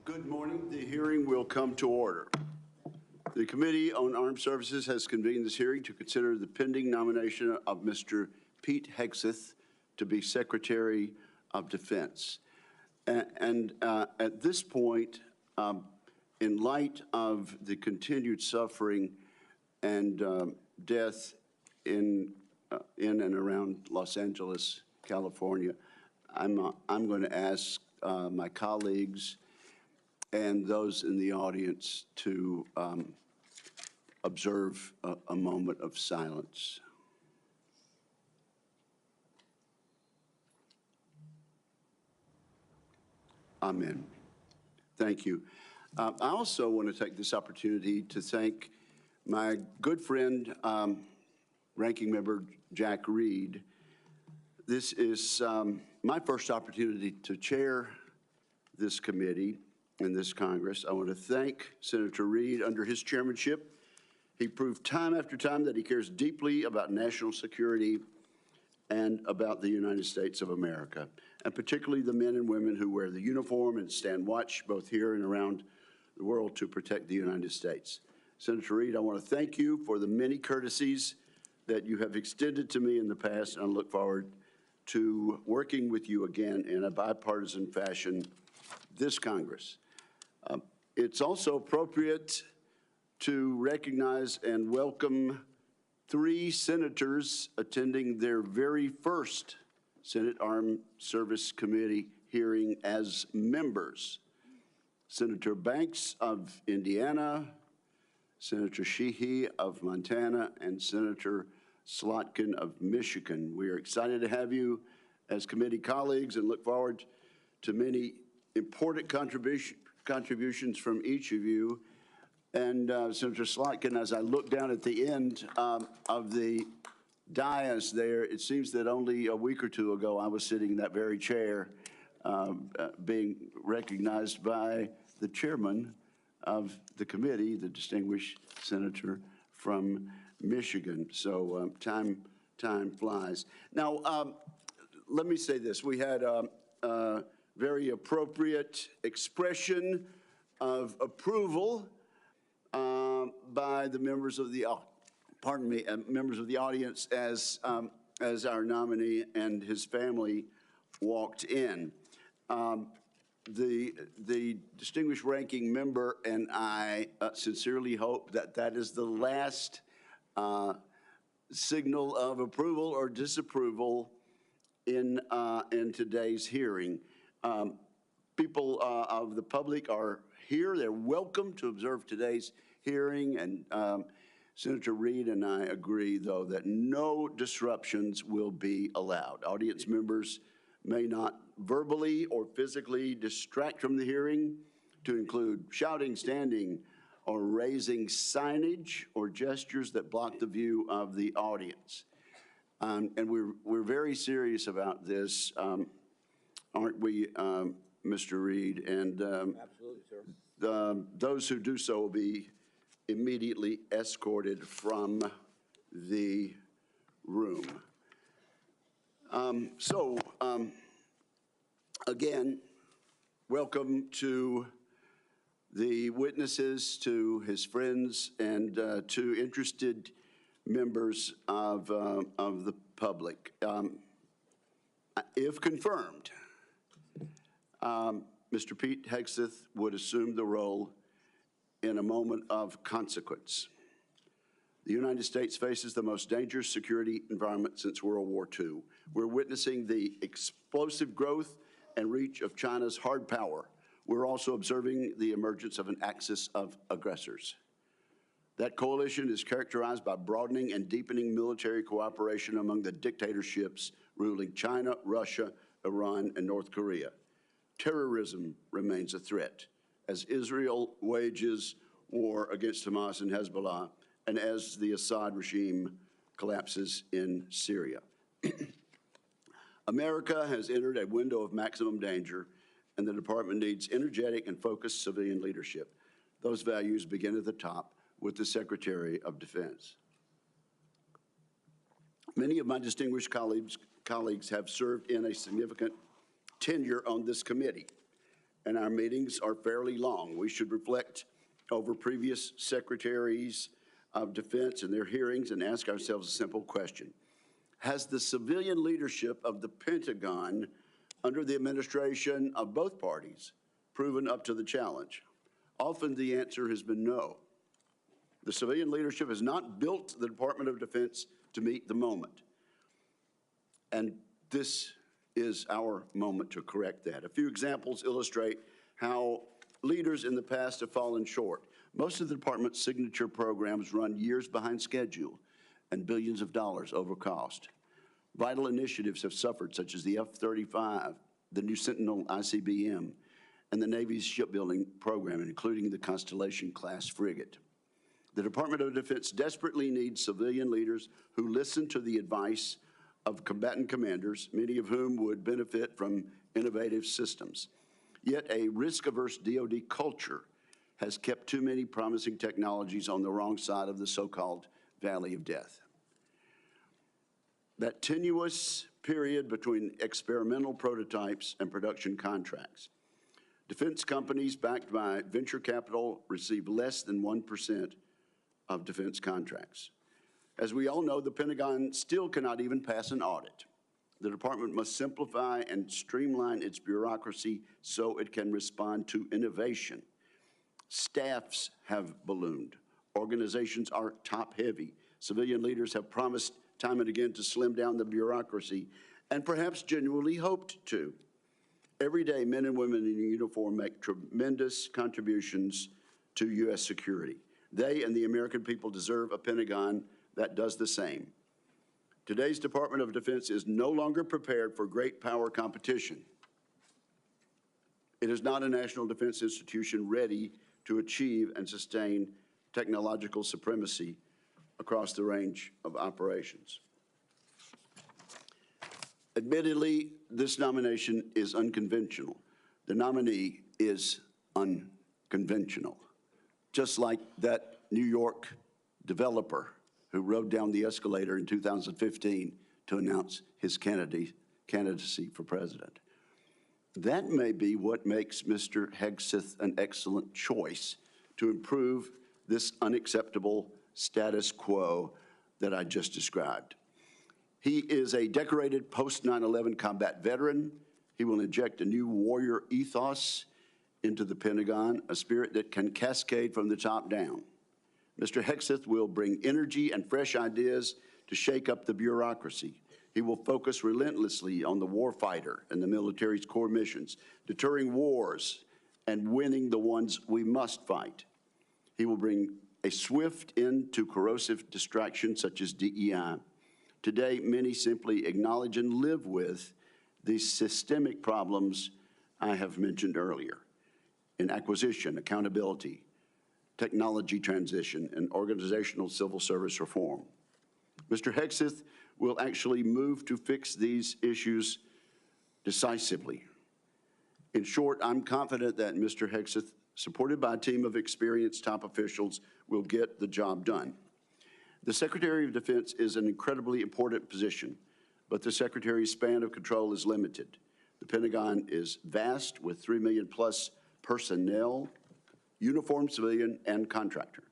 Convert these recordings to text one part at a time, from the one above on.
Good morning. The hearing will come to order. The Committee on Armed Services has convened this hearing to consider the pending nomination of Mr. Pete Hegseth to be Secretary of Defense. And at this point, in light of the continued suffering and death in and around Los Angeles, California, I'm going to ask my colleagues and those in the audience to observe a moment of silence. Amen. Thank you. I also want to take this opportunity to thank my good friend, Ranking Member Jack Reed. This is my first opportunity to chair this committee in this Congress. I want to thank Senator Reed. Under his chairmanship, he proved time after time that he cares deeply about national security and about the United States of America, and particularly the men and women who wear the uniform and stand watch both here and around the world to protect the United States. Senator Reed, I want to thank you for the many courtesies that you have extended to me in the past, and I look forward to working with you again in a bipartisan fashion this Congress. It's also appropriate to recognize and welcome 3 senators attending their very first Senate Armed Service Committee hearing as members. Senator Banks of Indiana, Senator Sheehy of Montana, and Senator Slotkin of Michigan. We are excited to have you as committee colleagues and look forward to many important contributions from each of you. And Senator Slotkin, as I look down at the end of the dais there, it seems that only a week or two ago I was sitting in that very chair being recognized by the chairman of the committee, the distinguished senator from Michigan. So time flies. Now, let me say this. We had a very appropriate expression of approval by the members of the members of the audience as our nominee and his family walked in. The distinguished ranking member and I sincerely hope that that is the last signal of approval or disapproval in today's hearing. People of the public are here. They're welcome to observe today's hearing, and Senator Reed and I agree, though, that no disruptions will be allowed. Audience members may not verbally or physically distract from the hearing, to include shouting, standing, or raising signage or gestures that block the view of the audience. And we're very serious about this, aren't we, Mr. Reed? And absolutely, sir. Those who do so will be immediately escorted from the room. Again, welcome to the witnesses, to his friends, and to interested members of the public. If confirmed, Mr. Pete Hegseth would assume the role in a moment of consequence. The United States faces the most dangerous security environment since World War II. We're witnessing the explosive growth and reach of China's hard power. We're also observing the emergence of an axis of aggressors. That coalition is characterized by broadening and deepening military cooperation among the dictatorships ruling China, Russia, Iran, and North Korea. Terrorism remains a threat as Israel wages war against Hamas and Hezbollah, and as the Assad regime collapses in Syria. America has entered a window of maximum danger, and the department needs energetic and focused civilian leadership. Those values begin at the top with the Secretary of Defense. Many of my distinguished colleagues have served in a significant tenure on this committee, and our meetings are fairly long. We should reflect over previous secretaries of defense and their hearings and ask ourselves a simple question. Has the civilian leadership of the Pentagon under the administration of both parties proven up to the challenge? Often the answer has been no. The civilian leadership has not built the Department of Defense to meet the moment. And this is our moment to correct that. A few examples illustrate how leaders in the past have fallen short. Most of the department's signature programs run years behind schedule and billions of dollars over cost. Vital initiatives have suffered, such as the F-35, the new Sentinel ICBM, and the Navy's shipbuilding program, including the Constellation-class frigate. The Department of Defense desperately needs civilian leaders who listen to the advice of combatant commanders, many of whom would benefit from innovative systems. Yet a risk-averse DoD culture has kept too many promising technologies on the wrong side of the so-called valley of death. That tenuous period between experimental prototypes and production contracts. Defense companies backed by venture capital receive less than 1% of defense contracts. As we all know, the Pentagon still cannot even pass an audit. The department must simplify and streamline its bureaucracy so it can respond to innovation. Staffs have ballooned. Organizations are top-heavy. Civilian leaders have promised time and again to slim down the bureaucracy, and perhaps genuinely hoped to. Every day, men and women in uniform make tremendous contributions to U.S. security. They and the American people deserve a Pentagon that does the same. Today's Department of Defense is no longer prepared for great power competition. It is not a national defense institution ready to achieve and sustain technological supremacy across the range of operations. Admittedly, this nomination is unconventional. The nominee is unconventional, just like that New York developer who rode down the escalator in 2015 to announce his candidacy for president. That may be what makes Mr. Hegseth an excellent choice to improve this unacceptable status quo that I just described. He is a decorated post-9/11 combat veteran. He will inject a new warrior ethos into the Pentagon, a spirit that can cascade from the top down. Mr. Hegseth will bring energy and fresh ideas to shake up the bureaucracy. He will focus relentlessly on the warfighter and the military's core missions, deterring wars and winning the ones we must fight. He will bring a swift end to corrosive distractions such as DEI. Today, many simply acknowledge and live with these systemic problems I have mentioned earlier in acquisition, accountability, technology transition, and organizational civil service reform. Mr. Hegseth will actually move to fix these issues decisively. In short, I'm confident that Mr. Hegseth, supported by a team of experienced top officials, will get the job done. The Secretary of Defense is an incredibly important position, but the Secretary's span of control is limited. The Pentagon is vast, with 3 million plus personnel, uniformed civilian and contractor.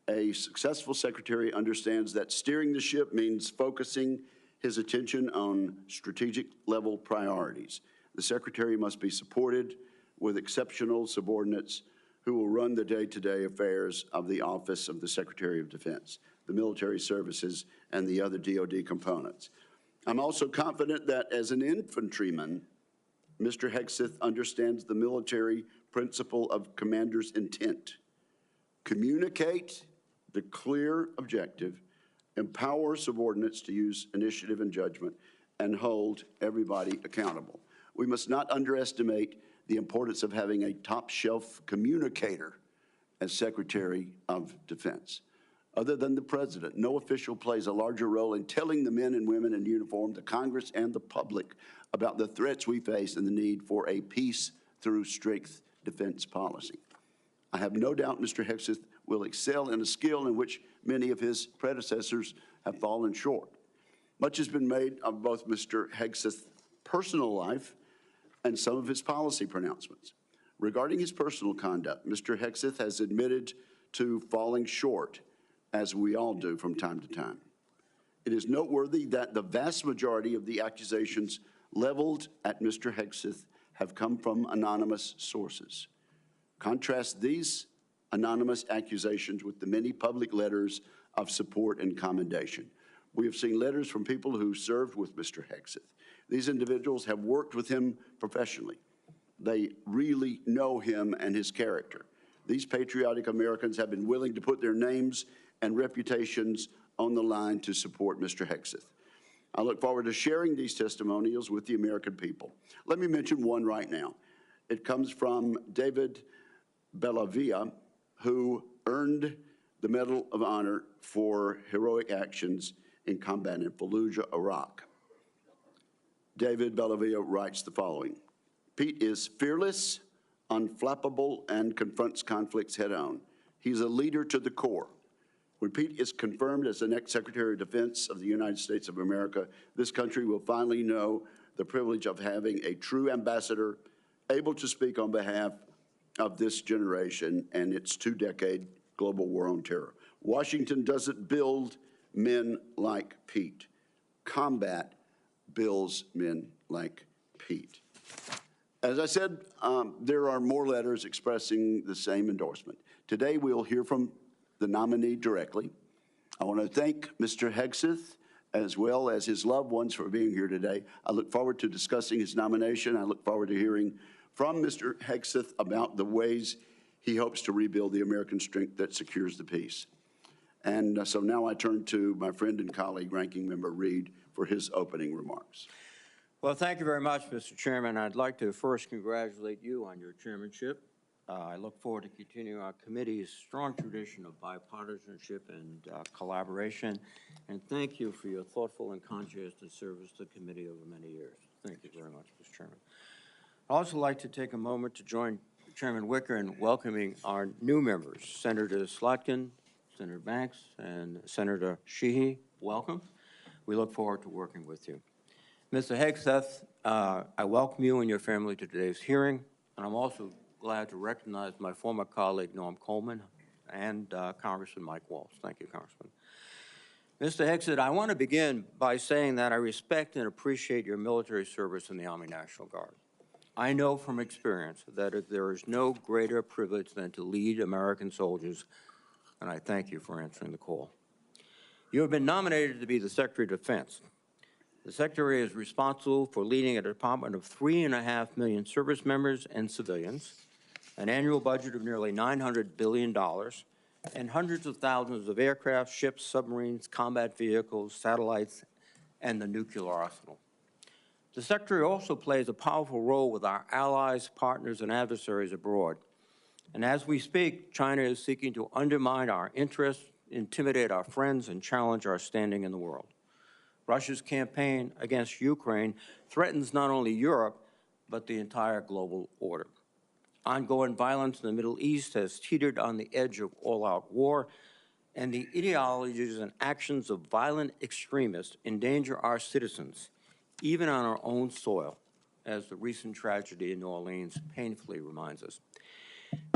A successful secretary understands that steering the ship means focusing his attention on strategic level priorities. The secretary must be supported with exceptional subordinates who will run the day-to-day affairs of the Office of the Secretary of Defense, the military services, and the other DoD components. I'm also confident that as an infantryman, Mr. Hegseth understands the military principle of commander's intent. Communicate the clear objective, empower subordinates to use initiative and judgment, and hold everybody accountable. We must not underestimate the importance of having a top-shelf communicator as Secretary of Defense. Other than the President, no official plays a larger role in telling the men and women in uniform, the Congress, and the public about the threats we face and the need for a peace through strength defense policy. I have no doubt Mr. Hegseth will excel in a skill in which many of his predecessors have fallen short. Much has been made of both Mr. Hegseth's personal life and some of his policy pronouncements. Regarding his personal conduct, Mr. Hegseth has admitted to falling short, as we all do from time to time. It is noteworthy that the vast majority of the accusations leveled at Mr. Hegseth have come from anonymous sources. Contrast these anonymous accusations with the many public letters of support and commendation. We have seen letters from people who served with Mr. Hegseth. These individuals have worked with him professionally. They really know him and his character. These patriotic Americans have been willing to put their names and reputations on the line to support Mr. Hegseth. I look forward to sharing these testimonials with the American people. Let me mention one right now. It comes from David Bellavia, who earned the Medal of Honor for heroic actions in combat in Fallujah, Iraq. David Bellavia writes the following: Pete is fearless, unflappable, and confronts conflicts head-on. He's a leader to the core. When Pete is confirmed as the next Secretary of Defense of the United States of America, this country will finally know the privilege of having a true ambassador able to speak on behalf of this generation and its two-decade global war on terror. Washington doesn't build men like Pete. Combat builds men like Pete. As I said, there are more letters expressing the same endorsement. Today, we'll hear from the nominee directly. I want to thank Mr. Hegseth as well as his loved ones for being here today. I look forward to discussing his nomination. I look forward to hearing from Mr. Hegseth about the ways he hopes to rebuild the American strength that secures the peace. And so now I turn to my friend and colleague, Ranking Member Reed, for his opening remarks. Well, thank you very much, Mr. Chairman. I'd like to first congratulate you on your chairmanship. I look forward to continuing our committee's strong tradition of bipartisanship and collaboration. And thank you for your thoughtful and conscientious service to the committee over many years. Thank you very much, Mr. Chairman. I'd also like to take a moment to join Chairman Wicker in welcoming our new members, Senator Slotkin, Senator Banks, and Senator Sheehy. Welcome. We look forward to working with you. Mr. Hegseth, I welcome you and your family to today's hearing, and I'm also glad to recognize my former colleague, Norm Coleman, and Congressman Mike Waltz. Thank you, Congressman. Mr. Hegseth, I want to begin by saying that I respect and appreciate your military service in the Army National Guard. I know from experience that there is no greater privilege than to lead American soldiers, and I thank you for answering the call. You have been nominated to be the Secretary of Defense. The Secretary is responsible for leading a department of 3.5 million service members and civilians, an annual budget of nearly $900 billion, and hundreds of thousands of aircraft, ships, submarines, combat vehicles, satellites, and the nuclear arsenal. The Secretary also plays a powerful role with our allies, partners, and adversaries abroad. And as we speak, China is seeking to undermine our interests, intimidate our friends, and challenge our standing in the world. Russia's campaign against Ukraine threatens not only Europe, but the entire global order. Ongoing violence in the Middle East has teetered on the edge of all-out war, and the ideologies and actions of violent extremists endanger our citizens, even on our own soil, as the recent tragedy in New Orleans painfully reminds us.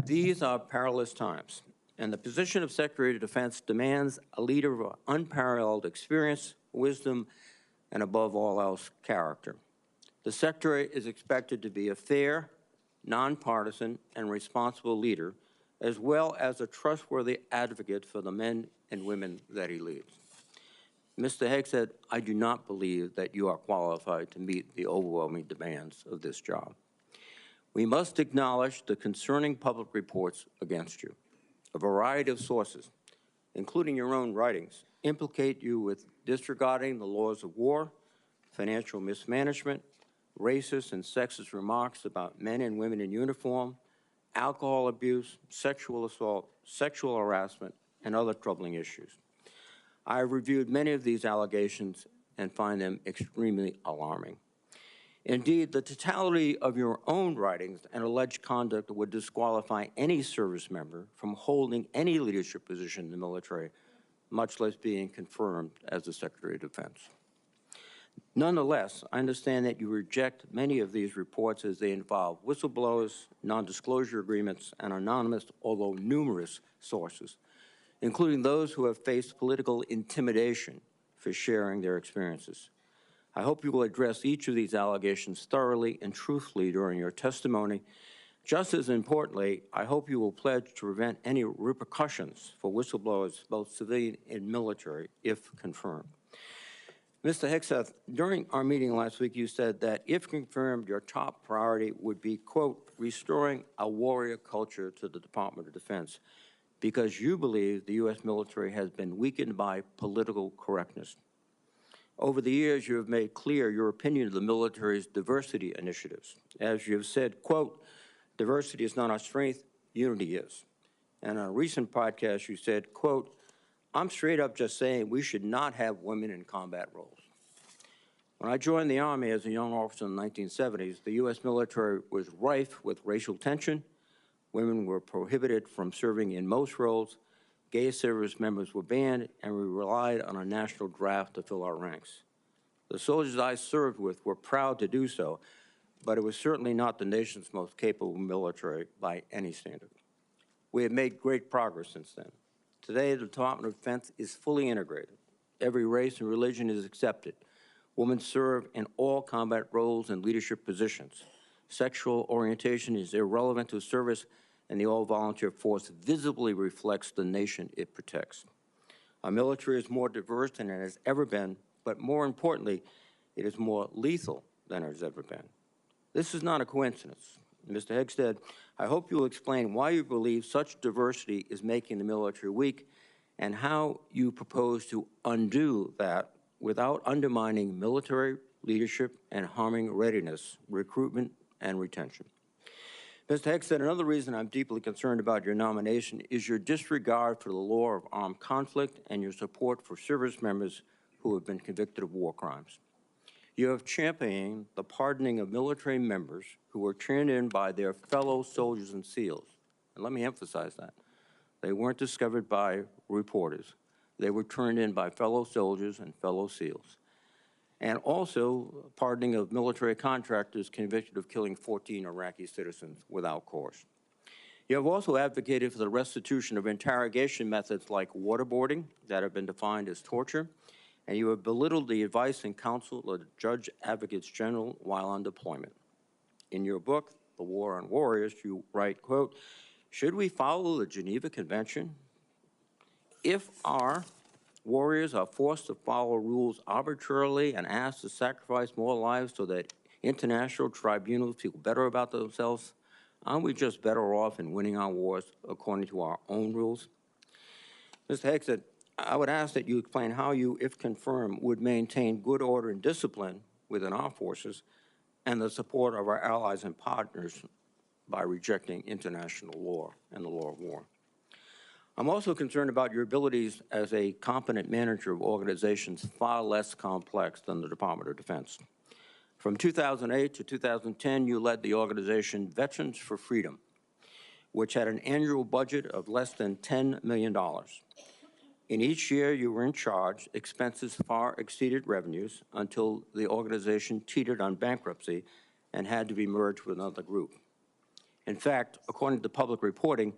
These are perilous times, and the position of Secretary of Defense demands a leader of unparalleled experience, wisdom, and above all else, character. The Secretary is expected to be a fair, nonpartisan, and responsible leader, as well as a trustworthy advocate for the men and women that he leads. Mr. Hegseth, I do not believe that you are qualified to meet the overwhelming demands of this job. We must acknowledge the concerning public reports against you. A variety of sources, including your own writings, implicate you with disregarding the laws of war, financial mismanagement, racist and sexist remarks about men and women in uniform, alcohol abuse, sexual assault, sexual harassment, and other troubling issues. I have reviewed many of these allegations and find them extremely alarming. Indeed, the totality of your own writings and alleged conduct would disqualify any service member from holding any leadership position in the military, much less being confirmed as the Secretary of Defense. Nonetheless, I understand that you reject many of these reports as they involve whistleblowers, non-disclosure agreements, and anonymous, although numerous, sources, including those who have faced political intimidation for sharing their experiences. I hope you will address each of these allegations thoroughly and truthfully during your testimony. Just as importantly, I hope you will pledge to prevent any repercussions for whistleblowers, both civilian and military, if confirmed. Mr. Hegseth, during our meeting last week, you said that if confirmed, your top priority would be, quote, restoring a warrior culture to the Department of Defense, because you believe the U.S. military has been weakened by political correctness. Over the years, you have made clear your opinion of the military's diversity initiatives. As you have said, quote, diversity is not our strength, unity is. And on a recent podcast, you said, quote, I'm straight up just saying we should not have women in combat roles. When I joined the Army as a young officer in the 1970s, the U.S. military was rife with racial tension. Women were prohibited from serving in most roles. Gay service members were banned, and we relied on a national draft to fill our ranks. The soldiers I served with were proud to do so, but it was certainly not the nation's most capable military by any standard. We have made great progress since then. Today, the Department of Defense is fully integrated. Every race and religion is accepted. Women serve in all combat roles and leadership positions. Sexual orientation is irrelevant to service, and the all-volunteer force visibly reflects the nation it protects. Our military is more diverse than it has ever been, but more importantly, it is more lethal than it has ever been. This is not a coincidence. Mr. Hegseth, I hope you will explain why you believe such diversity is making the military weak and how you propose to undo that without undermining military leadership and harming readiness, recruitment, and retention. Mr. Hegseth, another reason I'm deeply concerned about your nomination is your disregard for the law of armed conflict and your support for service members who have been convicted of war crimes. You have championed the pardoning of military members who were turned in by their fellow soldiers and SEALs. And let me emphasize that. They weren't discovered by reporters. They were turned in by fellow soldiers and fellow SEALs. And also pardoning of military contractors convicted of killing 14 Iraqi citizens without cause. You have also advocated for the restitution of interrogation methods like waterboarding that have been defined as torture, and you have belittled the advice and counsel of the Judge Advocates General while on deployment. In your book, The War on Warriors, you write, quote, should we follow the Geneva Convention? If our warriors are forced to follow rules arbitrarily and asked to sacrifice more lives so that international tribunals feel better about themselves, aren't we just better off in winning our wars according to our own rules? Mr. Hegseth, I would ask that you explain how you, if confirmed, would maintain good order and discipline within our forces and the support of our allies and partners by rejecting international law and the law of war. I'm also concerned about your abilities as a competent manager of organizations far less complex than the Department of Defense. From 2008 to 2010, you led the organization Veterans for Freedom, which had an annual budget of less than $10 million. In each year you were in charge, expenses far exceeded revenues until the organization teetered on bankruptcy and had to be merged with another group. In fact, according to public reporting,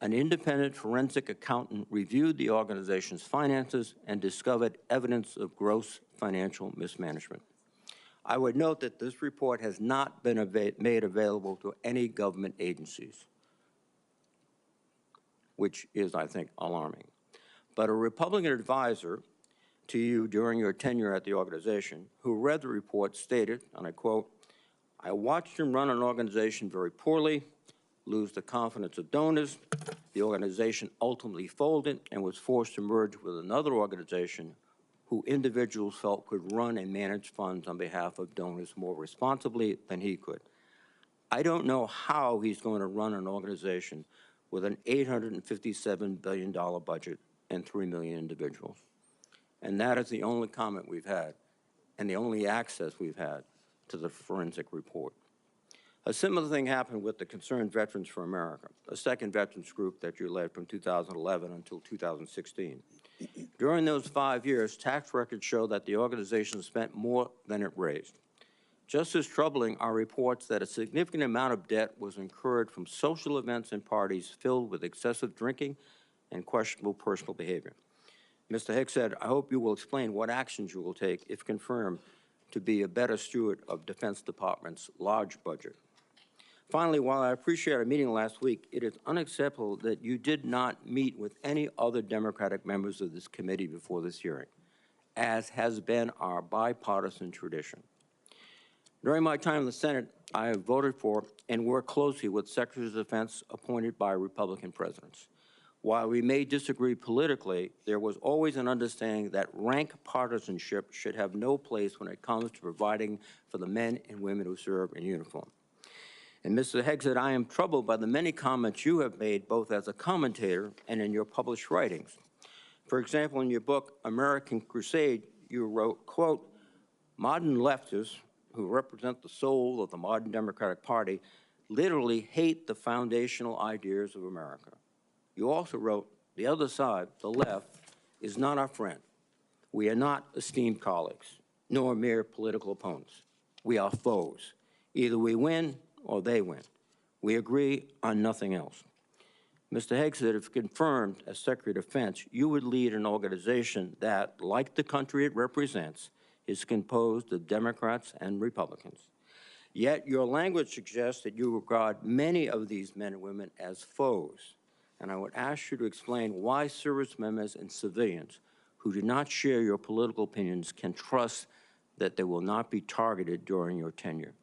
an independent forensic accountant reviewed the organization's finances and discovered evidence of gross financial mismanagement. I would note that this report has not been made available to any government agencies, which is, I think, alarming. But a Republican advisor to you during your tenure at the organization who read the report stated, and I quote, I watched him run an organization very poorly, lose the confidence of donors. The organization ultimately folded and was forced to merge with another organization who individuals felt could run and manage funds on behalf of donors more responsibly than he could. I don't know how he's going to run an organization with an $857 billion budget and 3 million individuals. And that is the only comment we've had and the only access we've had to the forensic report. A similar thing happened with the Concerned Veterans for America, a second veterans group that you led from 2011 until 2016. During those 5 years, tax records show that the organization spent more than it raised. Just as troubling are reports that a significant amount of debt was incurred from social events and parties filled with excessive drinking and questionable personal behavior. Mr. Hegseth, I hope you will explain what actions you will take, if confirmed, to be a better steward of Defense Department's large budget. Finally, while I appreciate our meeting last week, it is unacceptable that you did not meet with any other Democratic members of this committee before this hearing, as has been our bipartisan tradition. During my time in the Senate, I have voted for and worked closely with Secretaries of Defense appointed by Republican presidents. While we may disagree politically, there was always an understanding that rank partisanship should have no place when it comes to providing for the men and women who serve in uniform. And Mr. Hegseth, I am troubled by the many comments you have made both as a commentator and in your published writings. For example, in your book, American Crusade, you wrote, quote, "Modern leftists, who represent the soul of the modern Democratic Party, literally hate the foundational ideas of America." You also wrote, "The other side, the left, is not our friend. We are not esteemed colleagues, nor mere political opponents. We are foes. Either we win or they win. We agree on nothing else." Mr. Hegseth, if confirmed as Secretary of Defense, you would lead an organization that, like the country it represents, is composed of Democrats and Republicans. Yet your language suggests that you regard many of these men and women as foes. And I would ask you to explain why service members and civilians who do not share your political opinions can trust that they will not be targeted during your tenure.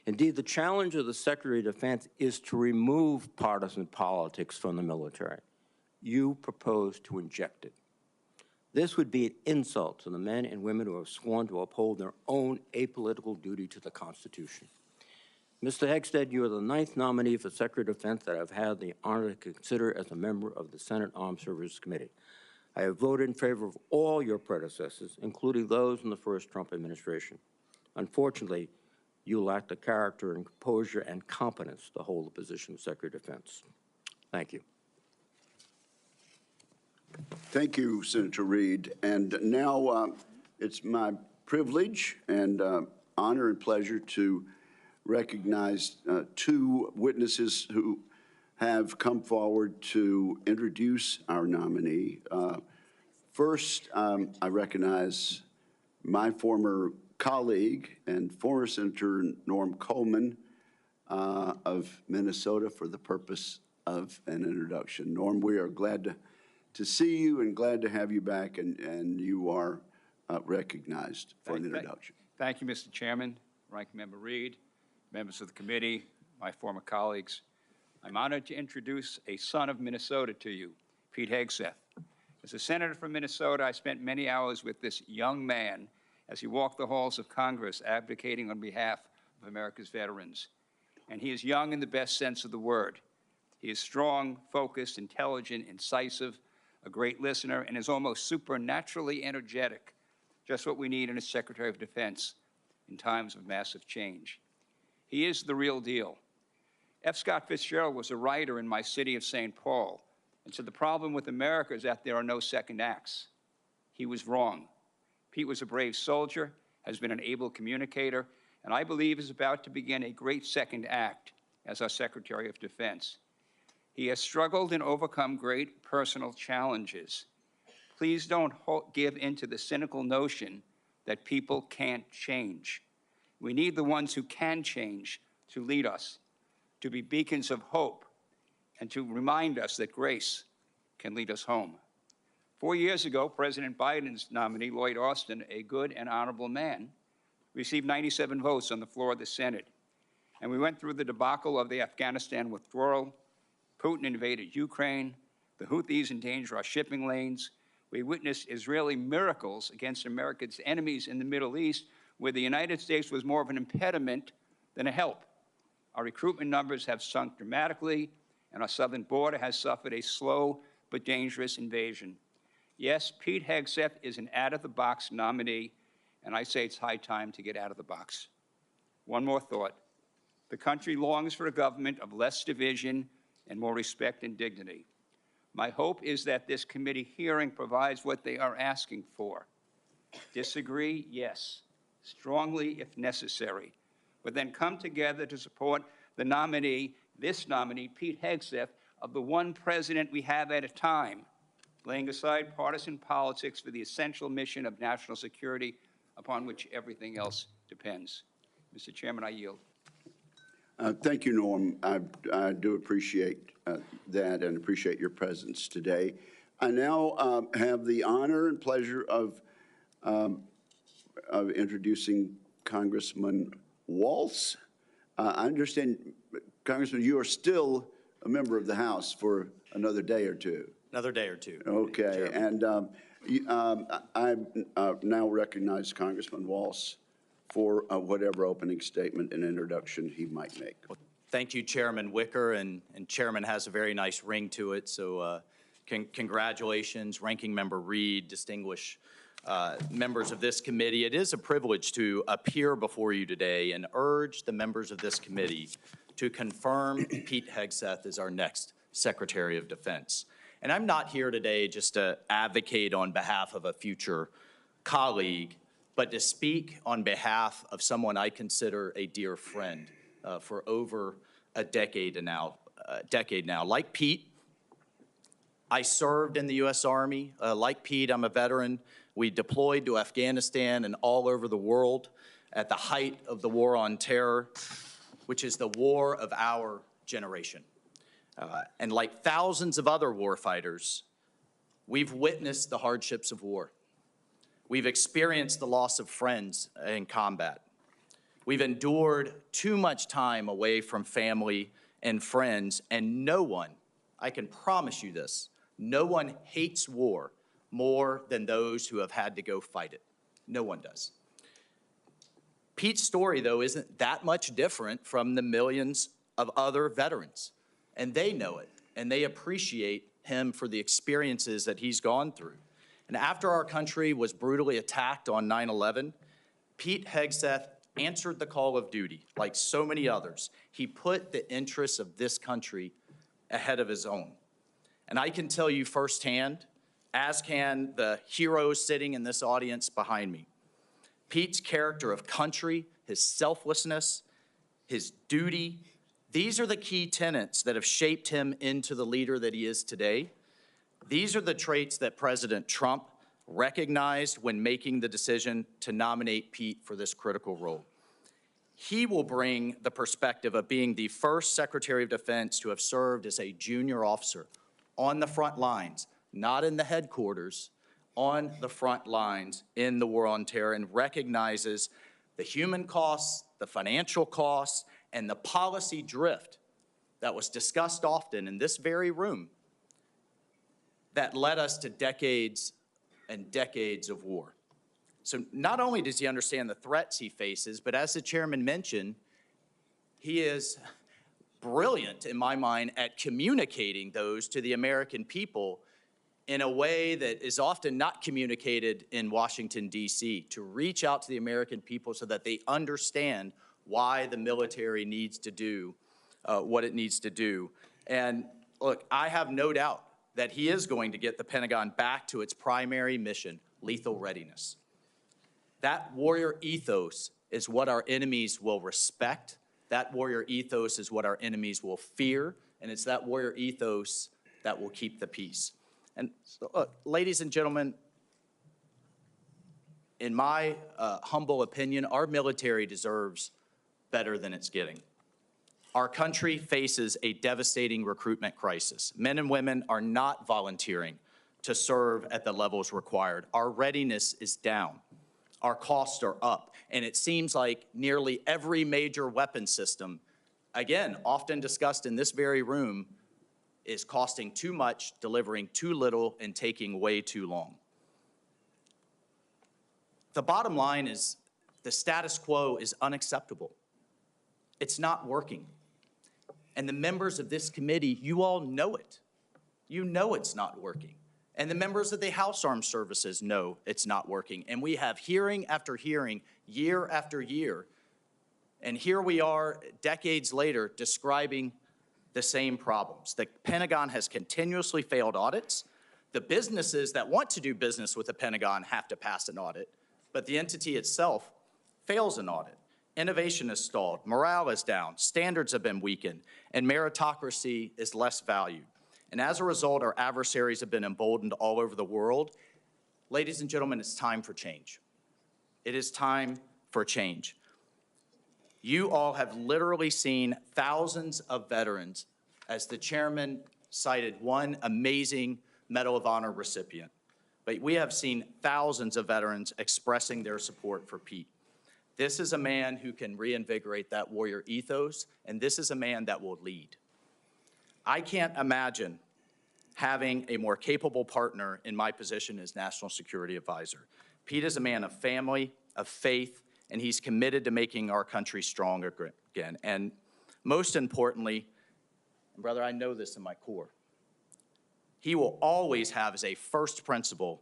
Indeed, the challenge of the Secretary of Defense is to remove partisan politics from the military. You propose to inject it. This would be an insult to the men and women who have sworn to uphold their own apolitical duty to the Constitution. Mr. Hegseth, you are the 9th nominee for Secretary of Defense that I've had the honor to consider as a member of the Senate Armed Services Committee. I have voted in favor of all your predecessors, including those in the first Trump administration. Unfortunately, you lack the character and composure and competence to hold the position of Secretary of Defense. Thank you. Thank you, Senator Reid. And now it's my privilege and honor and pleasure to recognize 2 witnesses who have come forward to introduce our nominee. First, I recognize my former colleague and former Senator Norm Coleman of Minnesota for the purpose of an introduction. Norm, we are glad to see you and glad to have you back, and you are recognized for an introduction. Thank you, Mr. Chairman, Ranking Member Reid, members of the committee, my former colleagues. I'm honored to introduce a son of Minnesota to you, Pete Hegseth. As a senator from Minnesota, I spent many hours with this young man as he walked the halls of Congress advocating on behalf of America's veterans. And he is young in the best sense of the word. He is strong, focused, intelligent, incisive, a great listener, and is almost supernaturally energetic, just what we need in a Secretary of Defense in times of massive change. He is the real deal. F. Scott Fitzgerald was a writer in my city of St. Paul, and said the problem with America is that there are no second acts. He was wrong. Pete was a brave soldier, has been an able communicator, and I believe is about to begin a great second act as our Secretary of Defense. He has struggled and overcome great personal challenges. Please don't give into the cynical notion that people can't change. We need the ones who can change to lead us, to be beacons of hope, and to remind us that grace can lead us home. 4 years ago, President Biden's nominee, Lloyd Austin, a good and honorable man, received 97 votes on the floor of the Senate. And we went through the debacle of the Afghanistan withdrawal. Putin invaded Ukraine. The Houthis endanger our shipping lanes. We witnessed Israeli miracles against America's enemies in the Middle East, where the United States was more of an impediment than a help. Our recruitment numbers have sunk dramatically, and our southern border has suffered a slow but dangerous invasion. Yes, Pete Hegseth is an out-of-the-box nominee, and I say it's high time to get out of the box. One more thought. The country longs for a government of less division and more respect and dignity. My hope is that this committee hearing provides what they are asking for. Disagree? Yes. Strongly if necessary. But then come together to support the nominee, this nominee, Pete Hegseth, of the one president we have at a time, laying aside partisan politics for the essential mission of national security upon which everything else depends. Mr. Chairman, I yield. Thank you, Norm. I do appreciate that and appreciate your presence today. I now have the honor and pleasure of introducing Congressman Waltz. I understand, Congressman, you are still a member of the House for another day or two. Another day or two. Okay, and I now recognize Congressman Waltz for whatever opening statement and introduction he might make. Well, thank you, Chairman Wicker, and Chairman has a very nice ring to it, so congratulations, Ranking Member Reed, distinguished members of this committee. It is a privilege to appear before you today and urge the members of this committee to confirm Pete Hegseth as our next Secretary of Defense. And I'm not here today just to advocate on behalf of a future colleague, but to speak on behalf of someone I consider a dear friend for over a decade now. Like Pete, I served in the U.S. Army. Like Pete, I'm a veteran. We deployed to Afghanistan and all over the world at the height of the war on terror, which is the war of our generation. And like thousands of other warfighters, we've witnessed the hardships of war. We've experienced the loss of friends in combat. We've endured too much time away from family and friends, and no one, I can promise you this, no one hates war more than those who have had to go fight it. No one does. Pete's story, though, isn't that much different from the millions of other veterans, and they know it, and they appreciate him for the experiences that he's gone through. And after our country was brutally attacked on 9/11, Pete Hegseth answered the call of duty like so many others. He put the interests of this country ahead of his own. And I can tell you firsthand, as can the heroes sitting in this audience behind me, Pete's character of country, his selflessness, his duty, these are the key tenets that have shaped him into the leader that he is today. These are the traits that President Trump recognized when making the decision to nominate Pete for this critical role. He will bring the perspective of being the first Secretary of Defense to have served as a junior officer on the front lines, not in the headquarters, on the front lines in the war on terror, and recognizes the human costs, the financial costs, and the policy drift that was discussed often in this very room that led us to decades and decades of war. So not only does he understand the threats he faces, but as the chairman mentioned, he is brilliant, in my mind, at communicating those to the American people in a way that is often not communicated in Washington, D.C., to reach out to the American people so that they understand why the military needs to do what it needs to do. And look, I have no doubt that he is going to get the Pentagon back to its primary mission, lethal readiness. That warrior ethos is what our enemies will respect. That warrior ethos is what our enemies will fear, and it's that warrior ethos that will keep the peace. And so, look, ladies and gentlemen, in my humble opinion, our military deserves better than it's getting. Our country faces a devastating recruitment crisis. Men and women are not volunteering to serve at the levels required. Our readiness is down. Our costs are up. And it seems like nearly every major weapon system, again, often discussed in this very room, is costing too much, delivering too little, and taking way too long. The bottom line is the status quo is unacceptable. It's not working. And the members of this committee, you all know it. You know it's not working. And the members of the House Armed Services know it's not working. And we have hearing after hearing, year after year. And here we are, decades later, describing the same problems. The Pentagon has continuously failed audits. The businesses that want to do business with the Pentagon have to pass an audit, but the entity itself fails an audit. Innovation is stalled, morale is down, standards have been weakened, and meritocracy is less valued. And as a result, our adversaries have been emboldened all over the world. Ladies and gentlemen, it's time for change. It is time for change. You all have literally seen thousands of veterans, as the chairman cited one amazing Medal of Honor recipient. But we have seen thousands of veterans expressing their support for Pete. This is a man who can reinvigorate that warrior ethos, and this is a man that will lead. I can't imagine having a more capable partner in my position as National Security Advisor. Pete is a man of family, of faith, and he's committed to making our country strong again. And most importantly, and brother, I know this in my core, he will always have as a first principle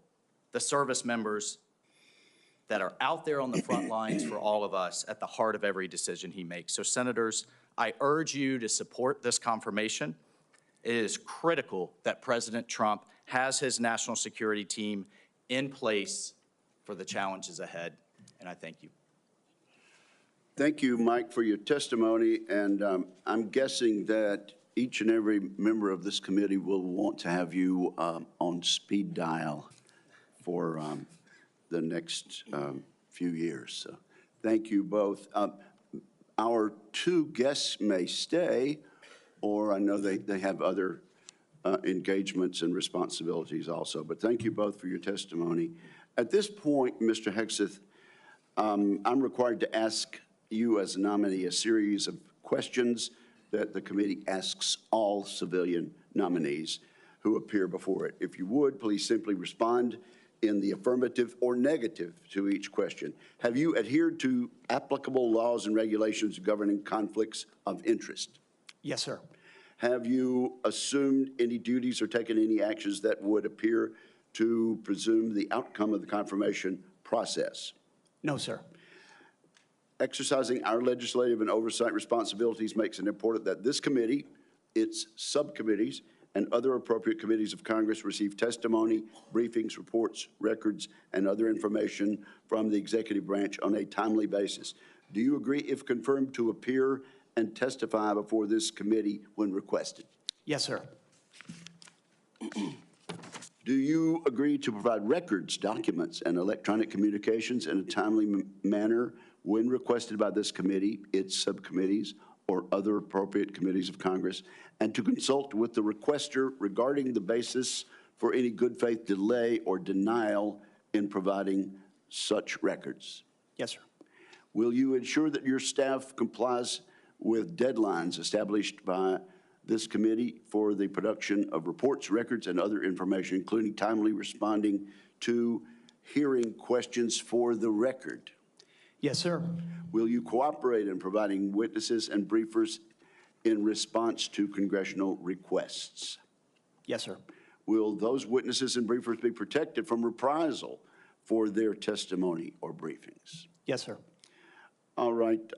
the service members that are out there on the front lines for all of us at the heart of every decision he makes. So senators, I urge you to support this confirmation. It is critical that President Trump has his national security team in place for the challenges ahead, and I thank you. Thank you, Mike, for your testimony, and I'm guessing that each and every member of this committee will want to have you on speed dial for the next few years. So thank you both. Our two guests may stay, or I know they have other engagements and responsibilities also, but thank you both for your testimony. At this point, Mr. Hegseth, I'm required to ask you as a nominee a series of questions that the committee asks all civilian nominees who appear before it. If you would, please simply respond in the affirmative or negative to each question. Have you adhered to applicable laws and regulations governing conflicts of interest? Yes, sir. Have you assumed any duties or taken any actions that would appear to presume the outcome of the confirmation process? No, sir. Exercising our legislative and oversight responsibilities makes it important that this committee, its subcommittees, and other appropriate committees of Congress receive testimony, briefings, reports, records, and other information from the executive branch on a timely basis. Do you agree, if confirmed, to appear and testify before this committee when requested? Yes, sir. Do you agree to provide records, documents, and electronic communications in a timely manner when requested by this committee, its subcommittees, or other appropriate committees of Congress, and to consult with the requester regarding the basis for any good faith delay or denial in providing such records? Yes, sir. Will you ensure that your staff complies with deadlines established by this committee for the production of reports, records, and other information, including timely responding to hearing questions for the record? Yes, sir. Will you cooperate in providing witnesses and briefers in response to congressional requests? Yes, sir. Will those witnesses and briefers be protected from reprisal for their testimony or briefings? Yes, sir. All right.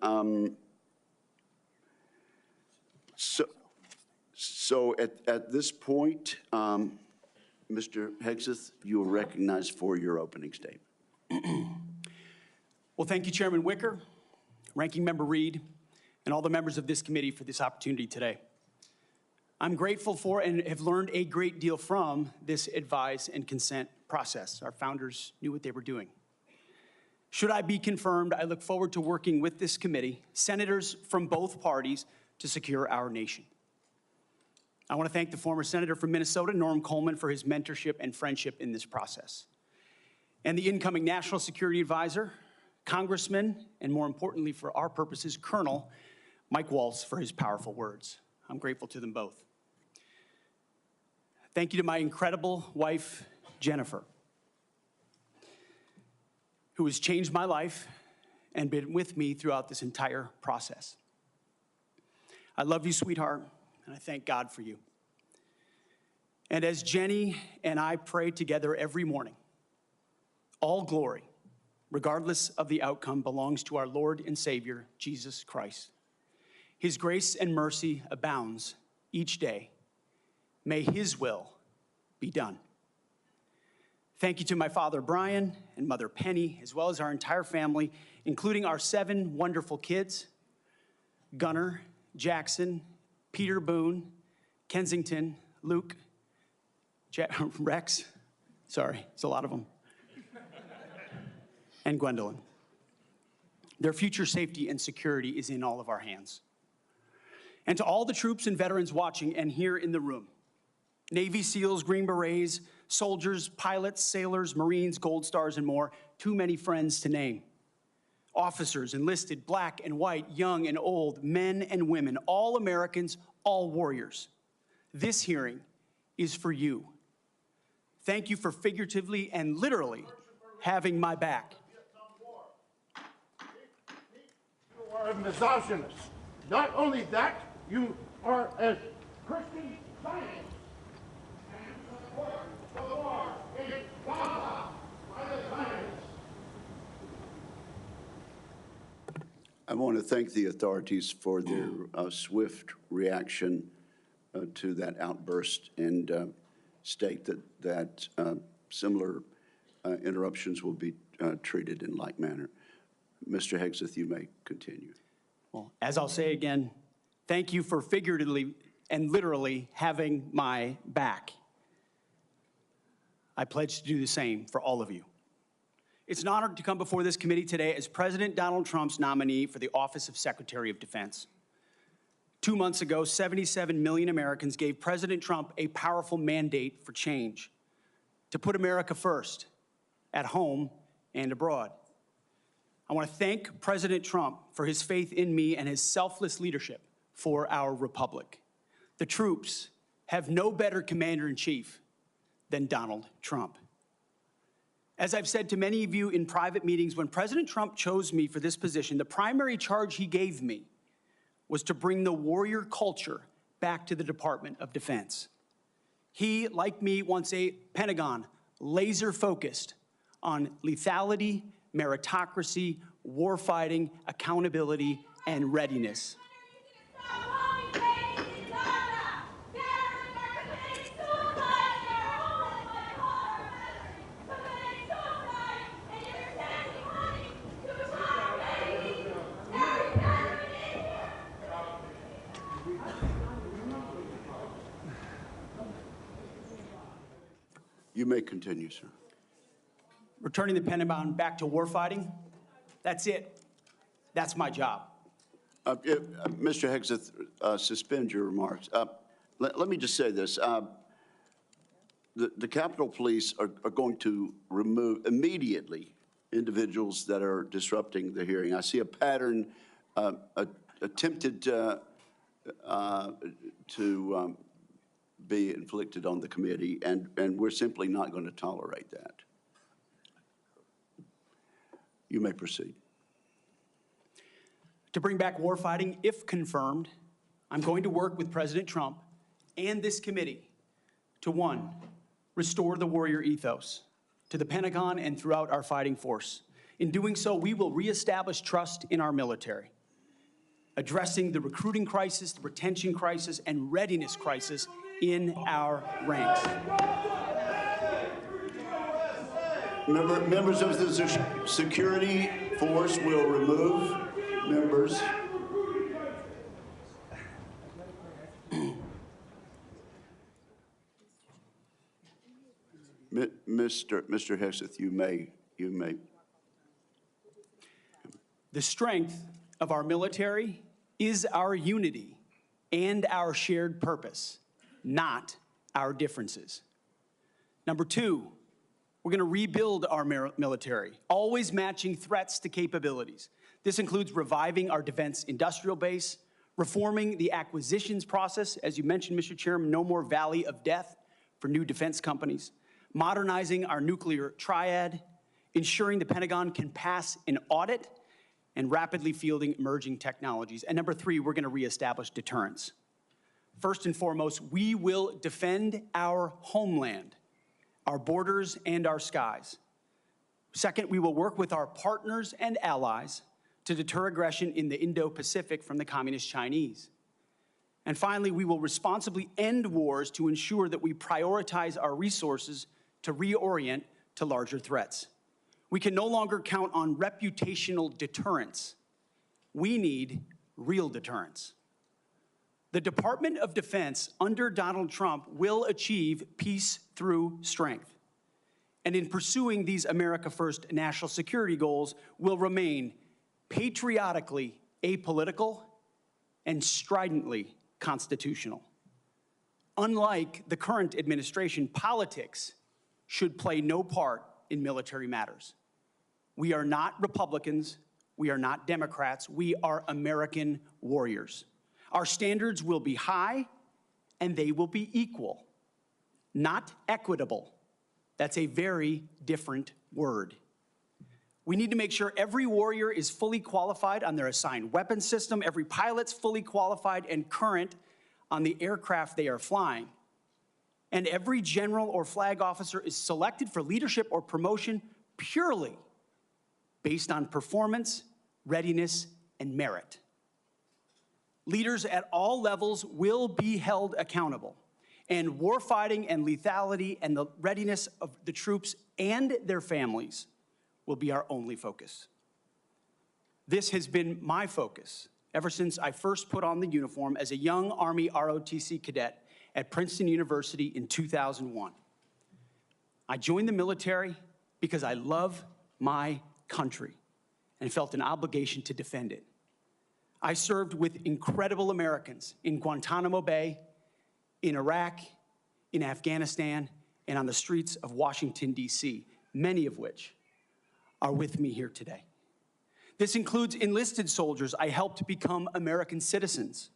So at this point, Mr. Hegseth, you are recognized for your opening statement. Well, thank you, Chairman Wicker, Ranking Member Reed, and all the members of this committee for this opportunity today. I'm grateful for and have learned a great deal from this advise and consent process. Our founders knew what they were doing. Should I be confirmed, I look forward to working with this committee, senators from both parties, to secure our nation. I want to thank the former senator from Minnesota, Norm Coleman, for his mentorship and friendship in this process, and the incoming National Security Advisor, Congressman, and more importantly for our purposes, Colonel Mike Waltz, for his powerful words. I'm grateful to them both. Thank you to my incredible wife, Jennifer, who has changed my life and been with me throughout this entire process. I love you, sweetheart, and I thank God for you. And as Jenny and I pray together every morning, all glory, regardless of the outcome, belongs to our Lord and Savior, Jesus Christ. His grace and mercy abounds each day. May his will be done. Thank you to my father, Brian, and mother, Penny, as well as our entire family, including our 7 wonderful kids, Gunnar, Jackson, Peter Boone, Kensington, Luke, Rex, sorry, it's a lot of them, and Gwendolyn. Their future safety and security is in all of our hands. And to all the troops and veterans watching and here in the room, Navy SEALs, Green Berets, soldiers, pilots, sailors, Marines, Gold Stars, and more, too many friends to name. Officers, enlisted, black and white, young and old, men and women, all Americans, all warriors. This hearing is for you. Thank you for figuratively and literally having my back. You are a misogynist. Not only that, you are a Christian Zionist. And you support the war in Gaza by the Zionists. I want to thank the authorities for their swift reaction to that outburst and state that similar interruptions will be treated in like manner. Mr. Hegseth, you may continue. Well, as I'll say again, thank you for figuratively and literally having my back. I pledge to do the same for all of you. It's an honor to come before this committee today as President Donald Trump's nominee for the office of Secretary of Defense. 2 months ago, 77 million Americans gave President Trump a powerful mandate for change, to put America first, at home and abroad. I want to thank President Trump for his faith in me and his selfless leadership for our republic. The troops have no better commander-in-chief than Donald Trump. As I've said to many of you in private meetings, when President Trump chose me for this position, the primary charge he gave me was to bring the warrior culture back to the Department of Defense. He, like me, wants a Pentagon laser-focused on lethality, meritocracy, warfighting, accountability, and readiness. You may continue, sir. Returning the Pentagon back to warfighting, that's it. That's my job. Mr. Hegseth, suspend your remarks. Let me just say this. The Capitol Police are going to remove immediately individuals that are disrupting the hearing. I see a pattern attempted to be inflicted on the committee, and we're simply not going to tolerate that. You may proceed. To bring back warfighting, if confirmed, I'm going to work with President Trump and this committee to, 1, restore the warrior ethos to the Pentagon and throughout our fighting force. In doing so, we will reestablish trust in our military, addressing the recruiting crisis, the retention crisis, and readiness crisis in our ranks. Members of the security force will remove members. Mr. Hegseth, you may. The strength of our military is our unity and our shared purpose, not our differences. Number 2, we're going to rebuild our military, always matching threats to capabilities. This includes reviving our defense industrial base, reforming the acquisitions process, as you mentioned, Mr. Chairman, no more valley of death for new defense companies, modernizing our nuclear triad, ensuring the Pentagon can pass an audit, and rapidly fielding emerging technologies. And number 3, we're going to reestablish deterrence. First and foremost, we will defend our homeland, our borders, and our skies. Second, we will work with our partners and allies to deter aggression in the Indo-Pacific from the Communist Chinese. And finally, we will responsibly end wars to ensure that we prioritize our resources to reorient to larger threats. We can no longer count on reputational deterrence. We need real deterrence. The Department of Defense under Donald Trump will achieve peace through strength. And in pursuing these America First national security goals, will remain patriotically apolitical and stridently constitutional. Unlike the current administration, politics should play no part in military matters. We are not Republicans, we are not Democrats, we are American warriors. Our standards will be high and they will be equal, not equitable. That's a very different word. We need to make sure every warrior is fully qualified on their assigned weapons system, every pilot's fully qualified and current on the aircraft they are flying, and every general or flag officer is selected for leadership or promotion purely based on performance, readiness, and merit. Leaders at all levels will be held accountable, and warfighting and lethality and the readiness of the troops and their families will be our only focus. This has been my focus ever since I first put on the uniform as a young Army ROTC cadet at Princeton University in 2001. I joined the military because I love my country and felt an obligation to defend it. I served with incredible Americans in Guantanamo Bay, in Iraq, in Afghanistan, and on the streets of Washington, D.C., many of which are with me here today. This includes enlisted soldiers I helped become American citizens,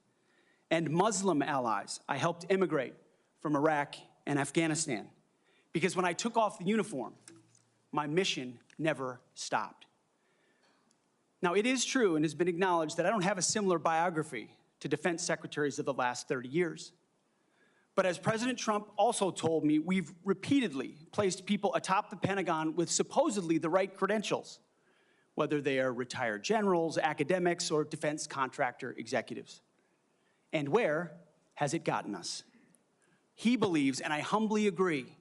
and Muslim allies I helped immigrate from Iraq and Afghanistan. Because when I took off the uniform, my mission never stopped. Now, it is true and has been acknowledged that I don't have a similar biography to defense secretaries of the last 30 years. But as President Trump also told me, we've repeatedly placed people atop the Pentagon with supposedly the right credentials, whether they are retired generals, academics, or defense contractor executives. And where has it gotten us? He believes, and I humbly agree,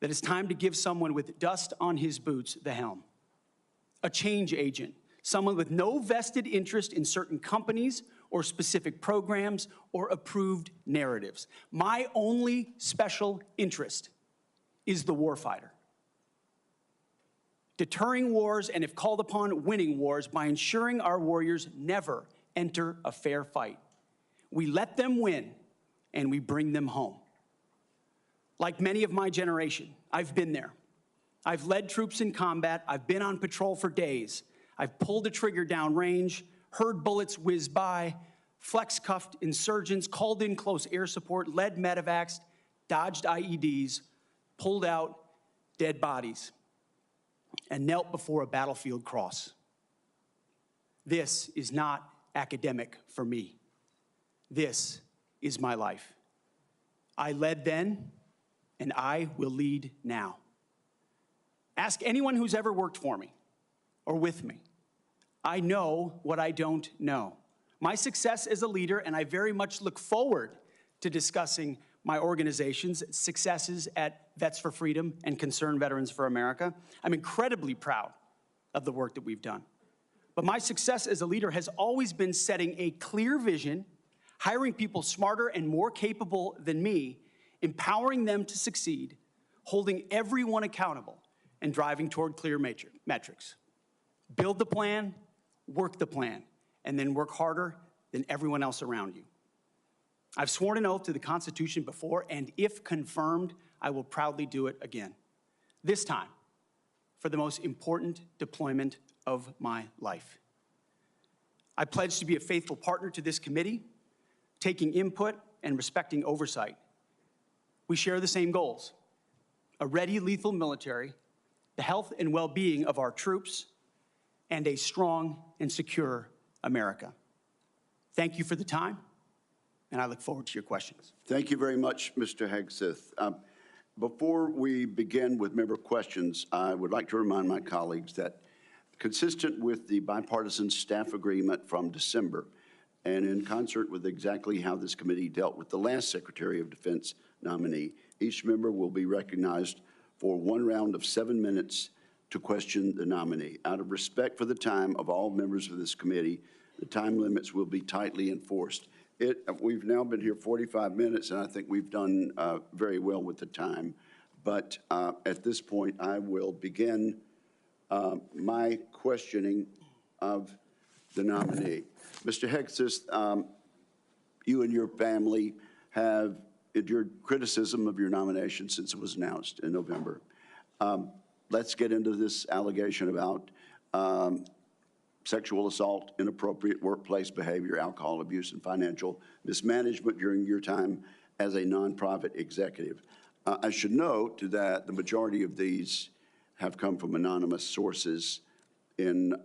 that it's time to give someone with dust on his boots the helm, a change agent, someone with no vested interest in certain companies or specific programs or approved narratives. My only special interest is the warfighter. Deterring wars, and if called upon, winning wars by ensuring our warriors never enter a fair fight. We let them win, and we bring them home. Like many of my generation, I've been there. I've led troops in combat. I've been on patrol for days. I've pulled a trigger downrange, heard bullets whiz by, flex-cuffed insurgents, called in close air support, led medevacs, dodged IEDs, pulled out dead bodies, and knelt before a battlefield cross. This is not academic for me. This is my life. I led then, and I will lead now. Ask anyone who's ever worked for me or with me. I know what I don't know. My success as a leader, and I very much look forward to discussing my organization's successes at Vets for Freedom and Concerned Veterans for America. I'm incredibly proud of the work that we've done. But my success as a leader has always been setting a clear vision, hiring people smarter and more capable than me, empowering them to succeed, holding everyone accountable, and driving toward clear metrics. Build the plan, work the plan, and then work harder than everyone else around you. I've sworn an oath to the Constitution before, and if confirmed, I will proudly do it again. This time, for the most important deployment of my life. I pledge to be a faithful partner to this committee, taking input and respecting oversight. We share the same goals: a ready, lethal military, the health and well-being of our troops, and a strong and secure America. Thank you for the time, and I look forward to your questions. Thank you very much, Mr. Hegseth. Before we begin with member questions, I would like to remind my colleagues that, consistent with the bipartisan staff agreement from December, and in concert with exactly how this committee dealt with the last Secretary of Defense nominee, each member will be recognized for one round of 7 minutes to question the nominee. Out of respect for the time of all members of this committee, the time limits will be tightly enforced. We've now been here 45 minutes, and I think we've done very well with the time. But at this point, I will begin my questioning of the nominee. Mr. Hegseth, you and your family have endured criticism of your nomination since it was announced in November. Let's get into this allegation about sexual assault, inappropriate workplace behavior, alcohol abuse, and financial mismanagement during your time as a nonprofit executive. I should note that the majority of these have come from anonymous sources in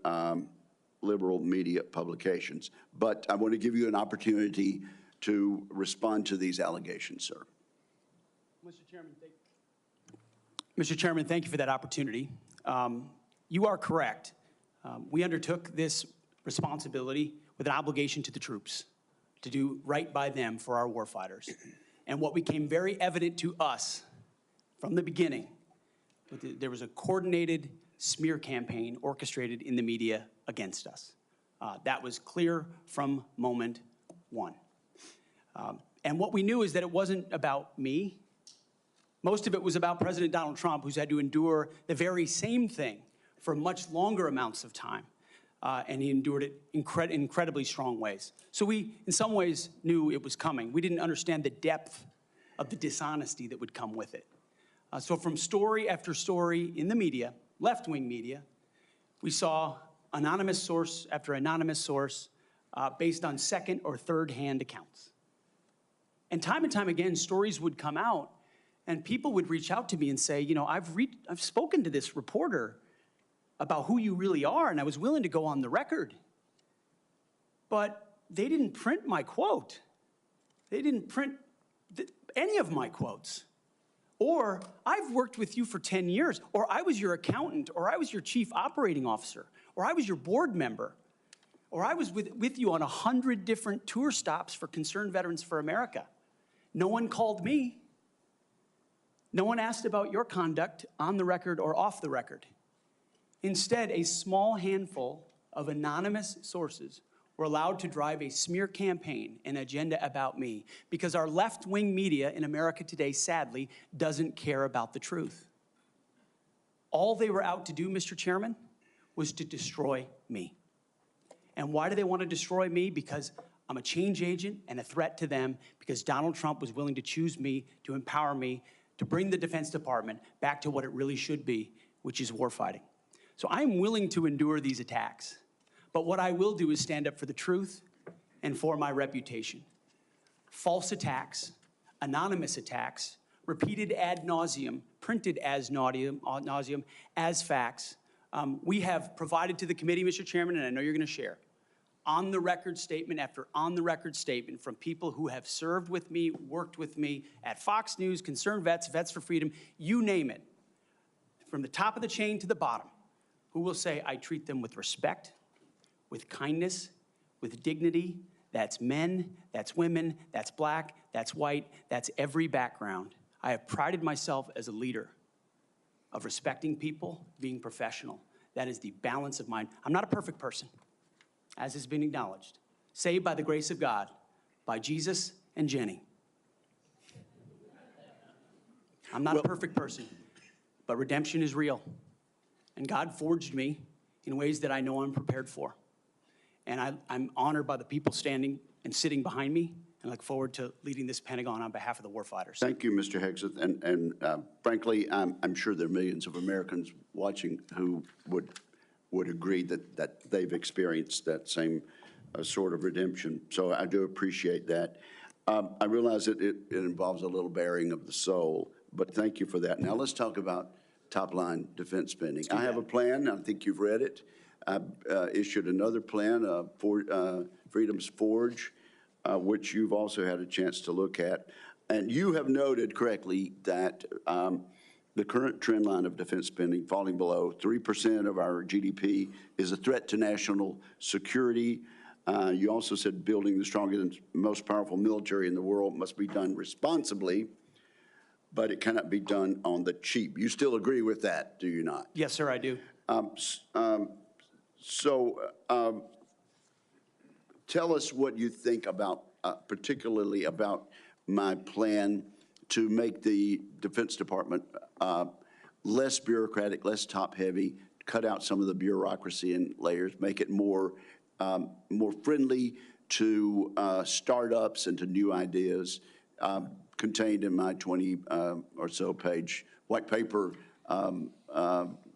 liberal media publications. But I want to give you an opportunity to respond to these allegations, sir. Mr. Chairman, thank you for that opportunity. You are correct. We undertook this responsibility with an obligation to the troops to do right by them for our warfighters. And what became very evident to us from the beginning, there was a coordinated smear campaign orchestrated in the media against us. That was clear from moment one. And what we knew is that it wasn't about me. Most of it was about President Donald Trump, who's had to endure the very same thing for much longer amounts of time. And he endured it in incredibly strong ways. So we, in some ways, knew it was coming. We didn't understand the depth of the dishonesty that would come with it. So from story after story in the media, left-wing media, we saw anonymous source after anonymous source based on second or third-hand accounts. And time again, stories would come out, and people would reach out to me and say, you know, I've spoken to this reporter about who you really are, and I was willing to go on the record. But they didn't print my quote. They didn't print any of my quotes. Or, I've worked with you for 10 years, or I was your accountant, or I was your chief operating officer, or I was your board member, or I was with you on 100 different tour stops for Concerned Veterans for America. No one called me. No one asked about your conduct on the record or off the record. Instead, a small handful of anonymous sources were allowed to drive a smear campaign, an agenda about me, because our left-wing media in America today, sadly, doesn't care about the truth. All they were out to do, Mr. Chairman, was to destroy me. And why do they want to destroy me? Because I'm a change agent and a threat to them, because Donald Trump was willing to choose me, to empower me, to bring the Defense Department back to what it really should be, which is warfighting. So I'm willing to endure these attacks. But what I will do is stand up for the truth and for my reputation. False attacks, anonymous attacks, repeated ad nauseum, printed as nauseum, as facts. We have provided to the committee, Mr. Chairman, and I know you're going to share, on-the-record statement after on-the-record statement from people who have served with me, worked with me at Fox News, Concerned Vets, Vets for Freedom, you name it, from the top of the chain to the bottom, who will say, I treat them with respect, with kindness, with dignity. That's men, that's women, that's black, that's white, that's every background. I have prided myself as a leader of respecting people, being professional. That is the balance of mine. I'm not a perfect person, as has been acknowledged. Saved by the grace of God, by Jesus and Jenny. I'm not a perfect person, but redemption is real. And God forged me in ways that I know I'm prepared for. And I'm honored by the people standing and sitting behind me, and look forward to leading this Pentagon on behalf of the warfighters. Thank you, Mr. Hegseth. And frankly, I'm sure there are millions of Americans watching who would agree that they've experienced that same sort of redemption. So I do appreciate that. I realize that it involves a little bearing of the soul, but thank you for that. Now let's talk about top-line defense spending. I have a plan. I think you've read it. I've issued another plan, Freedom's Forge, which you've also had a chance to look at. And you have noted correctly that the current trend line of defense spending, falling below 3% of our GDP, is a threat to national security. You also said building the strongest and most powerful military in the world must be done responsibly, but it cannot be done on the cheap. You still agree with that, do you not? Yes, sir, I do. Tell us what you think about, particularly about my plan to make the Defense Department less bureaucratic, less top-heavy, cut out some of the bureaucracy and layers, make it more friendly to startups and to new ideas, contained in my 20 or so page white paper,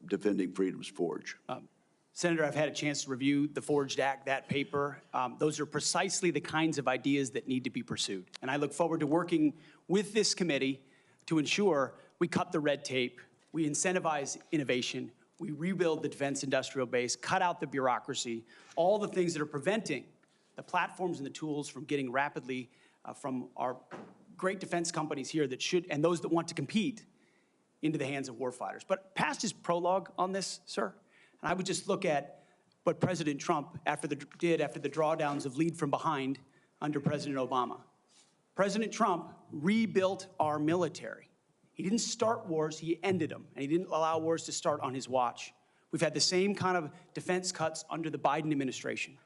Defending Freedom's Forge. Senator, I've had a chance to review the Forged Act, that paper. Those are precisely the kinds of ideas that need to be pursued. And I look forward to working with this committee to ensure we cut the red tape, we incentivize innovation, we rebuild the defense industrial base, cut out the bureaucracy, all the things that are preventing the platforms and the tools from getting rapidly from our great defense companies here that should, and those that want to compete, into the hands of warfighters. But past his prologue on this, sir, and I would just look at what President Trump did after the drawdowns of lead from behind under President Obama. President Trump rebuilt our military. He didn't start wars, he ended them, and he didn't allow wars to start on his watch. We've had the same kind of defense cuts under the Biden administration.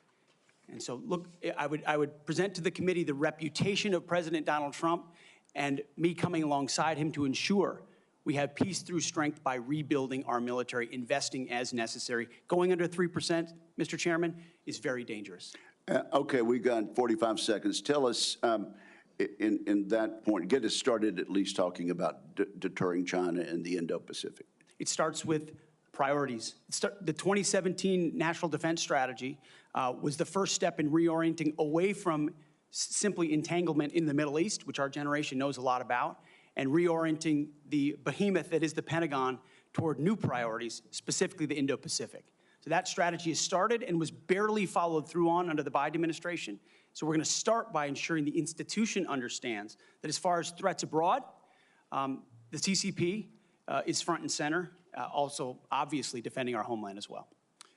And so, look, I would present to the committee the reputation of President Donald Trump and me coming alongside him to ensure we have peace through strength by rebuilding our military, investing as necessary. Going under 3%, Mr. Chairman, is very dangerous. Okay, we've got 45 seconds. Tell us, in that point, get us started at least talking about deterring China and the Indo-Pacific. It starts with priorities. The 2017 National Defense Strategy was the first step in reorienting away from simply entanglement in the Middle East, which our generation knows a lot about, and reorienting the behemoth that is the Pentagon toward new priorities, specifically the Indo-Pacific. So that strategy has started and was barely followed through on under the Biden administration. So we're going to start by ensuring the institution understands that as far as threats abroad, the CCP is front and center, also obviously defending our homeland as well.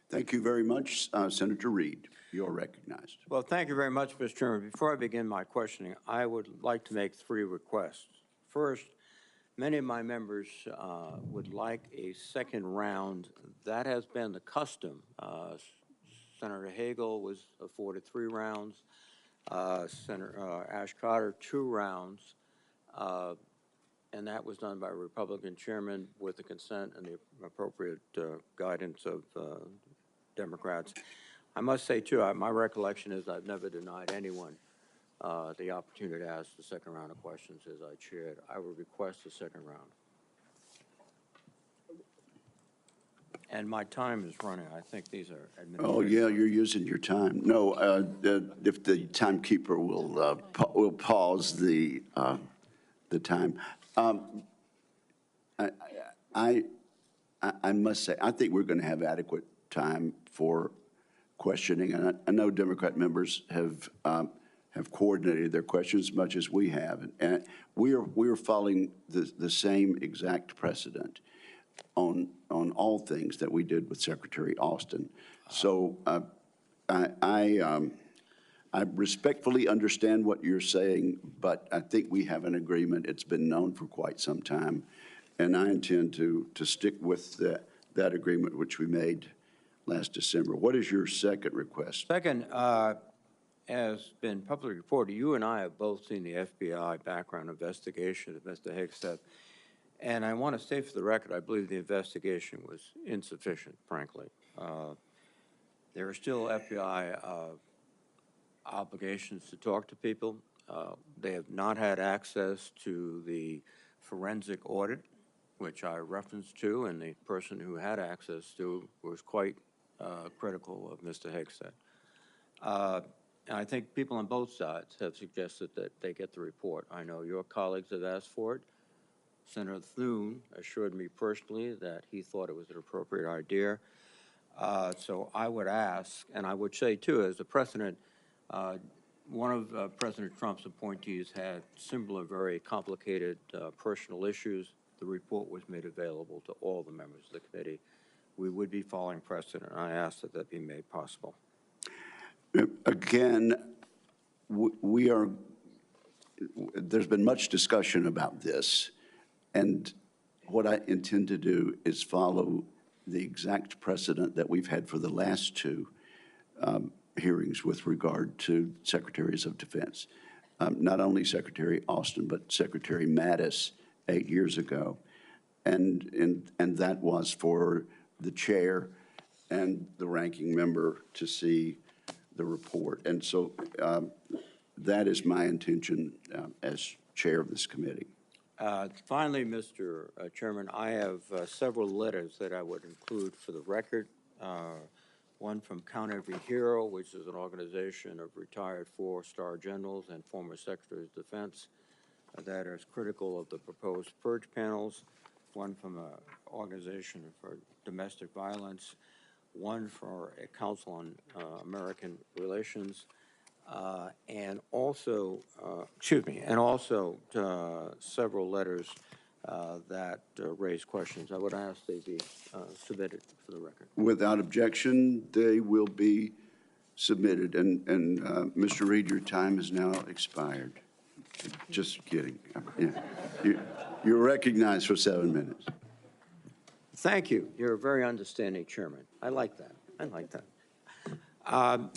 Thank you very much. Senator Reid, you're recognized. Well, thank you very much, Mr. Chairman. Before I begin my questioning, I would like to make 3 requests. First, many of my members would like a second round. That has been the custom. Senator Hagel was afforded 3 rounds. Senator Ash Carter, 2 rounds. And that was done by a Republican chairman with the consent and the appropriate guidance of Democrats. I must say, too, my recollection is I've never denied anyone the opportunity to ask the second round of questions as I chaired. I would request a second round. And my time is running. I think these are administrative. Oh, yeah, you're using your time. No, if the timekeeper will pause the time. I must say, I think we're going to have adequate time for questioning. And I know Democrat members have coordinated their questions as much as we have. And we are following the same exact precedent on all things that we did with Secretary Austin. So I respectfully understand what you're saying, but I think we have an agreement. It's been known for quite some time, and I intend to stick with that agreement which we made last December. What is your second request? Second, as been publicly reported, you and I have both seen the FBI background investigation of Mr. Hegseth. And I want to say for the record, I believe the investigation was insufficient, frankly. There are still FBI obligations to talk to people. They have not had access to the forensic audit, which I referenced to, and the person who had access to was quite critical of Mr. Hegseth. And I think people on both sides have suggested that they get the report. I know your colleagues have asked for it. Senator Thune assured me personally that he thought it was an appropriate idea. So I would ask, and I would say too, as a precedent, one of President Trump's appointees had similar very complicated personal issues. The report was made available to all the members of the committee. We would be following precedent, and I ask that that be made possible. Again, we are, there's been much discussion about this, and what I intend to do is follow the exact precedent that we've had for the last two hearings with regard to secretaries of defense. Not only Secretary Austin, but Secretary Mattis 8 years ago. And that was for the chair and the ranking member to see the report. And so that is my intention as chair of this committee. Finally, Mr. Chairman, I have several letters that I would include for the record. One from Count Every Hero, which is an organization of retired 4-star generals and former secretaries of defense that is critical of the proposed purge panels. One from an organization for domestic violence. One for a Council on American Relations. And also several letters that raise questions. I would ask they be submitted for the record. Without objection, they will be submitted. And Mr. Reed, your time has now expired. Just kidding. Yeah. You're recognized for 7 minutes. Thank you. You're a very understanding chairman. I like that. I like that.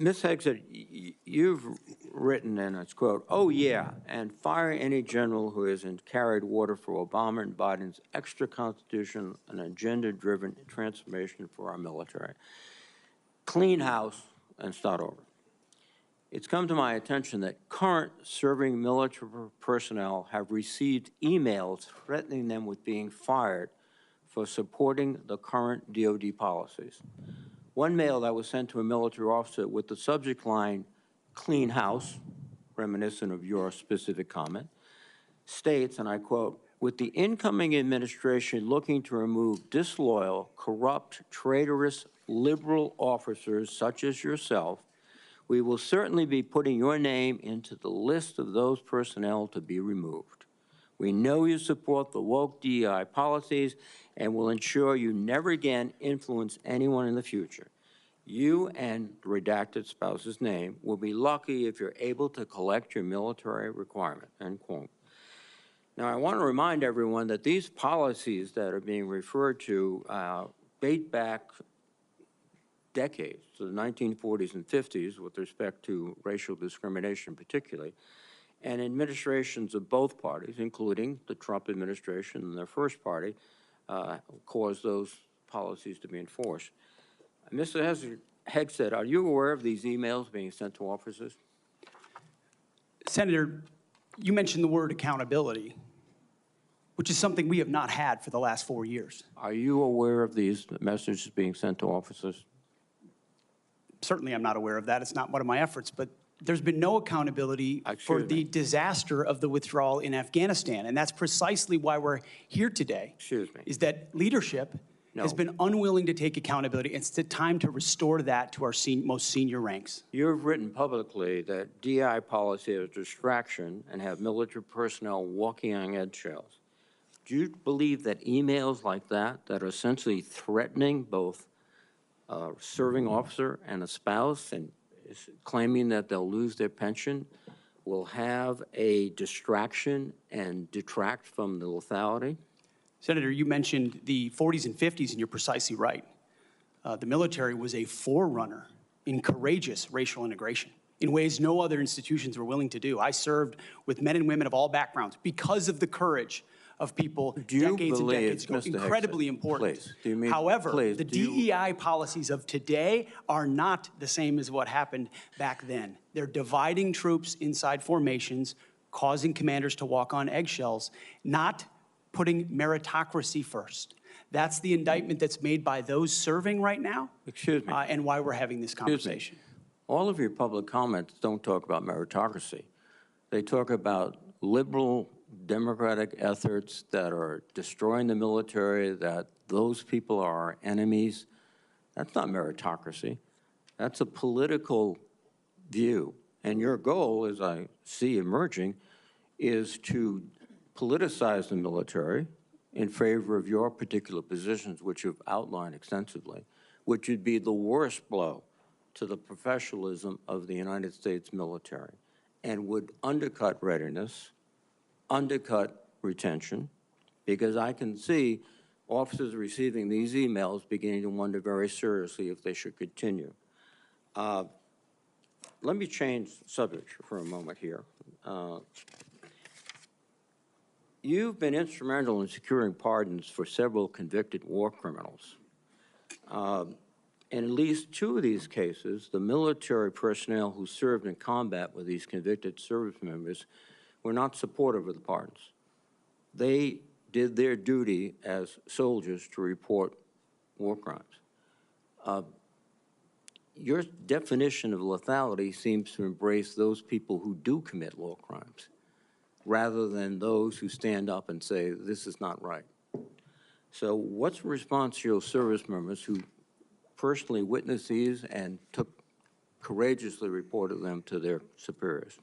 Ms. Hegseth, you've written, and it's quote, "Oh yeah, and fire any general who hasn't carried water for Obama and Biden's extra constitution and agenda-driven transformation for our military. Clean house and start over." It's come to my attention that current serving military personnel have received emails threatening them with being fired for supporting the current DOD policies. One mail that was sent to a military officer with the subject line, "Clean house," reminiscent of your specific comment, states, and I quote, "With the incoming administration looking to remove disloyal, corrupt, traitorous, liberal officers such as yourself, we will certainly be putting your name into the list of those personnel to be removed. We know you support the woke DEI policies and will ensure you never again influence anyone in the future. You and the redacted spouse's name will be lucky if you're able to collect your military requirement," end quote. Now, I want to remind everyone that these policies that are being referred to date back decades, to the 1940s and 50s with respect to racial discrimination particularly, and administrations of both parties, including the Trump administration and their first party, caused those policies to be enforced. Mr. Hegseth, are you aware of these emails being sent to officers? Senator, you mentioned the word accountability, which is something we have not had for the last 4 years. Are you aware of these messages being sent to officers? Certainly I'm not aware of that. It's not one of my efforts, but there's been no accountability for the disaster of the withdrawal in Afghanistan. And that's precisely why we're here today. Excuse me. Is that leadership has been unwilling to take accountability. It's the time to restore that to our most senior ranks. You've written publicly that DI policy is a distraction and have military personnel walking on eggshells. Do you believe that emails like that are essentially threatening both a serving officer and a spouse and claiming that they'll lose their pension will have a distraction and detract from the lethality? Senator, you mentioned the 40s and 50s, and you're precisely right. The military was a forerunner in courageous racial integration in ways no other institutions were willing to do. I served with men and women of all backgrounds because of the courage of people decades and decades ago. Incredibly important. However, the DEI policies of today are not the same as what happened back then. They're dividing troops inside formations, causing commanders to walk on eggshells, not putting meritocracy first. That's the indictment that's made by those serving right now. Excuse me. And why we're having this conversation. All of your public comments don't talk about meritocracy. They talk about liberal democratic efforts that are destroying the military, that those people are our enemies. That's not meritocracy. That's a political view. And your goal, as I see emerging, is to politicize the military in favor of your particular positions, which you've outlined extensively, which would be the worst blow to the professionalism of the United States military and would undercut readiness, undercut retention, because I can see officers receiving these emails beginning to wonder very seriously if they should continue. Let me change subject for a moment here. You've been instrumental in securing pardons for several convicted war criminals. In at least 2 of these cases, the military personnel who served in combat with these convicted service members were not supportive of the pardons. They did their duty as soldiers to report war crimes. Your definition of lethality seems to embrace those people who do commit war crimes, rather than those who stand up and say, this is not right. So what's the response to your service members who personally witnessed these and courageously reported them to their superiors?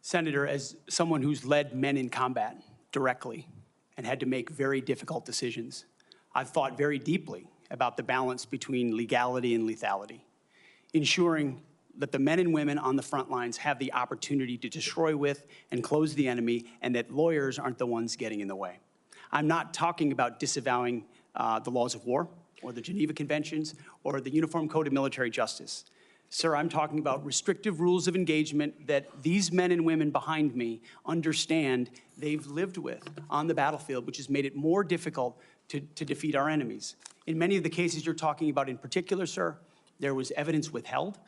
Senator, as someone who's led men in combat directly and had to make very difficult decisions, I've thought very deeply about the balance between legality and lethality, ensuring that the men and women on the front lines have the opportunity to destroy with and close the enemy, and that lawyers aren't the ones getting in the way. I'm not talking about disavowing the laws of war or the Geneva Conventions or the Uniform Code of Military Justice. Sir, I'm talking about restrictive rules of engagement that these men and women behind me understand they've lived with on the battlefield, which has made it more difficult to defeat our enemies. In many of the cases you're talking about in particular, sir, there was evidence withheld,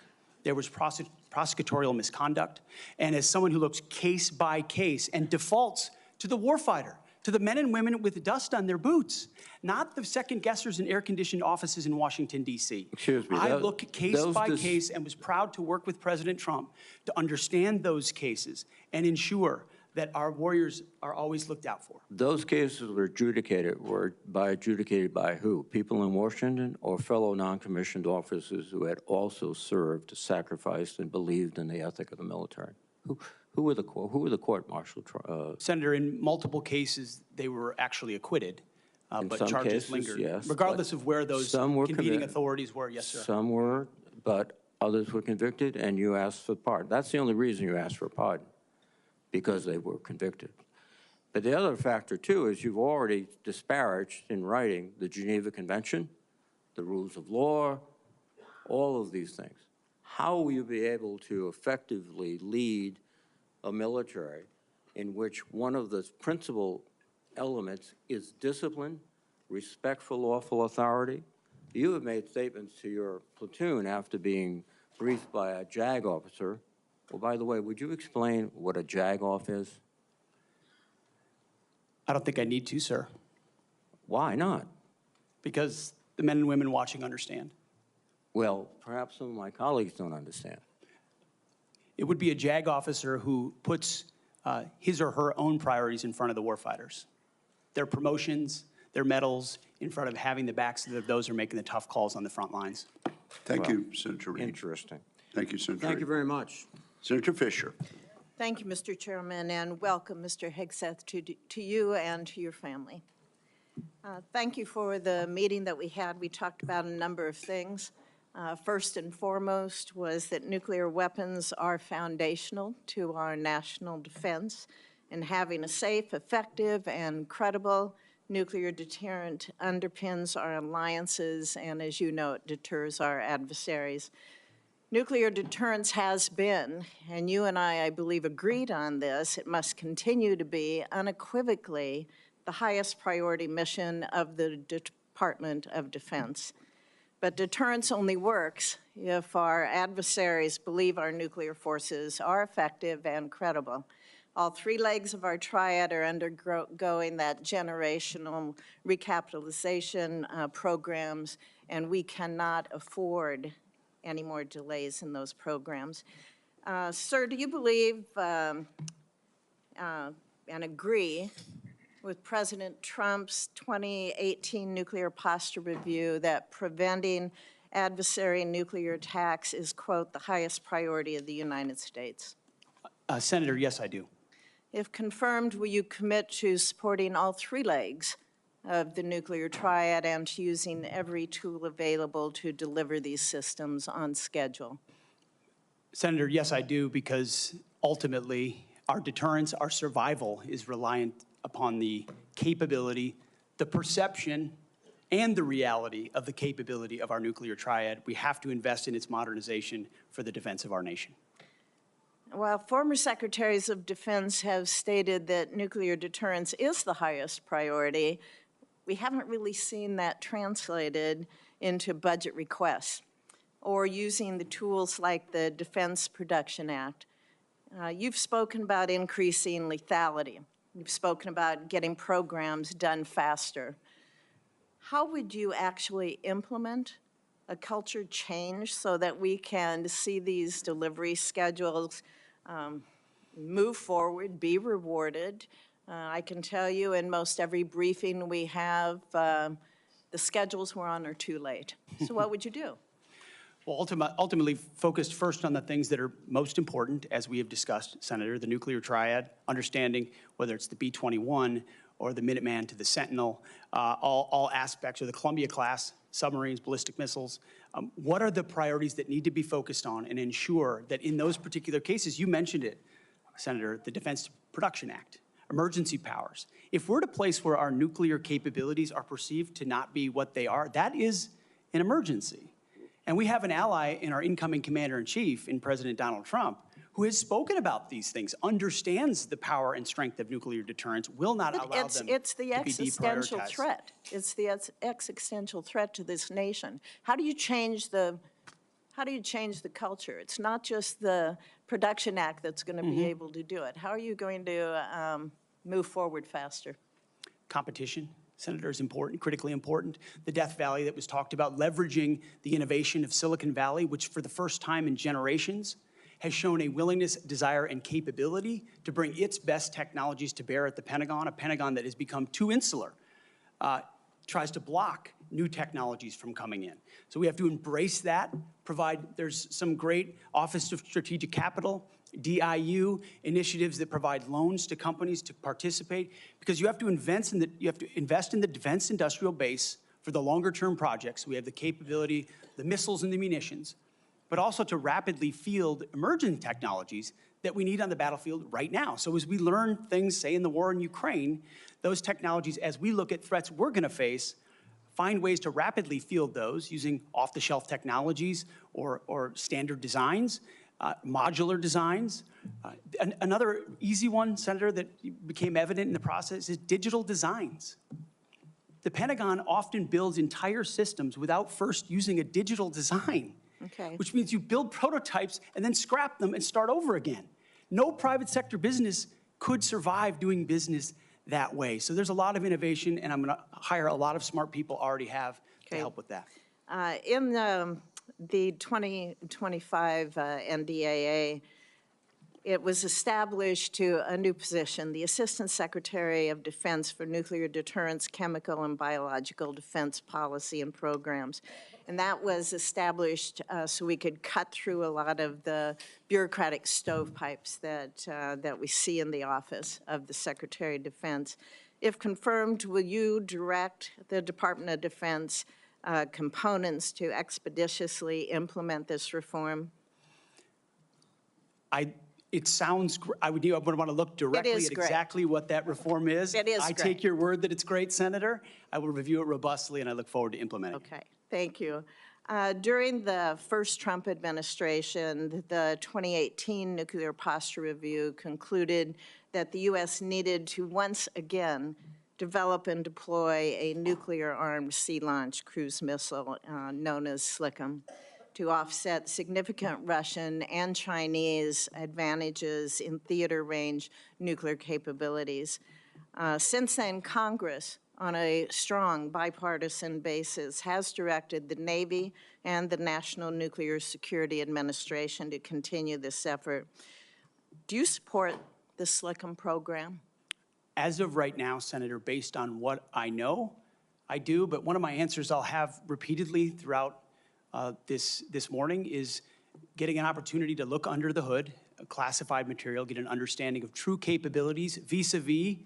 there was prosecutorial misconduct, and as someone who looks case by case and defaults to the warfighter, to the men and women with dust on their boots, not the second guessers in air-conditioned offices in Washington, D.C. Excuse me. I look case by case and was proud to work with President Trump to understand those cases and ensure that our warriors are always looked out for. Those cases were adjudicated by who? People in Washington or fellow non-commissioned officers who had also served, sacrificed, and believed in the ethic of the military? Who were the court-martial? Senator, in multiple cases, they were actually acquitted, but some charges cases, lingered. yes, Regardless of where those convening convicted. authorities were, yes, sir. Some were, but others were convicted, and you asked for pardon. That's the only reason you asked for pardon, because they were convicted. But the other factor, too, is you've already disparaged in writing the Geneva Convention, the rules of law, all of these things. How will you be able to effectively lead a military in which one of the principal elements is discipline, respect for lawful authority? You have made statements to your platoon after being briefed by a JAG officer. Well, by the way, would you explain what a JAG-off is? I don't think I need to, sir, Why not? because the men and women watching understand. Well, perhaps some of my colleagues don't understand. It would be a JAG officer who puts his or her own priorities in front of the warfighters. Their promotions, their medals, in front of having the backs of those who are making the tough calls on the front lines. Thank you, Senator Reed. Interesting. Thank you, Senator Thank you Reed. very much. Senator Fisher. Thank you, Mr. Chairman, and welcome, Mr. Hegseth, to you and to your family. Thank you for the meeting that we had. We talked about a number of things. First and foremost was that nuclear weapons are foundational to our national defense, and having a safe, effective, and credible nuclear deterrent underpins our alliances, and as you know, it deters our adversaries. Nuclear deterrence has been, and you and I believe, agreed on this, it must continue to be unequivocally the highest priority mission of the Department of Defense. But deterrence only works if our adversaries believe our nuclear forces are effective and credible. All 3 legs of our triad are undergoing that generational recapitalization programs, and we cannot afford any more delays in those programs. Sir, do you believe and agree with President Trump's 2018 nuclear posture review that preventing adversary nuclear attacks is, quote, the highest priority of the United States? Senator, yes, I do. If confirmed, will you commit to supporting all 3 legs of the nuclear triad and to using every tool available to deliver these systems on schedule? Senator, yes, I do, because ultimately our deterrence, our survival is reliant upon the capability, the perception, and the reality of the capability of our nuclear triad. We have to invest in its modernization for the defense of our nation. While former secretaries of defense have stated that nuclear deterrence is the highest priority, we haven't really seen that translated into budget requests or using the tools like the Defense Production Act. You've spoken about increasing lethality. You've spoken about getting programs done faster. How would you actually implement a culture change so that we can see these delivery schedules move forward, be rewarded? I can tell you in most every briefing we have, the schedules we're on are too late. So what would you do? Well, ultimately focused first on the things that are most important, as we have discussed, Senator, the nuclear triad, understanding whether it's the B-21 or the Minuteman to the Sentinel, all aspects, or the Columbia-class submarines, ballistic missiles. What are the priorities that need to be focused on and ensure that in those particular cases, you mentioned it, Senator, the Defense Production Act, emergency powers. If we're at a place where our nuclear capabilities are perceived to not be what they are, that is an emergency. And we have an ally in our incoming commander-in-chief, in President Donald Trump, who has spoken about these things, understands the power and strength of nuclear deterrence, will not allow them to be It's the existential deprioritized. threat. It's the existential threat to this nation. How do you change the culture? It's not just the Production Act that's going to be able to do it. How are you going to move forward faster? Competition, Senator, is important, critically important. The Death Valley that was talked about, leveraging the innovation of Silicon Valley, which for the first time in generations has shown a willingness, desire, and capability to bring its best technologies to bear at the Pentagon, a Pentagon that has become too insular, tries to block new technologies from coming in. So we have to embrace that, there's some great Office of Strategic Capital, DIU initiatives that provide loans to companies to participate, because you have to invest in the defense industrial base for the longer term projects. We have the capability, the missiles and the munitions, but also to rapidly field emerging technologies that we need on the battlefield right now. So as we learn things, say in the war in Ukraine, those technologies, as we look at threats we're gonna face, find ways to rapidly field those using off-the-shelf technologies or standard designs, modular designs. Another easy one, Senator, that became evident in the process is digital designs. The Pentagon often builds entire systems without first using a digital design. Okay. Which means you build prototypes and then scrap them and start over again. No private sector business could survive doing business that way. So there's a lot of innovation, and I'm going to hire a lot of smart people already have to help with that. In the 2025 NDAA, it was established to a new position, the Assistant Secretary of Defense for Nuclear Deterrence, Chemical and Biological Defense Policy and Programs. And that was established so we could cut through a lot of the bureaucratic stovepipes that we see in the office of the Secretary of Defense. If confirmed, will you direct the Department of Defense components to expeditiously implement this reform? It sounds, I would want to look directly at exactly what that reform is. It is I great. take your word that it's great, Senator. I will review it robustly, and I look forward to implementing it. Okay, thank you. During the first Trump administration, the 2018 Nuclear Posture Review concluded that the U.S. needed to once again develop and deploy a nuclear-armed sea-launched cruise missile known as SLCM to offset significant Russian and Chinese advantages in theater-range nuclear capabilities. Since then, Congress, on a strong bipartisan basis, has directed the Navy and the National Nuclear Security Administration to continue this effort. Do you support the SLCM program? As of right now, Senator, based on what I know, I do, but one of my answers I'll have repeatedly throughout this morning is getting an opportunity to look under the hood, classified material, get an understanding of true capabilities vis-a-vis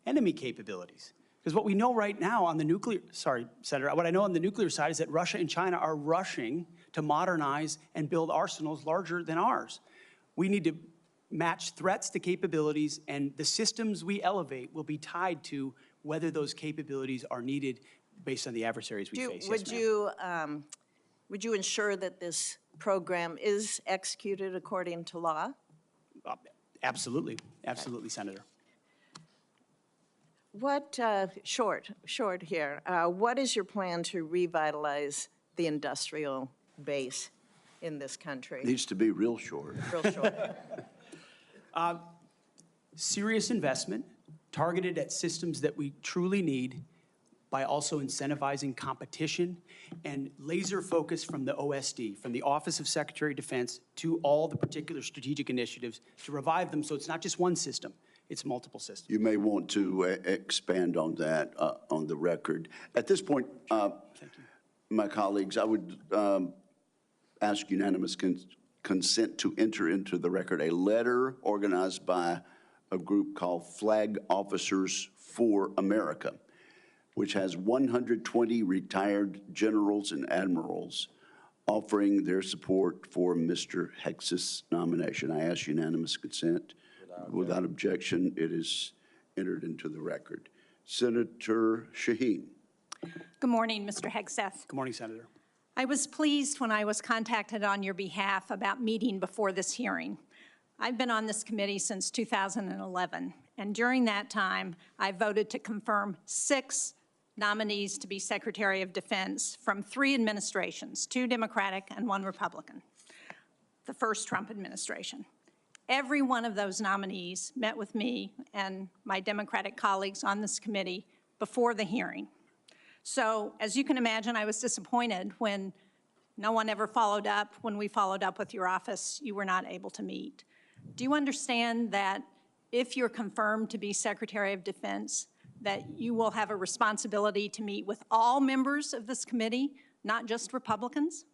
enemy capabilities. Because what we know right now on the nuclear, sorry, Senator, what I know on the nuclear side is that Russia and China are rushing to modernize and build arsenals larger than ours. We need to match threats to capabilities, and the systems we elevate will be tied to whether those capabilities are needed based on the adversaries we face. Yes, ma'am. Would you ensure that this program is executed according to law? Absolutely, absolutely, Senator. What, short here, what is your plan to revitalize the industrial base in this country? Needs to be real short. Real short. Serious investment targeted at systems that we truly need by also incentivizing competition and laser focus from the OSD, from the Office of Secretary of Defense, to all the particular strategic initiatives to revive them so it's not just one system, it's multiple systems. You may want to expand on that on the record. At this point, my colleagues, I would ask unanimous consent to enter into the record a letter organized by a group called Flag Officers for America, which has 120 retired generals and admirals offering their support for Mr. Hegseth's nomination. I ask unanimous consent. Without objection, it is entered into the record. Senator Shaheen. Good morning, Mr. Hegseth. Good morning, Senator. I was pleased when I was contacted on your behalf about meeting before this hearing. I've been on this committee since 2011, and during that time, I voted to confirm 6 nominees to be Secretary of Defense from 3 administrations, 2 Democratic and 1 Republican, the first Trump administration. Every one of those nominees met with me and my Democratic colleagues on this committee before the hearing. So, as you can imagine, I was disappointed when no one ever followed up. When we followed up with your office, you were not able to meet. Do you understand that if you're confirmed to be Secretary of Defense, that you will have a responsibility to meet with all members of this committee, not just Republicans?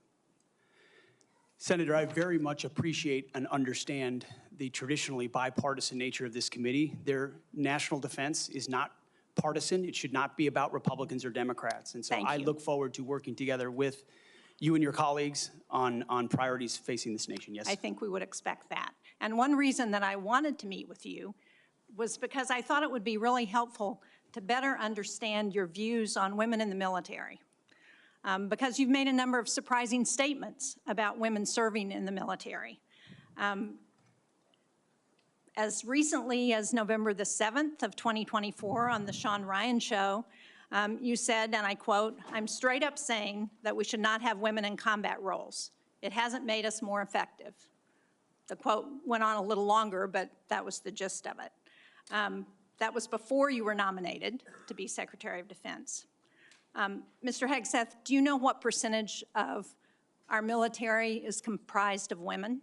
Senator, I very much appreciate and understand the traditionally bipartisan nature of this committee. Their national defense is not partisan. It should not be about Republicans or Democrats. And so I look forward to working together with you and your colleagues on priorities facing this nation. Yes? I think we would expect that. And one reason that I wanted to meet with you was because I thought it would be really helpful to better understand your views on women in the military. Because you've made a number of surprising statements about women serving in the military. As recently as November the 7th of 2024 on the Sean Ryan Show, you said, and I quote, "I'm straight up saying that we should not have women in combat roles. It hasn't made us more effective." The quote went on a little longer, but that was the gist of it. That was before you were nominated to be Secretary of Defense. Mr. Hegseth, do you know what percentage of our military is comprised of women?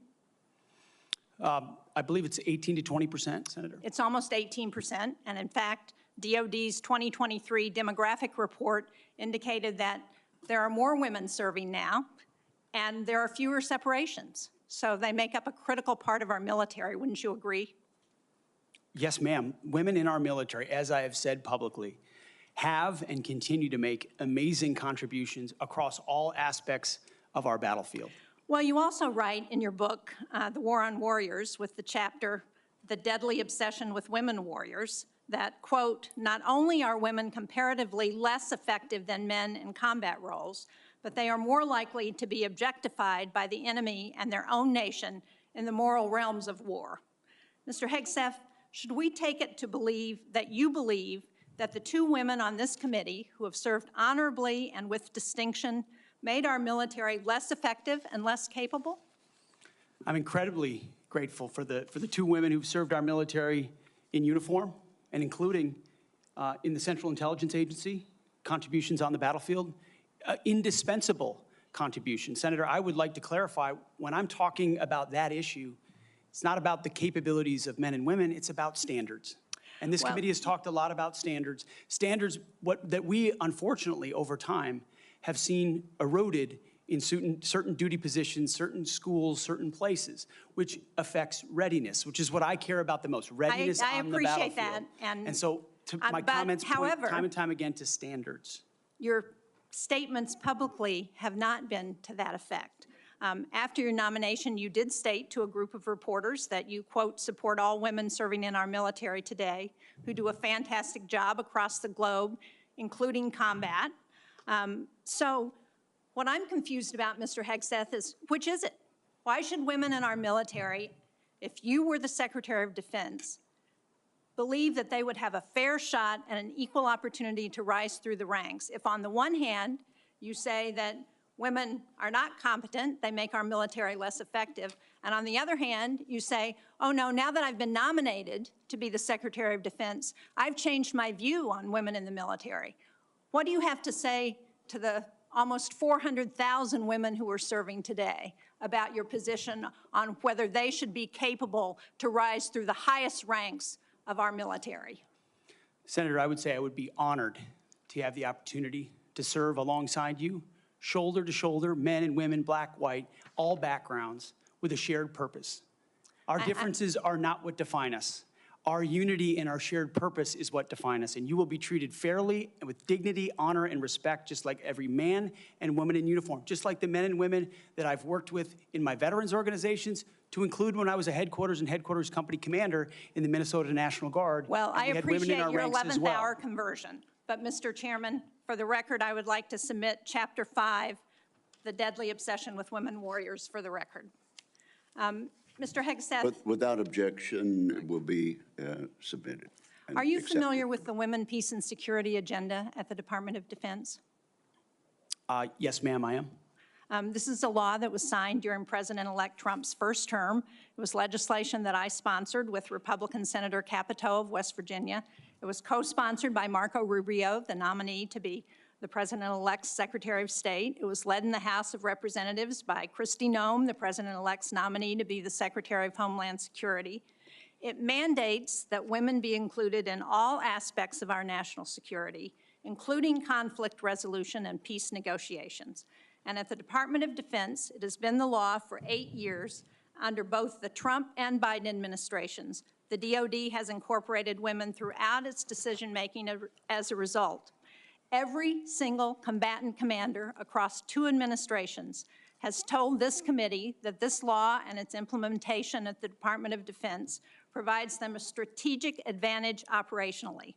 I believe it's 18 to 20%, Senator. It's almost 18%, and in fact, DOD's 2023 demographic report indicated that there are more women serving now, and there are fewer separations. So they make up a critical part of our military, wouldn't you agree? Yes, ma'am. Women in our military, as I have said publicly, have and continue to make amazing contributions across all aspects of our battlefield. Well, you also write in your book, The War on Warriors, with the chapter, The Deadly Obsession with Women Warriors, that, quote, "Not only are women comparatively less effective than men in combat roles, but they are more likely to be objectified by the enemy and their own nation in the moral realms of war." Mr. Hegseth, should we take it to believe that you believe that the 2 women on this committee who have served honorably and with distinction made our military less effective and less capable? I'm incredibly grateful for the 2 women who've served our military in uniform, and including in the Central Intelligence Agency, contributions on the battlefield, indispensable contributions. Senator, I would like to clarify, when I'm talking about that issue, it's not about the capabilities of men and women, it's about standards. And this committee has talked a lot about standards. Standards that we, unfortunately, over time, have seen eroded in certain duty positions, certain schools, certain places, which affects readiness, which is what I care about the most, readiness on the battlefield. I appreciate that. And so My But comments point however- time and time again to standards. Your statements publicly have not been to that effect. After your nomination, you did state to a group of reporters that you, quote, support all women serving in our military today who do a fantastic job across the globe, including combat. So what I'm confused about, Mr. Hegseth, is which is it? Why should women in our military, if you were the Secretary of Defense, believe that they would have a fair shot and an equal opportunity to rise through the ranks? If on the one hand, you say that women are not competent, they make our military less effective, and on the other hand, you say, oh no, now that I've been nominated to be the Secretary of Defense, I've changed my view on women in the military. What do you have to say to the almost 400,000 women who are serving today about your position on whether they should be capable to rise through the highest ranks of our military? Senator, I would say I would be honored to have the opportunity to serve alongside you, shoulder to shoulder, men and women, black, white, all backgrounds, with a shared purpose. Our differences are not what define us. Our unity and our shared purpose is what define us, and you will be treated fairly and with dignity, honor, and respect, just like every man and woman in uniform, just like the men and women that I've worked with in my veterans organizations, to include when I was a headquarters and headquarters company commander in the Minnesota National Guard. Well, I appreciate your 11th well. hour conversion, but Mr. Chairman, for the record, I would like to submit Chapter 5, The Deadly Obsession with Women Warriors, for the record. Mr. Hegseth, But without objection, it will be submitted. and are you accepted. familiar with the Women, Peace, and Security agenda at the Department of Defense? Yes, ma'am, I am. This is a law that was signed during President-elect Trump's first term. It was legislation that I sponsored with Republican Senator Capito of West Virginia. It was co-sponsored by Marco Rubio, the nominee to be the President-elect's Secretary of State. It was led in the House of Representatives by Kristi Noem, the President-elect's nominee to be the Secretary of Homeland Security. It mandates that women be included in all aspects of our national security, including conflict resolution and peace negotiations. And at the Department of Defense, it has been the law for 8 years under both the Trump and Biden administrations. The DoD has incorporated women throughout its decision-making as a result. Every single combatant commander across 2 administrations has told this committee that this law and its implementation at the Department of Defense provides them a strategic advantage operationally.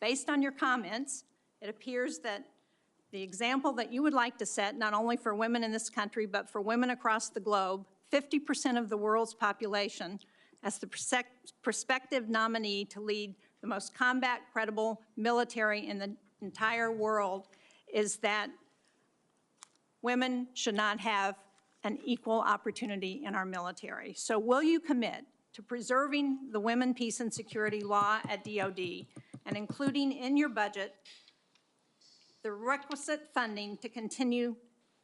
Based on your comments, it appears that the example that you would like to set, not only for women in this country, but for women across the globe, 50% of the world's population, as the prospective nominee to lead the most combat-credible military in the entire world, is that women should not have an equal opportunity in our military. So will you commit to preserving the Women, Peace, and Security law at DoD and including in your budget the requisite funding to continue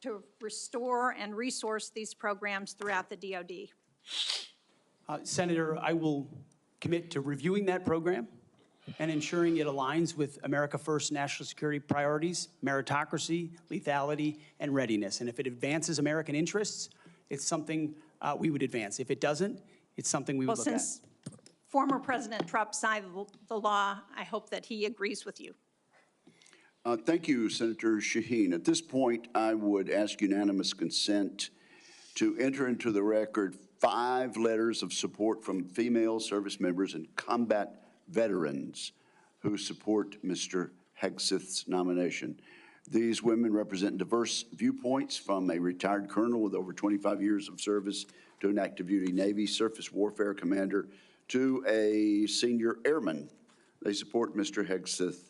to restore and resource these programs throughout the DoD? Senator, I will commit to reviewing that program and ensuring it aligns with America First national security priorities, meritocracy, lethality, and readiness. And if it advances American interests, it's something we would advance. If it doesn't, it's something we would look at. Since former President Trump signed the law, I hope that he agrees with you. Thank you, Senator Shaheen. At this point, I would ask unanimous consent to enter into the record 5 letters of support from female service members and combat veterans who support Mr. Hegseth's nomination. These women represent diverse viewpoints, from a retired colonel with over 25 years of service to an active duty Navy surface warfare commander to a senior airman. They support Mr. Hegseth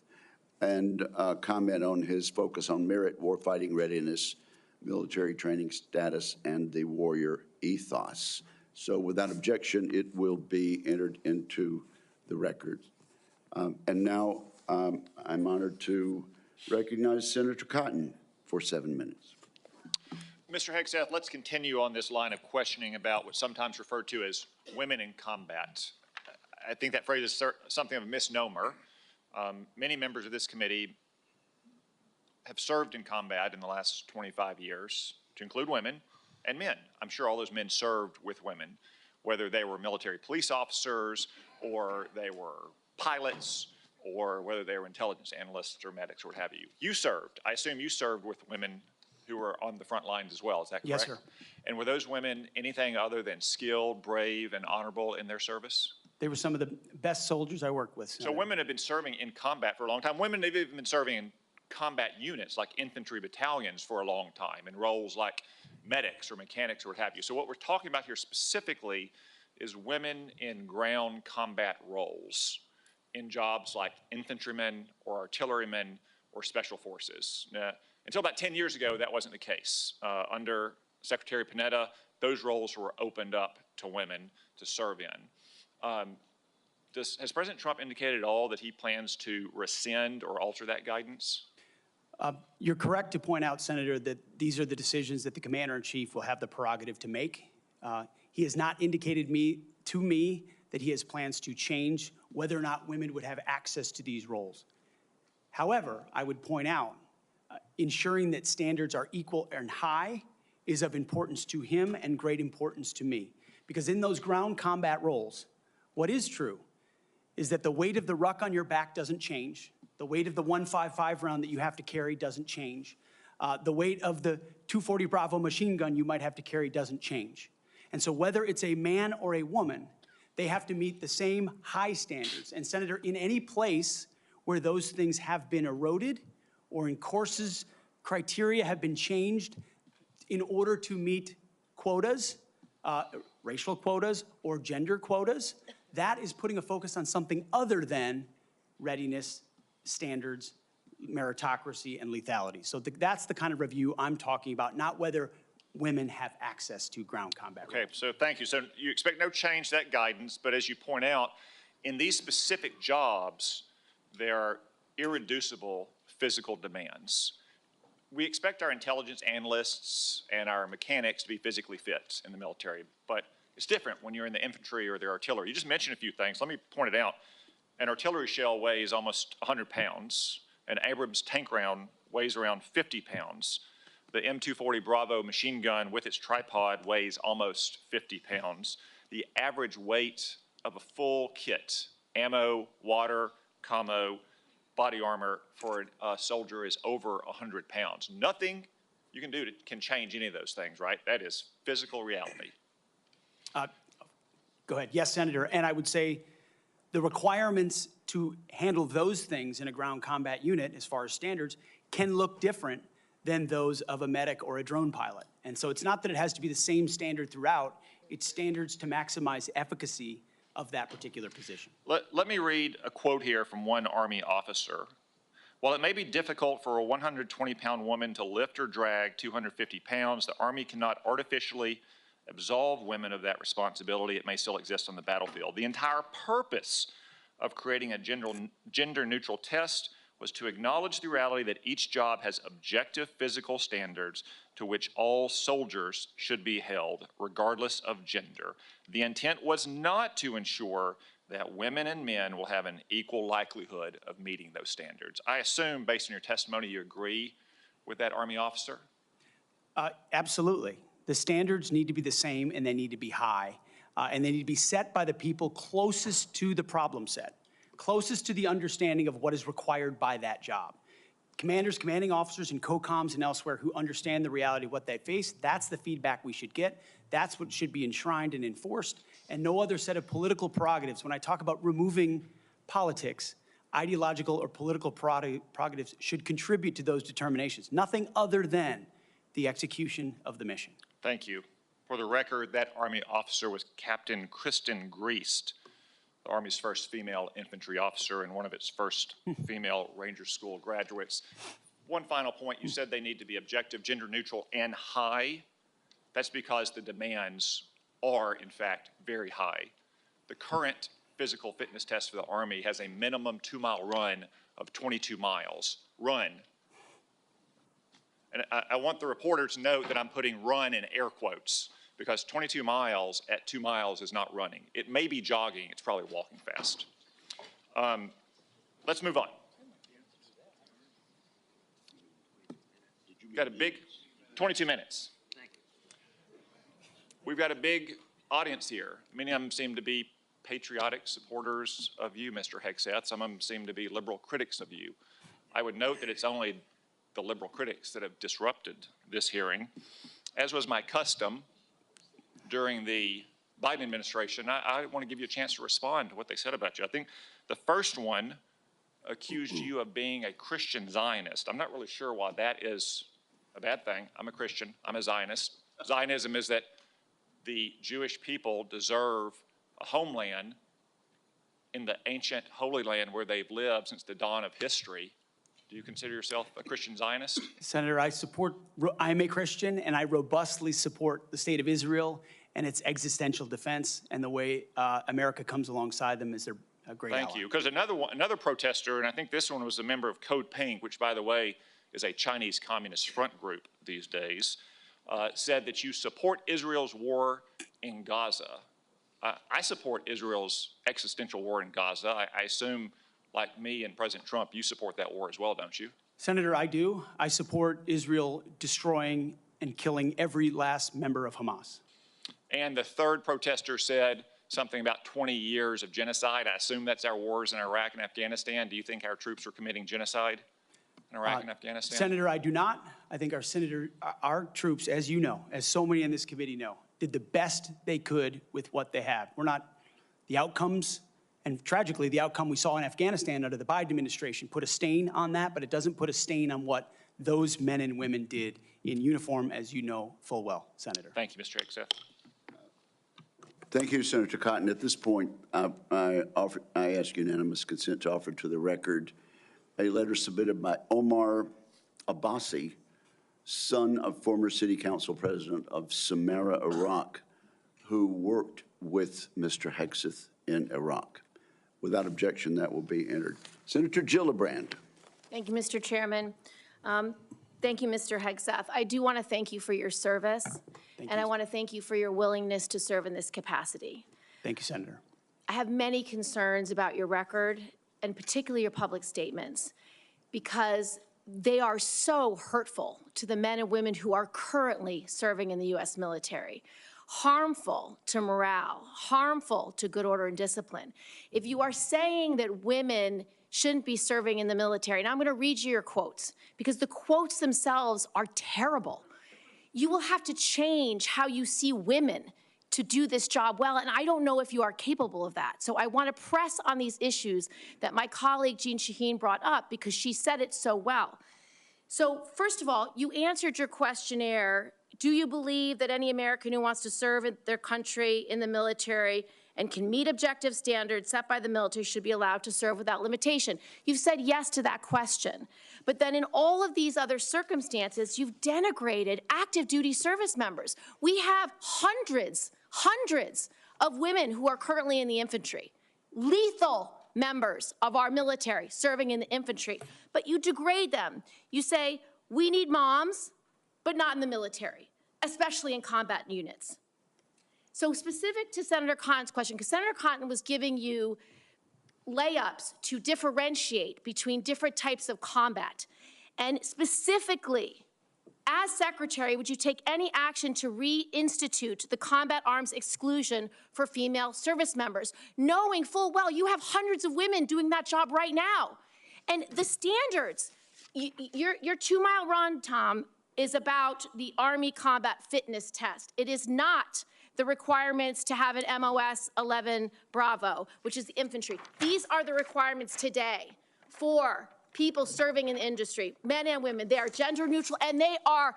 and comment on his focus on merit, warfighting readiness, military training status, and the warrior ethos. So without objection, it will be entered into the record. And now I'm honored to recognize Senator Cotton for 7 minutes. Mr. Hegseth, let's continue on this line of questioning about what's sometimes referred to as women in combat. I think that phrase is something of a misnomer. Many members of this committee have served in combat in the last 25 years, to include women and men. I'm sure all those men served with women, whether they were military police officers or they were pilots or whether they were intelligence analysts or medics or what have you. You served, I assume you served with women who were on the front lines as well, is that correct? Yes, sir. And were those women anything other than skilled, brave, and honorable in their service? They were some of the best soldiers I worked with. So women have been serving in combat for a long time. Women have even been serving in combat units like infantry battalions for a long time in roles like medics or mechanics or what have you. So what we're talking about here specifically is women in ground combat roles in jobs like infantrymen or artillerymen or special forces. Until about 10 years ago, that wasn't the case. Under Secretary Panetta, those roles were opened up to women to serve in. Has President Trump indicated at all that he plans to rescind or alter that guidance? You're correct to point out, Senator, that these are the decisions that the Commander-in-Chief will have the prerogative to make. He has not indicated to me that he has plans to change whether or not women would have access to these roles. However, I would point out, ensuring that standards are equal and high is of importance to him and great importance to me. Because in those ground combat roles, what is true is that the weight of the ruck on your back doesn't change. The weight of the 155 round that you have to carry doesn't change. The weight of the 240 Bravo machine gun you might have to carry doesn't change. And so whether it's a man or a woman, they have to meet the same high standards. And Senator, in any place where those things have been eroded or in courses, criteria have been changed in order to meet quotas, racial quotas or gender quotas, that is putting a focus on something other than readiness, standards, meritocracy, and lethality. So that's the kind of review I'm talking about, not whether women have access to ground combat. Okay, so thank you. So you expect no change to that guidance, but as you point out, in these specific jobs, there are irreducible physical demands. We expect our intelligence analysts and our mechanics to be physically fit in the military, but it's different when you're in the infantry or the artillery. You just mentioned a few things. Let me point it out. An artillery shell weighs almost 100 pounds. An Abrams tank round weighs around 50 pounds. The M240 Bravo machine gun with its tripod weighs almost 50 pounds. The average weight of a full kit, ammo, water, commo, body armor for a soldier is over 100 pounds. Nothing you can do can change any of those things, right? That is physical reality. Go ahead. Yes, Senator. And I would say the requirements to handle those things in a ground combat unit, as far as standards, can look different than those of a medic or a drone pilot. And so it's not that it has to be the same standard throughout, it's standards to maximize efficacy of that particular position. Let me read a quote here from one Army officer. While it may be difficult for a 120-pound woman to lift or drag 250 pounds, the Army cannot artificially absolve women of that responsibility. It may still exist on the battlefield. The entire purpose of creating a gender-neutral test was to acknowledge the reality that each job has objective physical standards to which all soldiers should be held, regardless of gender. The intent was not to ensure that women and men will have an equal likelihood of meeting those standards. I assume, based on your testimony, you agree with that Army officer? Absolutely. The standards need to be the same and they need to be high. And they need to be set by the people closest to the problem set, closest to the understanding of what is required by that job. Commanders, commanding officers, and COCOMs and elsewhere who understand the reality of what they face, that's the feedback we should get. That's what should be enshrined and enforced, and no other set of political prerogatives. When I talk about removing politics, ideological or political prerogatives should contribute to those determinations, nothing other than the execution of the mission. Thank you. For the record, that Army officer was Captain Kristen Griest, the Army's first female infantry officer and one of its first female Ranger School graduates. One final point, you said they need to be objective, gender neutral, and high. That's because the demands are, in fact, very high. The current physical fitness test for the Army has a minimum 2-mile run of 22 miles. Run. And I want the reporter to note that I'm putting run in air quotes, because 22 miles at 2 miles is not running. It may be jogging, it's probably walking fast. Let's move on. We've got a big, 22 minutes. We've got a big audience here. Many of them seem to be patriotic supporters of you, Mr. Hegseth. Some of them seem to be liberal critics of you. I would note that it's only the liberal critics that have disrupted this hearing. As was my custom during the Biden administration, I want to give you a chance to respond to what they said about you. I think the first one accused you of being a Christian Zionist. I'm not really sure why that is a bad thing. I'm a Christian. I'm a Zionist. Zionism is that the Jewish people deserve a homeland in the ancient Holy Land where they've lived since the dawn of history. Do you consider yourself a Christian Zionist? Senator, I'm a Christian, and I robustly support the state of Israel and its existential defense, and the way America comes alongside them is a great ally. Thank you. Because another protester, and I think this one was a member of Code Pink, which, by the way, is a Chinese Communist front group these days, said that you support Israel's war in Gaza. I support Israel's existential war in Gaza. I assume, like me and President Trump, you support that war as well, don't you? Senator, I do. I support Israel destroying and killing every last member of Hamas. And the third protester said something about 20 years of genocide. I assume that's our wars in Iraq and Afghanistan. Do you think our troops are committing genocide in Iraq and Afghanistan? Senator, I do not. I think our troops, as you know, as so many in this committee know, did the best they could with what they had. We're not the outcomes, and tragically, the outcome we saw in Afghanistan under the Biden administration put a stain on that, but it doesn't put a stain on what those men and women did in uniform, as you know full well, Senator. Thank you, Mr. Hegseth. Thank you, Senator Cotton. At this point, I ask unanimous consent to offer to the record a letter submitted by Omar Abbasi, son of former City Council President of Samarra, Iraq, who worked with Mr. Hegseth in Iraq. Without objection, that will be entered. Senator Gillibrand. Thank you, Mr. Chairman. Thank you, Mr. Hegseth. I do want to thank you for your service, and I want to thank you for your willingness to serve in this capacity. Thank you, Senator. I have many concerns about your record, and particularly your public statements, because they are so hurtful to the men and women who are currently serving in the U.S. military, harmful to morale, harmful to good order and discipline. If you are saying that women shouldn't be serving in the military, and I'm going to read you your quotes, because the quotes themselves are terrible. You will have to change how you see women to do this job well, and I don't know if you are capable of that. So I want to press on these issues that my colleague Jean Shaheen brought up, because she said it so well. So first of all, you answered your questionnaire. Do you believe that any American who wants to serve in their country in the military and can meet objective standards set by the military should be allowed to serve without limitation? You've said yes to that question. But then in all of these other circumstances, you've denigrated active duty service members. We have hundreds of women who are currently in the infantry, lethal members of our military serving in the infantry, but you degrade them. You say, we need moms, but not in the military, especially in combat units. So specific to Senator Cotton's question, because Senator Cotton was giving you layups to differentiate between different types of combat, and specifically, as Secretary, would you take any action to reinstitute the combat arms exclusion for female service members, knowing full well you have hundreds of women doing that job right now? And the standards, your 2-mile run, Tom, is about the Army Combat Fitness Test. It is not the requirements to have an MOS 11 Bravo, which is the infantry. These are the requirements today for people serving in the industry, men and women. They are gender neutral, and they are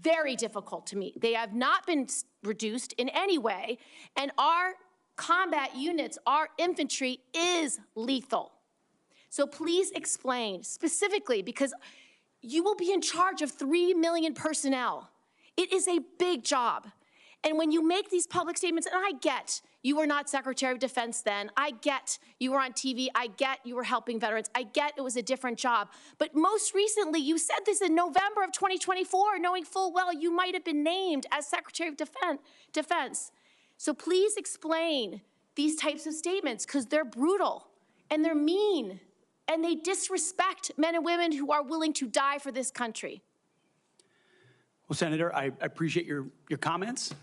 very difficult to meet. They have not been reduced in any way, and our combat units, our infantry is lethal. So please explain specifically, because you will be in charge of 3 million personnel. It is a big job. And when you make these public statements, and I get you were not Secretary of Defense then, I get you were on TV, I get you were helping veterans, I get it was a different job. But most recently, you said this in November of 2024, knowing full well you might have been named as Secretary of Defense. So please explain these types of statements, because they're brutal and they're mean and they disrespect men and women who are willing to die for this country. Well, Senator, I appreciate your comments.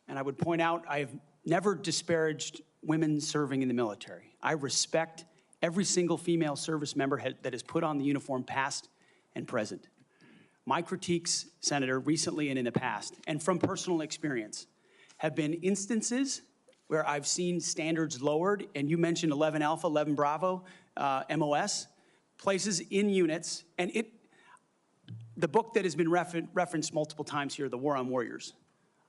And I would point out, I've never disparaged women serving in the military. I respect every single female service member that has put on the uniform, past and present. My critiques, Senator, recently and in the past, and from personal experience, have been instances where I've seen standards lowered, and you mentioned 11 Alpha, 11 Bravo, MOS, places in units, and the book that has been referenced multiple times here, The War on Warriors.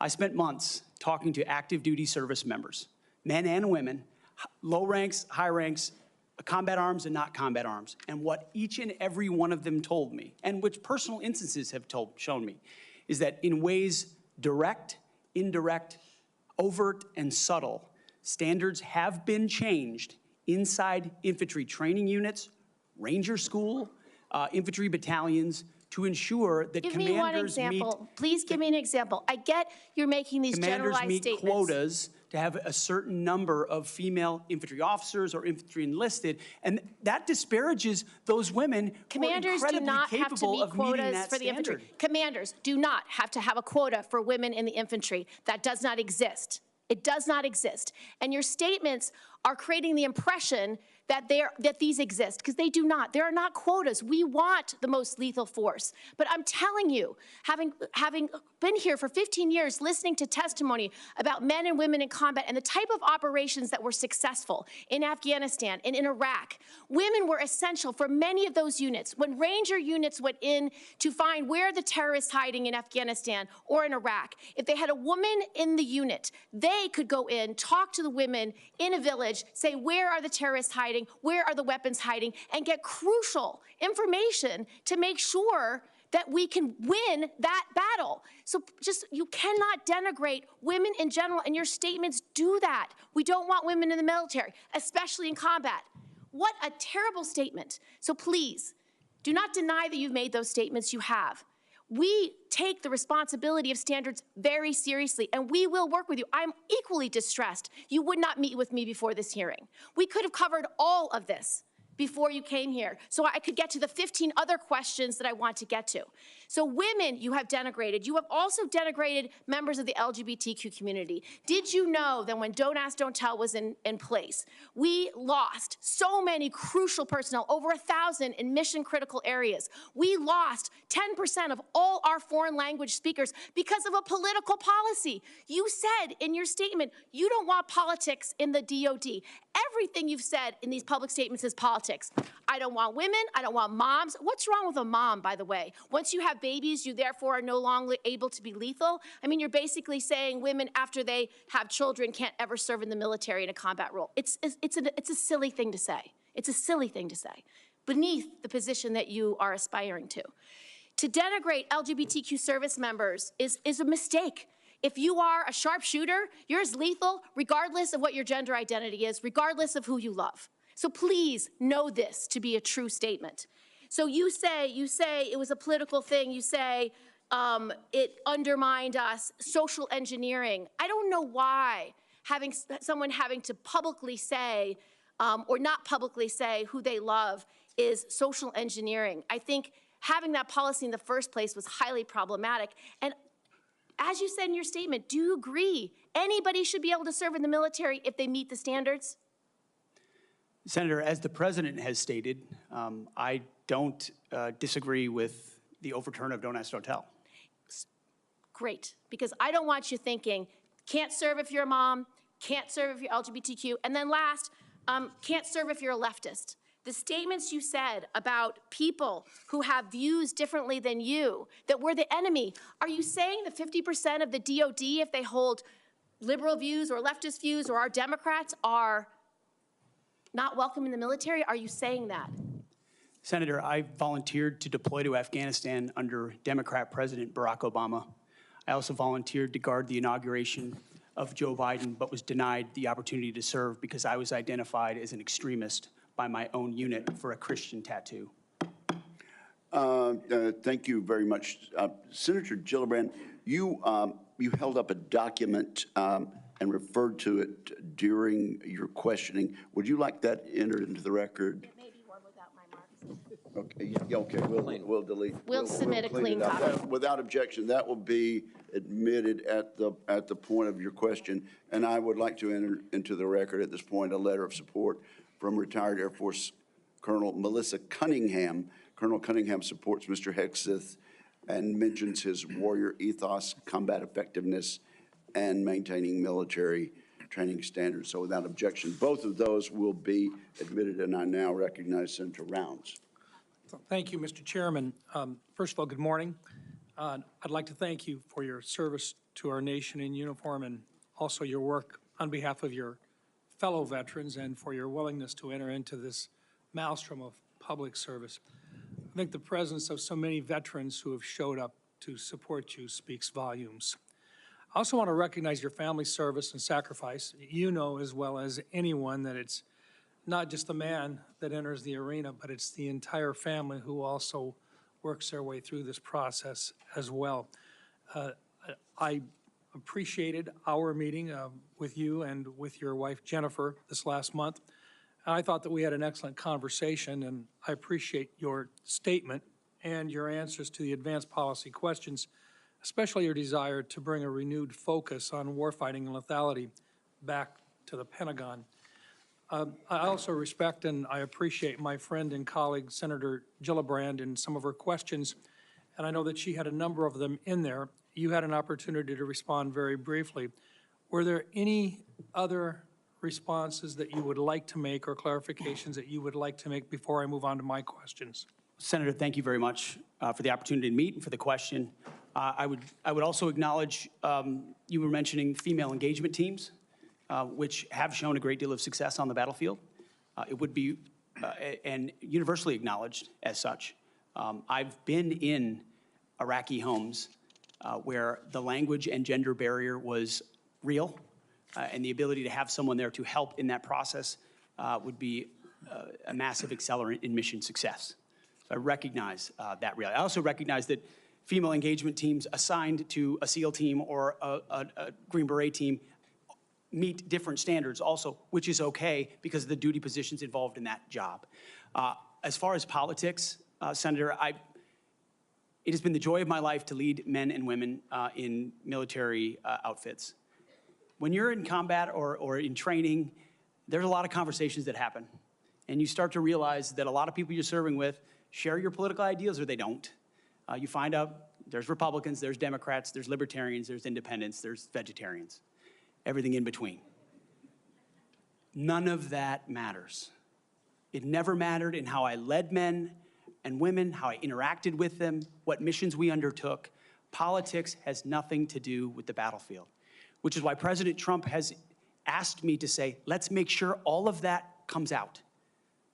I spent months talking to active duty service members, men and women, low ranks, high ranks, combat arms and not combat arms. And what each and every one of them told me, and which personal instances have shown me, is that in ways direct, indirect, overt, and subtle, standards have been changed inside infantry training units, ranger school, infantry battalions, to ensure that Give me one example. Please give me an example. I get you're making these generalized statements. Commanders meet quotas to have a certain number of female infantry officers or infantry enlisted, and that disparages those women who are incredibly capable of meeting that standard. Commanders do not have to have a quota for women in the infantry. That does not exist. It does not exist. And your statements are creating the impression that these exist, because they do not. There are not quotas. We want the most lethal force. But I'm telling you, having been here for 15 years, listening to testimony about men and women in combat and the type of operations that were successful in Afghanistan and in Iraq, women were essential for many of those units. When Ranger units went in to find where the terrorists hiding in Afghanistan or in Iraq, if they had a woman in the unit, they could go in, talk to the women in a village, say, where are the terrorists hiding? Where are the weapons hiding? And get crucial information to make sure that we can win that battle. So you cannot denigrate women in general, and your statements do that. We don't want women in the military, especially in combat. What a terrible statement. So please, do not deny that you've made those statements. You have. We take the responsibility of standards very seriously, and we will work with you. I'm equally distressed you would not meet with me before this hearing. We could have covered all of this before you came here, so I could get to the 15 other questions that I want to get to. So women you have denigrated. You have also denigrated members of the LGBTQ community. Did you know that when Don't Ask, Don't Tell was in place, we lost so many crucial personnel, over 1,000 in mission-critical areas. We lost 10% of all our foreign language speakers because of a political policy. You said in your statement, you don't want politics in the DOD. Everything you've said in these public statements is politics. I don't want women, I don't want moms. What's wrong with a mom, by the way? Once you have babies, you therefore are no longer able to be lethal? I mean, you're basically saying women, after they have children, can't ever serve in the military in a combat role. It's a silly thing to say. It's a silly thing to say, beneath the position that you are aspiring to. To denigrate LGBTQ service members is a mistake. If you are a sharpshooter, you're as lethal regardless of what your gender identity is, regardless of who you love. So please know this to be a true statement. So you say it was a political thing. You say it undermined us, social engineering. I don't know why someone having to publicly say or not publicly say who they love is social engineering. I think having that policy in the first place was highly problematic. And as you said in your statement, do you agree anybody should be able to serve in the military if they meet the standards? Senator, as the president has stated, I don't disagree with the overturn of Don't Ask, Don't Tell. Great, because I don't want you thinking, can't serve if you're a mom, can't serve if you're LGBTQ, and then last, can't serve if you're a leftist. The statements you said about people who have views differently than you, that we're the enemy, are you saying that 50% of the DOD, if they hold liberal views or leftist views or are Democrats, are not welcome in the military? Are you saying that? Senator, I volunteered to deploy to Afghanistan under Democrat President Barack Obama. I also volunteered to guard the inauguration of Joe Biden, but was denied the opportunity to serve because I was identified as an extremist by my own unit for a Christian tattoo. Thank you very much. Senator Gillibrand, you held up a document and referred to it during your questioning. Would you like that entered into the record? It may be one without my marker. Okay, yeah, okay, we'll delete. We'll submit a clean clean it up. copy. Without objection, that will be admitted at the point of your question. And I would like to enter into the record at this point a letter of support from retired Air Force Colonel Melissa Cunningham. Colonel Cunningham supports Mr. Hegseth and mentions his warrior ethos, combat effectiveness, and maintaining military training standards. So without objection, both of those will be admitted, and I now recognize Senator Rounds. Thank you, Mr. Chairman. First of all, good morning. I'd like to thank you for your service to our nation in uniform and also your work on behalf of your fellow veterans and for your willingness to enter into this maelstrom of public service. I think the presence of so many veterans who have showed up to support you speaks volumes. I also want to recognize your family's service and sacrifice. You know as well as anyone that it's not just the man that enters the arena, but it's the entire family who also works their way through this process as well. I appreciated our meeting with you and with your wife, Jennifer, this last month. I thought that we had an excellent conversation, and I appreciate your statement and your answers to the advanced policy questions, especially your desire to bring a renewed focus on warfighting and lethality back to the Pentagon. I also respect and I appreciate my friend and colleague, Senator Gillibrand, and some of her questions, and I know that she had a number of them in there. You had an opportunity to respond very briefly. Were there any other responses that you would like to make or clarifications that you would like to make before I move on to my questions? Senator, thank you very much for the opportunity to meet and for the question. I would also acknowledge you were mentioning female engagement teams, which have shown a great deal of success on the battlefield. It would be and universally acknowledged as such. I've been in Iraqi homes where the language and gender barrier was real, and the ability to have someone there to help in that process would be a massive accelerant in mission success. So I recognize that reality. I also recognize that female engagement teams assigned to a SEAL team or a Green Beret team meet different standards also, which is okay because of the duty positions involved in that job. As far as politics, Senator, it has been the joy of my life to lead men and women in military outfits. When you're in combat or in training, there's a lot of conversations that happen. And you start to realize that a lot of people you're serving with share your political ideals or they don't. You find out there's Republicans, there's Democrats, there's Libertarians, there's Independents, there's Vegetarians, everything in between. None of that matters. It never mattered in how I led men and women, how I interacted with them, what missions we undertook. Politics has nothing to do with the battlefield, which is why President Trump has asked me to say, let's make sure all of that comes out.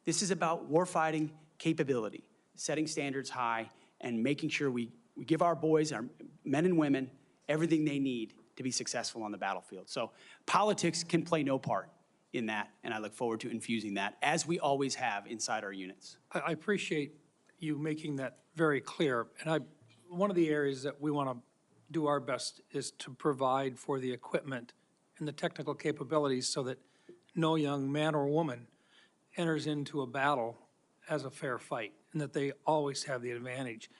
This is about warfighting capability, setting standards high, and making sure we give our boys, our men and women, everything they need to be successful on the battlefield. So politics can play no part in that, and I look forward to infusing that, as we always have inside our units. I appreciate you making that very clear. And one of the areas that we want to do our best is to provide for the equipment and the technical capabilities so that no young man or woman enters into a battle as a fair fight, and that they always have the advantage.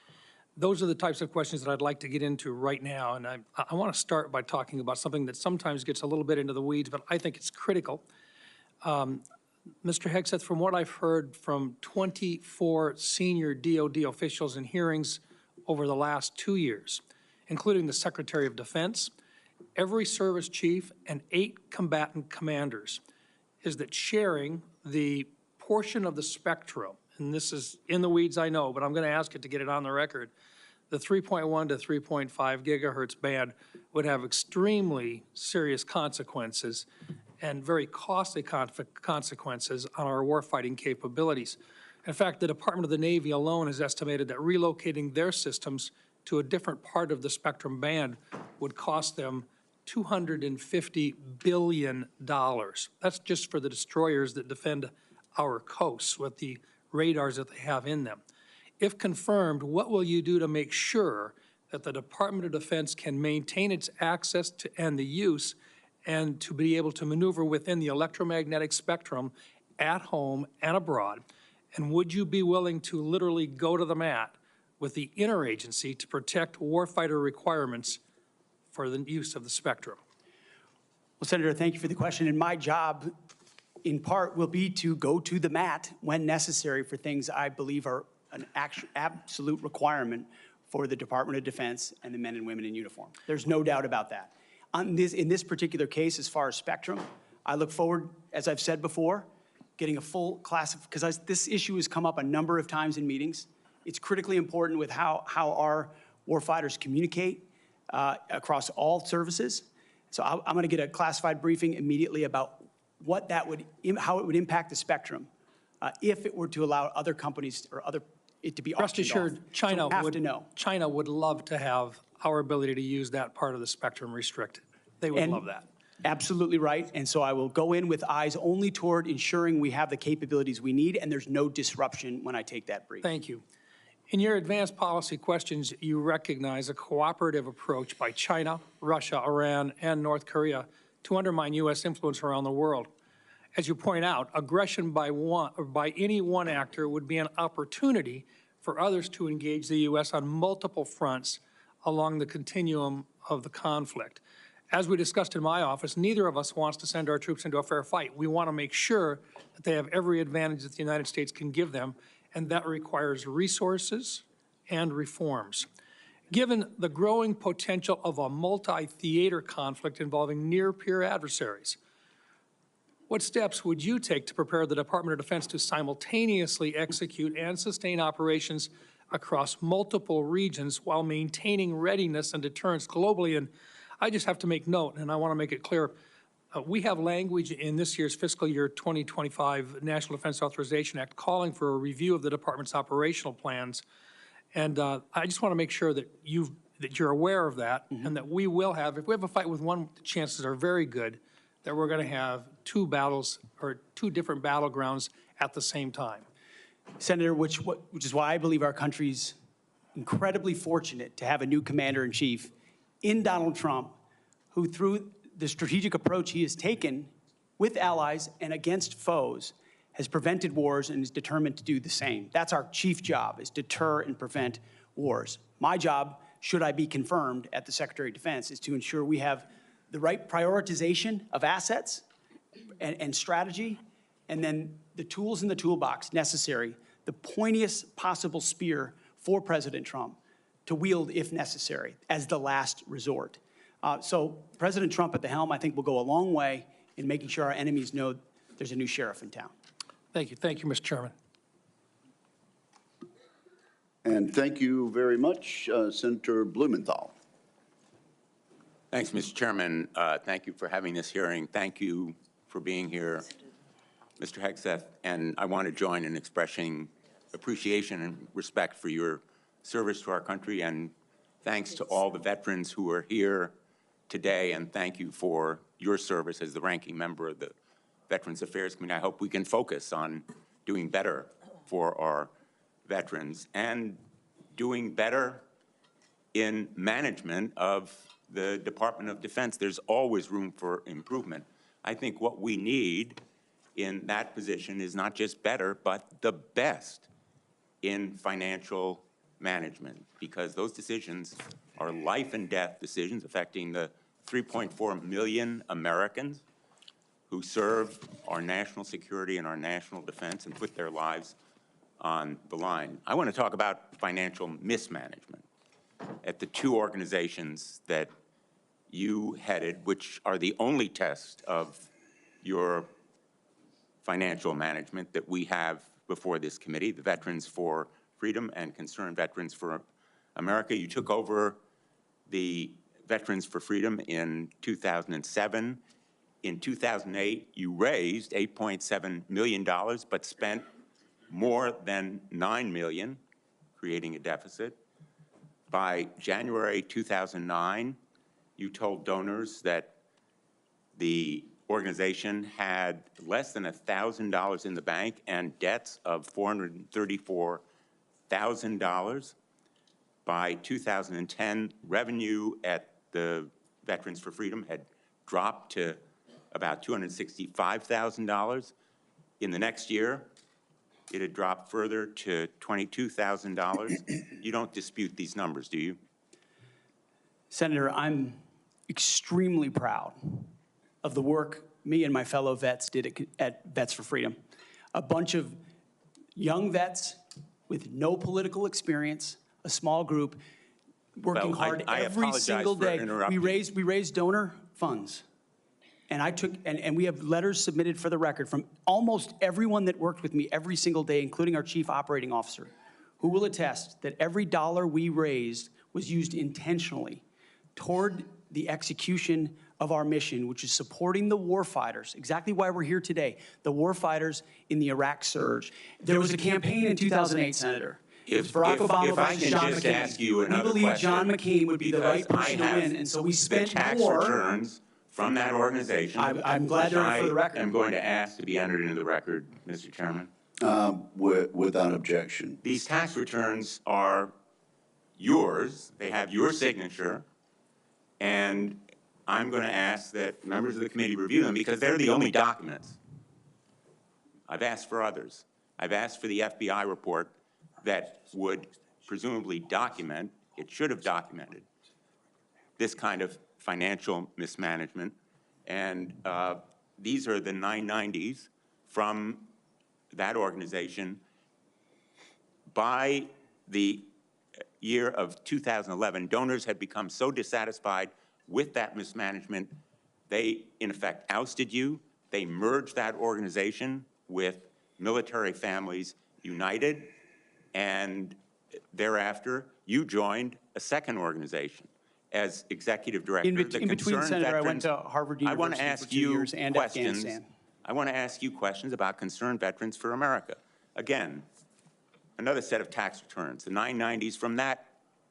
Those are the types of questions that I'd like to get into right now, and I want to start by talking about something that sometimes gets a little bit into the weeds, but I think it's critical. Mr. Hegseth, from what I've heard from 24 senior DOD officials in hearings over the last 2 years, including the Secretary of Defense, every service chief, and 8 combatant commanders, is that sharing the portion of the spectrum, and this is in the weeds, I know, but I'm going to ask it to get it on the record, the 3.1 to 3.5 gigahertz band would have extremely serious consequences and very costly consequences on our warfighting capabilities. In fact, the Department of the Navy alone has estimated that relocating their systems to a different part of the spectrum band would cost them $250 billion. That's just for the destroyers that defend our coasts with the radars that they have in them. If confirmed, what will you do to make sure that the Department of Defense can maintain its access to and the use and to be able to maneuver within the electromagnetic spectrum at home and abroad, And would you be willing to literally go to the mat with the interagency to protect warfighter requirements for the use of the spectrum? Well, Senator, thank you for the question. And my job, in part, will be to go to the mat when necessary for things I believe are an absolute requirement for the Department of Defense and the men and women in uniform. There's no doubt about that. In this particular case, as far as spectrum, I look forward, as I've said before, getting a full class of, because this issue has come up a number of times in meetings. It's critically important with how our warfighters communicate across all services. So I'm going to get a classified briefing immediately about what that would, how it would impact the spectrum if it were to allow other companies or it to be Rest auctioned assured, off. China So we have would to know. China would love to have our ability to use that part of the spectrum restricted. They would love that. Absolutely right. And so I will go in with eyes only toward ensuring we have the capabilities we need and there's no disruption when I take that brief. Thank you. In your advanced policy questions, you recognize a cooperative approach by China, Russia, Iran, and North Korea to undermine U.S. influence around the world. As you point out, aggression by any one actor would be an opportunity for others to engage the U.S. on multiple fronts along the continuum of the conflict. As we discussed in my office, neither of us wants to send our troops into a fair fight. We want to make sure that they have every advantage that the United States can give them, and that requires resources and reforms. Given the growing potential of a multi-theater conflict involving near-peer adversaries, what steps would you take to prepare the Department of Defense to simultaneously execute and sustain operations across multiple regions while maintaining readiness and deterrence globally? And I just have to make note, and I want to make it clear, we have language in this year's fiscal year 2025 National Defense Authorization Act calling for a review of the department's operational plans. And I just want to make sure that you're aware of that, and that we will have, if we have a fight with one, the chances are very good that we're going to have two battles or two different battlegrounds at the same time. Senator, which is why I believe our country's incredibly fortunate to have a new commander-in-chief in Donald Trump, who through the strategic approach he has taken with allies and against foes has prevented wars and is determined to do the same. That's our chief job, is deter and prevent wars. My job, should I be confirmed at the Secretary of Defense, is to ensure we have the right prioritization of assets and strategy, and then the tools in the toolbox necessary, the pointiest possible spear for President Trump to wield if necessary as the last resort. So President Trump at the helm, I think, will go a long way in making sure our enemies know there's a new sheriff in town. Thank you. Thank you, Mr. Chairman. And thank you very much, Senator Blumenthal. Thanks, Mr. Chairman. Thank you for having this hearing. Thank you for being here, Mr. Hegseth. And I want to join in expressing appreciation and respect for your service to our country, and thanks to all the veterans who are here today, and thank you for your service as the ranking member of the Veterans Affairs Committee. I hope we can focus on doing better for our veterans and doing better in management of the Department of Defense. There's always room for improvement. I think what we need in that position is not just better, but the best in financial management, because those decisions are life and death decisions affecting the 3.4 million Americans who serve our national security and our national defense and put their lives on the line. I want to talk about financial mismanagement at the two organizations that you headed, which are the only test of your financial management that we have before this committee, the Veterans for Freedom and Concerned Veterans for America. You took over the Veterans for Freedom in 2007. In 2008, you raised $8.7 million, but spent more than $9 million, creating a deficit. By January 2009, you told donors that the organization had less than $1,000 in the bank and debts of $434,000. By 2010, revenue at the Veterans for Freedom had dropped to about $265,000. In the next year, it had dropped further to $22,000. You don't dispute these numbers, do you? Senator, I'm extremely proud of the work me and my fellow vets did at Vets for Freedom. A bunch of young vets with no political experience, a small group, working Well, hard I every apologize single for day. interrupting. We raised donor funds. And we have letters submitted for the record from almost everyone that worked with me every single day, including our chief operating officer, who will attest that every dollar we raised was used intentionally toward the execution of our mission, which is supporting the warfighters, exactly why we're here today, the warfighters in the Iraq surge. There was a campaign in 2008, Senator. If Barack Obama if I versus can John just McCain. ask you We another believe question, John McCain would be the right because person I to have win, and so we the spent tax more. returns from that organization. I'm glad they're for the record. I am going to ask to be entered into the record, Mr. Chairman. Without objection. These tax returns are yours. They have your signature. And I'm going to ask that members of the committee review them because they're the only documents. I've asked for others. I've asked for the FBI report that would presumably document, it should have documented, this kind of financial mismanagement. And these are the 990s from that organization. By the year of 2011, donors had become so dissatisfied with that mismanagement, they, in effect, ousted you. They merged that organization with Military Families United, and thereafter, you joined a second organization as executive director. In between, Senator, I went to Harvard University for 2 years and Afghanistan. I want to ask you questions about Concerned Veterans for America. Again, another set of tax returns, the 990s from that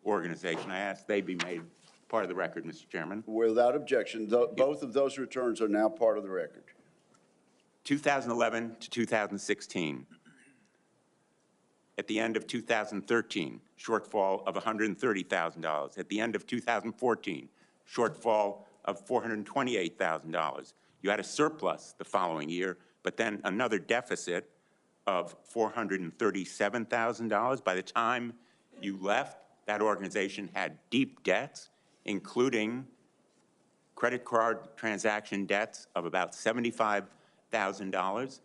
organization. I ask they be made part of the record, Mr. Chairman. Without objection, both of those returns are now part of the record. 2011 to 2016. At the end of 2013, shortfall of $130,000. At the end of 2014, shortfall of $428,000. You had a surplus the following year, but then another deficit of $437,000. By the time you left, that organization had deep debts, including credit card transaction debts of about $75,000.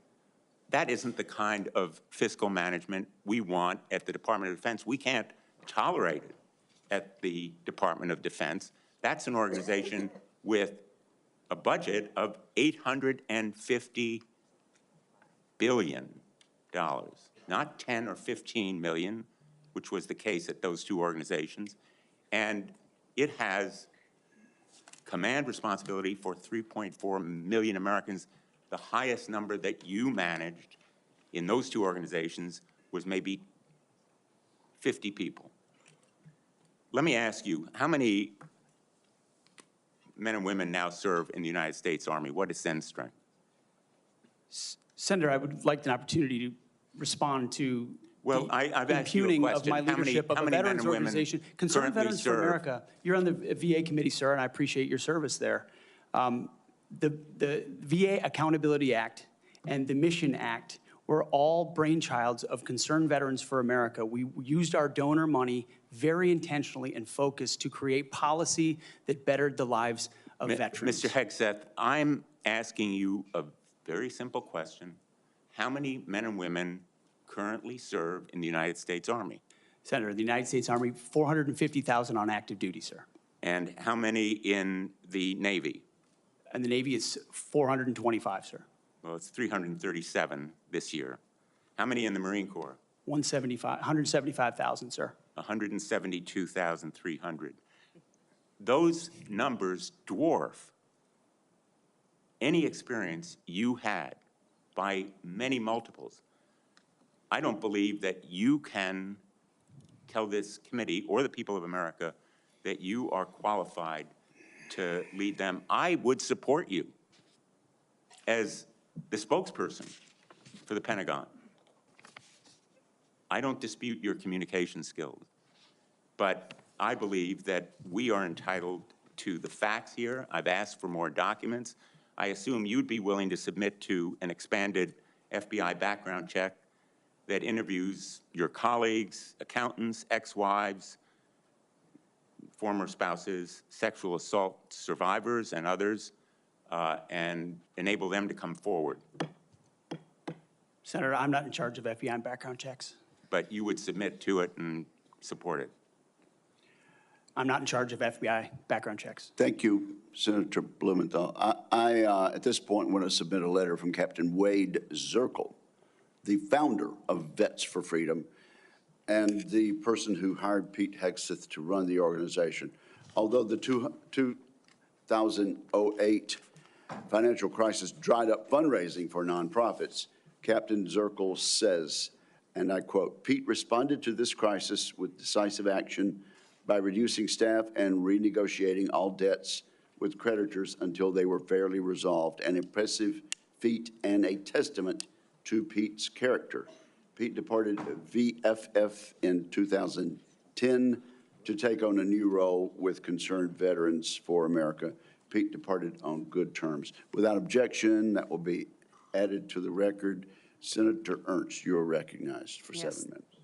That isn't the kind of fiscal management we want at the Department of Defense. We can't tolerate it at the Department of Defense. That's an organization with a budget of $850 billion, not 10 or 15 million, which was the case at those two organizations. And it has command responsibility for 3.4 million Americans. The highest number that you managed in those two organizations was maybe 50 people. Let me ask you, how many men and women now serve in the United States Army? What is Sen's strength? Senator, I would like an opportunity to respond to I've asked you a impugning question. of my leadership of a veterans organization. Concerned Veterans for America, you're on the VA committee, sir, and I appreciate your service there. The VA Accountability Act and the Mission Act were all brainchilds of Concerned Veterans for America. We used our donor money very intentionally and focused to create policy that bettered the lives of veterans. Mr. Hegseth, I'm asking you a very simple question. How many men and women currently serve in the United States Army? Senator, the United States Army, 450,000 on active duty, sir. And how many in the Navy? And the Navy is 425, sir. Well, it's 337 this year. How many in the Marine Corps? 175,000, sir. 172,300. Those numbers dwarf any experience you had by many multiples. I don't believe that you can tell this committee or the people of America that you are qualified to lead them. I would support you as the spokesperson for the Pentagon. I don't dispute your communication skills, but I believe that we are entitled to the facts here. I've asked for more documents. I assume you'd be willing to submit to an expanded FBI background check that interviews your colleagues, accountants, ex-wives, former spouses, sexual assault survivors, and others, and enable them to come forward. Senator, I'm not in charge of FBI background checks. But you would submit to it and support it. I'm not in charge of FBI background checks. Thank you, Senator Blumenthal. I at this point, want to submit a letter from Captain Wade Zirkle, the founder of Vets for Freedom, and the person who hired Pete Hegseth to run the organization. Although the 2008 financial crisis dried up fundraising for nonprofits, Captain Zirkle says, and I quote, "Pete responded to this crisis with decisive action by reducing staff and renegotiating all debts with creditors until they were fairly resolved, an impressive feat and a testament to Pete's character." Pete departed VFF in 2010 to take on a new role with Concerned Veterans for America. Pete departed on good terms. Without objection, that will be added to the record. Senator Ernst, you're recognized for 7 minutes.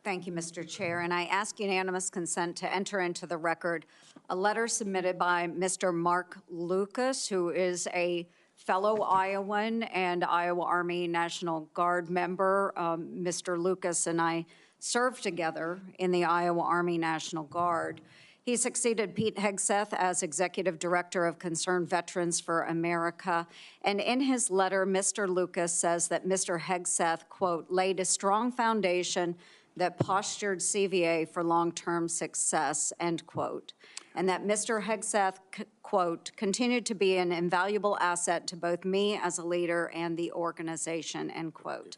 Thank you, Mr. Chair. And I ask unanimous consent to enter into the record a letter submitted by Mr. Mark Lucas, who is a fellow Iowan and Iowa Army National Guard member. Mr. Lucas and I served together in the Iowa Army National Guard. He succeeded Pete Hegseth as Executive Director of Concerned Veterans for America. And in his letter, Mr. Lucas says that Mr. Hegseth, quote, laid a strong foundation that postured CVA for long-term success, end quote. And that Mr. Hegseth, quote, continued to be an invaluable asset to both me as a leader and the organization, end quote.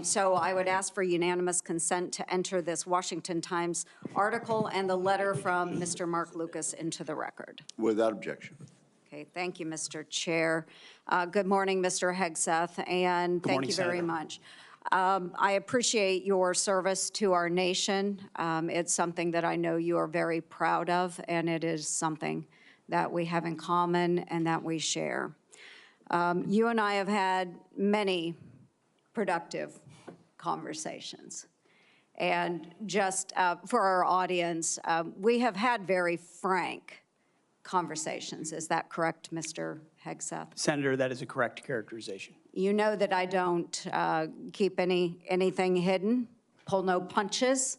So I would ask for unanimous consent to enter this Washington Times article and the letter from Mr. Mark Lucas into the record. Without objection. Okay, thank you, Mr. Chair. Good morning, Mr. Hegseth, and thank you very much. I appreciate your service to our nation. It's something that I know you are very proud of, and it is something that we have in common and that we share. You and I have had many productive conversations. And just for our audience, we have had very frank conversations. Is that correct, Mr. Hegseth? Senator, that is a correct characterization. You know that I don't keep anything hidden, pull no punches.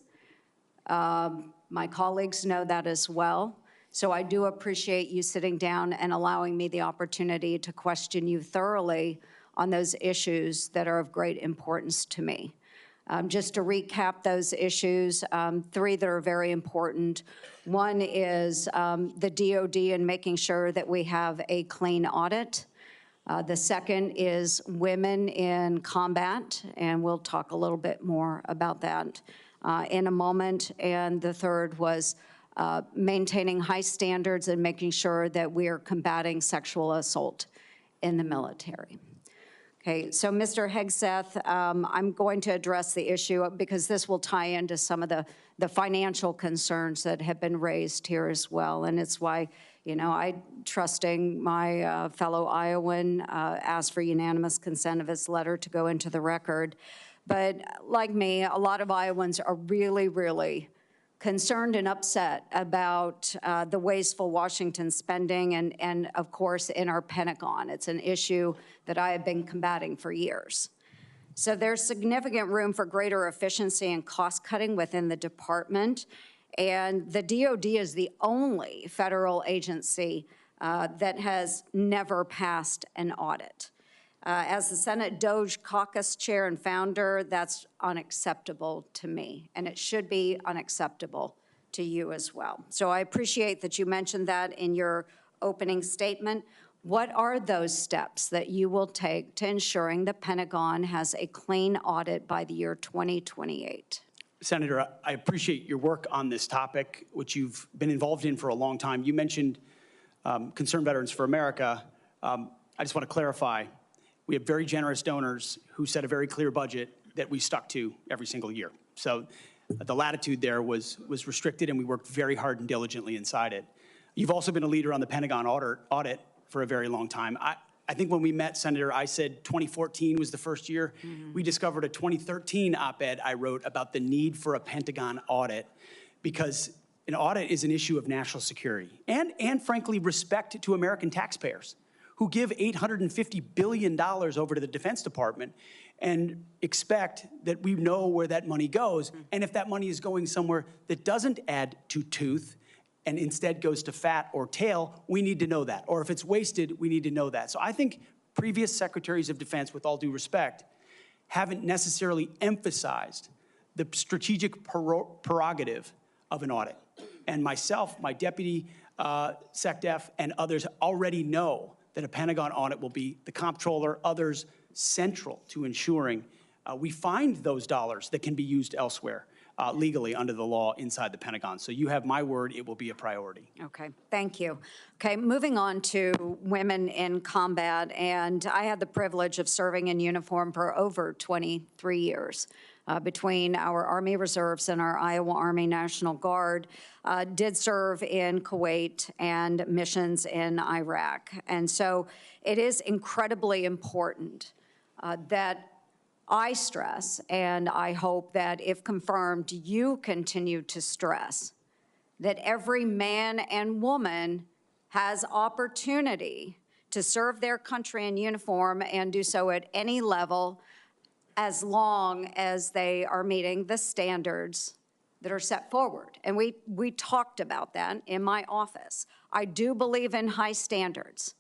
My colleagues know that as well. So I do appreciate you sitting down and allowing me the opportunity to question you thoroughly on those issues that are of great importance to me. Just to recap those issues, 3 that are very important. One is the DOD and making sure that we have a clean audit. The second is women in combat, and we'll talk a little bit more about that in a moment. And the third was maintaining high standards and making sure that we are combating sexual assault in the military. Okay, so Mr. Hegseth, I'm going to address the issue because this will tie into some of the financial concerns that have been raised here as well. And it's why, you know, I, trusting my fellow Iowan, asked for unanimous consent of his letter to go into the record. But like me, a lot of Iowans are really, really concerned and upset about the wasteful Washington spending and, of course, in our Pentagon. It's an issue that I have been combating for years. So there's significant room for greater efficiency and cost cutting within the department. And the DOD is the only federal agency that has never passed an audit. As the Senate DOJ caucus chair and founder, that's unacceptable to me, and it should be unacceptable to you as well. So I appreciate that you mentioned that in your opening statement. What are those steps that you will take to ensuring the Pentagon has a clean audit by the year 2028? Senator, I appreciate your work on this topic, which you've been involved in for a long time. You mentioned Concerned Veterans for America. I just want to clarify. We have very generous donors who set a very clear budget that we stuck to every single year. So the latitude there was restricted, and we worked very hard and diligently inside it. You've also been a leader on the Pentagon audit for a very long time. I think when we met, Senator, I said 2014 was the first year. We discovered a 2013 op-ed I wrote about the need for a Pentagon audit, because an audit is an issue of national security and frankly, respect to American taxpayers who give $850 billion over to the Defense Department and expect that we know where that money goes. And if that money is going somewhere that doesn't add to tooth and instead goes to fat or tail, we need to know that. Or if it's wasted, we need to know that. So I think previous secretaries of defense, with all due respect, haven't necessarily emphasized the strategic prerogative of an audit. And myself, my deputy SecDef, and others already know that a Pentagon audit will be the comptroller, others central to ensuring we find those dollars that can be used elsewhere legally under the law inside the Pentagon. So you have my word, it will be a priority. Okay, thank you. Okay, moving on to women in combat, and I had the privilege of serving in uniform for over 23 years. Between our Army Reserves and our Iowa Army National Guard, did serve in Kuwait and missions in Iraq. And so it is incredibly important that I stress, and I hope that if confirmed, you continue to stress, that every man and woman has opportunity to serve their country in uniform and do so at any level, as long as they are meeting the standards that are set forward. And we talked about that in my office. I do believe in high standards.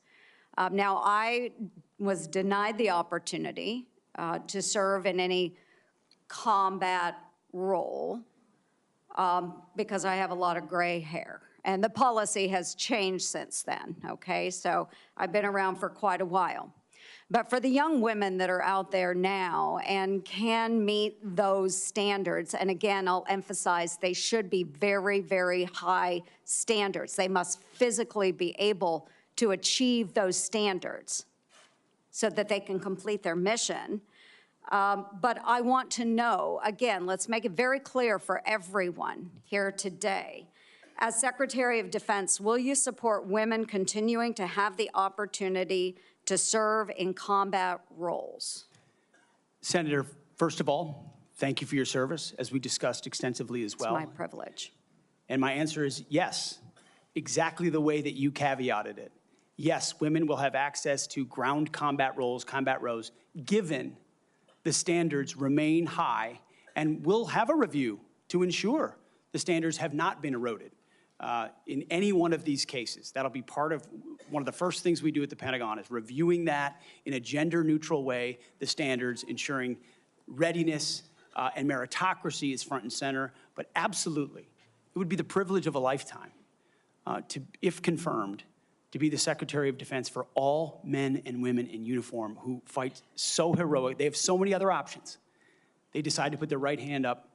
Now, I was denied the opportunity to serve in any combat role because I have a lot of gray hair. And the policy has changed since then, okay? So I've been around for quite a while. But for the young women that are out there now and can meet those standards, and again, I'll emphasize they should be very, very high standards. They must physically be able to achieve those standards so that they can complete their mission. But I want to know, again, let's make it very clear for everyone here today. As Secretary of Defense, will you support women continuing to have the opportunity to serve in combat roles? Senator, first of all, thank you for your service, as we discussed extensively as well. It's my privilege. And my answer is yes, exactly the way that you caveated it. Yes, women will have access to ground combat roles, given the standards remain high, and we'll have a review to ensure the standards have not been eroded in any one of these cases. That'll be part of one of the first things we do at the Pentagon, is reviewing that in a gender-neutral way, the standards, ensuring readiness and meritocracy is front and center. But absolutely, it would be the privilege of a lifetime to, if confirmed, to be the Secretary of Defense for all men and women in uniform who fight so heroic. They have so many other options. They decide to put their right hand up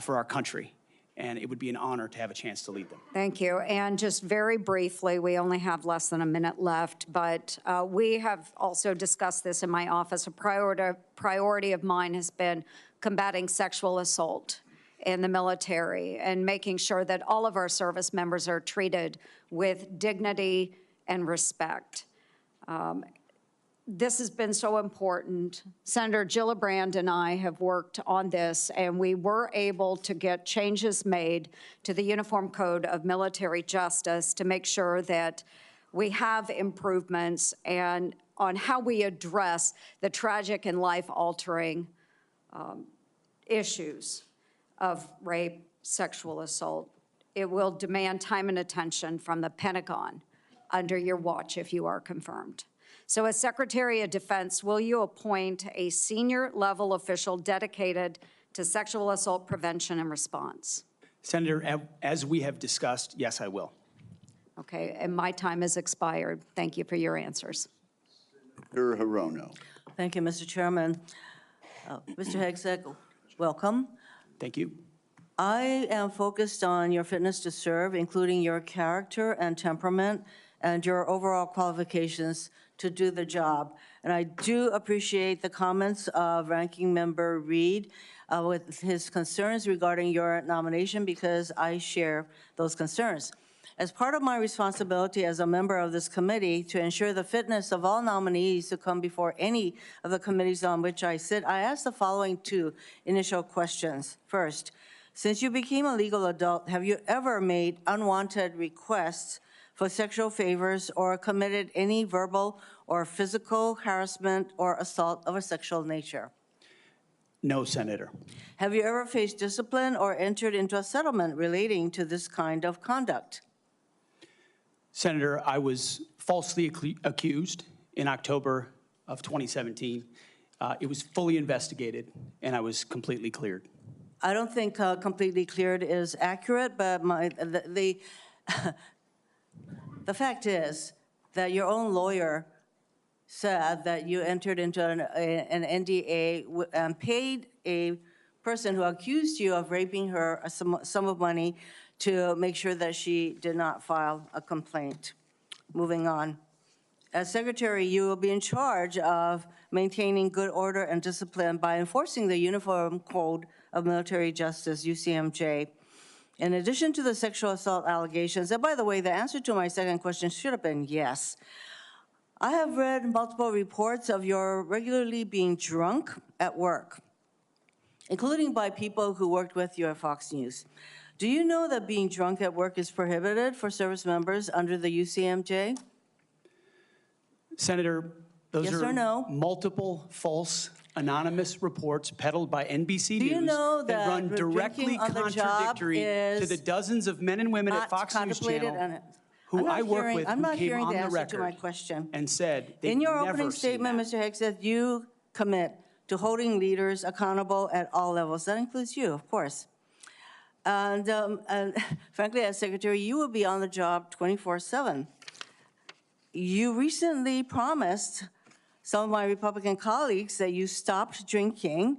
for our country, and it would be an honor to have a chance to lead them. Thank you. And just very briefly, we only have less than a minute left, but we have also discussed this in my office. A priority of mine has been combating sexual assault in the military and making sure that all of our service members are treated with dignity and respect. This has been so important. Senator Gillibrand and I have worked on this, and we were able to get changes made to the Uniform Code of Military Justice to make sure that we have improvements and on how we address the tragic and life-altering issues of rape, sexual assault. It will demand time and attention from the Pentagon under your watch if you are confirmed. So as Secretary of Defense, will you appoint a senior level official dedicated to sexual assault prevention and response? Senator, as we have discussed, yes, I will. Okay, and my time has expired. Thank you for your answers. Senator Hirono. Thank you, Mr. Chairman. Mr. Hegseth, welcome. Thank you. I am focused on your fitness to serve, including your character and temperament and your overall qualifications to do the job. And I do appreciate the comments of Ranking Member Reed with his concerns regarding your nomination, because I share those concerns. As part of my responsibility as a member of this committee to ensure the fitness of all nominees to come before any of the committees on which I sit, I ask the following two initial questions. First, since you became a legal adult, have you ever made unwanted requests for sexual favors or committed any verbal or physical harassment or assault of a sexual nature? No, Senator. Have you ever faced discipline or entered into a settlement relating to this kind of conduct? Senator, I was falsely accused in October of 2017. It was fully investigated, and I was completely cleared. I don't think completely cleared is accurate, but the fact is that your own lawyer said that you entered into an NDA and paid a person who accused you of raping her a sum of money to make sure that she did not file a complaint. Moving on. As Secretary, you will be in charge of maintaining good order and discipline by enforcing the Uniform Code of Military Justice, UCMJ. In addition to the sexual assault allegations, and by the way, the answer to my second question should have been yes. I have read multiple reports of your regularly being drunk at work, including by people who worked with you at Fox News. Do you know that being drunk at work is prohibited for service members under the UCMJ? Senator, those Yes are or no? multiple false anonymous reports peddled by NBC News you know that that run directly drinking on the job contradictory to is the dozens of men and women at not Fox News contemplated Channel I'm who not I work hearing- with I'm who not came hearing on the the answer to my record question. and said they've In your never opening seen statement, that. Mr. Hegseth, you commit to holding leaders accountable at all levels. That includes you, of course. And frankly, as Secretary, you will be on the job 24/7. You recently promised some of my Republican colleagues that you stopped drinking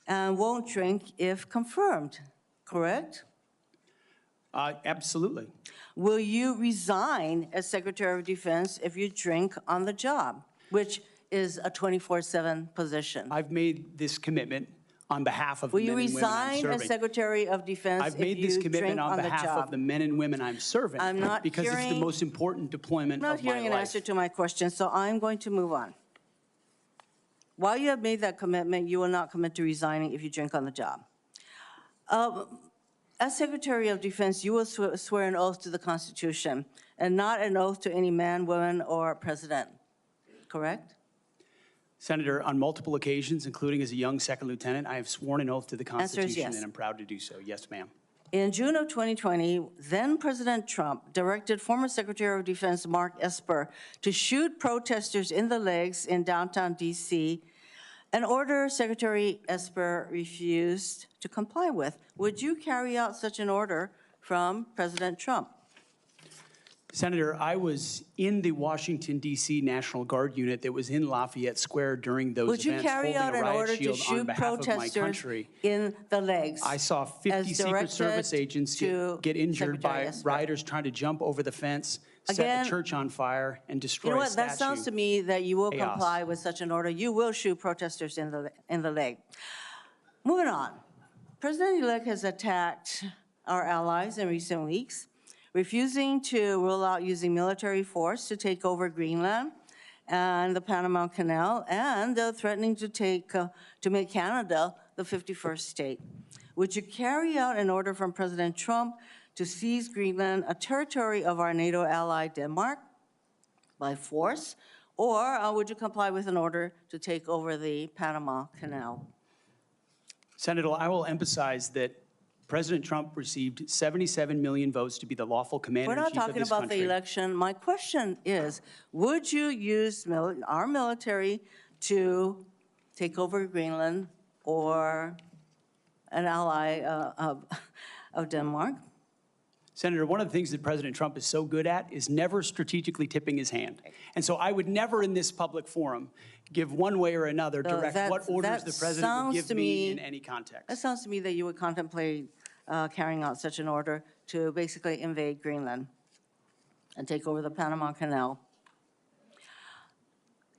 and won't drink if confirmed, correct? Absolutely. Will you resign as Secretary of Defense if you drink on the job, which is a 24/7 position? I've made this commitment on behalf of Will the you men and women I'm resign serving. as Secretary of Defense I've if made this you commitment drink on on the behalf of the job? men and women I'm serving I'm not because it's the hearing- most important deployment I'm not of my hearing an life. answer to my question, so I'm going to move on. While you have made that commitment, you will not commit to resigning if you drink on the job. As Secretary of Defense, you will swear an oath to the Constitution and not an oath to any man, woman, or president, correct? Senator, on multiple occasions, including as a young second lieutenant, I have sworn an oath to the Answer is Constitution, yes. and I'm proud to do so. Yes, ma'am. In June of 2020, then President Trump directed former Secretary of Defense Mark Esper to shoot protesters in the legs in downtown DC, an order Secretary Esper refused to comply with. Would you carry out such an order from President Trump? Senator, I was in the Washington, D.C. National Guard unit that was in Lafayette Square during those Would you events, carry holding out a an riot order to shield on shoot behalf of my protesters country. in the legs? I saw 50 as Secret directed Service agents to get injured Secretary by Esper? rioters trying to jump over the fence, set Again, the church on fire, and You destroy know a what, that sounds statue. to me that you will Chaos. comply with such an order. You will shoot protesters in the leg. Moving on. President-elect has attacked our allies in recent weeks, refusing to rule out using military force to take over Greenland and the Panama Canal, and threatening to make Canada the 51st state. Would you carry out an order from President Trump to seize Greenland, a territory of our NATO ally Denmark, by force, or would you comply with an order to take over the Panama Canal? Senator, I will emphasize that President Trump received 77 million votes to be the lawful We're commander-in-chief not of talking this about country. the election. My question is, would you use our military to take over Greenland or an ally of Denmark? Senator, one of the things that President Trump is so good at is never strategically tipping his hand. And so I would never in this public forum give one way or another direct what orders the president would give me in any context. That sounds to me that you would contemplate carrying out such an order to basically invade Greenland and take over the Panama Canal.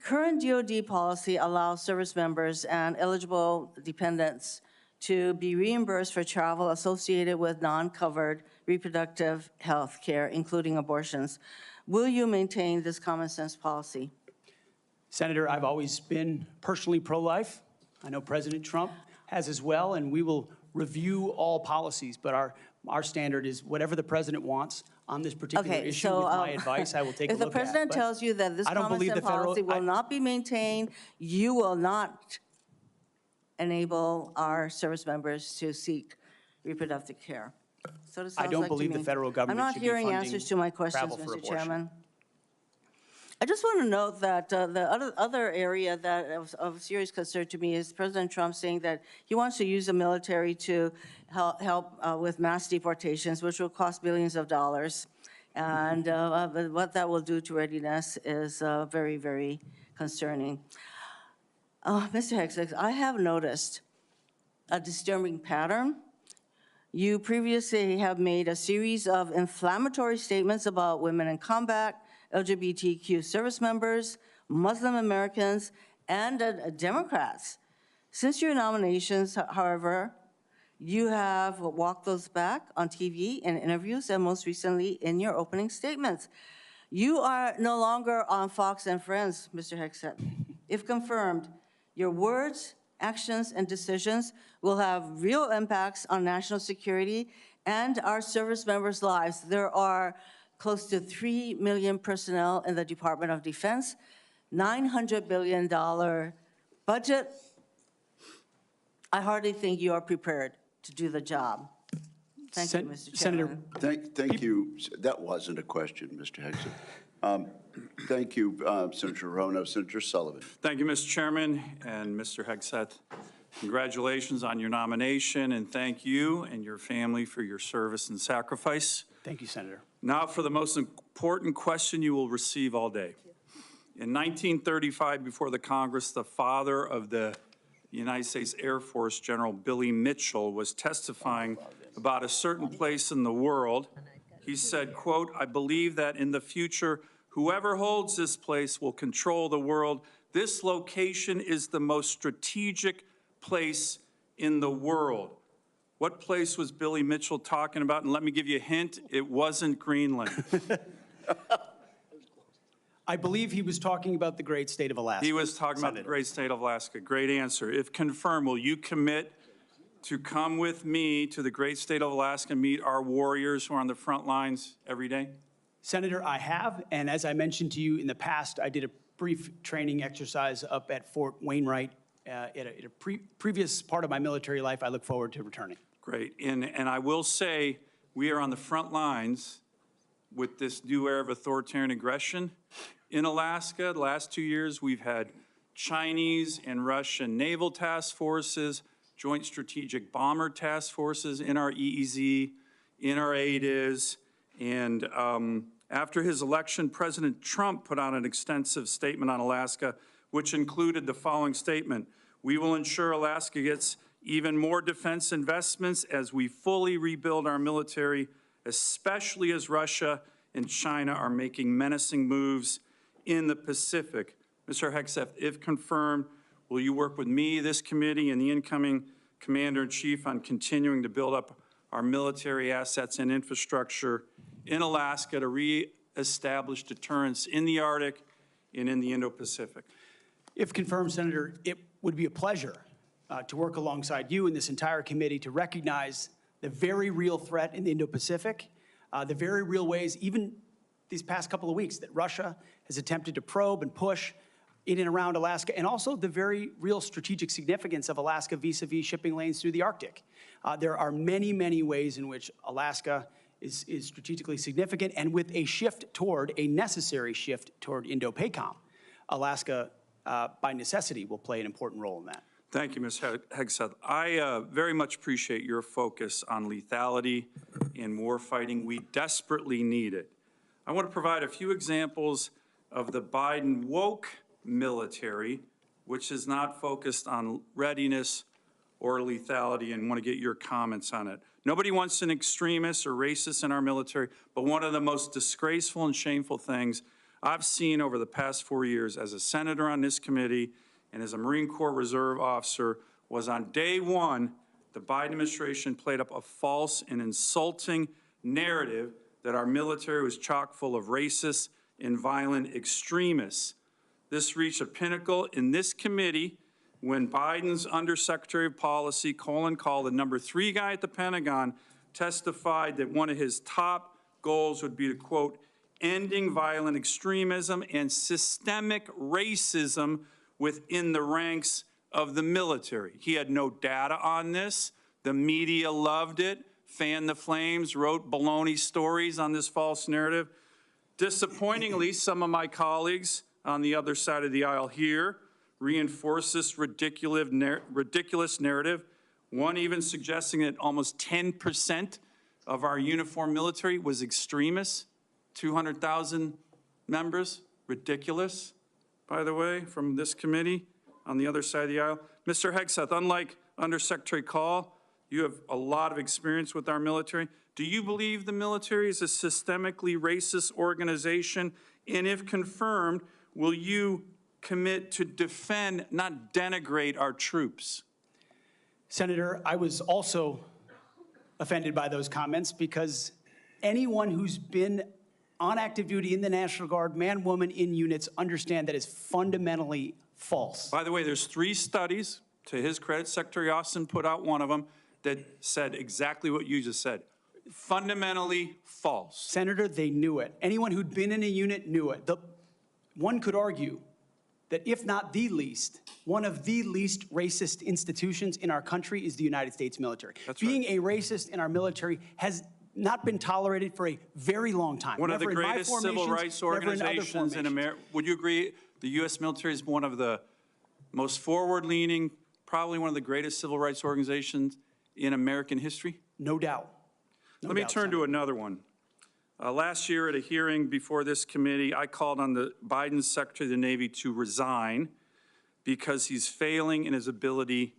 Current DoD policy allows service members and eligible dependents to be reimbursed for travel associated with non-covered reproductive health care, including abortions. Will you maintain this common sense policy? Senator, I've always been personally pro-life. I know President Trump has as well, and we will review all policies, but our standard is whatever the president wants on this particular Okay, issue. so With my advice, I will take a if look the president at. tells you that this I don't common believe sense the federal- policy will not be maintained, you will not enable our service members to seek reproductive care. So it I sounds don't like to believe the me. federal government I'm not should be hearing funding answers to my questions, travel for Mr. abortion. Chairman. I just want to note that the other area that of serious concern to me is President Trump saying that he wants to use the military to help with mass deportations, which will cost billions of dollars. And what that will do to readiness is very, very concerning. Mr. Hegseth, I have noticed a disturbing pattern. You previously have made a series of inflammatory statements about women in combat, LGBTQ service members, Muslim Americans, and Democrats. Since your nominations, however, you have walked those back on TV in interviews and most recently in your opening statements. You are no longer on Fox and Friends, Mr. Hegseth. If confirmed, your words, actions, and decisions will have real impacts on national security and our service members' lives. There are close to 3 million personnel in the Department of Defense, $900 billion budget. I hardly think you are prepared to do the job. Thank you, Mr. Senator, Chairman. Thank you. That wasn't a question, Mr. Hegseth. Thank you, Senator Rono. Senator Sullivan. Thank you, Mr. Chairman, and Mr. Hegseth. Congratulations on your nomination, and thank you and your family for your service and sacrifice. Thank you, Senator. Now for the most important question you will receive all day. In 1935, before the Congress, the father of the United States Air Force, General Billy Mitchell, was testifying about a certain place in the world. He said, quote, "I believe that in the future, whoever holds this place will control the world. This location is the most strategic place in the world." What place was Billy Mitchell talking about? And let me give you a hint, it wasn't Greenland. I believe he was talking about the great state of Alaska. He was talking about the great state of Alaska. Great answer. If confirmed, will you commit to come with me to the great state of Alaska and meet our warriors who are on the front lines every day? Senator, I have, and as I mentioned to you in the past, I did a brief training exercise up at Fort Wainwright at a previous part of my military life. I look forward to returning. Great. And I will say, we are on the front lines with this new era of authoritarian aggression. In Alaska, the last 2 years, we've had Chinese and Russian naval task forces, joint strategic bomber task forces in our EEZ, in our ADIZ, and after his election, President Trump put out an extensive statement on Alaska, which included the following statement: "We will ensure Alaska gets even more defense investments as we fully rebuild our military, especially as Russia and China are making menacing moves in the Pacific." Mr. Hegseth, if confirmed, will you work with me, this committee, and the incoming Commander-in-Chief on continuing to build up our military assets and infrastructure in Alaska to reestablish deterrence in the Arctic and in the Indo-Pacific? If confirmed, Senator, it would be a pleasure to work alongside you and this entire committee to recognize the very real threat in the Indo-Pacific, the very real ways, even these past couple of weeks, that Russia has attempted to probe and push in and around Alaska, and also the very real strategic significance of Alaska vis-a-vis shipping lanes through the Arctic. There are many, many ways in which Alaska is strategically significant, and with a necessary shift toward Indo-PACOM, Alaska, by necessity, will play an important role in that. Thank you, Ms. Hegseth. I very much appreciate your focus on lethality in warfighting. We desperately need it. I want to provide a few examples of the Biden woke military, which is not focused on readiness or lethality, and want to get your comments on it. Nobody wants an extremist or racist in our military, but one of the most disgraceful and shameful things I've seen over the past 4 years as a senator on this committee and as a Marine Corps Reserve officer was on day one, the Biden administration played up a false and insulting narrative that our military was chock full of racist and violent extremists. This reached a pinnacle in this committee when Biden's Undersecretary of Policy, Colin Kahl, the #3 guy at the Pentagon, testified that one of his top goals would be to, quote, ending violent extremism and systemic racism within the ranks of the military. He had no data on this. The media loved it, fanned the flames, wrote baloney stories on this false narrative. Disappointingly, some of my colleagues on the other side of the aisle here reinforce this ridiculous narrative, one even suggesting that almost 10% of our uniformed military was extremists, 200,000 members, ridiculous, by the way, from this committee on the other side of the aisle. Mr. Hegseth, unlike Undersecretary Kahl, you have a lot of experience with our military. Do you believe the military is a systemically racist organization? And if confirmed, will you commit to defend, not denigrate our troops? Senator, I was also offended by those comments because anyone who's been on active duty in the National Guard, man, woman, in units, understand that is fundamentally false. By the way, there's 3 studies, to his credit, Secretary Austin put out one of them, that said exactly what you just said. Fundamentally false. Senator, they knew it. Anyone who'd been in a unit knew it. One could argue that if not the least, one of the least racist institutions in our country is the United States military. Being a racist in our military has not been tolerated for a very long time. One of the greatest civil rights organizations in America. Would you agree the U.S. military is one of the most forward-leaning, probably one of the greatest civil rights organizations in American history? No doubt. Let me turn to another one. Last year at a hearing before this committee, I called on the Biden Secretary of the Navy to resign because he's failing in his ability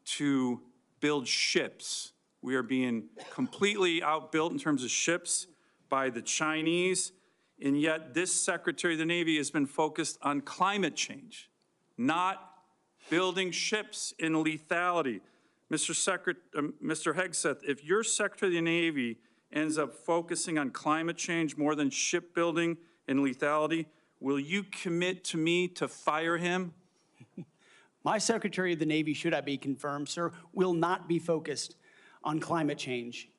to build ships. We are being completely outbuilt in terms of ships by the Chinese, and yet this Secretary of the Navy has been focused on climate change, not building ships in lethality. Mr. Hegseth, if your Secretary of the Navy ends up focusing on climate change more than shipbuilding and lethality, will you commit to me to fire him? My Secretary of the Navy, should I be confirmed, sir, will not be focused on climate change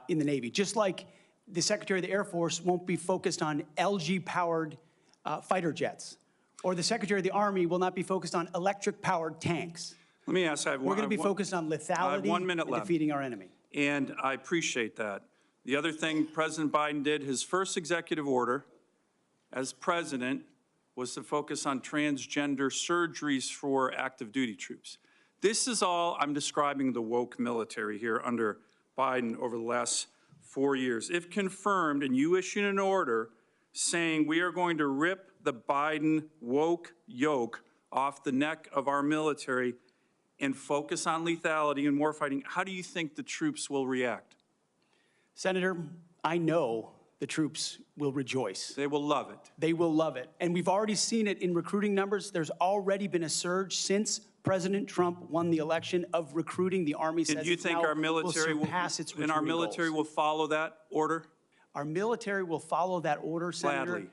in the Navy, just like the Secretary of the Air Force won't be focused on LG-powered fighter jets, or the Secretary of the Army will not be focused on electric-powered tanks. Let me ask, We're going to be focused on lethality and defeating our enemy. And I appreciate that. The other thing President Biden did, his first executive order as president, was to focus on transgender surgeries for active duty troops. This is all I'm describing the woke military here under Biden over the last 4 years. If confirmed and you issue an order saying we are going to rip the Biden woke yoke off the neck of our military and focus on lethality and warfighting, how do you think the troops will react? Senator, I know the troops will rejoice. They will love it. They will love it. And we've already seen it in recruiting numbers. There's already been a surge since President Trump won the election of recruiting. The Army says do you think our military will surpass its recruiting goals. Will follow that order? Our military will follow that order, Senator.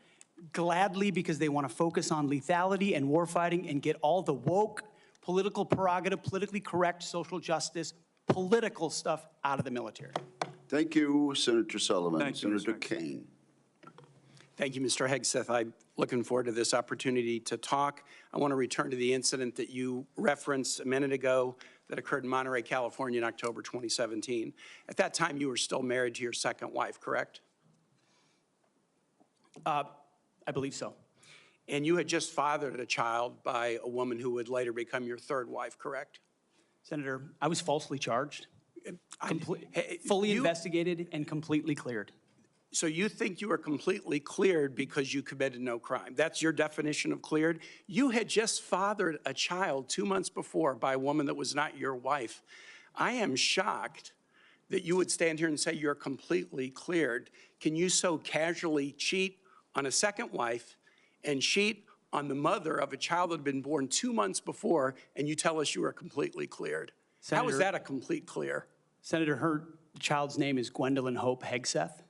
Gladly, because they want to focus on lethality and warfighting and get all the woke, political prerogative, politically correct, social justice, political stuff out of the military. Thank you, Senator Sullivan. Thank you, Senator Kane. Thank you, Mr. Hegseth. I'm looking forward to this opportunity to talk. I want to return to the incident that you referenced a minute ago that occurred in Monterey, California in October 2017. At that time, you were still married to your second wife, correct? I believe so. And you had just fathered a child by a woman who would later become your third wife, correct? Senator, I was falsely charged, fully investigated, and completely cleared. So you think you were completely cleared because you committed no crime. That's your definition of cleared? You had just fathered a child 2 months before by a woman that was not your wife. I am shocked that you would stand here and say you're completely cleared. Can you so casually cheat on a second wife and cheat on the mother of a child that had been born 2 months before, and you tell us you are completely cleared? How is that a complete clear? Senator, her child's name is Gwendolyn Hope Hegseth,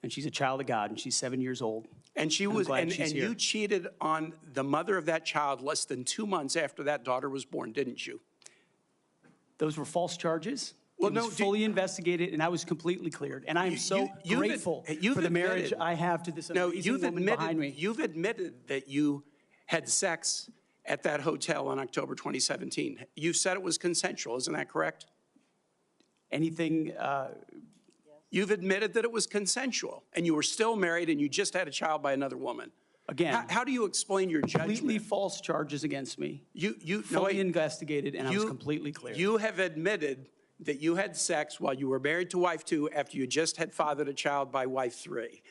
and she's a child of God, and she's 7 years old. And she I'm was, glad and she's here. you cheated on the mother of that child less than 2 months after that daughter was born, didn't you? Those were false charges. Well, It was no, fully investigated, and I was completely cleared. And I am so grateful for the marriage I have to this amazing woman behind me. You've admitted that you had sex at that hotel in October 2017. You said it was consensual, isn't that correct? Anything, You've admitted that it was consensual, and you were still married, and you just had a child by another woman. again, How do you explain your completely judgment? false charges against me, No, fully wait. investigated, and I was completely clear. You have admitted that you had sex while you were married to wife 2 after you just had fathered a child by wife 3.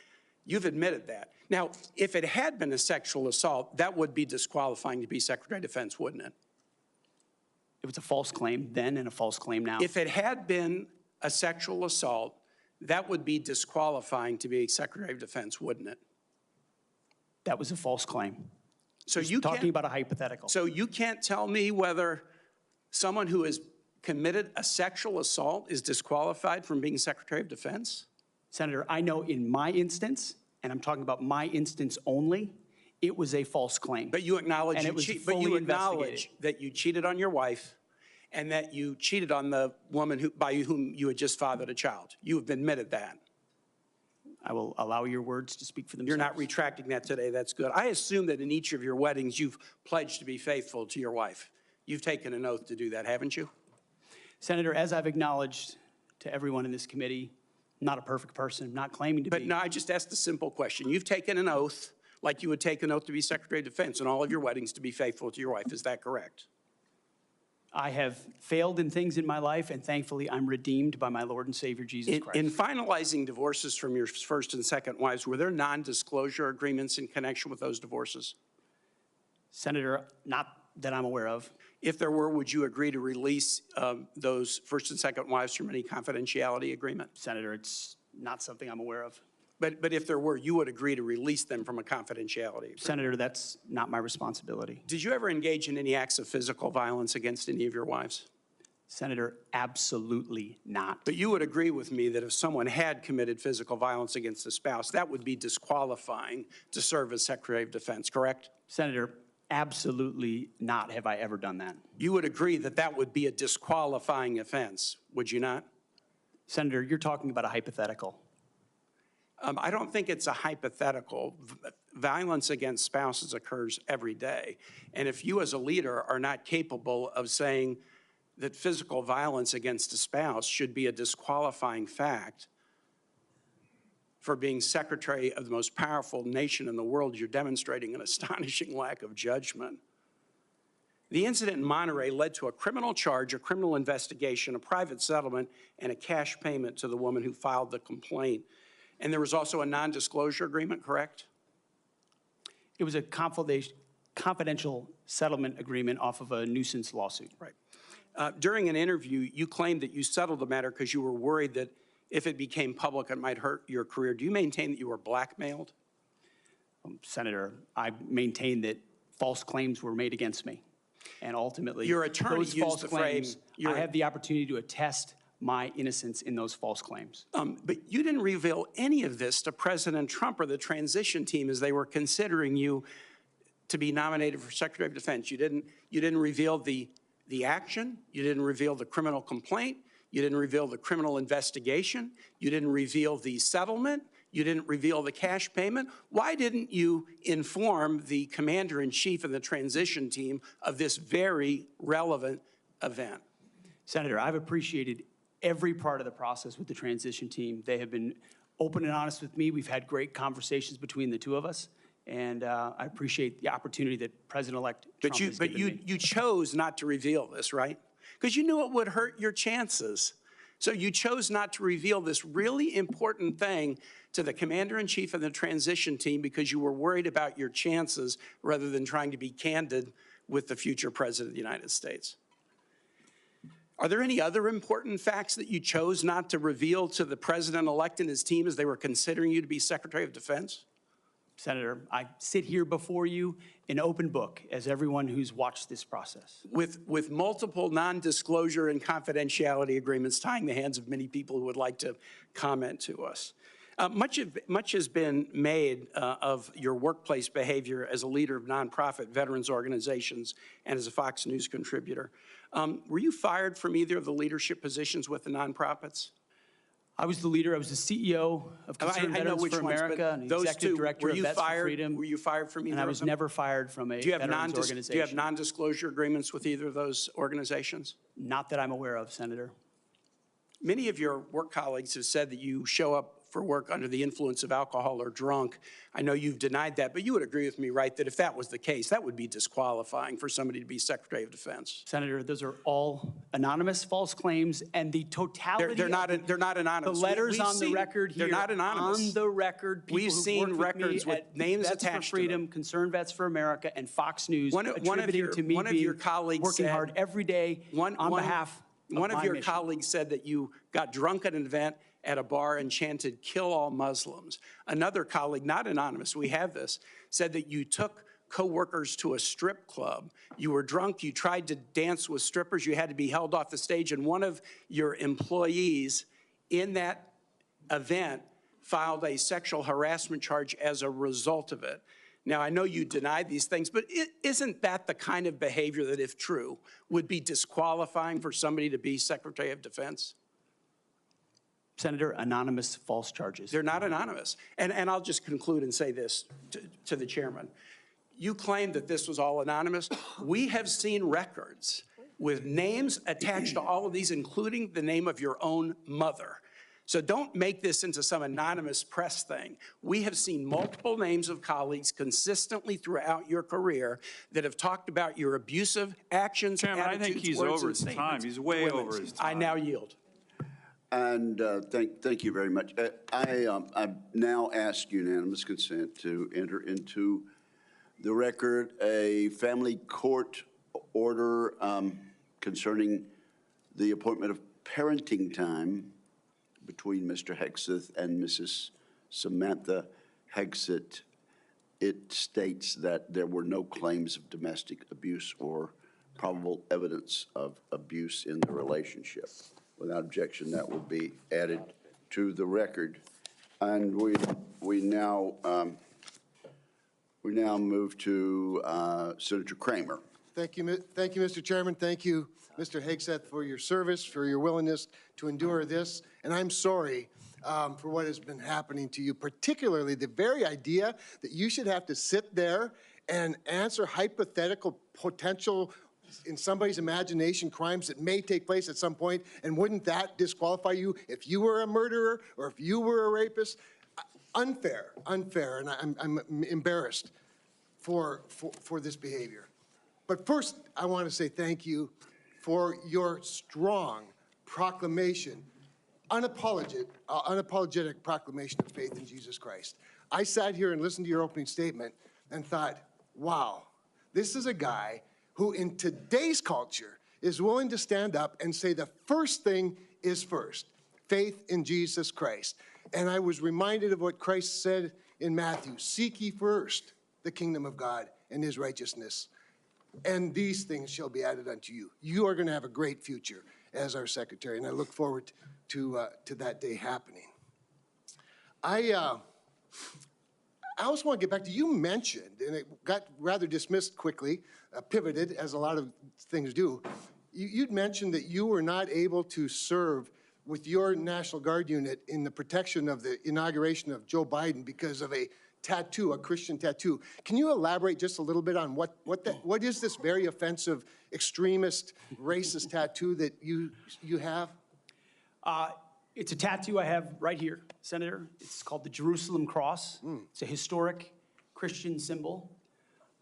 You've admitted that. Now, if it had been a sexual assault, that would be disqualifying to be Secretary of Defense, wouldn't it? It was a false claim then and a false claim now. If it had been a sexual assault, that would be disqualifying to be Secretary of Defense, wouldn't it? That was a false claim. So Just you talking can't, about a hypothetical. so you can't tell me whether someone who has committed a sexual assault is disqualified from being Secretary of Defense? Senator, I know in my instance, and I'm talking about my instance only, it was a false claim. But you acknowledge And you it was cheat, but fully you acknowledge investigated. that you cheated on your wife and that you cheated on the woman by whom you had just fathered a child. You have admitted that. I will allow your words to speak for themselves. You're not retracting that today. That's good. I assume that in each of your weddings, you've pledged to be faithful to your wife. You've taken an oath to do that, haven't you? Senator, as I've acknowledged to everyone in this committee, not a perfect person, not claiming to But be. no, I just asked a simple question. You've taken an oath like you would take an oath to be Secretary of Defense in all of your weddings to be faithful to your wife. Is that correct? I have failed in things in my life, and thankfully I'm redeemed by my Lord and Savior, Jesus Christ. In finalizing divorces from your first and second wives, were there non-disclosure agreements in connection with those divorces? Senator, not that I'm aware of. If there were, would you agree to release those first and second wives from any confidentiality agreement? Senator, it's not something I'm aware of. But if there were, you would agree to release them from a confidentiality agreement? Senator, that's not my responsibility. Did you ever engage in any acts of physical violence against any of your wives? Senator, absolutely not. But you would agree with me that if someone had committed physical violence against a spouse, that would be disqualifying to serve as Secretary of Defense, correct? Senator, absolutely not have I ever done that. You would agree that that would be a disqualifying offense, would you not? Senator, you're talking about a hypothetical. I don't think it's a hypothetical. Violence against spouses occurs every day. And if you as a leader are not capable of saying that physical violence against a spouse should be a disqualifying fact for being secretary of the most powerful nation in the world, you're demonstrating an astonishing lack of judgment. The incident in Monterey led to a criminal charge, a criminal investigation, a private settlement, and a cash payment to the woman who filed the complaint. And there was also a non-disclosure agreement, correct? It was a confidential settlement agreement off of a nuisance lawsuit. Right. During an interview, you claimed that you settled the matter because you were worried that if it became public, it might hurt your career. Do you maintain that you were blackmailed? Senator, I maintain that false claims were made against me. And ultimately, Your attorney those used false the claims, frame, I have the opportunity to attest my innocence in those false claims. But you didn't reveal any of this to President Trump or the transition team as they were considering you to be nominated for Secretary of Defense. You didn't reveal the action. You didn't reveal the criminal complaint. You didn't reveal the criminal investigation. You didn't reveal the settlement. You didn't reveal the cash payment. Why didn't you inform the commander-in-chief and the transition team of this very relevant event? Senator, I've appreciated every part of the process with the transition team. They have been open and honest with me. We've had great conversations between the two of us, and I appreciate the opportunity that President-elect Trump has given me. You chose not to reveal this, right? Because you knew it would hurt your chances. So you chose not to reveal this really important thing to the commander-in-chief and the transition team because you were worried about your chances rather than trying to be candid with the future president of the United States. Are there any other important facts that you chose not to reveal to the president-elect and his team as they were considering you to be Secretary of Defense? Senator, I sit here before you an open book, as everyone who's watched this process. With multiple non-disclosure and confidentiality agreements tying the hands of many people who would like to comment to us. Much has been made of your workplace behavior as a leader of nonprofit veterans organizations and as a Fox News contributor. Were you fired from either of the leadership positions with the nonprofits? I was the leader. I was the CEO of Concerned Veterans for America and the executive director of Vets for Freedom. Were you fired from either of them? And I was never fired from a veterans organization. Do you have non-disclosure agreements with either of those organizations? Not that I'm aware of, Senator. Many of your work colleagues have said that you show up for work under the influence of alcohol or drunk. I know you've denied that, but you would agree with me, right, that if that was the case, that would be disqualifying for somebody to be Secretary of Defense. Senator, those are all anonymous false claims, and the totality they're not anonymous. The letters on the record here. They're not anonymous. On the record, people we've seen records with names Vets attached for Freedom, to them. Concerned Vets for America, and Fox News attributing to me being working hard every day on behalf of One of my your mission. colleagues said that you got drunk at an event at a bar and chanted, "Kill all Muslims." Another colleague, not anonymous, we have this, said that you took coworkers to a strip club. You were drunk, you tried to dance with strippers, you had to be held off the stage, and one of your employees in that event filed a sexual harassment charge as a result of it. Now, I know you denied these things, but isn't that the kind of behavior that, if true, would be disqualifying for somebody to be Secretary of Defense? Senator, anonymous false charges. They're not anonymous. And I'll just conclude and say this to the chairman. You claim that this was all anonymous. We have seen records with names attached to all of these, including the name of your own mother. So don't make this into some anonymous press thing. We have seen multiple names of colleagues consistently throughout your career that have talked about your abusive actions, Chairman, attitudes, I think he's words, over and his time. statements He's way to women. over his time. I now yield. And thank you very much. I now ask unanimous consent to enter into the record a family court order concerning the appointment of parenting time between Mr. Hegseth and Mrs. Samantha Hegseth. It states that there were no claims of domestic abuse or probable evidence of abuse in the relationship. Without objection, that will be added to the record. And we now move to Senator Kramer. Thank you, Mr. Chairman. Thank you, Mr. Hegseth, for your service, for your willingness to endure this. And I'm sorry for what has been happening to you, particularly the very idea that you should have to sit there and answer hypothetical potential, in somebody's imagination, crimes that may take place at some point, and wouldn't that disqualify you if you were a murderer or if you were a rapist? Unfair, and I'm embarrassed for this behavior. But first, I want to say thank you for your strong proclamation, unapologetic proclamation of faith in Jesus Christ. I sat here and listened to your opening statement and thought, wow, this is a guy who in today's culture is willing to stand up and say the first thing is first, faith in Jesus Christ. And I was reminded of what Christ said in Matthew, seek ye first the kingdom of God and his righteousness, and these things shall be added unto you. You are going to have a great future as our secretary, and I look forward to that day happening. I also want to get back to, you mentioned, and it got rather dismissed quickly, pivoted, as a lot of things do. You'd mentioned that you were not able to serve with your National Guard unit in the protection of the inauguration of Joe Biden because of a tattoo, a Christian tattoo. Can you elaborate just a little bit on what is this very offensive, extremist, racist tattoo that you have? It's a tattoo I have right here, Senator. It's called the Jerusalem Cross. It's a historic Christian symbol.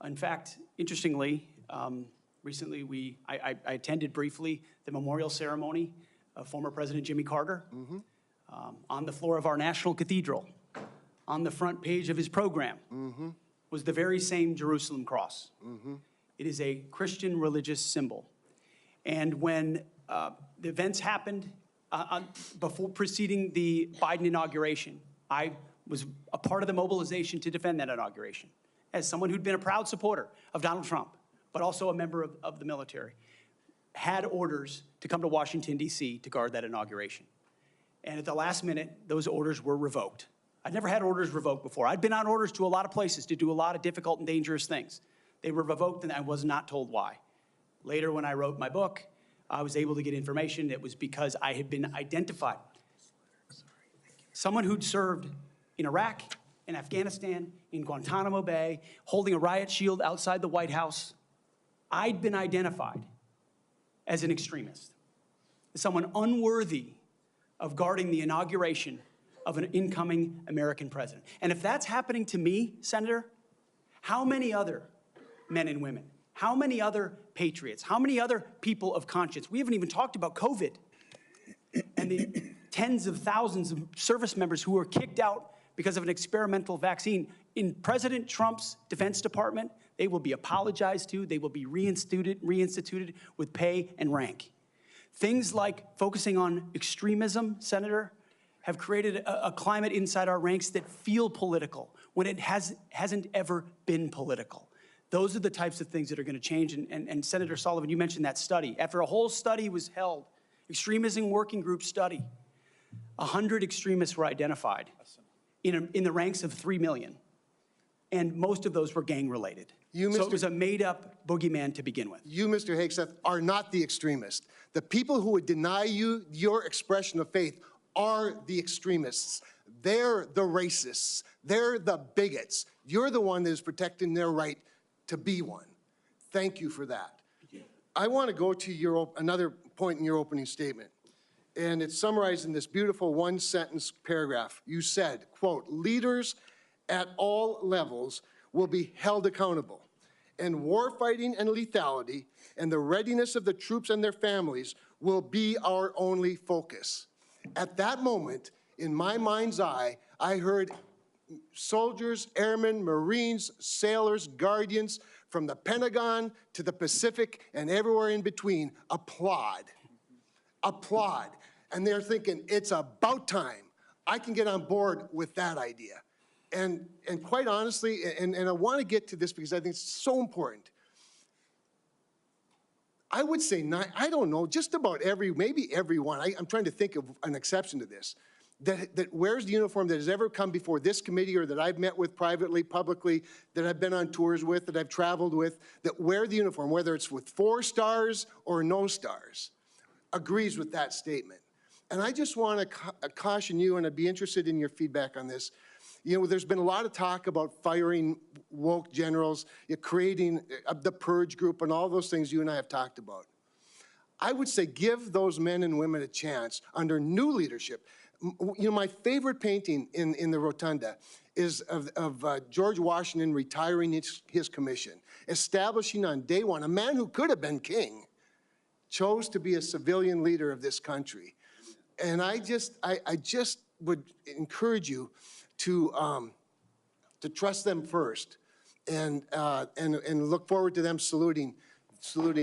In fact, interestingly, recently I attended briefly the memorial ceremony of former President Jimmy Carter on the floor of our National Cathedral. On the front page of his program was the very same Jerusalem Cross. It is a Christian religious symbol. And when the events happened before preceding the Biden inauguration, I was a part of the mobilization to defend that inauguration, as someone who'd been a proud supporter of Donald Trump, but also a member of the military, had orders to come to Washington, D.C. to guard that inauguration. And at the last minute, those orders were revoked. I'd never had orders revoked before. I'd been on orders to a lot of places to do a lot of difficult and dangerous things. They were revoked, and I was not told why. Later, when I wrote my book, I was able to get information. It was because I had been identified. Someone who'd served in Iraq, in Afghanistan, in Guantanamo Bay, holding a riot shield outside the White House. I'd been identified as an extremist, as someone unworthy of guarding the inauguration of an incoming American president. And if that's happening to me, Senator, how many other men and women, how many other patriots, how many other people of conscience? We haven't even talked about COVID and the tens of thousands of service members who were kicked out because of an experimental vaccine. In President Trump's Defense Department, they will be apologized to, they will be reinstituted with pay and rank. Things like focusing on extremism, Senator, have created a climate inside our ranks that feel political when it hasn't ever been political. Those are the types of things that are going to change. And Senator Sullivan, you mentioned that study. After a whole study was held, extremism working group study, 100 extremists were identified in the ranks of 3 million. And most of those were gang-related. So it was a made-up boogeyman to begin with. You, Mr. Hegseth, are not the extremist. The people who would deny you your expression of faith are the extremists. They're the racists. They're the bigots. You're the one that is protecting their right to be one. Thank you for that. I want to go to another point in your opening statement, and it's summarized in this beautiful one-sentence paragraph. You said, quote, leaders at all levels will be held accountable, and warfighting and lethality and the readiness of the troops and their families will be our only focus. At that moment, in my mind's eye, I heard soldiers, airmen, Marines, sailors, guardians from the Pentagon to the Pacific and everywhere in between applaud. Applaud. And they're thinking, it's about time. I can get on board with that idea. And quite honestly, and I want to get to this because I think it's so important. I would say, I don't know, just about maybe everyone, I'm trying to think of an exception to this, that wears the uniform that has ever come before this committee or that I've met with privately, publicly, that I've been on tours with, that I've traveled with, that wear the uniform, whether it's with 4 stars or no stars, agrees with that statement. And I just want to caution you, and I'd be interested in your feedback on this. You know, there's been a lot of talk about firing woke generals, creating the purge group, and all those things you and I have talked about. I would say give those men and women a chance under new leadership. You know, my favorite painting in the rotunda is of George Washington retiring his commission, establishing on day one, a man who could have been king, chose to be a civilian leader of this country. And I just would encourage you to trust them first, and look forward to them saluting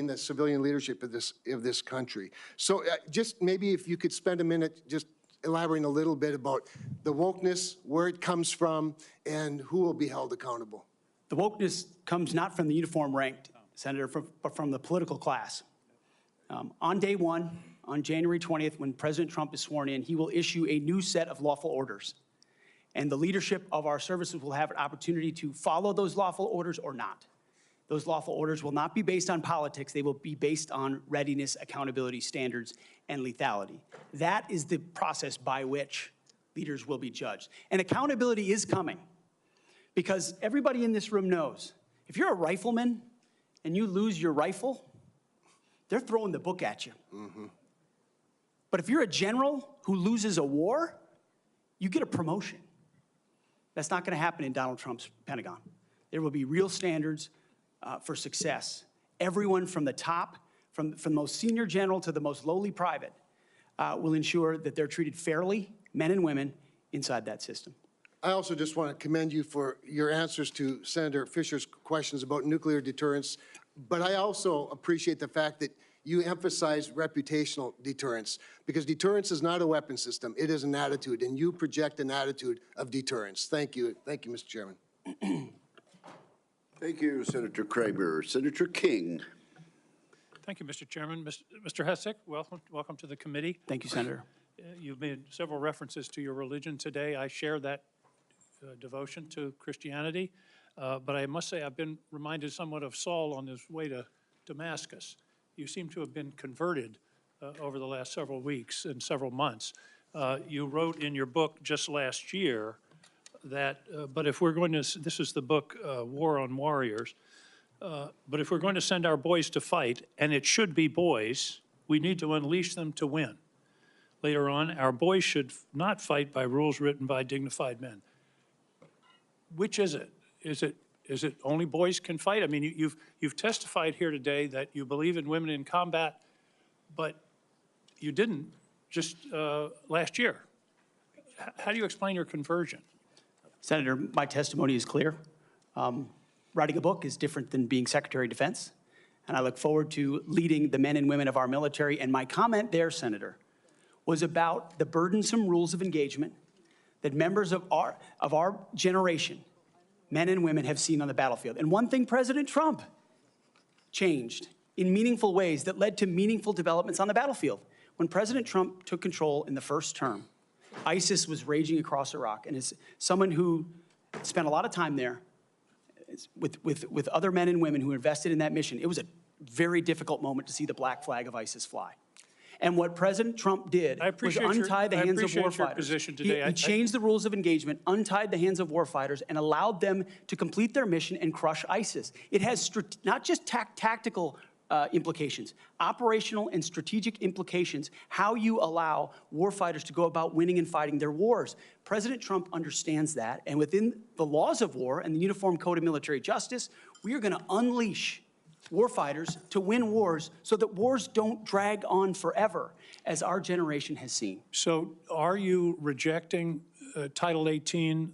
the civilian leadership of this country. So just maybe if you could spend a minute just elaborating a little bit about the wokeness, where it comes from, and who will be held accountable. The wokeness comes not from the uniform ranked, Senator, but from the political class. On day one, on January 20th, when President Trump is sworn in, he will issue a new set of lawful orders. And the leadership of our services will have an opportunity to follow those lawful orders or not. Those lawful orders will not be based on politics. They will be based on readiness, accountability, standards, and lethality. That is the process by which leaders will be judged. And accountability is coming, because everybody in this room knows if you're a rifleman and you lose your rifle, they're throwing the book at you. Mm-hmm. But if you're a general who loses a war, you get a promotion. That's not going to happen in Donald Trump's Pentagon. There will be real standards for success. Everyone from the top, from the most senior general to the most lowly private, will ensure that they're treated fairly, men and women, inside that system. I also just want to commend you for your answers to Senator Fisher's questions about nuclear deterrence, but I also appreciate the fact that you emphasize reputational deterrence, because deterrence is not a weapon system, it is an attitude, and you project an attitude of deterrence. Thank you, Mr. Chairman. Thank you, Senator Kramer. Senator King. Thank you, Mr. Chairman. Mr. Hegseth, welcome to the committee. Thank you, Senator. You've made several references to your religion today. I share that devotion to Christianity, but I must say I've been reminded somewhat of Saul on his way to Damascus. You seem to have been converted over the last several weeks and several months. You wrote in your book just last year that, but if we're going to, this is the book, War on Warriors, but if we're going to send our boys to fight, and it should be boys, we need to unleash them to win. Later on, our boys should not fight by rules written by dignified men. Which is it? Is it only boys can fight? I mean, you've testified here today that you believe in women in combat, but you didn't just last year. How do you explain your conversion? Senator, my testimony is clear. Writing a book is different than being Secretary of Defense, and I look forward to leading the men and women of our military. And my comment there, Senator, was about the burdensome rules of engagement that members of our generation, men and women, have seen on the battlefield. And one thing President Trump changed in meaningful ways that led to meaningful developments on the battlefield. When President Trump took control in the first term, ISIS was raging across Iraq. And as someone who spent a lot of time there with other men and women who invested in that mission, it was a very difficult moment to see the black flag of ISIS fly. And what President Trump did was untie the hands of warfighters. He changed the rules of engagement, untied the hands of warfighters, and allowed them to complete their mission and crush ISIS. It has not just tactical implications, operational and strategic implications, how you allow warfighters to go about winning and fighting their wars. President Trump understands that, and within the laws of war and the Uniform Code of Military Justice, we are going to unleash warfighters to win wars so that wars don't drag on forever, as our generation has seen. So are you rejecting Title 18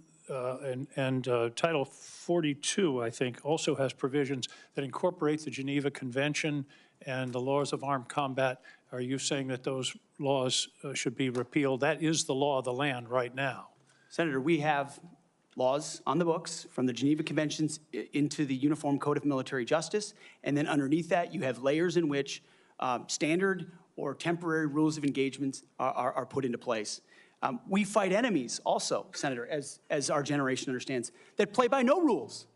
and Title 42, I think, also has provisions that incorporate the Geneva Convention and the laws of armed combat? Are you saying that those laws should be repealed? That is the law of the land right now. Senator, we have laws on the books from the Geneva Conventions into the Uniform Code of Military Justice, and then underneath that you have layers in which standard or temporary rules of engagement are put into place. We fight enemies also, Senator, as our generation understands, that play by no rules.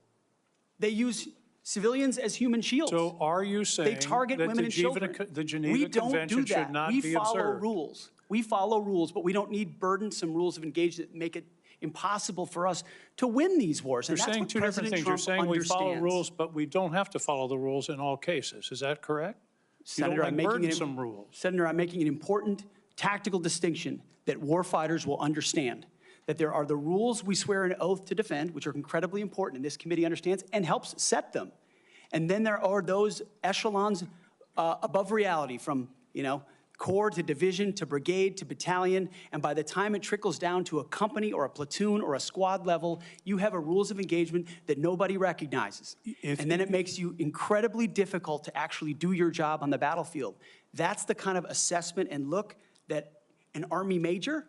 They use civilians as human shields. So are you saying they target women and children? The Geneva Convention should not be observed? We follow rules. We follow rules, but we don't need burdensome rules of engagement that make it impossible for us to win these wars. You're saying two different things. You're saying we follow rules, but we don't have to follow the rules in all cases. Is that correct? Senator, I'm making an important tactical distinction that warfighters will understand. That there are the rules we swear an oath to defend, which are incredibly important, and this committee understands and helps set them. And then there are those echelons above reality, from, corps to division to brigade to battalion, and by the time it trickles down to a company or a platoon or a squad level, you have a rules of engagement that nobody recognizes. And then it makes you incredibly difficult to actually do your job on the battlefield. That's the kind of assessment and look that an Army major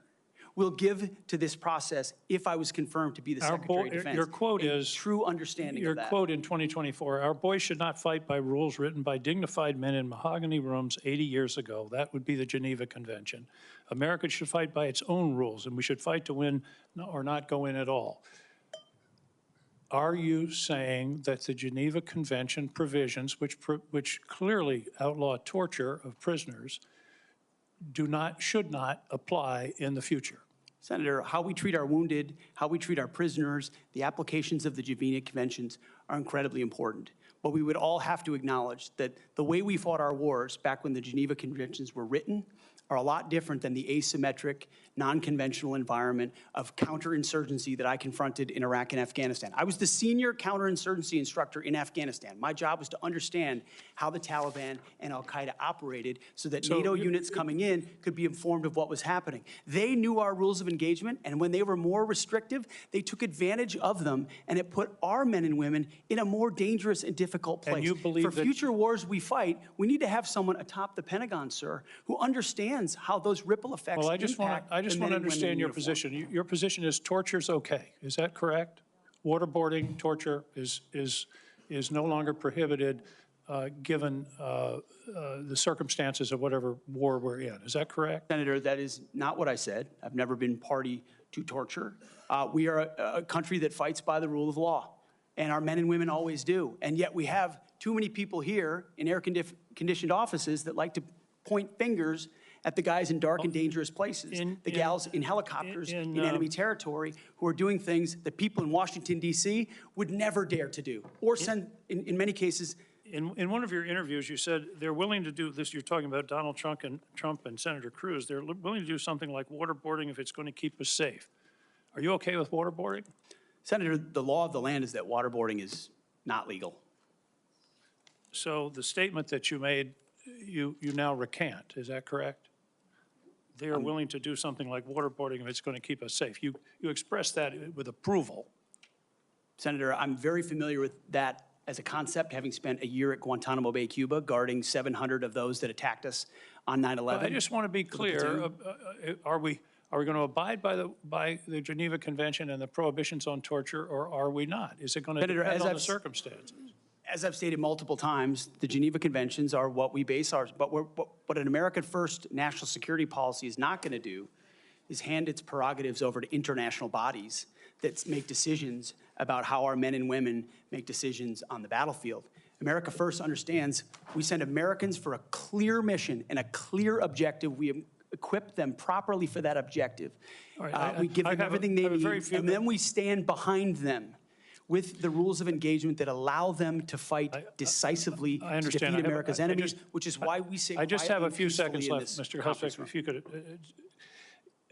will give to this process if I was confirmed to be the Secretary of Defense. Your quote is, true understanding of that. Your quote in 2024, our boys should not fight by rules written by dignified men in mahogany rooms 80 years ago. That would be the Geneva Convention. America should fight by its own rules, and we should fight to win or not go in at all. Are you saying that the Geneva Convention provisions, which clearly outlaw torture of prisoners, should not apply in the future? Senator, how we treat our wounded, how we treat our prisoners, the applications of the Geneva Conventions are incredibly important. But we would all have to acknowledge that the way we fought our wars back when the Geneva Conventions were written are a lot different than the asymmetric, non-conventional environment of counterinsurgency that I confronted in Iraq and Afghanistan. I was the senior counterinsurgency instructor in Afghanistan. My job was to understand how the Taliban and al-Qaeda operated so that NATO units coming in could be informed of what was happening. They knew our rules of engagement, and when they were more restrictive, they took advantage of them, and it put our men and women in a more dangerous and difficult place. And you believe For that future wars we fight, we need to have someone atop the Pentagon, sir, who understands how those ripple effects Well, I just want impact to the men and women understand in your uniform. position. Your position is torture's okay. Is that correct? Waterboarding, torture is no longer prohibited given the circumstances of whatever war we're in. Is that correct? Senator, that is not what I said. I've never been party to torture. We are a country that fights by the rule of law, and our men and women always do. And yet we have too many people here in air-conditioned offices that like to point fingers at the guys in dark and dangerous places, the gals in helicopters in enemy territory who are doing things that people in Washington, D.C. would never dare to do, or send, in many cases. In one of your interviews, you said they're willing to do this. You're talking about Donald Trump and Senator Cruz. They're willing to do something like waterboarding if it's going to keep us safe. Are you okay with waterboarding? Senator, the law of the land is that waterboarding is not legal. So the statement that you made, you now recant. Is that correct? They are willing to do something like waterboarding if it's going to keep us safe. You expressed that with approval. Senator, I'm very familiar with that as a concept, having spent a year at Guantanamo Bay, Cuba, guarding 700 of those that attacked us on 9/11. I just want to be clear. Are we going to abide by the Geneva Convention and the prohibitions on torture, or are we not? Is it going to depend on the circumstances? As I've stated multiple times, the Geneva Conventions are what we base ours, but what an American first national security policy is not going to do is hand its prerogatives over to international bodies that make decisions about how our men and women make decisions on the battlefield. America First understands we send Americans for a clear mission and a clear objective. We equip them properly for that objective. We give them everything they need, and then we stand behind them with the rules of engagement that allow them to fight decisively to defeat America's enemies, which is why we say I just have a few seconds peacefully left, Mr. Hegseth, if you could.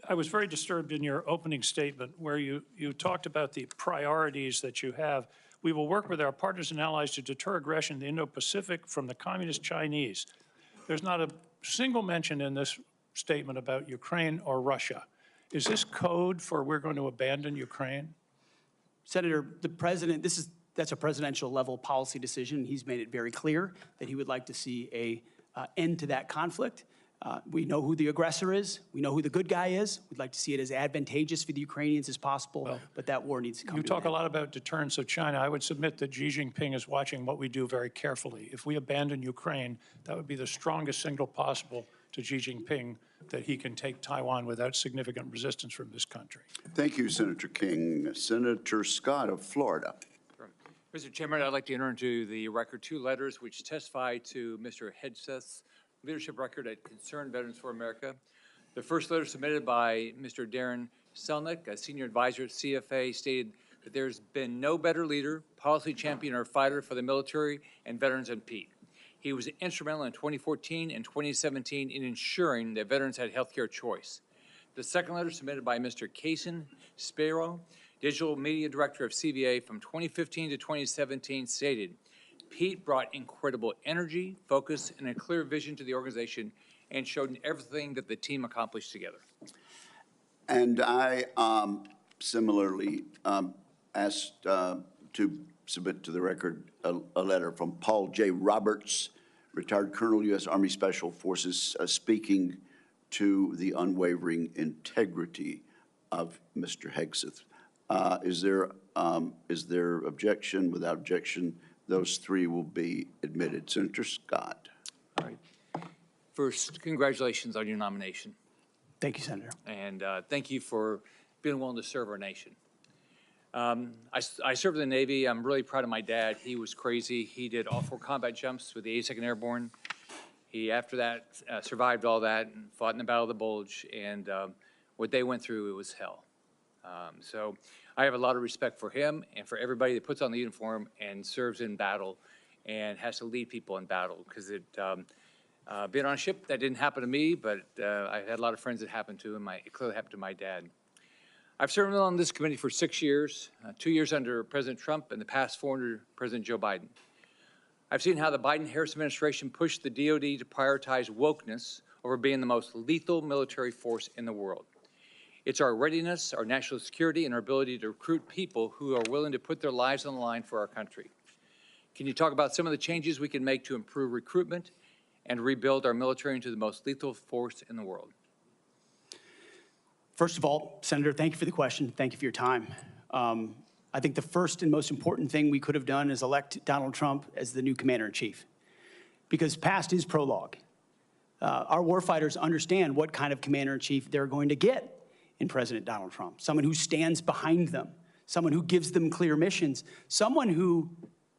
I was very disturbed in your opening statement where you talked about the priorities that you have. We will work with our partners and allies to deter aggression in the Indo-Pacific from the Communist Chinese. There's not a single mention in this statement about Ukraine or Russia. Is this code for we're going to abandon Ukraine? Senator, the president, that's a presidential level policy decision. He's made it very clear that he would like to see a end to that conflict. We know who the aggressor is. We know who the good guy is. We'd like to see it as advantageous for the Ukrainians as possible, but that war needs to come to an end. You talk a lot about deterrence of China. I would submit that Xi Jinping is watching what we do very carefully. If we abandon Ukraine, that would be the strongest signal possible to Xi Jinping that he can take Taiwan without significant resistance from this country. Thank you, Senator King. Senator Scott of Florida. Mr. Chairman, I'd like to enter into the record 2 letters which testify to Mr. Hegseth's leadership record at Concerned Veterans for America. The first letter submitted by Mr. Darren Selnick, a senior advisor at CFA, stated that there's been no better leader, policy champion, or fighter for the military and veterans than Pete. He was instrumental in 2014 and 2017 in ensuring that veterans had health care choice. The second letter submitted by Mr. Kason Spiro, Digital Media Director of CVA from 2015 to 2017 stated, Pete brought incredible energy, focus, and a clear vision to the organization and showed everything that the team accomplished together. And I similarly asked to submit to the record a letter from Paul J. Roberts, retired Colonel, U.S. Army Special Forces, speaking to the unwavering integrity of Mr. Hegseth. Is there objection? Without objection, those 3 will be admitted. Senator Scott. All right. First, congratulations on your nomination. Thank you, Senator. And thank you for being willing to serve our nation. I served in the Navy. I'm really proud of my dad. He was crazy. He did all 4 combat jumps with the 82nd Airborne. He, after that, survived all that and fought in the Battle of the Bulge. And what they went through, it was hell. So I have a lot of respect for him and for everybody that puts on the uniform and serves in battle and has to lead people in battle, because Being on a ship, that didn't happen to me, but I had a lot of friends that happened to, and it clearly happened to my dad. I've served on this committee for 6 years, 2 years under President Trump and the past 4 under President Joe Biden. I've seen how the Biden-Harris administration pushed the DoD to prioritize wokeness over being the most lethal military force in the world. It's our readiness, our national security, and our ability to recruit people who are willing to put their lives on the line for our country. Can you talk about some of the changes we can make to improve recruitment and rebuild our military into the most lethal force in the world? First of all, Senator, thank you for the question. Thank you for your time. I think the first and most important thing we could have done is elect Donald Trump as the new commander-in-chief, because past is prologue. Our warfighters understand what kind of commander-in-chief they're going to get in President Donald Trump, someone who stands behind them, someone who gives them clear missions, someone who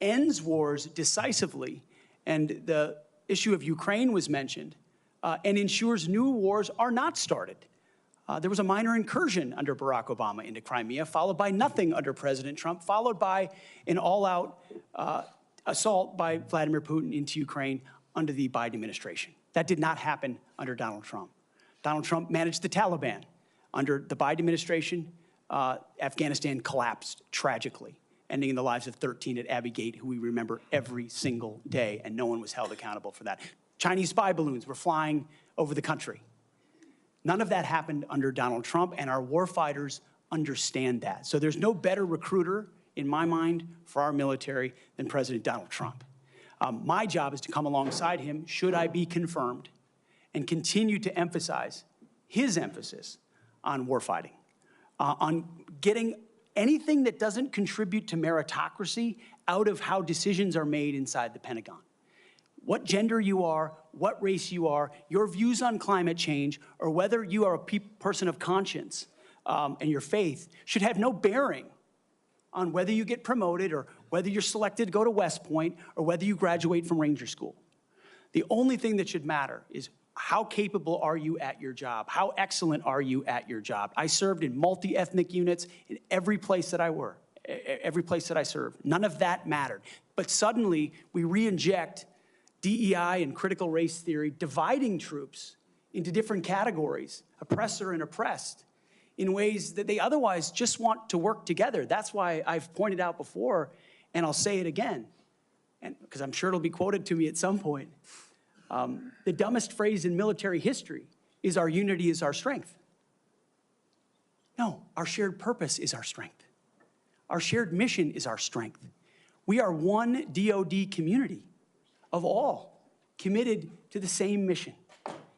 ends wars decisively, and the issue of Ukraine was mentioned, and ensures new wars are not started. There was a minor incursion under Barack Obama into Crimea, followed by nothing under President Trump, followed by an all-out assault by Vladimir Putin into Ukraine under the Biden administration. That did not happen under Donald Trump. Donald Trump managed the Taliban. Under the Biden administration, Afghanistan collapsed tragically, ending in the lives of 13 at Abbey Gate, who we remember every single day, and no one was held accountable for that. Chinese spy balloons were flying over the country. None of that happened under Donald Trump, and our warfighters understand that. So there's no better recruiter, in my mind, for our military than President Donald Trump. My job is to come alongside him, should I be confirmed, and continue to emphasize his emphasis on warfighting, on getting anything that doesn't contribute to meritocracy out of how decisions are made inside the Pentagon. What gender you are, what race you are, your views on climate change, or whether you are a person of conscience and your faith should have no bearing on whether you get promoted or whether you're selected to go to West Point or whether you graduate from Ranger School. The only thing that should matter is how capable are you at your job? How excellent are you at your job? I served in multi-ethnic units in every place that I served. None of that mattered. But suddenly we re-inject DEI and critical race theory, dividing troops into different categories, oppressor and oppressed, in ways that they otherwise just want to work together. That's why I've pointed out before, and I'll say it again, and because I'm sure it'll be quoted to me at some point. The dumbest phrase in military history is our unity is our strength. No, our shared purpose is our strength. Our shared mission is our strength. We are one DoD community of all committed to the same mission.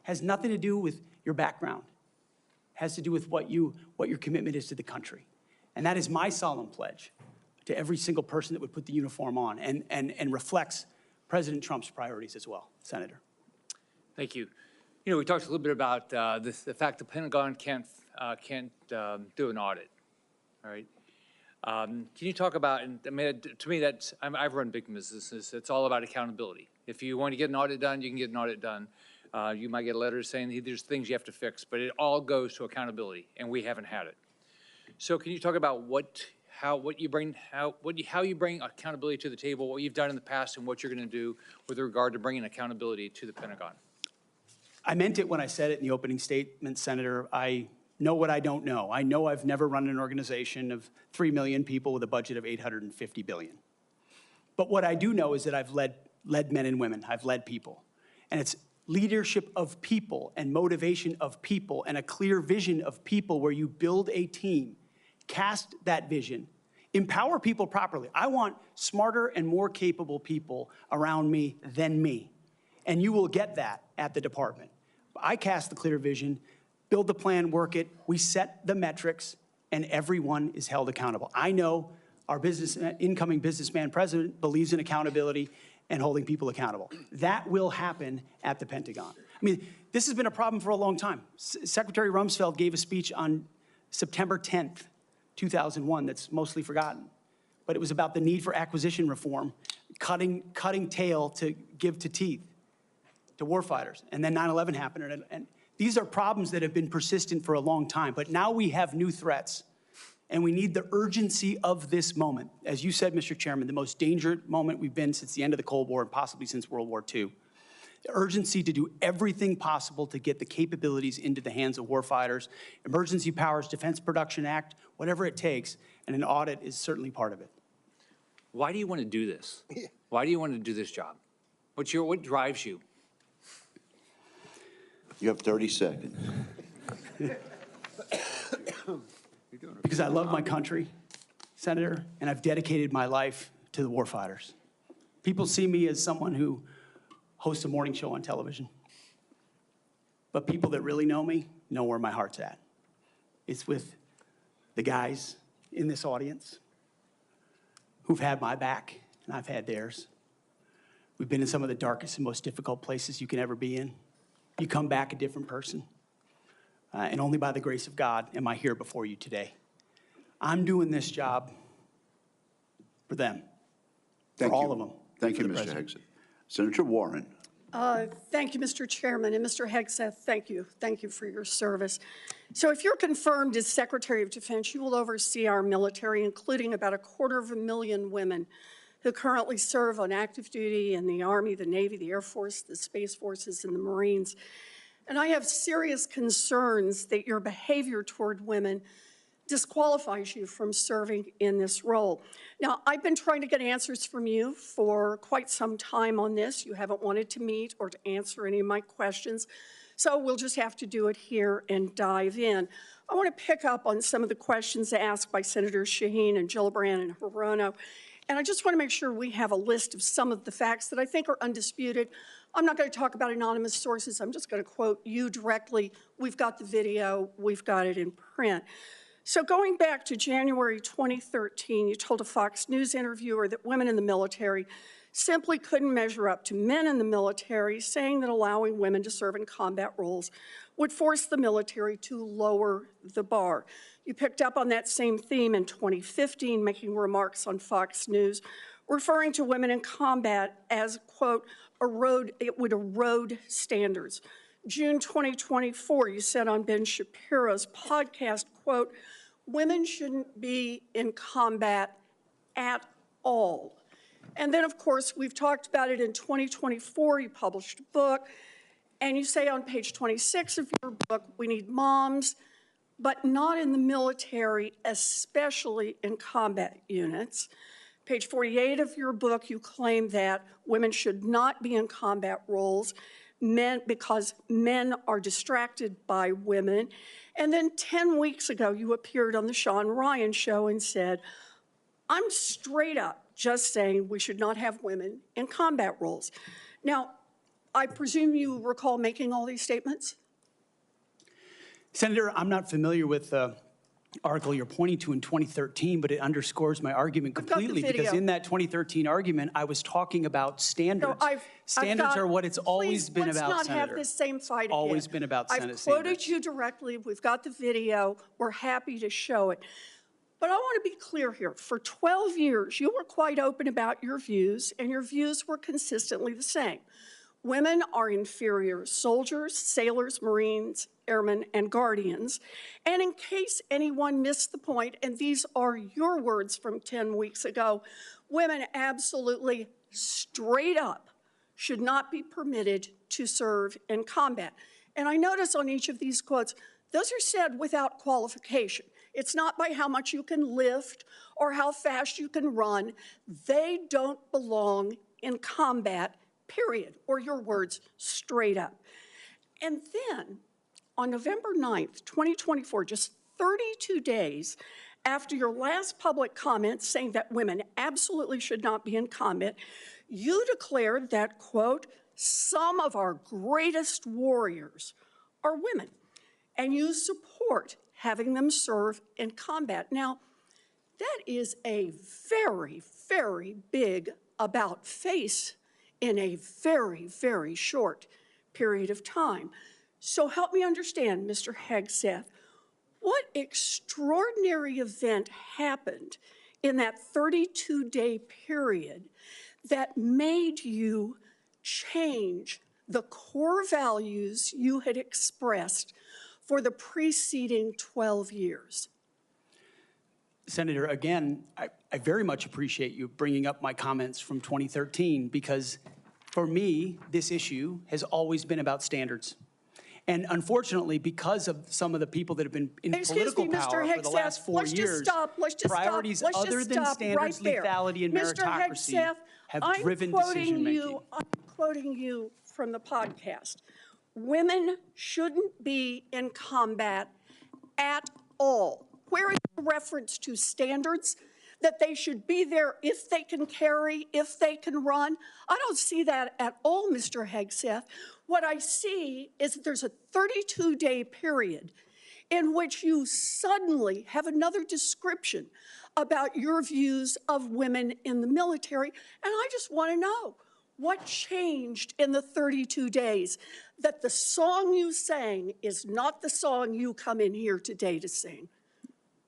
Has nothing to do with your background. Has to do with what your commitment is to the country. And that is my solemn pledge to every single person that would put the uniform on and reflects President Trump's priorities as well. Senator. Thank you. You know, we talked a little bit about the fact the Pentagon can't do an audit, all right? Can you talk about, and I mean, to me, I've run big businesses. It's all about accountability. If you want to get an audit done, you can get an audit done. You might get letters saying there's things you have to fix, but it all goes to accountability, and we haven't had it. So can you talk about how you bring accountability to the table, what you've done in the past, and what you're going to do with regard to bringing accountability to the Pentagon? I meant it when I said it in the opening statement, Senator. I know what I don't know. I know I've never run an organization of 3 million people with a budget of $850 billion. But what I do know is that I've led men and women. I've led people. And it's leadership of people and motivation of people and a clear vision of people where you build a team, cast that vision, empower people properly. I want smarter and more capable people around me than me. And you will get that at the department. I cast the clear vision, build the plan, work it, we set the metrics, and everyone is held accountable. I know our incoming businessman president believes in accountability and holding people accountable. That will happen at the Pentagon. I mean, this has been a problem for a long time. Secretary Rumsfeld gave a speech on September 10th, 2001 that's mostly forgotten. But it was about the need for acquisition reform, cutting tail to give to teeth to warfighters. And then 9/11 happened. And these are problems that have been persistent for a long time. But now we have new threats. And we need the urgency of this moment. As you said, Mr. Chairman, the most dangerous moment we've been since the end of the Cold War and possibly since World War II. the urgency to do everything possible to get the capabilities into the hands of warfighters, Emergency Powers Defense Production Act, whatever it takes, and an audit is certainly part of it. Why do you want to do this? Why do you want to do this job? What drives you? You have 30 seconds. Because I love my country, Senator, and I've dedicated my life to the warfighters. People see me as someone who hosts a morning show on television. But people that really know me know where my heart's at. It's with the guys in this audience who've had my back, and I've had theirs. We've been in some of the darkest and most difficult places you can ever be in. You come back a different person. And only by the grace of God am I here before you today. I'm doing this job for them, for all of them. Thank you, Mr. Hegseth. Senator Warren. Thank you, Mr. Chairman, and Mr. Hegseth, thank you. Thank you for your service. So if you're confirmed as Secretary of Defense, you will oversee our military, including about 250,000 women who currently serve on active duty in the Army, the Navy, the Air Force, the Space Forces, and the Marines. And I have serious concerns that your behavior toward women disqualifies you from serving in this role. Now, I've been trying to get answers from you for quite some time on this. You haven't wanted to meet or to answer any of my questions, so we'll just have to do it here and dive in. I want to pick up on some of the questions asked by Senators Shaheen and Gillibrand and Hirono, and I just want to make sure we have a list of some of the facts that I think are undisputed. I'm not going to talk about anonymous sources. I'm just going to quote you directly. We've got the video. We've got it in print. So going back to January 2013, you told a Fox News interviewer that women in the military simply couldn't measure up to men in the military, saying that allowing women to serve in combat roles would force the military to lower the bar. You picked up on that same theme in 2015, making remarks on Fox News, referring to women in combat as, quote, it would erode standards. June 2024, you said on Ben Shapiro's podcast, quote, women shouldn't be in combat at all. And then, of course, we've talked about it in 2024, you published a book, and you say on page 26 of your book, we need moms, but not in the military, especially in combat units. Page 48 of your book, you claim that women should not be in combat roles because men are distracted by women. And then 10 weeks ago, you appeared on the Sean Ryan show and said, I'm straight up just saying we should not have women in combat roles. Now, I presume you recall making all these statements? Senator, I'm not familiar with the article you're pointing to in 2013, but it underscores my argument completely, because in that 2013 argument, I was talking about standards. So standards are what it's always been about, Senator. Let's not have this same fight again. Always been about Senate I've quoted standards. you directly. We've got the video. We're happy to show it. But I want to be clear here. For 12 years, you were quite open about your views, and your views were consistently the same. Women are inferior soldiers, sailors, Marines, airmen, and guardians. And in case anyone missed the point, and these are your words from 10 weeks ago, women absolutely straight up should not be permitted to serve in combat. And I notice on each of these quotes, those are said without qualification. It's not by how much you can lift or how fast you can run. They don't belong in combat, period, or your words, straight up. And then on November 9th, 2024, just 32 days after your last public comment saying that women absolutely should not be in combat, you declared that, quote, some of our greatest warriors are women, and you support having them serve in combat. Now, that is a very, very big about face in a very, very short period of time. So help me understand, Mr. Hegseth, what extraordinary event happened in that 32-day period that made you change the core values you had expressed for the preceding 12 years? Senator, again, I very much appreciate you bringing up my comments from 2013, because For me, this issue has always been about standards. And unfortunately, because of some of the people that have been in political power for the last 4 years, priorities other than standards, lethality, and meritocracy have driven decision-making. I'm quoting you from the podcast. Women shouldn't be in combat at all. Where is the reference to standards? That they should be there if they can carry, if they can run? I don't see that at all, Mr. Hegseth. What I see is that there's a 32-day period in which you suddenly have another description about your views of women in the military. And I just want to know, what changed in the 32 days that the song you sang is not the song you come in here today to sing?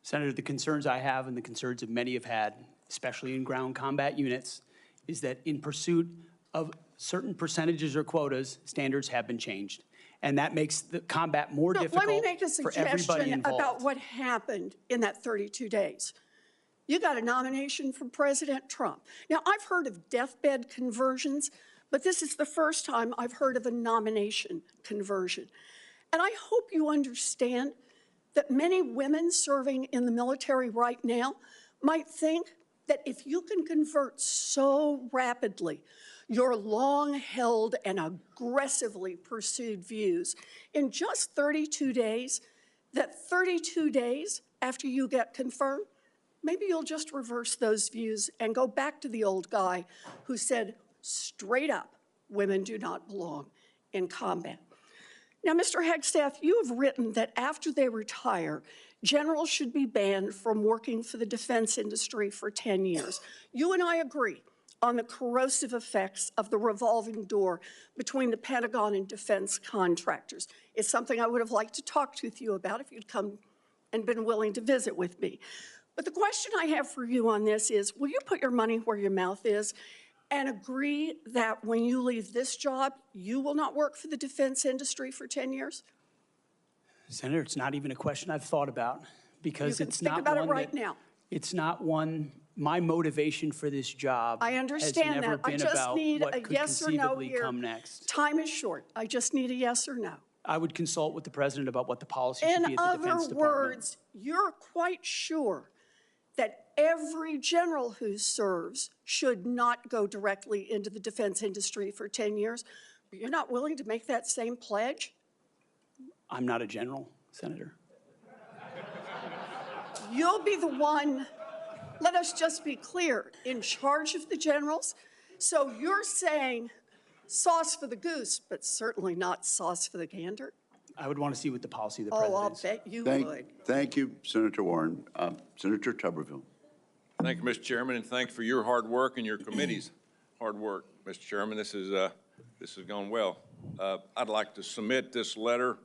Senator, the concerns I have and the concerns that many have had, especially in ground combat units, is that in pursuit of certain percentages or quotas, standards have been changed. And that makes the combat more difficult for everybody involved. Let me make a suggestion about what happened in that 32 days. You got a nomination from President Trump. Now, I've heard of deathbed conversions, but this is the first time I've heard of a nomination conversion. And I hope you understand that many women serving in the military right now might think that if you can convert so rapidly your long-held and aggressively pursued views in just 32 days, that 32 days after you get confirmed, maybe you'll just reverse those views and go back to the old guy who said straight up, women do not belong in combat. Now, Mr. Hegseth, you have written that after they retire, generals should be banned from working for the defense industry for 10 years. You and I agree on the corrosive effects of the revolving door between the Pentagon and defense contractors. It's something I would have liked to talk with you about if you'd come and been willing to visit with me. But the question I have for you on this is, will you put your money where your mouth is and agree that when you leave this job, you will not work for the defense industry for 10 years? Senator, it's not even a question I've thought about because You can it's think not about one it right that, now. It's not one, my motivation for this job I understand has never that. I been just about need what a could yes or no conceivably here. come next. Time is short. I just need a yes or no. I would consult with the president about what the policy should be In at the Defense other Department. words, you're quite sure that every general who serves should not go directly into the defense industry for 10 years, but you're not willing to make that same pledge? I'm not a general, Senator. You'll be the one, let us just be clear, in charge of the generals. So you're saying sauce for the goose, but certainly not sauce for the gander? I would want to see what the policy of the Oh, president I'll is. bet you would. Thank you, Senator Warren. Senator Tuberville. Thank you, Mr. Chairman, and thanks for your hard work and your committee's hard work, Mr. Chairman. This has gone well. I'd like to submit this letter,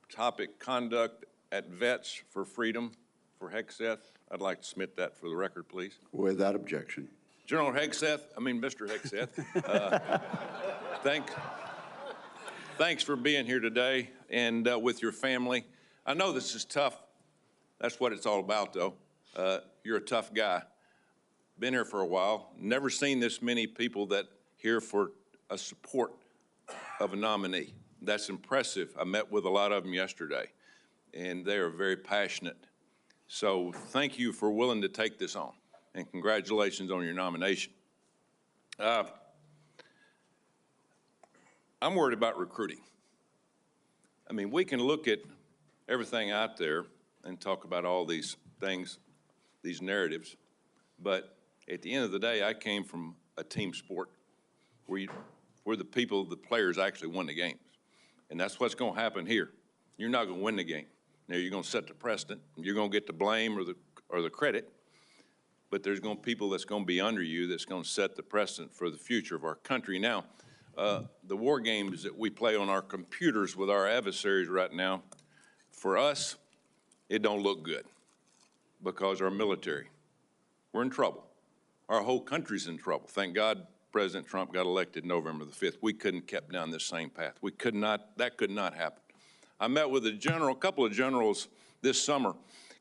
topic Conduct at Vets for Freedom for Hegseth. I'd like to submit that for the record, please. Without objection. General Hegseth, Mr. Hegseth, thanks for being here today and with your family. I know this is tough. That's what it's all about, though. You're a tough guy. Been here for a while. Never seen this many people that here for a support of a nominee. That's impressive. I met with a lot of them yesterday, and they are very passionate. So thank you for willing to take this on, and congratulations on your nomination. I'm worried about recruiting. I mean, we can look at everything out there and talk about all these things, these narratives, but at the end of the day, I came from a team sport where the players actually won the games. And that's what's going to happen here. You're not going to win the game. Now, you're going to set the precedent. You're going to get the blame or the credit, but there's going to be people that's going to be under you that's going to set the precedent for the future of our country. Now, the war games that we play on our computers with our adversaries right now, for us, it don't look good because our military, we're in trouble. Our whole country's in trouble. Thank God President Trump got elected November the 5th. We couldn't have kept down this same path. We could not, that could not happen. I met with a couple of generals this summer.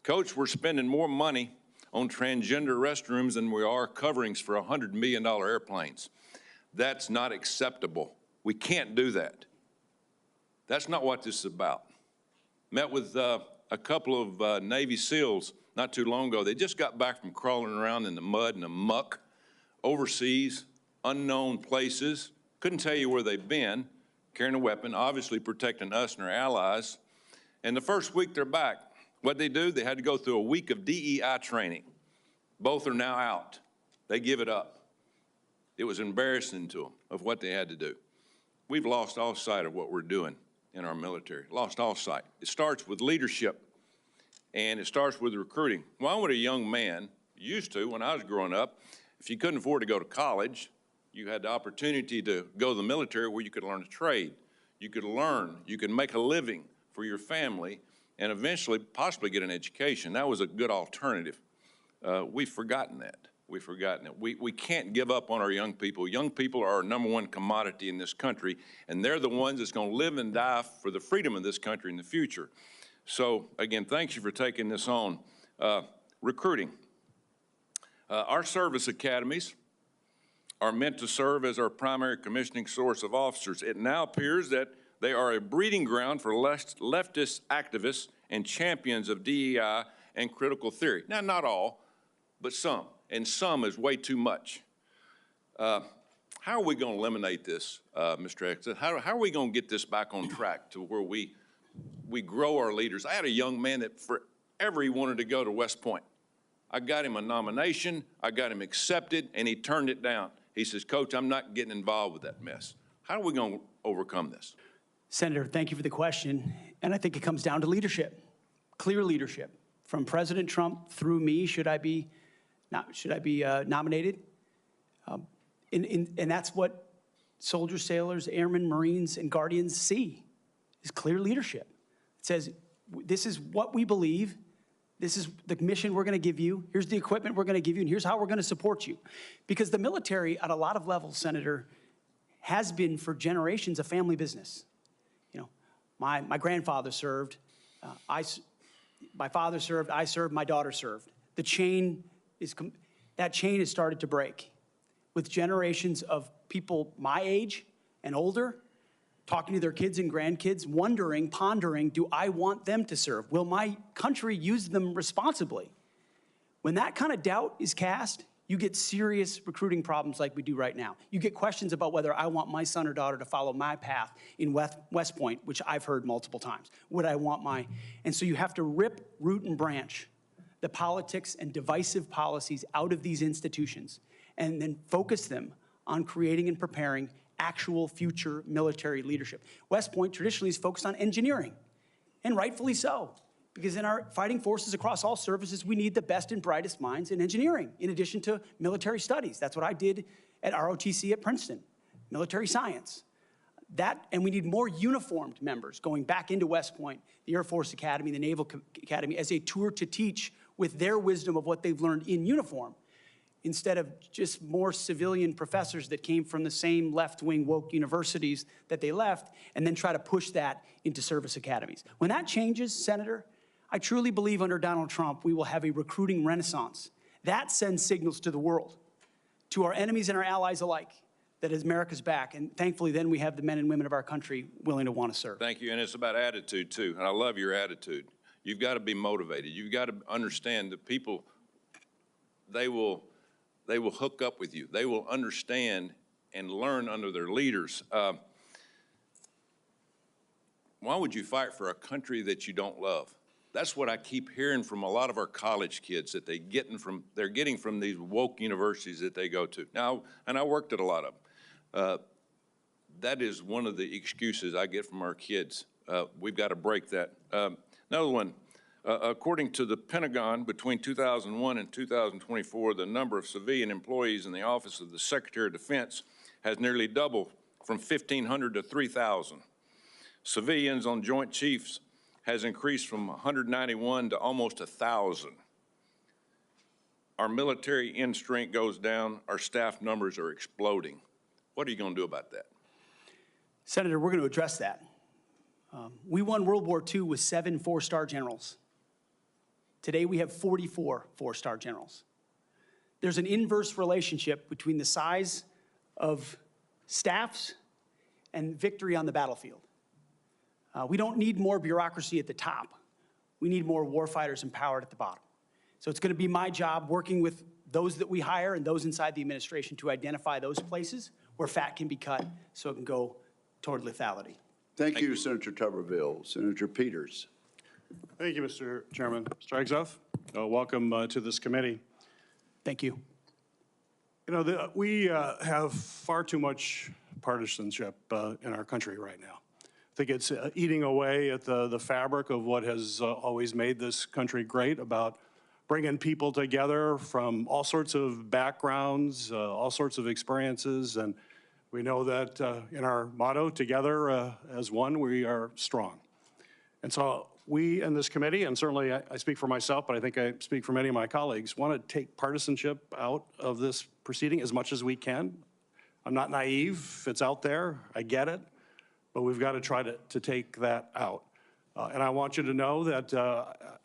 Coach, we're spending more money on transgender restrooms than we are coverings for $100 million airplanes. That's not acceptable. We can't do that. That's not what this is about. Met with a couple of Navy SEALs not too long ago. They just got back from crawling around in the mud and the muck, overseas, unknown places. Couldn't tell you where they've been, carrying a weapon, obviously protecting us and our allies. And the first week they're back, what'd they do? They had to go through a week of DEI training. Both are now out. They give it up. It was embarrassing to them of what they had to do. We've lost all sight of what we're doing in our military, lost all sight. It starts with leadership, and it starts with recruiting. Why would a young man, used to when I was growing up, if you couldn't afford to go to college, you had the opportunity to go to the military where you could learn a trade. You could learn, you could make a living for your family, and eventually possibly get an education. That was a good alternative. We've forgotten that. We've forgotten it. We can't give up on our young people. Young people are our #1 commodity in this country, and they're the ones that's going to live and die for the freedom of this country in the future. So, again, thank you for taking this on. Recruiting. Our service academies are meant to serve as our primary commissioning source of officers. It now appears that they are a breeding ground for leftist activists and champions of DEI and critical theory. Now, not all, but some. And some is way too much. How are we going to eliminate this, Mr. Hegseth? How are we going to get this back on track to where we grow our leaders? I had a young man that forever he wanted to go to West Point. I got him a nomination, I got him accepted, and he turned it down. He says, Coach, I'm not getting involved with that mess. How are we going to overcome this? Senator, thank you for the question. And I think it comes down to leadership, clear leadership. From President Trump through me, should I be nominated? And that's what soldiers, sailors, airmen, Marines, and Guardians see, is clear leadership. It says, this is what we believe. This is the mission we're going to give you. Here's the equipment we're going to give you, and here's how we're going to support you. Because the military, at a lot of levels, Senator, has been for generations a family business. You know, my grandfather served, my father served, I served, my daughter served. That chain has started to break with generations of people my age and older talking to their kids and grandkids, wondering, pondering, do I want them to serve? Will my country use them responsibly? When that kind of doubt is cast, you get serious recruiting problems like we do right now. You get questions about whether I want my son or daughter to follow my path in West Point, which I've heard multiple times. Would I want and so you have to rip, root, and branch the politics and divisive policies out of these institutions and then focus them on creating and preparing actual future military leadership. West Point traditionally is focused on engineering, and rightfully so, because in our fighting forces across all services, we need the best and brightest minds in engineering, in addition to military studies. That's what I did at ROTC at Princeton, military science. And we need more uniformed members going back into West Point, the Air Force Academy, the Naval Academy, as a tour to teach with their wisdom of what they've learned in uniform, instead of just more civilian professors that came from the same left-wing woke universities that they left, and then try to push that into service academies. When that changes, Senator, I truly believe under Donald Trump, we will have a recruiting renaissance. That sends signals to the world, to our enemies and our allies alike, that America's back. And thankfully, then we have the men and women of our country willing to want to serve. Thank you, and it's about attitude, too, and I love your attitude. You've got to be motivated. You've got to understand that people, they will hook up with you. They will understand and learn under their leaders. Why would you fight for a country that you don't love? That's what I keep hearing from a lot of our college kids that they're getting from these woke universities that they go to. Now, and I worked at a lot of them. That is one of the excuses I get from our kids. We've got to break that. Another one. According to the Pentagon, between 2001 and 2024, the number of civilian employees in the Office of the Secretary of Defense has nearly doubled from 1,500 to 3,000. Civilians on Joint Chiefs has increased from 191 to almost 1,000. Our military end strength goes down. Our staff numbers are exploding. What are you going to do about that? Senator, we're going to address that. We won World War II with 7 four-star generals. Today, we have 44 four-star generals. There's an inverse relationship between the size of staffs and victory on the battlefield. We don't need more bureaucracy at the top. We need more warfighters empowered at the bottom. So it's going to be my job working with those that we hire and those inside the administration to identify those places where fat can be cut so it can go toward lethality. Thank you, Senator Tuberville. Senator Peters. Thank you, Mr. Chairman. Mr. Hegseth, welcome to this committee. Thank you. You know, we have far too much partisanship in our country right now. I think it's eating away at the fabric of what has always made this country great, about bringing people together from all sorts of backgrounds, all sorts of experiences. And we know that in our motto, together as one, we are strong. And so we in this committee, and certainly I speak for myself, but I think I speak for many of my colleagues, want to take partisanship out of this proceeding as much as we can. I'm not naive. It's out there. I get it. But we've got to try to take that out. And I want you to know that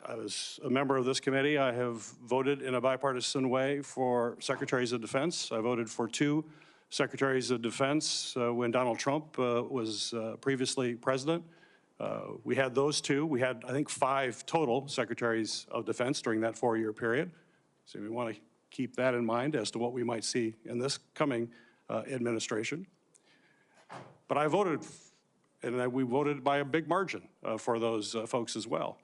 as a member of this committee, I have voted in a bipartisan way for secretaries of defense. I voted for 2 secretaries of defense when Donald Trump was previously president. We had those 2. We had, I think, 5 total secretaries of defense during that 4-year period. So we want to keep that in mind as to what we might see in this coming administration. But I voted, and we voted by a big margin for those folks as well.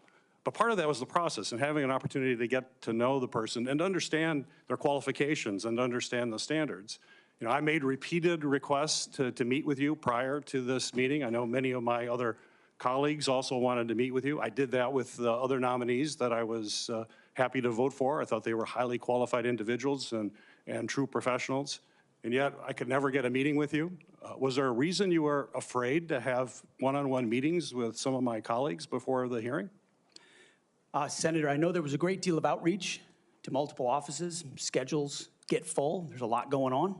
But part of that was the process and having an opportunity to get to know the person and understand their qualifications and understand the standards. You know, I made repeated requests to meet with you prior to this meeting. I know many of my other colleagues also wanted to meet with you. I did that with the other nominees that I was happy to vote for. I thought they were highly qualified individuals and true professionals. And yet I could never get a meeting with you. Was there a reason you were afraid to have one-on-one meetings with some of my colleagues before the hearing? Senator, I know there was a great deal of outreach to multiple offices. Schedules get full. There's a lot going on.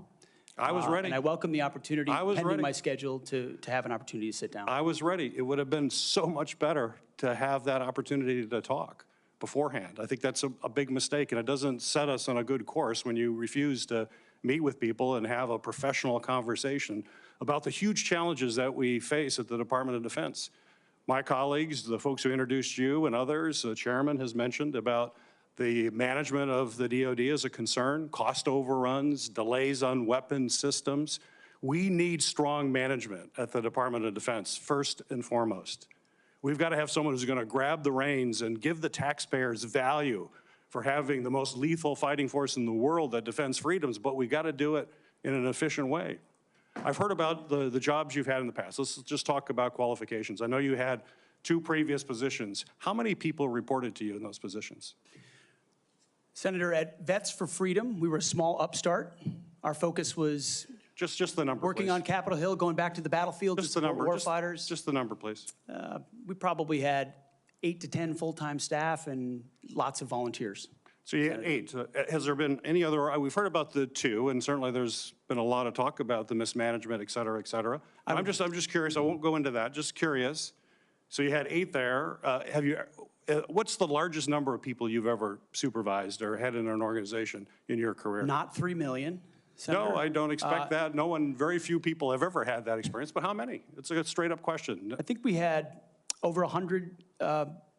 I was ready. And I welcome the opportunity, pending ready. my schedule, to have an opportunity to sit down. I was ready. It would have been so much better to have that opportunity to talk beforehand. I think that's a big mistake, and it doesn't set us on a good course when you refuse to meet with people and have a professional conversation about the huge challenges that we face at the Department of Defense. My colleagues, the folks who introduced you and others, the chairman has mentioned about the management of the DoD as a concern, cost overruns, delays on weapon systems. We need strong management at the Department of Defense, first and foremost. We've got to have someone who's going to grab the reins and give the taxpayers value for having the most lethal fighting force in the world that defends freedoms, but we've got to do it in an efficient way. I've heard about the jobs you've had in the past. Let's just talk about qualifications. I know you had 2 previous positions. How many people reported to you in those positions? Senator, at Vets for Freedom, we were a small upstart. Our focus was just the number, working please. on Capitol Hill, going back to the battlefield Just to the support number. warfighters. Just the number, please. We probably had 8 to 10 full-time staff and lots of volunteers. So you had 8. Has there been any other, we've heard about the 2, and certainly there's been a lot of talk about the mismanagement, et cetera, et cetera. I'm just curious, I won't go into that, just curious. So you had 8 there. What's the largest number of people you've ever supervised or had in an organization in your career? Not 3 million. Senator. No, I don't expect that. very few people have ever had that experience, but how many? It's a straight up question. I think we had over 100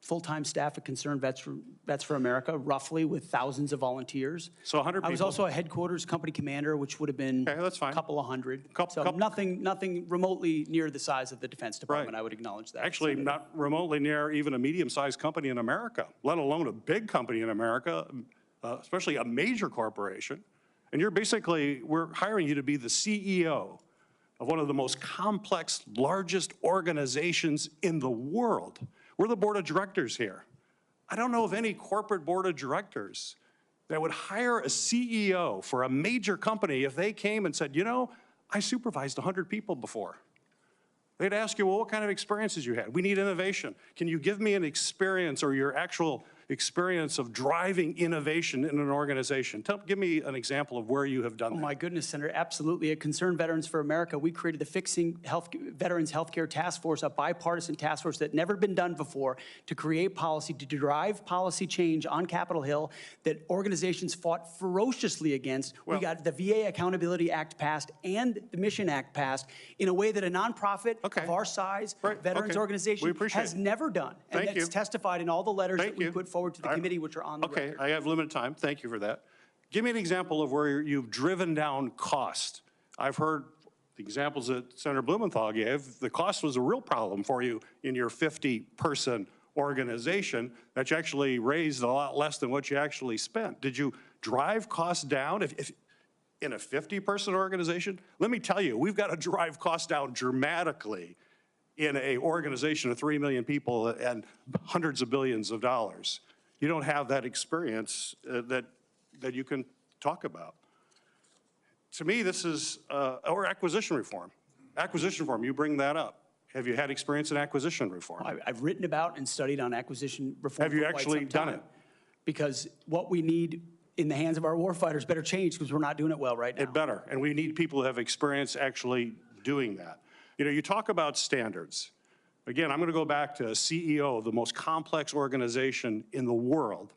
full-time staff at Concerned Vets for America, roughly, with thousands of volunteers. So 100 people. I was also a headquarters company commander, which would have been a couple of hundred. So nothing remotely near the size of the Defense Department, I would acknowledge that. Actually, Senator. not remotely near even a medium-sized company in America, let alone a big company in America, especially a major corporation. And we're hiring you to be the CEO of one of the most complex, largest organizations in the world. We're the board of directors here. I don't know of any corporate board of directors that would hire a CEO for a major company if they came and said, you know, I supervised 100 people before. They'd ask you, well, what kind of experiences you had? We need innovation. Can you give me an experience or your actual experience of driving innovation in an organization. Give me an example of where you have done that. Oh, my goodness, Senator, absolutely. At Concerned Veterans for America, we created the Fixing Veterans Healthcare Task Force, a bipartisan task force that never been done before, to create policy, to drive policy change on Capitol Hill that organizations fought ferociously against. We got the VA Accountability Act passed and the Mission Act passed in a way that a nonprofit of our size, veterans organization, has never done. And it's testified in all the letters that we put forward to the committee, which are on the record. I have limited time. Thank you for that. Give me an example of where you've driven down cost. I've heard the examples that Senator Blumenthal gave. The cost was a real problem for you in your 50-person organization that you actually raised a lot less than what you actually spent. Did you drive costs down? If in a 50-person organization, let me tell you, we've got to drive costs down dramatically in an organization of 3 million people and hundreds of billions of dollars. You don't have that experience that you can talk about. To me, this is, or acquisition reform. Acquisition reform, you bring that up. Have you had experience in acquisition reform? I've written about and studied on acquisition reform. Have you actually done it? Because what we need in the hands of our warfighters better change, because we're not doing it well right now. It better, and we need people who have experience actually doing that. You know, you talk about standards. Again, I'm going to go back to CEO of the most complex organization in the world.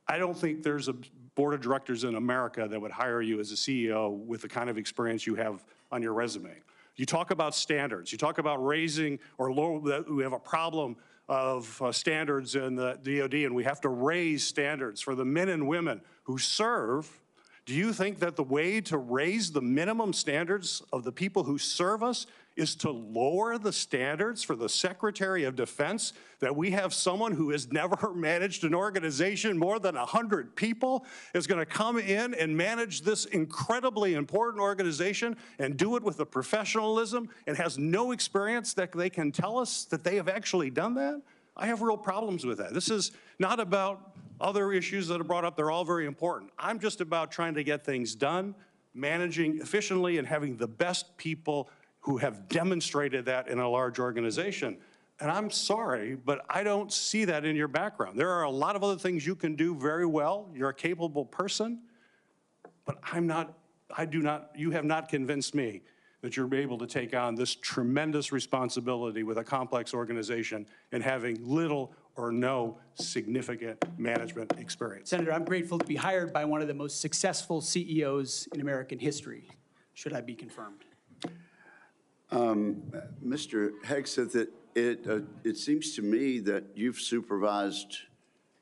I don't think there's a board of directors in America that would hire you as a CEO with the kind of experience you have on your resume. You talk about standards. You talk about raising or lower, that we have a problem of standards in the DOD, and we have to raise standards for the men and women who serve. Do you think that the way to raise the minimum standards of the people who serve us is to lower the standards for the Secretary of Defense, that we have someone who has never managed an organization more than 100 people is going to come in and manage this incredibly important organization and do it with a professionalism and has no experience that they can tell us that they have actually done that? I have real problems with that. This is not about other issues that are brought up. They're all very important. I'm just about trying to get things done, managing efficiently, and having the best people who have demonstrated that in a large organization. And I'm sorry, but I don't see that in your background. There are a lot of other things you can do very well. You're a capable person, but you have not convinced me that you're able to take on this tremendous responsibility with a complex organization and having little or no significant management experience. Senator, I'm grateful to be hired by one of the most successful CEOs in American history, should I be confirmed. Mr. Hegseth, it seems to me that you've supervised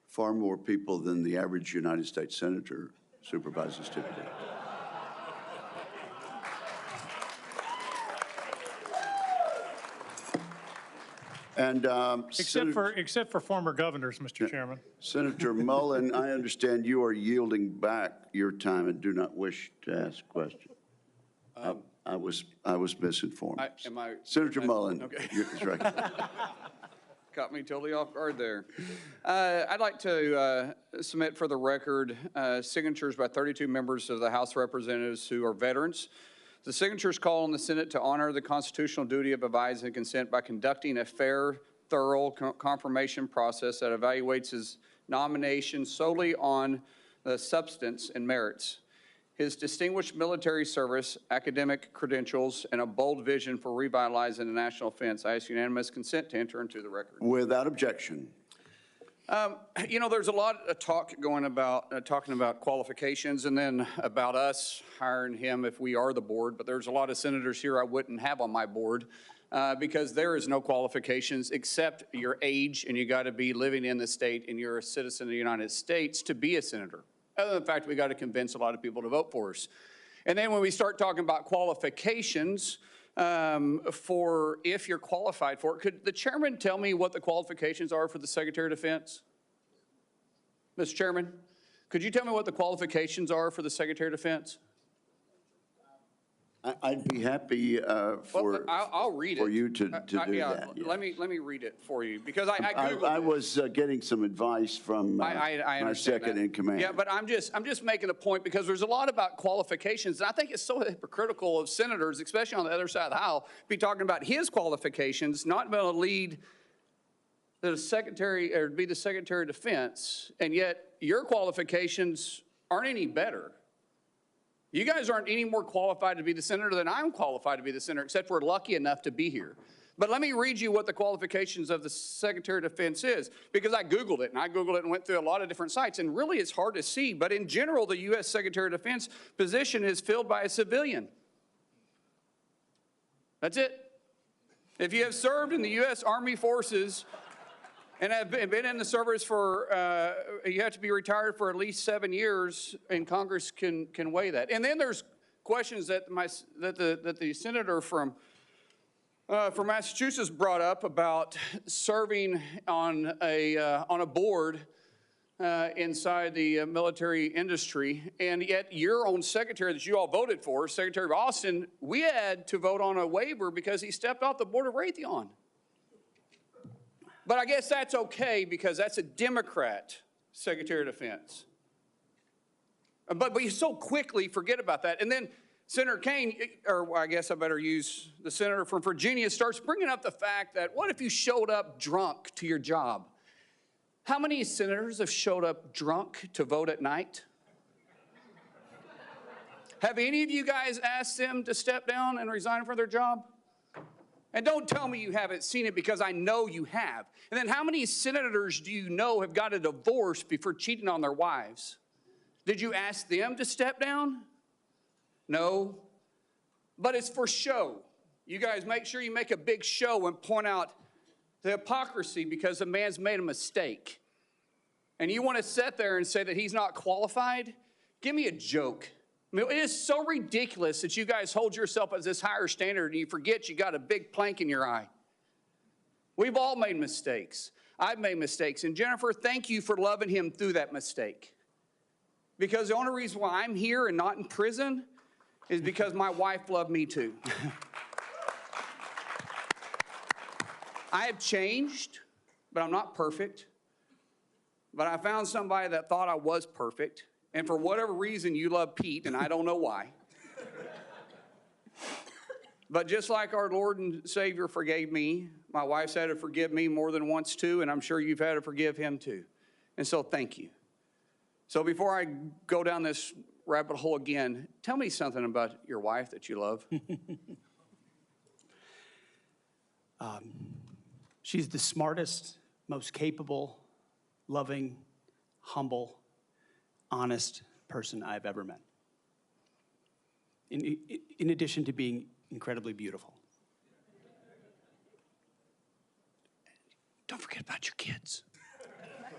far more people than the average United States senator supervises typically. And except for former governors, Mr. Chairman. Senator Mullen, I understand you are yielding back your time and do not wish to ask questions. I was misinformed. Senator Mullen, okay. That's right. Caught me totally off guard there. I'd like to submit for the record signatures by 32 members of the House of Representatives who are veterans. The signatures call on the Senate to honor the constitutional duty of advise and consent by conducting a fair, thorough confirmation process that evaluates his nomination solely on the substance and merits. His distinguished military service, academic credentials, and a bold vision for revitalizing the national defense. I ask unanimous consent to enter into the record. Without objection. You know, there's a lot of talk going about, talking about qualifications and then about us hiring him if we are the board, but there's a lot of senators here I wouldn't have on my board because there is no qualifications except your age, and you got to be living in the state and you're a citizen of the United States to be a senator. Other than the fact we got to convince a lot of people to vote for us. And then when we start talking about qualifications, for if you're qualified for it, could the chairman tell me what the qualifications are for the Secretary of Defense? Mr. Chairman, could you tell me what the qualifications are for the Secretary of Defense? I'd be happy I'll read for it. you to do that. Yeah. Let me read it for you because I Googled I was getting some advice from my second in command. Yeah, but I'm just making a point because there's a lot about qualifications, and I think it's so hypocritical of senators, especially on the other side of the aisle, be talking about his qualifications, not being able to lead the Secretary, or be the Secretary of Defense, and yet your qualifications aren't any better. You guys aren't any more qualified to be the senator than I'm qualified to be the senator, except we're lucky enough to be here. But let me read you what the qualifications of the Secretary of Defense is, because I Googled it, and went through a lot of different sites, and really it's hard to see. But in general, the U.S. Secretary of Defense position is filled by a civilian. That's it. If you have served in the U.S. Army Forces and have been in the service for, you have to be retired for at least 7 years, and Congress can weigh that. And then there's questions that the senator from Massachusetts brought up about serving on a board inside the military industry, and yet your own secretary that you all voted for, Secretary of Austin, we had to vote on a waiver because he stepped off the board of Raytheon. But I guess that's okay because that's a Democrat Secretary of Defense. But you so quickly forget about that. And then Senator Kaine, or I guess I better use the senator from Virginia, starts bringing up the fact that what if you showed up drunk to your job? How many senators have showed up drunk to vote at night? Have any of you guys asked them to step down and resign from their job? And don't tell me you haven't seen it, because I know you have. And then how many senators do you know have got a divorce before cheating on their wives? Did you ask them to step down? No. But it's for show. You guys make sure you make a big show and point out the hypocrisy because a man's made a mistake. And you want to sit there and say that he's not qualified? Give me a joke. I mean, it is so ridiculous that you guys hold yourself as this higher standard and you forget you got a big plank in your eye. We've all made mistakes. I've made mistakes. And Jennifer, thank you for loving him through that mistake. Because the only reason why I'm here and not in prison is because my wife loved me too. I have changed, but I'm not perfect. But I found somebody that thought I was perfect. And for whatever reason, you love Pete, and I don't know why. But just like our Lord and Savior forgave me, my wife's had to forgive me more than once too, and I'm sure you've had to forgive him too. And so thank you. So before I go down this rabbit hole again, tell me something about your wife that you love. She's the smartest, most capable, loving, humble, honest person I've ever met. In addition to being incredibly beautiful. Don't forget about your kids.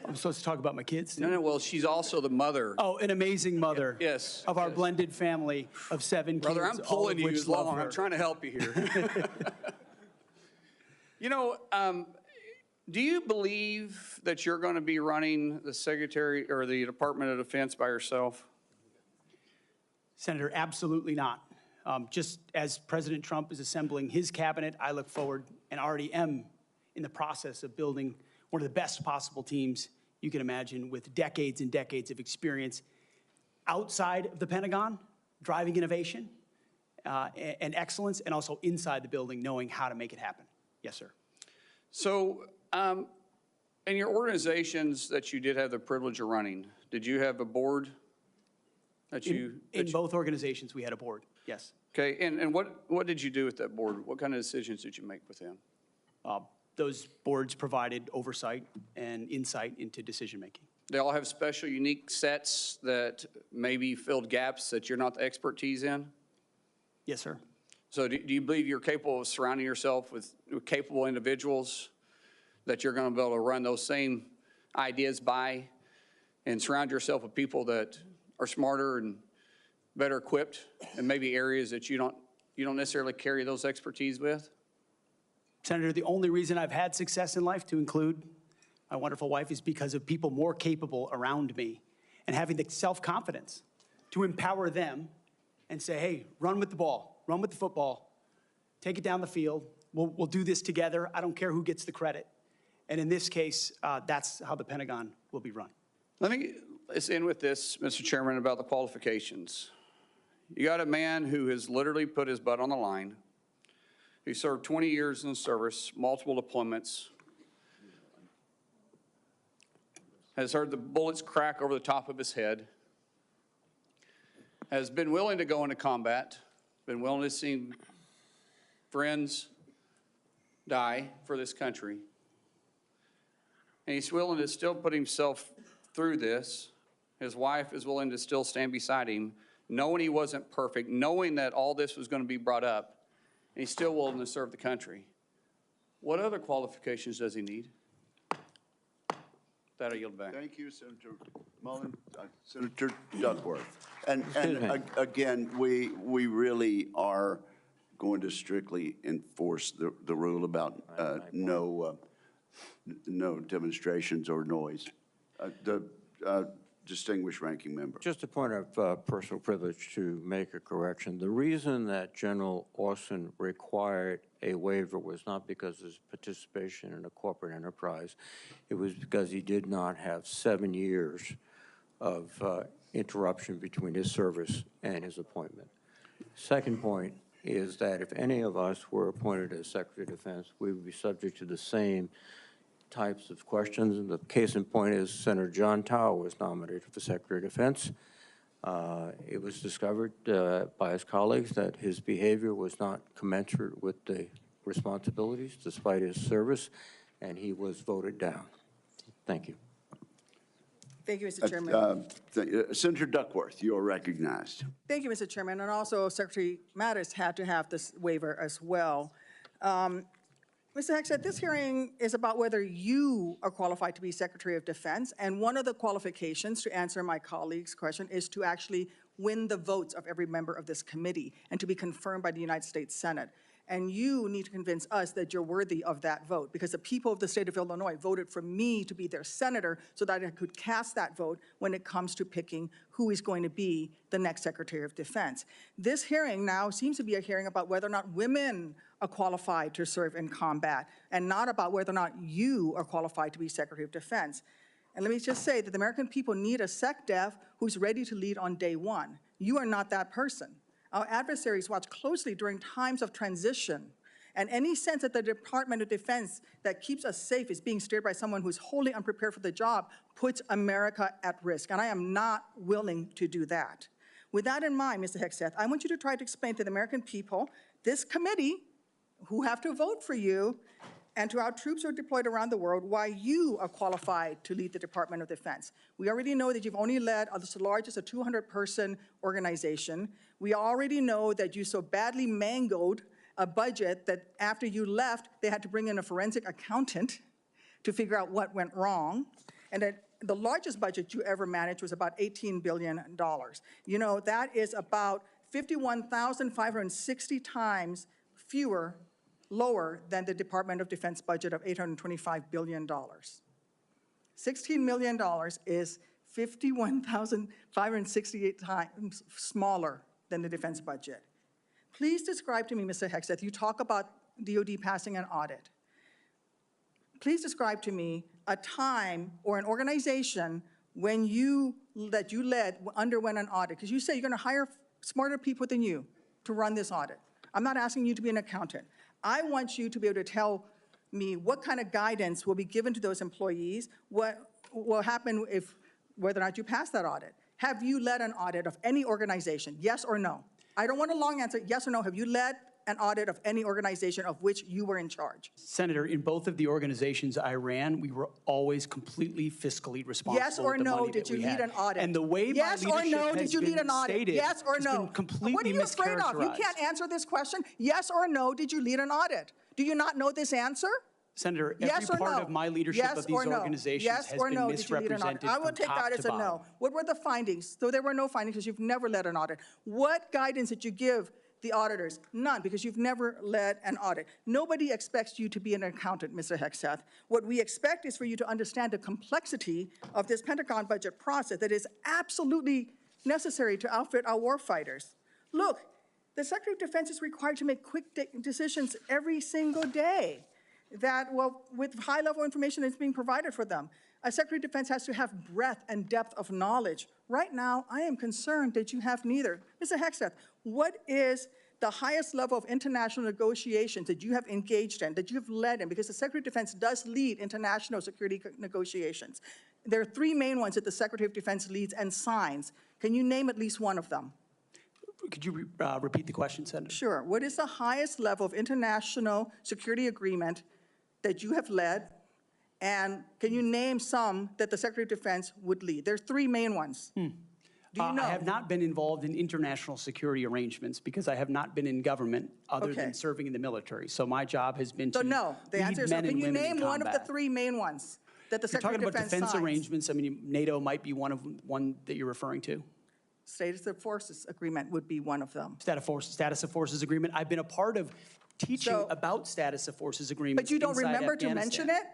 I'm supposed to talk about my kids? No, well, she's also the mother. Oh, an amazing mother. Yes. Of our blended family of 7 Brother, kids. I'm pulling you as along. I'm trying to help you here. You know, do you believe that you're going to be running the Secretary or the Department of Defense by yourself? Senator, absolutely not. Just as President Trump is assembling his cabinet, I look forward and already am in the process of building one of the best possible teams you can imagine, with decades and decades of experience outside of the Pentagon, driving innovation and excellence, and also inside the building, knowing how to make it happen. Yes, sir. So, in your organizations that you did have the privilege of running, did you have a board that you? In both organizations, we had a board, yes. Okay, and what did you do with that board? What kind of decisions did you make with them? Those boards provided oversight and insight into decision-making. They all have special, unique sets that maybe filled gaps that you're not the expertise in? Yes, sir. So do you believe you're capable of surrounding yourself with capable individuals that you're going to be able to run those same ideas by, and surround yourself with people that are smarter and better equipped in maybe areas that you don't necessarily carry those expertise with? Senator, the only reason I've had success in life, to include my wonderful wife, is because of people more capable around me and having the self-confidence to empower them and say, hey, run with the ball, run with the football, take it down the field. We'll do this together. I don't care who gets the credit. And in this case, that's how the Pentagon will be run. Let's end with this, Mr. Chairman, about the qualifications. You got a man who has literally put his butt on the line, who served 20 years in the service, multiple deployments, has heard the bullets crack over the top of his head, has been willing to go into combat, been willing to see friends die for this country. And he's willing to still put himself through this. His wife is willing to still stand beside him, knowing he wasn't perfect, knowing that all this was going to be brought up, and he's still willing to serve the country. What other qualifications does he need? That I yield back. Thank you, Senator Mullen. Senator Duckworth. And again, we really are going to strictly enforce the rule about no demonstrations or noise. The distinguished ranking member. Just a point of personal privilege to make a correction. The reason that General Austin required a waiver was not because of his participation in a corporate enterprise. It was because he did not have 7 years of interruption between his service and his appointment. Second point is that if any of us were appointed as Secretary of Defense, we would be subject to the same types of questions. And the case in point is Senator John Tower was nominated for Secretary of Defense. It was discovered by his colleagues that his behavior was not commensurate with the responsibilities despite his service, and he was voted down. Thank you. Thank you, Mr. Chairman. Senator Duckworth, you are recognized. Thank you, Mr. Chairman. And also, Secretary Matters had to have this waiver as well. Mr. Hegseth, this hearing is about whether you are qualified to be Secretary of Defense, and one of the qualifications, to answer my colleague's question, is to actually win the votes of every member of this committee and to be confirmed by the United States Senate. And you need to convince us that you're worthy of that vote, because the people of the state of Illinois voted for me to be their senator so that I could cast that vote when it comes to picking who is going to be the next Secretary of Defense. This hearing now seems to be a hearing about whether or not women are qualified to serve in combat, and not about whether or not you are qualified to be Secretary of Defense. And let me just say that the American people need a SecDef who's ready to lead on day one. You are not that person. Our adversaries watch closely during times of transition, and any sense that the Department of Defense that keeps us safe is being steered by someone who's wholly unprepared for the job puts America at risk, and I am not willing to do that. With that in mind, Mr. Hegseth, I want you to try to explain to the American people, this committee, who have to vote for you, and to our troops who are deployed around the world, why you are qualified to lead the Department of Defense. We already know that you've only led the largest, a 200-person organization. We already know that you so badly mangled a budget that after you left, they had to bring in a forensic accountant to figure out what went wrong, and that the largest budget you ever managed was about $18 billion. You know, that is about 51,560 times lower than the Department of Defense budget of $825 billion. $16 million is 51,568 times smaller than the defense budget. Please describe to me, Mr. Hegseth, you talk about DOD passing an audit. Please describe to me a time or an organization when that you led underwent an audit, because you say you're going to hire smarter people than you to run this audit. I'm not asking you to be an accountant. I want you to be able to tell me what kind of guidance will be given to those employees, what will happen whether or not you pass that audit. Have you led an audit of any organization, yes or no? I don't want a long answer, yes or no. Have you led an audit of any organization of which you were in charge? Senator, in both of the organizations I ran, we were always completely fiscally responsible. Yes or no, did you lead an audit? And the way yes my leadership or no, did you lead an audit? Stated, yes or no? been completely what are you afraid of? You can't answer this question. Yes or no, did you lead an audit? Do you not know this answer? Senator, yes every part no? of my leadership yes of these organizations yes has or been no, misrepresented I will take that as a no. What were the findings? So there were no findings because you've never led an audit. What guidance did you give the auditors? None, because you've never led an audit. Nobody expects you to be an accountant, Mr. Hegseth. What we expect is for you to understand the complexity of this Pentagon budget process that is absolutely necessary to outfit our warfighters. Look, the Secretary of Defense is required to make quick decisions every single day that, well, with high-level information that's being provided for them. A Secretary of Defense has to have breadth and depth of knowledge. Right now, I am concerned that you have neither. Mr. Hegseth, what is the highest level of international negotiations that you have engaged in, that you have led in? Because the Secretary of Defense does lead international security negotiations. there are three main ones that the Secretary of Defense leads and signs. Can you name at least one of them? Could you repeat the question, Senator? Sure. What is the highest level of international security agreement that you have led? And can you name some that the Secretary of Defense would lead? There's three main ones. Do you know? I have not been involved in international security arrangements because I have not been in government other than serving in the military. So my job has been to no, the answer is no. Can you name one of the three main ones that the Secretary of Defense signs? You're talking about defense signs? arrangements. I mean, NATO might be one that you're referring to. Status of Forces Agreement would be one of them. Status of Forces Agreement. I've been a part of teaching about Status of Forces Agreements. But you don't inside remember to Afghanistan. mention it?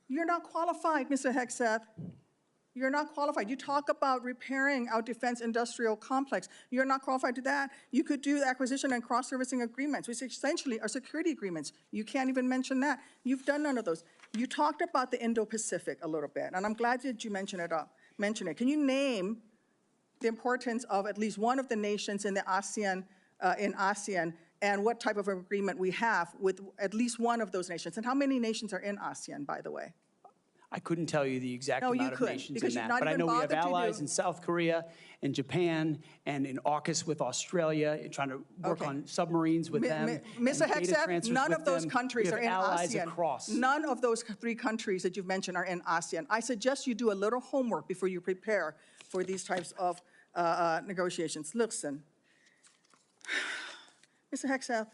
You're not qualified, Mr. Hegseth. You're not qualified. You talk about repairing our defense industrial complex. You're not qualified to that. You could do acquisition and cross-servicing agreements, which essentially are security agreements. You can't even mention that. You've done none of those. You talked about the Indo-Pacific a little bit, and I'm glad that you mentioned it. Can you name the importance of at least one of the nations in the ASEAN, and what type of agreement we have with at least one of those nations? And how many nations are in ASEAN, by the way? I couldn't tell you the exact amount of nations in that, but I know we have allies in South Korea and Japan and in AUKUS with Australia, and trying to work on submarines with them. Mr. and data Hegseth, transfers none with of those them. countries We are have in allies ASEAN. across. None of those three countries that you've mentioned are in ASEAN. I suggest you do a little homework before you prepare for these types of negotiations. Listen, Mr. Hegseth,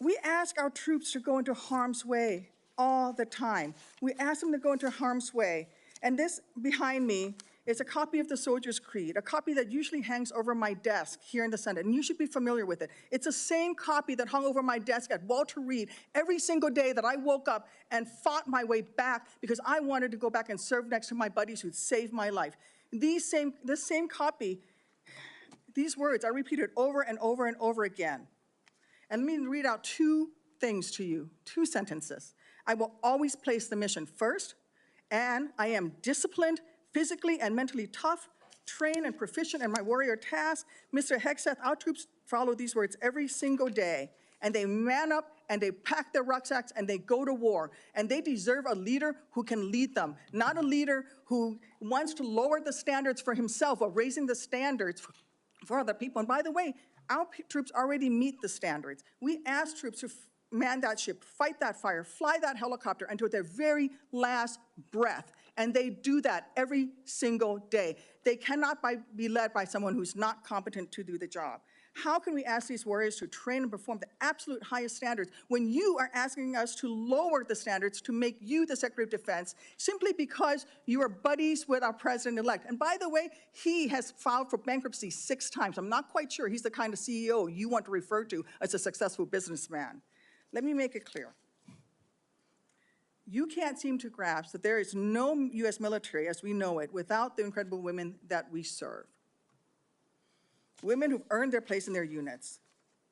we ask our troops to go into harm's way all the time. We ask them to go into harm's way. And this behind me is a copy of the Soldier's Creed, a copy that usually hangs over my desk here in the Senate, and you should be familiar with it. It's the same copy that hung over my desk at Walter Reed every single day that I woke up and fought my way back because I wanted to go back and serve next to my buddies who'd saved my life. This same copy, these words are repeated over and over and over again. And let me read out two things to you, two sentences. I will always place the mission first, and I am disciplined, physically and mentally tough, trained and proficient in my warrior task. Mr. Hegseth, our troops follow these words every single day, and they man up and they pack their rucksacks and they go to war. And they deserve a leader who can lead them, not a leader who wants to lower the standards for himself or raising the standards for other people. And by the way, our troops already meet the standards. We ask troops to man that ship, fight that fire, fly that helicopter until their very last breath. And they do that every single day. They cannot be led by someone who's not competent to do the job. How can we ask these warriors to train and perform the absolute highest standards when you are asking us to lower the standards to make you the Secretary of Defense simply because you are buddies with our president-elect? And by the way, he has filed for bankruptcy 6 times. I'm not quite sure he's the kind of CEO you want to refer to as a successful businessman. Let me make it clear. You can't seem to grasp that there is no U.S. military as we know it without the incredible women that we serve. Women who've earned their place in their units.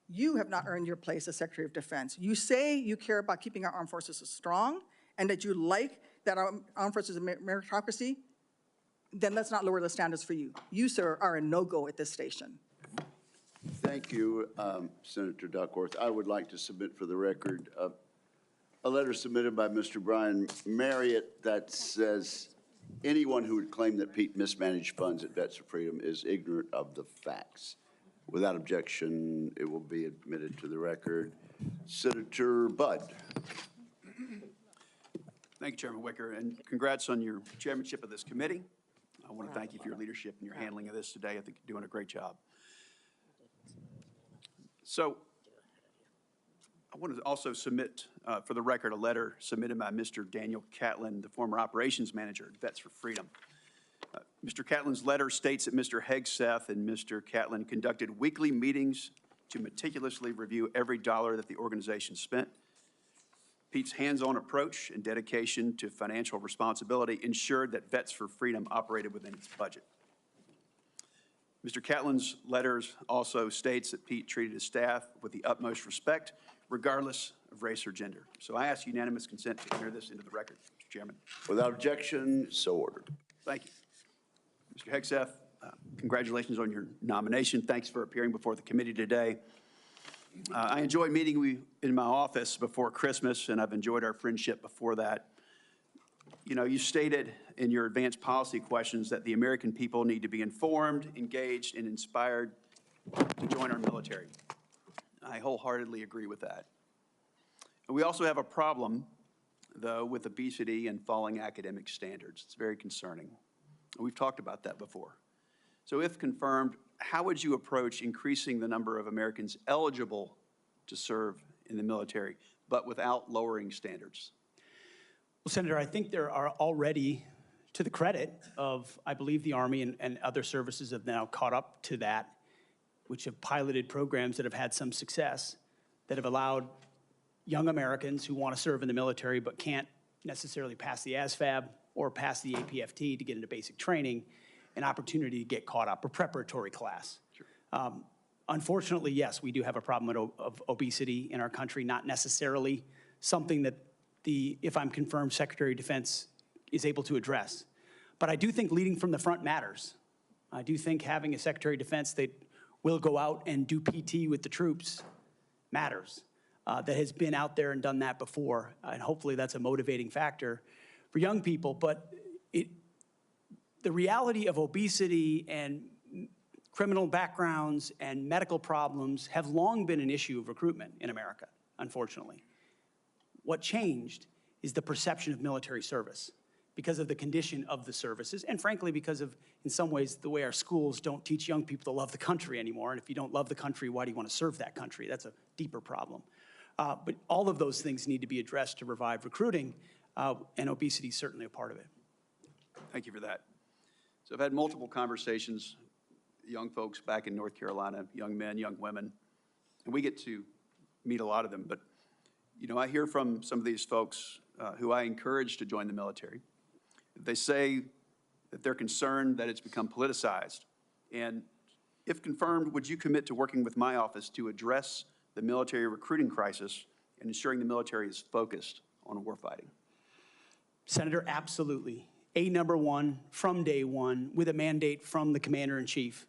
You have not earned your place as Secretary of Defense. You say you care about keeping our armed forces strong and that you like that our armed forces are meritocracy, then let's not lower the standards for you. You, sir, are a no-go at this station. Thank you, Senator Duckworth. I would like to submit for the record a letter submitted by Mr. Brian Marriott that says anyone who would claim that Pete mismanaged funds at Vets for Freedom is ignorant of the facts. Without objection, it will be admitted to the record. Senator Budd. Thank you, Chairman Wicker, and congrats on your chairmanship of this committee. I want to thank you for your leadership and your handling of this today. I think you're doing a great job. So I want to also submit for the record a letter submitted by Mr. Daniel Catlin, the former operations manager at Vets for Freedom. Mr. Catlin's letter states that Mr. Hegseth and Mr. Catlin conducted weekly meetings to meticulously review every dollar that the organization spent. Pete's hands-on approach and dedication to financial responsibility ensured that Vets for Freedom operated within its budget. Mr. Catlin's letters also states that Pete treated his staff with the utmost respect, regardless of race or gender. So I ask unanimous consent to enter this into the record, Mr. Chairman. Without objection, so ordered. Thank you. Mr. Hegseth, congratulations on your nomination. Thanks for appearing before the committee today. I enjoyed meeting you in my office before Christmas, and I've enjoyed our friendship before that. You know, you stated in your advanced policy questions that the American people need to be informed, engaged, and inspired to join our military. I wholeheartedly agree with that. We also have a problem, though, with obesity and falling academic standards. It's very concerning. We've talked about that before. So if confirmed, how would you approach increasing the number of Americans eligible to serve in the military, but without lowering standards? Well, Senator, I think there are already, to the credit of, I believe, the Army and other services have now caught up to that, which have piloted programs that have had some success, that have allowed young Americans who want to serve in the military but can't necessarily pass the ASVAB or pass the APFT to get into basic training, an opportunity to get caught up, a preparatory class. Sure. Unfortunately, yes, we do have a problem of obesity in our country, not necessarily something that the, if I'm confirmed, Secretary of Defense is able to address. But I do think leading from the front matters. I do think having a Secretary of Defense that will go out and do PT with the troops matters, that has been out there and done that before. And hopefully that's a motivating factor for young people. But the reality of obesity and criminal backgrounds and medical problems have long been an issue of recruitment in America, unfortunately. What changed is the perception of military service because of the condition of the services, and frankly, because of, in some ways, the way our schools don't teach young people to love the country anymore. And if you don't love the country, why do you want to serve that country? That's a deeper problem. But all of those things need to be addressed to revive recruiting, and obesity is certainly a part of it. Thank you for that. So I've had multiple conversations, young folks back in North Carolina, young men, young women, and we get to meet a lot of them. But, you know, I hear from some of these folks who I encourage to join the military. They say that they're concerned that it's become politicized. And if confirmed, would you commit to working with my office to address the military recruiting crisis and ensuring the military is focused on warfighting? Senator, absolutely. Number one, from day one, with a mandate from the Commander-in-Chief,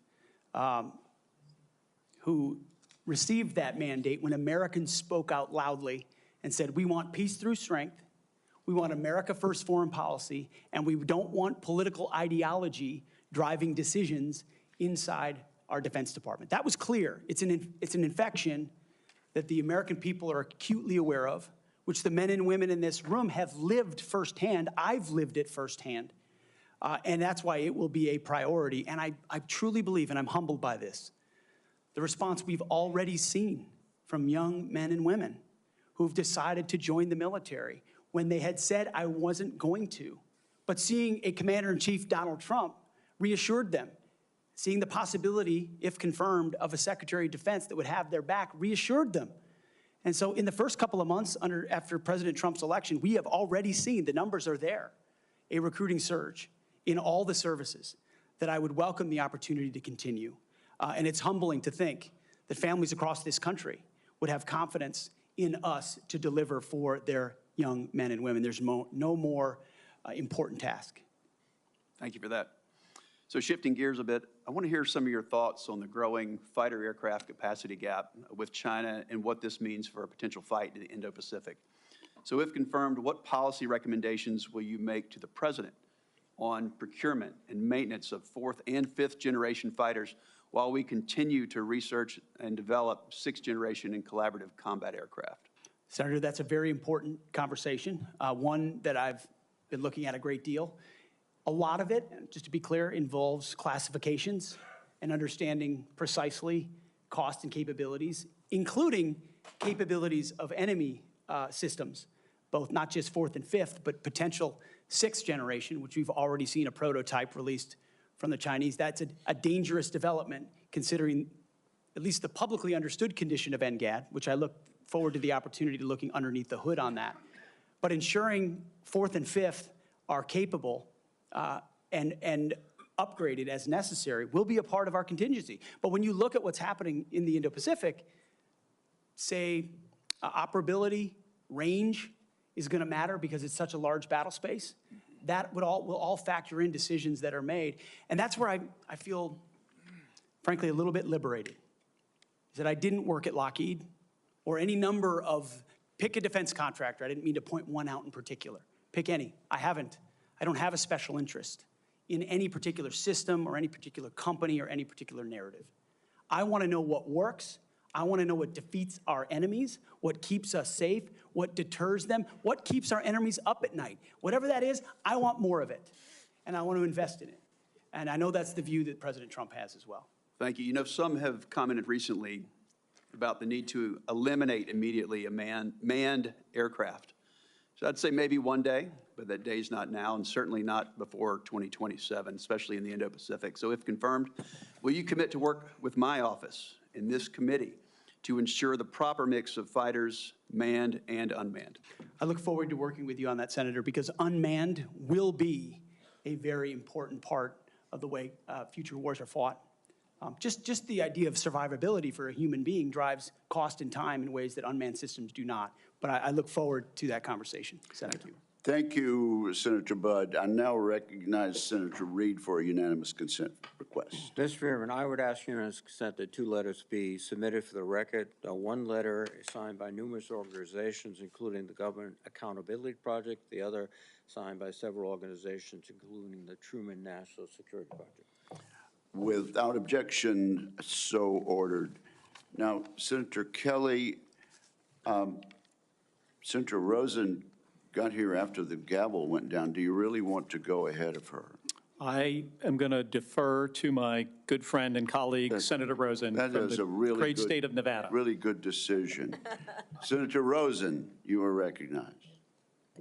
who received that mandate when Americans spoke out loudly and said, we want peace through strength, we want America first foreign policy, and we don't want political ideology driving decisions inside our Defense Department. That was clear. It's an infection that the American people are acutely aware of, which the men and women in this room have lived firsthand. I've lived it firsthand. And that's why it will be a priority. And I truly believe, and I'm humbled by this, the response we've already seen from young men and women who've decided to join the military when they had said, I wasn't going to. But seeing a Commander-in-Chief, Donald Trump, reassured them. Seeing the possibility, if confirmed, of a Secretary of Defense that would have their back reassured them. And so in the first couple of months after President Trump's election, we have already seen, the numbers are there, a recruiting surge in all the services that I would welcome the opportunity to continue. And it's humbling to think that families across this country would have confidence in us to deliver for their young men and women. There's no more important task. Thank you for that. So shifting gears a bit, I want to hear some of your thoughts on the growing fighter aircraft capacity gap with China and what this means for a potential fight in the Indo-Pacific. So if confirmed, what policy recommendations will you make to the President on procurement and maintenance of 4th and 5th generation fighters while we continue to research and develop 6th generation and collaborative combat aircraft? Senator, that's a very important conversation, one that I've been looking at a great deal. A lot of it, just to be clear, involves classifications and understanding precisely cost and capabilities, including capabilities of enemy systems, both not just 4th and 5th, but potential 6th generation, which we've already seen a prototype released from the Chinese. That's a dangerous development, considering at least the publicly understood condition of NGAD, which I look forward to the opportunity to looking underneath the hood on that. But ensuring 4th and 5th are capable and upgraded as necessary will be a part of our contingency. But when you look at what's happening in the Indo-Pacific, say operability, range is going to matter because it's such a large battle space. That will all factor in decisions that are made. And that's where I feel, frankly, a little bit liberated, is that I didn't work at Lockheed. or any number of, pick a defense contractor. I didn't mean to point one out in particular. Pick any. I don't have a special interest in any particular system or any particular company or any particular narrative. I want to know what works. I want to know what defeats our enemies, what keeps us safe, what deters them, what keeps our enemies up at night. Whatever that is, I want more of it, and I want to invest in it. And I know that's the view that President Trump has as well. Thank you. You know, some have commented recently about the need to eliminate immediately a manned aircraft. So I'd say maybe one day, but that day's not now, and certainly not before 2027, especially in the Indo-Pacific. So if confirmed, will you commit to work with my office in this committee to ensure the proper mix of fighters, manned and unmanned? I look forward to working with you on that, Senator, because unmanned will be a very important part of the way future wars are fought. Just the idea of survivability for a human being drives cost and time in ways that unmanned systems do not. But I look forward to that conversation. Thank you. Thank you, Senator Budd. I now recognize Senator Reed for a unanimous consent request. Mr. Chairman, I would ask unanimous consent that 2 letters be submitted for the record. One letter is signed by numerous organizations, including the Government Accountability Project, the other signed by several organizations, including the Truman National Security Project. Without objection, so ordered. Now, Senator Kelly, Senator Rosen got here after the gavel went down. Do you really want to go ahead of her? I am going to defer to my good friend and colleague, Senator Rosen, That from is the a really great good, state of Nevada. Really good decision. Senator Rosen, you are recognized.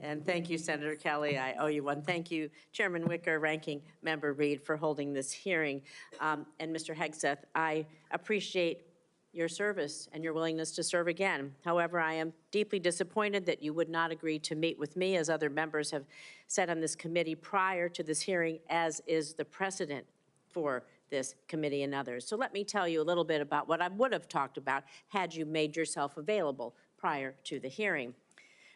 And thank you, Senator Kelly. I owe you one. Thank you, Chairman Wicker, Ranking Member Reed, for holding this hearing. And Mr. Hegseth, I appreciate your service and your willingness to serve again. However, I am deeply disappointed that you would not agree to meet with me, as other members have said on this committee prior to this hearing, as is the precedent for this committee and others. So let me tell you a little bit about what I would have talked about had you made yourself available prior to the hearing.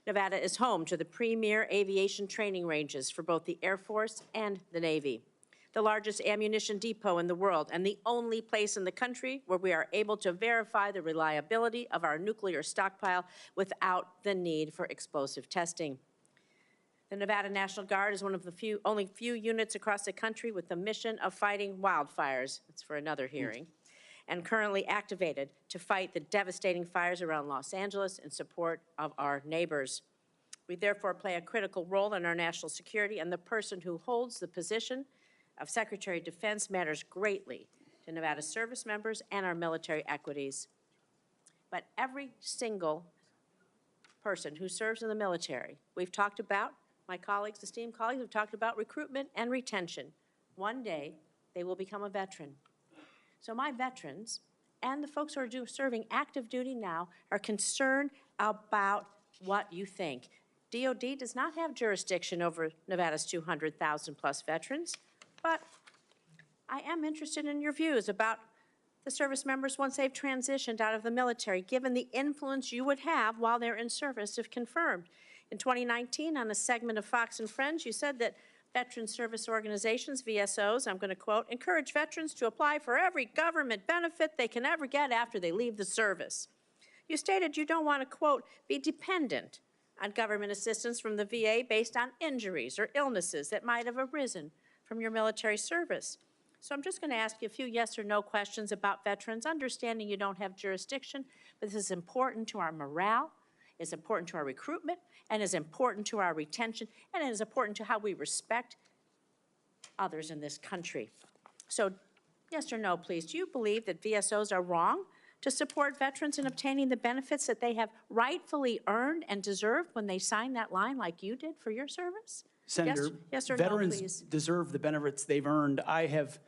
Nevada is home to the premier aviation training ranges for both the Air Force and the Navy, the largest ammunition depot in the world, and the only place in the country where we are able to verify the reliability of our nuclear stockpile without the need for explosive testing. The Nevada National Guard is one of the only few units across the country with the mission of fighting wildfires. That's for another hearing. And currently activated to fight the devastating fires around Los Angeles in support of our neighbors. We therefore play a critical role in our national security, and the person who holds the position of Secretary of Defense matters greatly to Nevada service members and our military equities. But every single person who serves in the military, we've talked about, my colleagues, esteemed colleagues, have talked about recruitment and retention. One day, they will become a veteran. So my veterans and the folks who are serving active duty now are concerned about what you think. DOD does not have jurisdiction over Nevada's 200,000 plus veterans, but I am interested in your views about the service members once they've transitioned out of the military, given the influence you would have while they're in service if confirmed. In 2019, on a segment of Fox and Friends, you said that veteran service organizations, VSOs, I'm going to quote, encourage veterans to apply for every government benefit they can ever get after they leave the service. You stated you don't want to, quote, be dependent on government assistance from the VA based on injuries or illnesses that might have arisen from your military service. So I'm just going to ask you a few yes or no questions about veterans, understanding you don't have jurisdiction, but this is important to our morale, it's important to our recruitment, and is important to our retention, and it is important to how we respect others in this country. So yes or no, please, do you believe that VSOs are wrong to support veterans in obtaining the benefits that they have rightfully earned and deserved when they signed that line like you did for your service? Senator, yes or veterans no, please? deserve the benefits they've earned. I have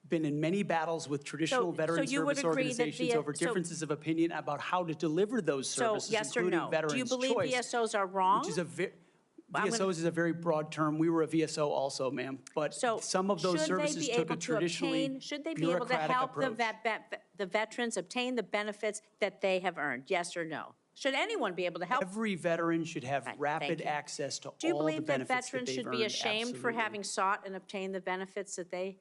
been in many battles with traditional veteran service organizations over differences of opinion about how to deliver those services, so yes or including no? Veterans Do you believe Choice, VSOs are wrong? Which is VSOs is a very broad term. We were a VSO also, ma'am. But some of those services took a traditionally should they be able to help the veterans obtain the benefits that they have earned? Yes or no? Should anyone be able to help? Every veteran should have rapid access to all the benefits that they've earned. Do you believe that veterans should be ashamed for Absolutely. having sought and obtained the benefits that they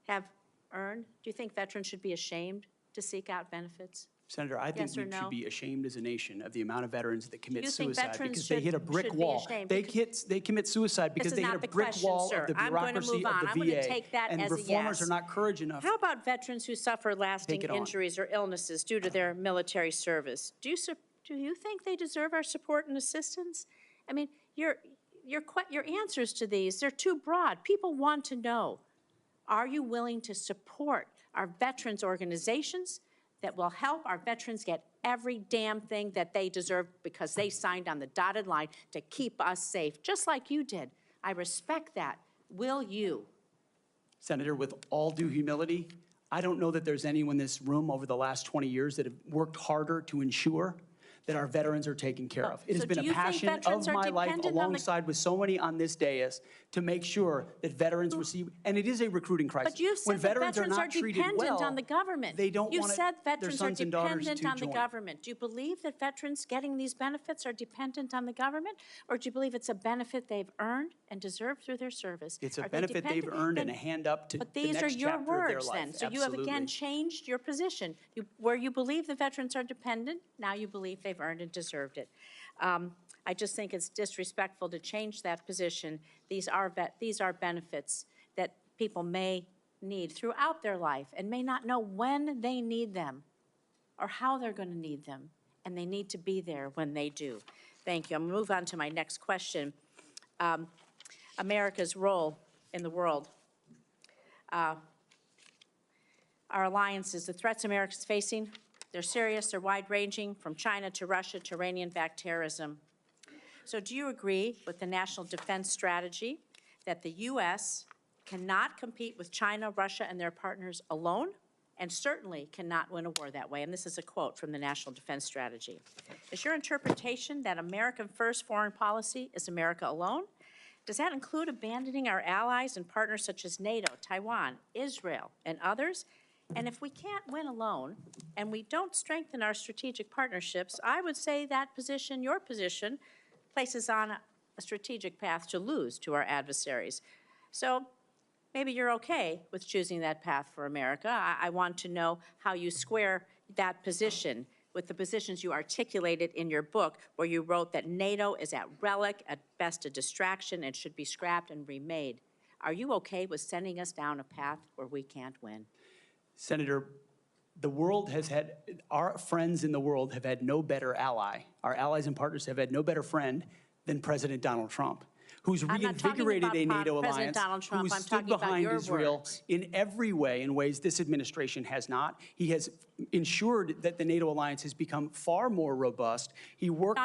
have earned? Do you think veterans should be ashamed to seek out benefits? Senator, I think Yes or we no? should be ashamed as a nation of the amount of veterans that commit You think suicide veterans because they hit a brick should be wall. ashamed? They commit suicide because This is they hit not a the brick question, wall sir. of the I'm going to bureaucracy move of on. the I'm going to VA. take that And as a reformers yes. are not courage enough. How about veterans who suffer lasting Take it on. injuries or illnesses due to their military service? Do you think they deserve our support and assistance? I mean, your answers to these, they're too broad. People want to know, are you willing to support our veterans organizations that will help our veterans get every damn thing that they deserve because they signed on the dotted line to keep us safe, just like you did? I respect that. Will you? Senator, with all due humility, I don't know that there's anyone in this room over the last 20 years that have worked harder to ensure that our veterans are taken care of. It has So been do a you think passion veterans of are my life, dependent on the- alongside with so many on this dais, to make sure that veterans receive, and it is a recruiting crisis. But you When said that veterans veterans are not treated dependent well, on the government. they don't You want said their veterans are sons and daughters dependent to on the join. government. Do you believe that veterans getting these benefits are dependent on the government? Or do you believe it's a benefit they've earned and deserved through their service? It's a Are they benefit they've dependent? earned and a Then- hand up to But the these are next your chapter of their words life. then. So you have again Absolutely. changed your position. Where you believe the veterans are dependent, now you believe they've earned and deserved it. I just think it's disrespectful to change that position. These are benefits that people may need throughout their life and may not know when they need them or how they're going to need them, and they need to be there when they do. Thank you. I'm going to move on to my next question. America's role in the world. Our alliances, the threats America's facing, they're serious, they're wide-ranging, from China to Russia to Iranian-backed terrorism. So do you agree with the National Defense Strategy that the U.S. cannot compete with China, Russia, and their partners alone, and certainly cannot win a war that way? And this is a quote from the National Defense Strategy. Is your interpretation that American first foreign policy is America alone? Does that include abandoning our allies and partners such as NATO, Taiwan, Israel, and others? And if we can't win alone and we don't strengthen our strategic partnerships, I would say that position, your position, places on a strategic path to lose to our adversaries. So maybe you're okay with choosing that path for America. I want to know how you square that position with the positions you articulated in your book, where you wrote that NATO is at relic, at best a distraction, and should be scrapped and remade. Are you okay with sending us down a path where we can't win? Senator, the world has had, our friends in the world have had no better ally. Our allies and partners have had no better friend than President Donald Trump, who's reinvigorated a NATO alliance, who's stood behind Israel in every way, in ways this administration has not. He has ensured that the NATO alliance has become far more robust. He worked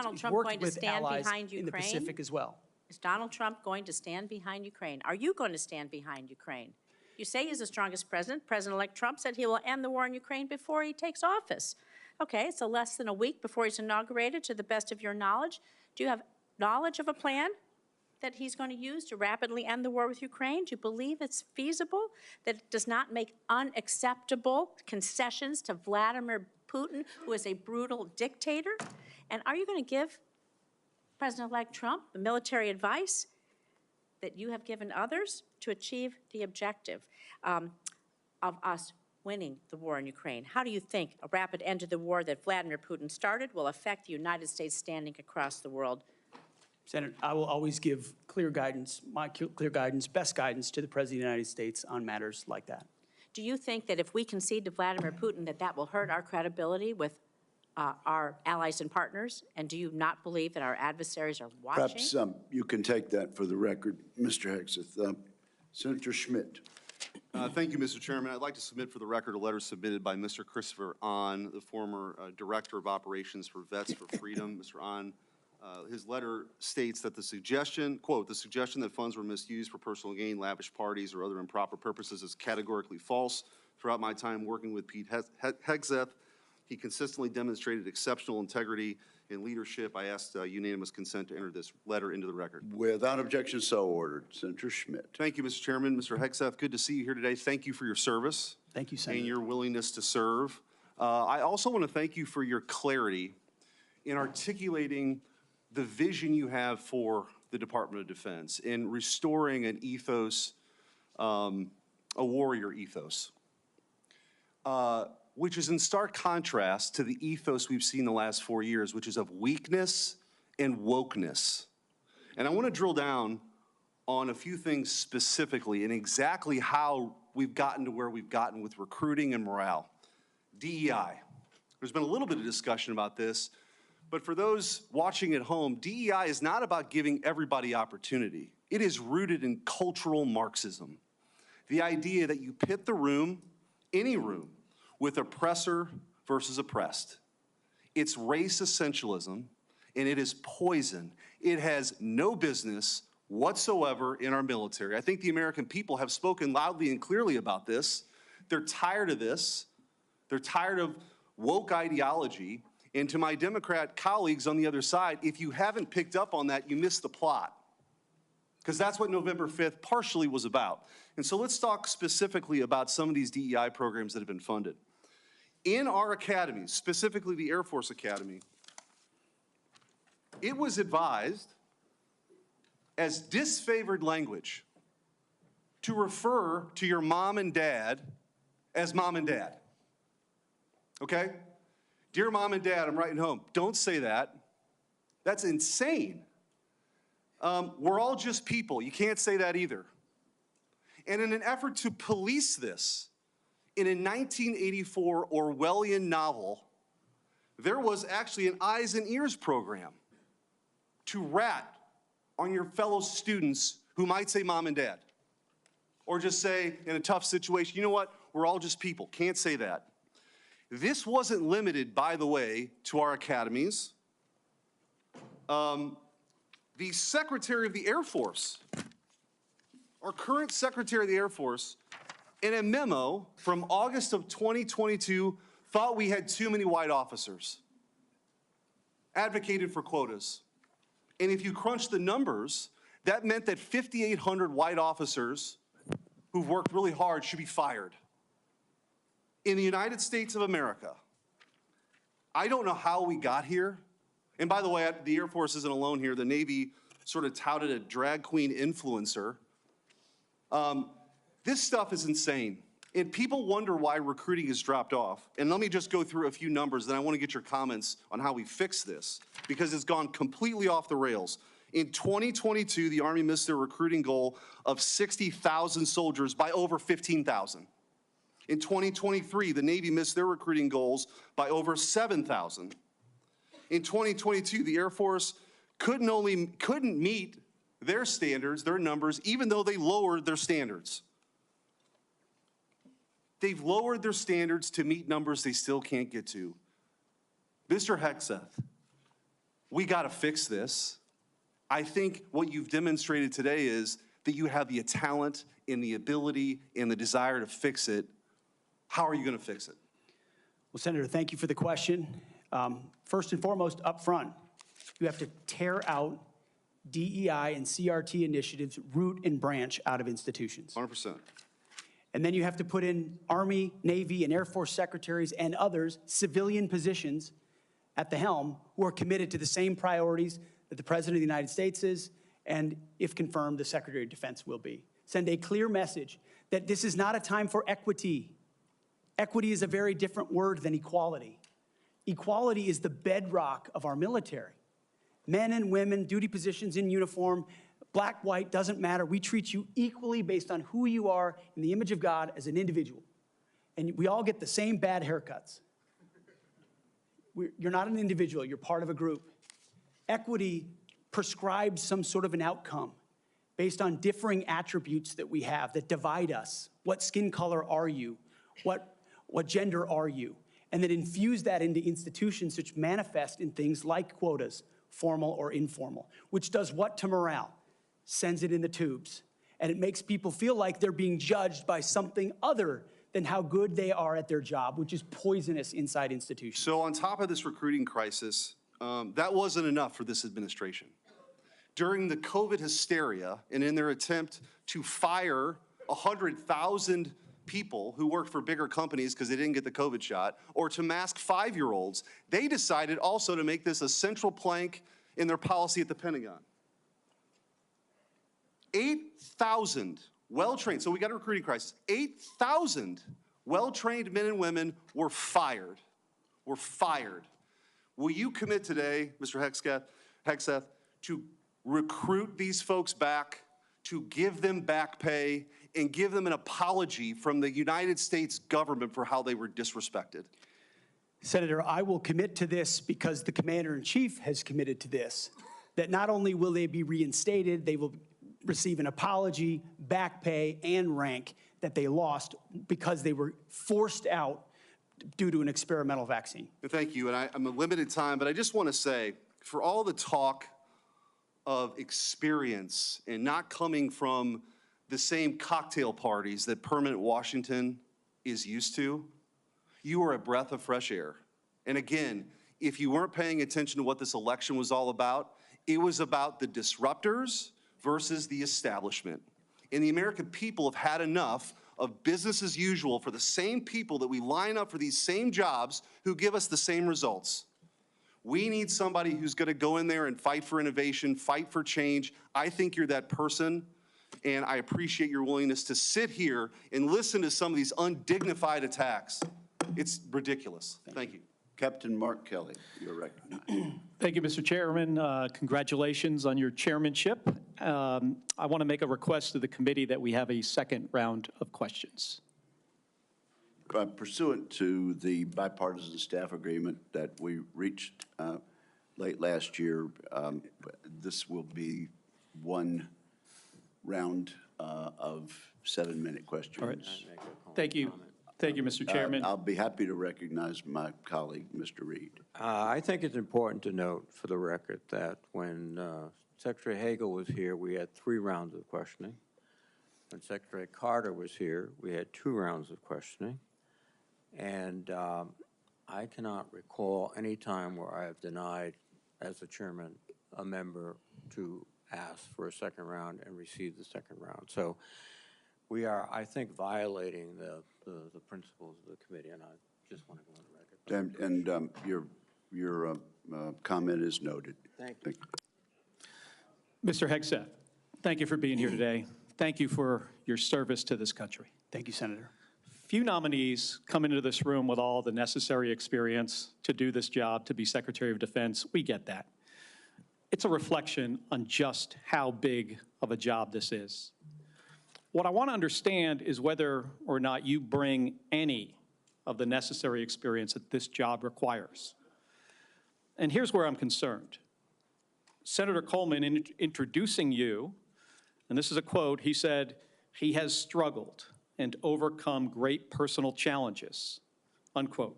with allies in the Pacific as well. Is Donald Trump going to stand behind Ukraine? Are you going to stand behind Ukraine? You say he's the strongest president. President-elect Trump said he will end the war in Ukraine before he takes office. Okay, so less than a week before he's inaugurated, to the best of your knowledge. Do you have knowledge of a plan that he's going to use to rapidly end the war with Ukraine? Do you believe it's feasible, that it does not make unacceptable concessions to Vladimir Putin, who is a brutal dictator? And are you going to give President-elect Trump the military advice that you have given others to achieve the objective of us winning the war in Ukraine? How do you think a rapid end to the war that Vladimir Putin started will affect the United States standing across the world? Senator, I will always give clear guidance, my clear guidance, best guidance to the President of the United States on matters like that. Do you think that if we concede to Vladimir Putin that that will hurt our credibility with our allies and partners? And do you not believe that our adversaries are watching? Perhaps you can take that for the record, Mr. Hegseth. Senator Schmidt. Thank you, Mr. Chairman. I'd like to submit for the record a letter submitted by Mr. Christopher Ahn, the former Director of Operations for Vets for Freedom. Mr. Ahn, his letter states that the suggestion, quote, the suggestion that funds were misused for personal gain, lavish parties, or other improper purposes is categorically false. Throughout my time working with Pete Hegseth, he consistently demonstrated exceptional integrity and leadership. I asked unanimous consent to enter this letter into the record. Without objection, so ordered. Senator Schmidt. Thank you, Mr. Chairman. Mr. Hegseth, good to see you here today. Thank you for your service. Thank you, Senator. And your willingness to serve. I also want to thank you for your clarity in articulating the vision you have for the Department of Defense in restoring an ethos, a warrior ethos. which is in stark contrast to the ethos we've seen the last 4 years, which is of weakness and wokeness. And I want to drill down on a few things specifically and exactly how we've gotten to where we've gotten with recruiting and morale. DEI. There's been a little bit of discussion about this, but for those watching at home, DEI is not about giving everybody opportunity. It is rooted in cultural Marxism. The idea that you pit the room, any room, with oppressor versus oppressed. It's race essentialism, and it is poison. It has no business whatsoever in our military. I think the American people have spoken loudly and clearly about this. They're tired of this. They're tired of woke ideology. And to my Democrat colleagues on the other side, if you haven't picked up on that, you missed the plot. Because that's what November 5th partially was about. And so let's talk specifically about some of these DEI programs that have been funded. In our academies, specifically the Air Force Academy, it was advised as disfavored language to refer to your mom and dad as mom and dad. Okay? Dear mom and dad, I'm writing home. Don't say that. That's insane. We're all just people. You can't say that either. And in an effort to police this, in a 1984 Orwellian novel, there was actually an eyes and ears program to rat on your fellow students who might say mom and dad. Or just say, in a tough situation, you know what, we're all just people, can't say that. This wasn't limited, by the way, to our academies. The Secretary of the Air Force, our current Secretary of the Air Force, in a memo from August of 2022, thought we had too many white officers, advocated for quotas. And if you crunch the numbers, that meant that 5,800 white officers who've worked really hard should be fired. In the United States of America, I don't know how we got here. And by the way, the Air Force isn't alone here. The Navy sort of touted a drag queen influencer. This stuff is insane. And people wonder why recruiting has dropped off. And let me just go through a few numbers, then I want to get your comments on how we fix this, because it's gone completely off the rails. In 2022, the Army missed their recruiting goal of 60,000 soldiers by over 15,000. In 2023, the Navy missed their recruiting goals by over 7,000. In 2022, the Air Force couldn't meet their standards, their numbers, even though they lowered their standards. They've lowered their standards to meet numbers they still can't get to. Mr. Hegseth, we got to fix this. I think what you've demonstrated today is that you have the talent and the ability and the desire to fix it. How are you going to fix it? Well, Senator, thank you for the question. First and foremost, up front, you have to tear out DEI and CRT initiatives, root and branch out of institutions. 100%. And then you have to put in Army, Navy, and Air Force secretaries and others, civilian positions at the helm, who are committed to the same priorities that the President of the United States is, and if confirmed, the Secretary of Defense will be. Send a clear message that this is not a time for equity. Equity is a very different word than equality. Equality is the bedrock of our military. Men and women, duty positions in uniform, black, white, doesn't matter. We treat you equally based on who you are in the image of God as an individual. And we all get the same bad haircuts. You're not an individual, you're part of a group. Equity prescribes some sort of an outcome based on differing attributes that we have that divide us. What skin color are you? What gender are you? And then infuse that into institutions which manifest in things like quotas, formal or informal, which does what to morale? Sends it in the tubes. And it makes people feel like they're being judged by something other than how good they are at their job, which is poisonous inside institutions. So on top of this recruiting crisis, that wasn't enough for this administration. During the COVID hysteria and in their attempt to fire 100,000 people who worked for bigger companies because they didn't get the COVID shot, or to mask 5-year-olds, they decided also to make this a central plank in their policy at the Pentagon. 8,000 well-trained, so we got a recruiting crisis, 8,000 Well-trained men and women were fired. Were fired. Will you commit today, Mr. Hegseth, to recruit these folks back, to give them back pay, and give them an apology from the United States government for how they were disrespected? Senator, I will commit to this because the Commander-in-Chief has committed to this, that not only will they be reinstated, they will receive an apology, back pay, and rank that they lost because they were forced out due to an experimental vaccine. Thank you, and I'm a limited time, but I just want to say, for all the talk of experience and not coming from the same cocktail parties that permanent Washington is used to, you are a breath of fresh air. And again, if you weren't paying attention to what this election was all about, it was about the disruptors versus the establishment. And the American people have had enough of business as usual for the same people that we line up for these same jobs who give us the same results. We need somebody who's going to go in there and fight for innovation, fight for change. I think you're that person, and I appreciate your willingness to sit here and listen to some of these undignified attacks. It's ridiculous. Thank you. Captain Mark Kelly, you're recognized. Thank you, Mr. Chairman. Congratulations on your chairmanship. I want to make a request to the committee that we have a second round of questions. Pursuant to the bipartisan staff agreement that we reached late last year, this will be one round of 7-minute questions. All right. Thank you. Thank you, Mr. Chairman. I'll be happy to recognize my colleague, Mr. Reed. I think it's important to note for the record that when Secretary Hagel was here, we had 3 rounds of questioning. When Secretary Carter was here, we had 2 rounds of questioning. And I cannot recall any time where I have denied, as the chairman, a member to ask for a second round and receive the second round. So we are, I think, violating the principles of the committee, and I just want to go on the record. And your comment is noted. Thank you. Mr. Hegseth, thank you for being here today. Thank you for your service to this country. Thank you, Senator. Few nominees come into this room with all the necessary experience to do this job, to be Secretary of Defense. We get that. It's a reflection on just how big of a job this is. What I want to understand is whether or not you bring any of the necessary experience that this job requires. And here's where I'm concerned. Senator Coleman, in introducing you, and this is a quote, he said, "He has struggled and overcome great personal challenges," unquote.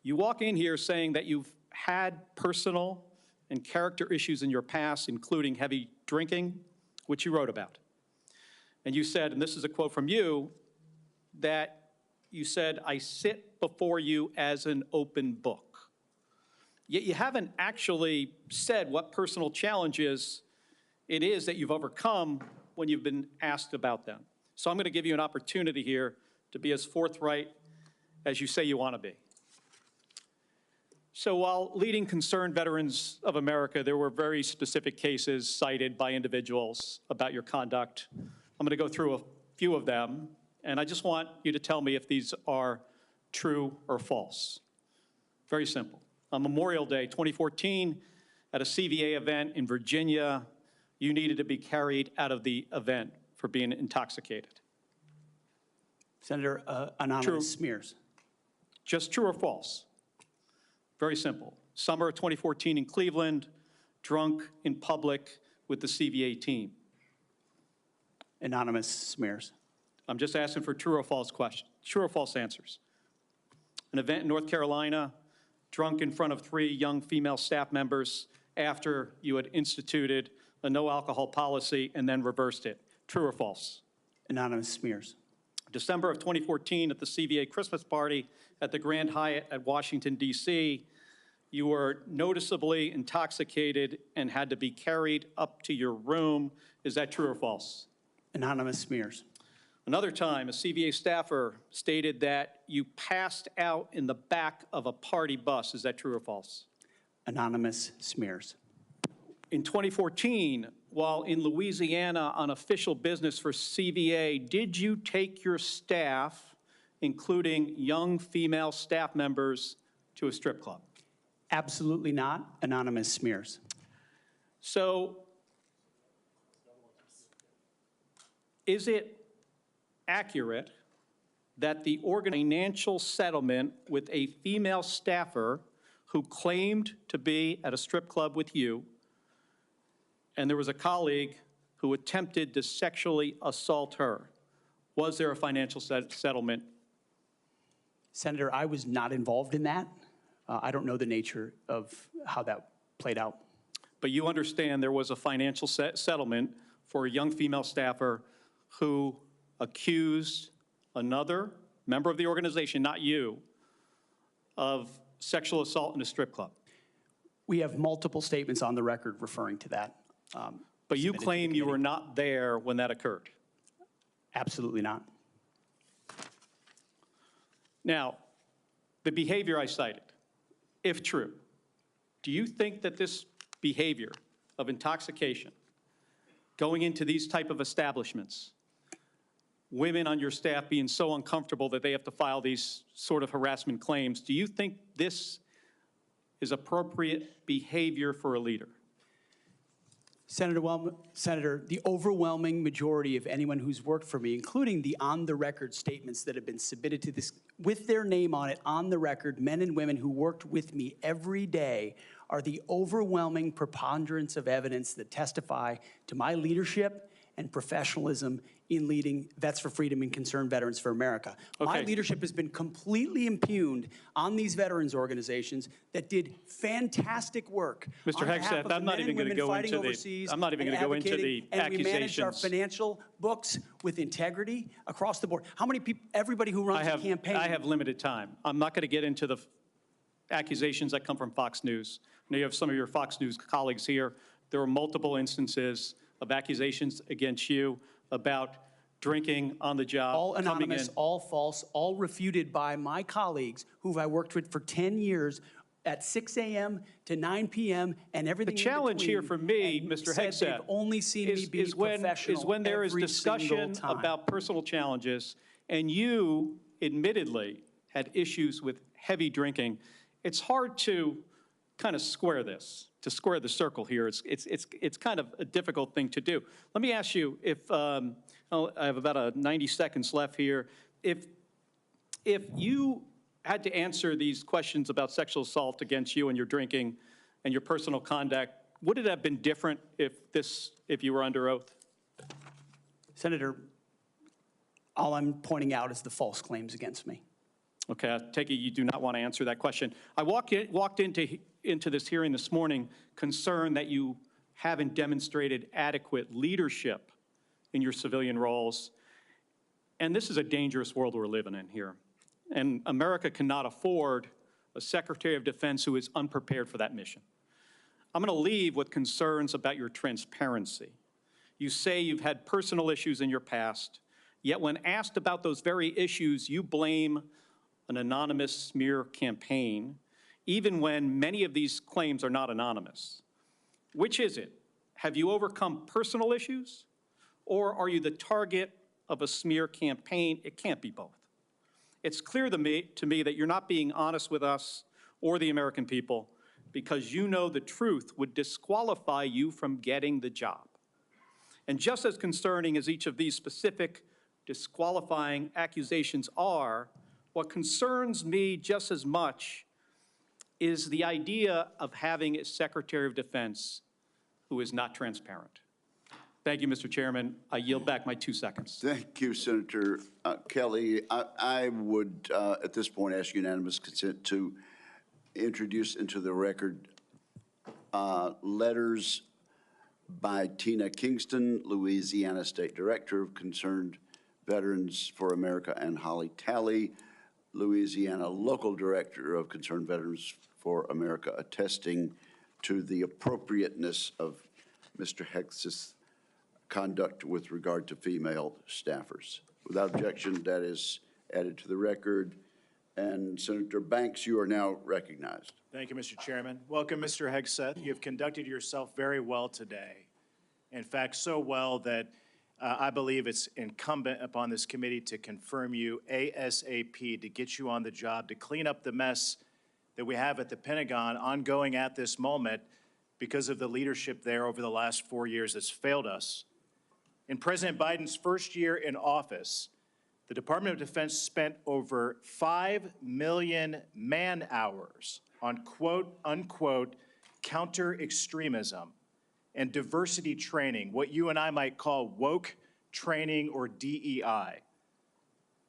You walk in here saying that you've had personal and character issues in your past, including heavy drinking, which you wrote about. And you said, and this is a quote from you, that you said, "I sit before you as an open book." Yet you haven't actually said what personal challenges it is that you've overcome when you've been asked about them. So I'm going to give you an opportunity here to be as forthright as you say you want to be. So while leading concerned veterans of America, there were very specific cases cited by individuals about your conduct. I'm going to go through a few of them, and I just want you to tell me if these are true or false. Very simple. On Memorial Day 2014, at a CVA event in Virginia, you needed to be carried out of the event for being intoxicated. Senator, anonymous smears. Just true or false? Very simple. Summer of 2014 in Cleveland, drunk in public with the CVA team. Anonymous smears. I'm just asking for true or false questions, true or false answers. An event in North Carolina, drunk in front of 3 young female staff members after you had instituted a no alcohol policy and then reversed it. True or false? Anonymous smears. December of 2014 at the CVA Christmas party at the Grand Hyatt at Washington, D.C., you were noticeably intoxicated and had to be carried up to your room. Is that true or false? Anonymous smears. Another time, a CVA staffer stated that you passed out in the back of a party bus. Is that true or false? Anonymous smears. In 2014, while in Louisiana on official business for CVA, did you take your staff including young female staff members, to a strip club? Absolutely not. Anonymous smears. So is it accurate that the financial settlement with a female staffer who claimed to be at a strip club with you, and there was a colleague who attempted to sexually assault her, was there a financial settlement? Senator, I was not involved in that. I don't know the nature of how that played out. But you understand there was a financial settlement for a young female staffer who accused another member of the organization, not you, of sexual assault in a strip club. We have multiple statements on the record referring to that. But you claim you were not there when that occurred. Absolutely not. Now, the behavior I cited, if true, do you think that this behavior of intoxication, going into these type of establishments, women on your staff being so uncomfortable that they have to file these sort of harassment claims, do you think this is appropriate behavior for a leader? Senator, the overwhelming majority of anyone who's worked for me, including the on-the-record statements that have been submitted to this, with their name on it, on the record, men and women who worked with me every day, are the overwhelming preponderance of evidence that testify to my leadership and professionalism in leading Vets for Freedom and Concerned Veterans for America. My leadership has been completely impugned on these veterans organizations that did fantastic work. Mr. Hegseth, I'm not even going to go into the accusations. And we managed our financial books with integrity across the board. How many people, everybody who runs a campaign. I have limited time. I'm not going to get into the accusations that come from Fox News. I know you have some of your Fox News colleagues here. There were multiple instances of accusations against you about drinking on the job. All anonymous, all false, all refuted by my colleagues who I worked with for 10 years at 6 a.m. to 9 p.m. and everything The challenge here for me, Mr. Hegseth, only seen me be professional is when there is every discussion single time. about personal challenges, and you admittedly had issues with heavy drinking. It's hard to kind of square this, to square the circle here. It's kind of a difficult thing to do. Let me ask you, if I have about 90 seconds left here, if you had to answer these questions about sexual assault against you and your drinking and your personal conduct, would it have been different if you were under oath? Senator, all I'm pointing out is the false claims against me. Okay, I take it you do not want to answer that question. I walked into this hearing this morning concerned that you haven't demonstrated adequate leadership in your civilian roles. And this is a dangerous world we're living in here. And America cannot afford a Secretary of Defense who is unprepared for that mission. I'm going to leave with concerns about your transparency. You say you've had personal issues in your past, yet when asked about those very issues, you blame an anonymous smear campaign, even when many of these claims are not anonymous. Which is it? Have you overcome personal issues, or are you the target of a smear campaign? It can't be both. It's clear to me that you're not being honest with us or the American people because you know the truth would disqualify you from getting the job. And just as concerning as each of these specific disqualifying accusations are, what concerns me just as much is the idea of having a Secretary of Defense who is not transparent. Thank you, Mr. Chairman. I yield back my 2 seconds. Thank you, Senator Kelly. I would, at this point, ask unanimous consent to introduce into the record letters by Tina Kingston, Louisiana State Director of Concerned Veterans for America, and Holly Talley, Louisiana Local Director of Concerned Veterans for America, attesting to the appropriateness of Mr. Hegseth's conduct with regard to female staffers. Without objection, that is added to the record. And Senator Banks, you are now recognized. Thank you, Mr. Chairman. Welcome, Mr. Hegseth. You have conducted yourself very well today. In fact, so well that I believe it's incumbent upon this committee to confirm you ASAP, to get you on the job, to clean up the mess that we have at the Pentagon ongoing at this moment because of the leadership there over the last 4 years that's failed us. In President Biden's first year in office, the Department of Defense spent over 5 million man-hours on quote-unquote counter-extremism and diversity training, what you and I might call woke training or DEI.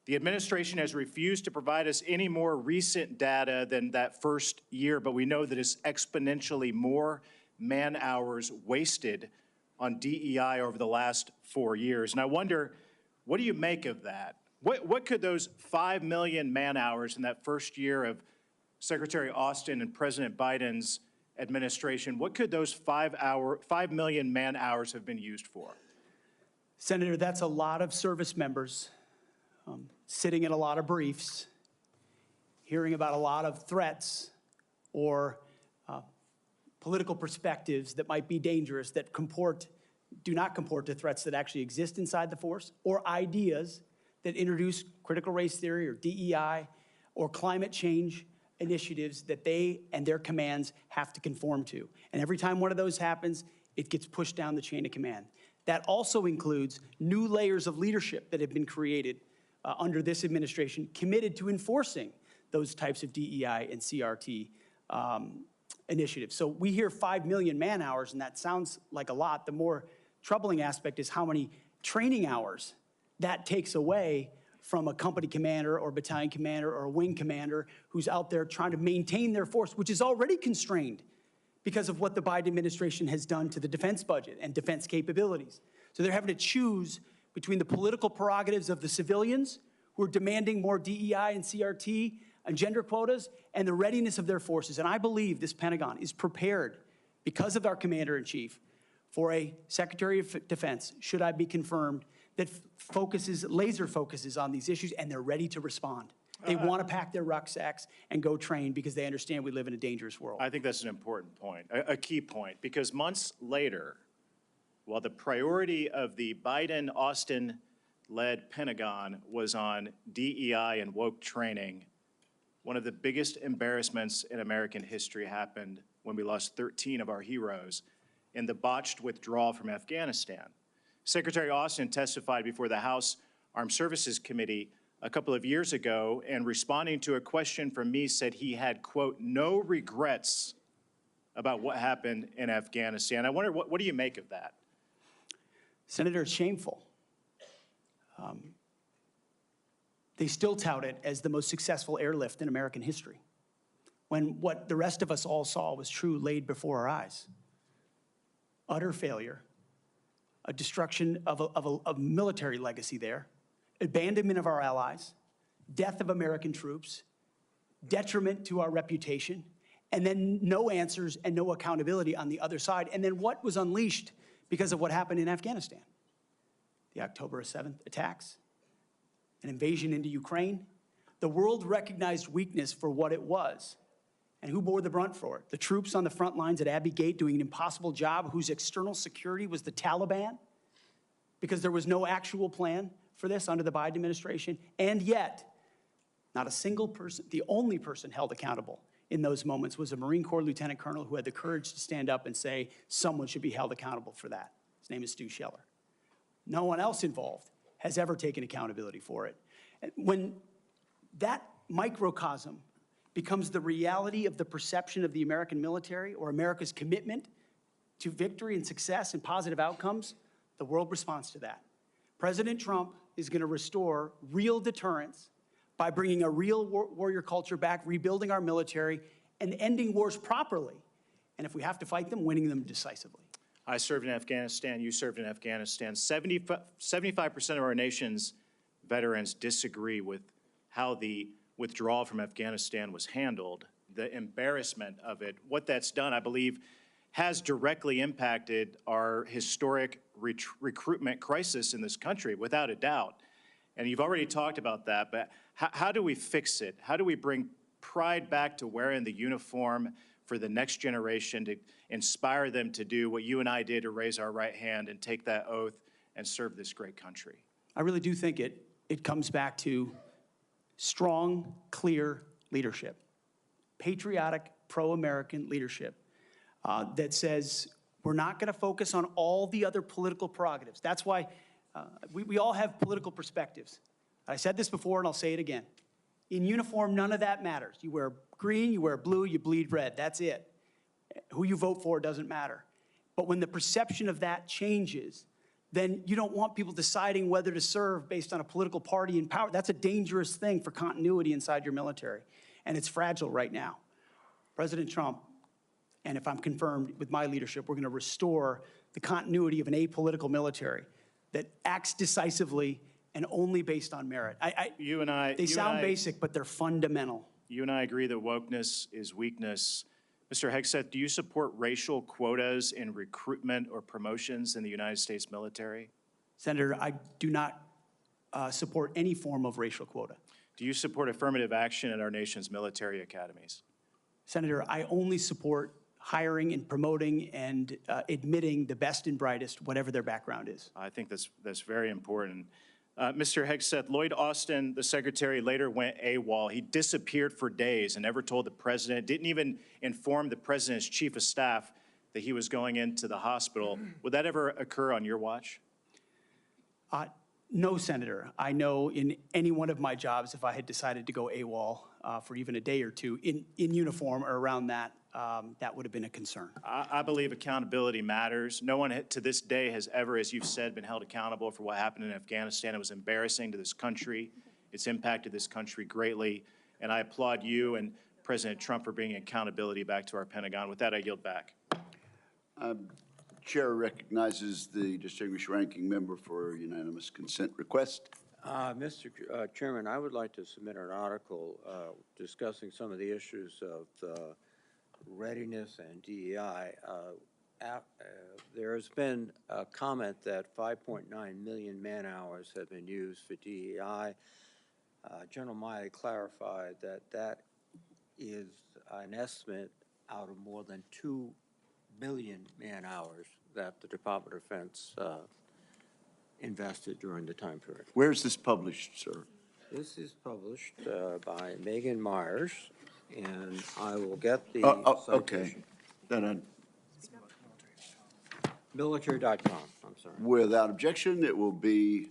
The administration has refused to provide us any more recent data than that first year, but we know that it's exponentially more man-hours wasted on DEI over the last 4 years. And I wonder, what do you make of that? What could those 5 million man-hours in that first year of Secretary Austin and President Biden's administration, what could those 5 million man-hours have been used for? Senator, that's a lot of service members sitting in a lot of briefs, hearing about a lot of threats or political perspectives that might be dangerous, that do not comport to threats that actually exist inside the force, or ideas that introduce critical race theory or DEI or climate change initiatives that they and their commands have to conform to. And every time one of those happens, it gets pushed down the chain of command. That also includes new layers of leadership that have been created under this administration, committed to enforcing those types of DEI and CRT initiatives. So we hear 5 million man-hours, and that sounds like a lot. The more troubling aspect is how many training hours that takes away from a company commander or battalion commander or a wing commander who's out there trying to maintain their force, which is already constrained because of what the Biden administration has done to the defense budget and defense capabilities. So they're having to choose between the political prerogatives of the civilians who are demanding more DEI and CRT and gender quotas and the readiness of their forces. And I believe this Pentagon is prepared, because of our commander-in-chief, for a Secretary of Defense, should I be confirmed, that laser focuses on these issues, and they're ready to respond. They want to pack their rucksacks and go train because they understand we live in a dangerous world. I think that's an important point, a key point, because months later, while the priority of the Biden-Austin-led Pentagon was on DEI and woke training, one of the biggest embarrassments in American history happened when we lost 13 of our heroes in the botched withdrawal from Afghanistan. Secretary Austin testified before the House Armed Services Committee a couple of years ago, and responding to a question from me said he had, quote, no regrets about what happened in Afghanistan. I wonder, what do you make of that? Senator, it's shameful. They still tout it as the most successful airlift in American history, when what the rest of us all saw was true laid before our eyes. Utter failure, a destruction of a military legacy there, abandonment of our allies, death of American troops, detriment to our reputation, and then no answers and no accountability on the other side. And then what was unleashed because of what happened in Afghanistan? The October 7th attacks, an invasion into Ukraine. The world recognized weakness for what it was. And who bore the brunt for it? The troops on the front lines at Abbey Gate doing an impossible job, whose external security was the Taliban, because there was no actual plan for this under the Biden administration. And yet, not a single person, the only person held accountable in those moments was a Marine Corps lieutenant colonel who had the courage to stand up and say someone should be held accountable for that. His name is Stu Scheller. No one else involved has ever taken accountability for it. And when that microcosm becomes the reality of the perception of the American military or America's commitment to victory and success and positive outcomes, the world responds to that. President Trump is going to restore real deterrence by bringing a real warrior culture back, rebuilding our military, and ending wars properly. And if we have to fight them, winning them decisively. I served in Afghanistan, you served in Afghanistan. 75% of our nation's veterans disagree with how the withdrawal from Afghanistan was handled, the embarrassment of it. What that's done, I believe, has directly impacted our historic recruitment crisis in this country, without a doubt. And you've already talked about that, but how do we fix it? How do we bring pride back to wearing the uniform for the next generation, to inspire them to do what you and I did, to raise our right hand and take that oath and serve this great country? I really do think it comes back to strong, clear leadership, patriotic, pro-American leadership that says we're not going to focus on all the other political prerogatives. That's why we all have political perspectives. I said this before and I'll say it again. In uniform, none of that matters. You wear green, you wear blue, you bleed red. That's it. Who you vote for doesn't matter. But when the perception of that changes, then you don't want people deciding whether to serve based on a political party in power. That's a dangerous thing for continuity inside your military, and it's fragile right now. President Trump, and if I'm confirmed with my leadership, we're going to restore the continuity of an apolitical military that acts decisively and only based on merit. They sound basic, but they're fundamental. You and I agree that wokeness is weakness. Mr. Hegseth, do you support racial quotas in recruitment or promotions in the United States military? Senator, I do not support any form of racial quota. Do you support affirmative action in our nation's military academies? Senator, I only support hiring and promoting and admitting the best and brightest, whatever their background is. I think that's very important. Mr. Hegseth, Lloyd Austin, the secretary, later went AWOL. He disappeared for days and never told the president, didn't even inform the president's chief of staff that he was going into the hospital. Would that ever occur on your watch? No, Senator. I know in any one of my jobs, if I had decided to go AWOL for even a day or two in uniform or around that, that would have been a concern. I believe accountability matters. No one to this day has ever, as you've said, been held accountable for what happened in Afghanistan. It was embarrassing to this country. It's impacted this country greatly. And I applaud you and President Trump for bringing accountability back to our Pentagon. With that, I yield back. Chair recognizes the distinguished ranking member for unanimous consent request. Mr. Chairman, I would like to submit an article discussing some of the issues of readiness and DEI. There has been a comment that 5.9 million man-hours have been used for DEI. General Miley clarified that that is an estimate out of more than 2 million man-hours that the Department of Defense invested during the time period. Where is this published, sir? This is published by Megan Myers, and I will get the okay. citation. Military.com, I'm sorry. Without objection, it will be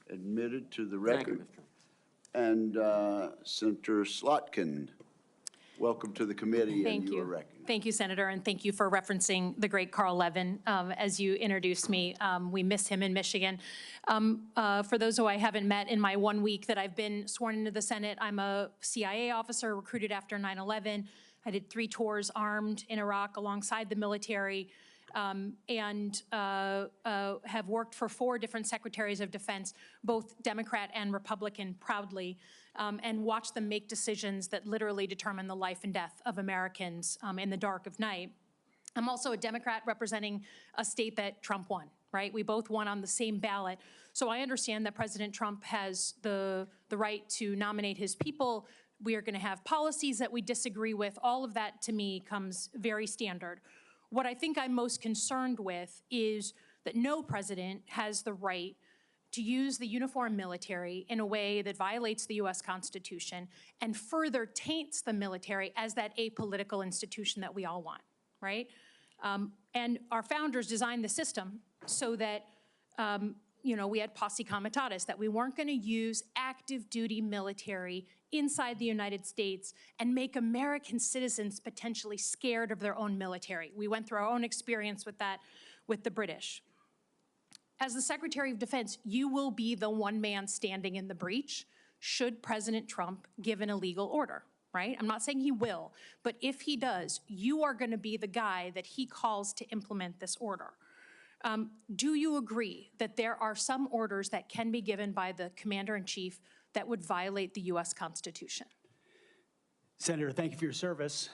admitted to the record. Thank you, Mr. And Senator Slotkin, welcome to the committee. Thank and you you. are recognized. Thank you, Senator, and thank you for referencing the great Carl Levin as you introduced me. We miss him in Michigan. For those who I haven't met in my 1 week that I've been sworn into the Senate, I'm a CIA officer recruited after 9/11. I did 3 tours armed in Iraq alongside the military. And have worked for 4 different secretaries of defense, both Democrat and Republican, proudly, and watched them make decisions that literally determine the life and death of Americans in the dark of night. I'm also a Democrat representing a state that Trump won, right? We both won on the same ballot. So I understand that President Trump has the right to nominate his people. We are going to have policies that we disagree with. All of that, to me, comes very standard. What I think I'm most concerned with is that no president has the right to use the uniformed military in a way that violates the U.S. Constitution and further taints the military as that apolitical institution that we all want, right? And our founders designed the system so that, we had posse comitatus, that we weren't going to use active duty military inside the United States and make American citizens potentially scared of their own military. We went through our own experience with that with the British. As the Secretary of Defense, you will be the one man standing in the breach should President Trump give an illegal order, right? I'm not saying he will, but if he does, you are going to be the guy that he calls to implement this order. Do you agree that there are some orders that can be given by the Commander-in-Chief that would violate the U.S. Constitution? Senator, thank you for your service.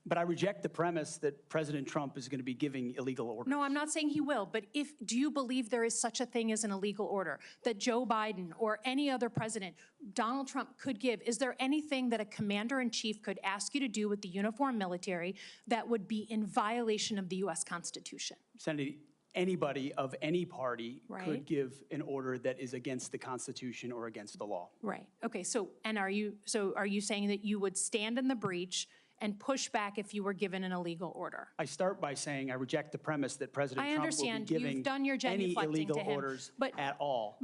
But I reject the premise that President Trump is going to be giving illegal orders. No, I'm not saying he will, but do you believe there is such a thing as an illegal order that Joe Biden or any other president, Donald Trump, could give? Is there anything that a commander-in-chief could ask you to do with the uniformed military that would be in violation of the U.S. Constitution? Senator, anybody of any party Right. could give an order that is against the Constitution or against the law. Right, okay, so are you saying that you would stand in the breach and push back if you were given an illegal order? I start by saying I reject the premise that President I Trump will be understand. You've giving done your any genuflecting illegal to him, orders but at all.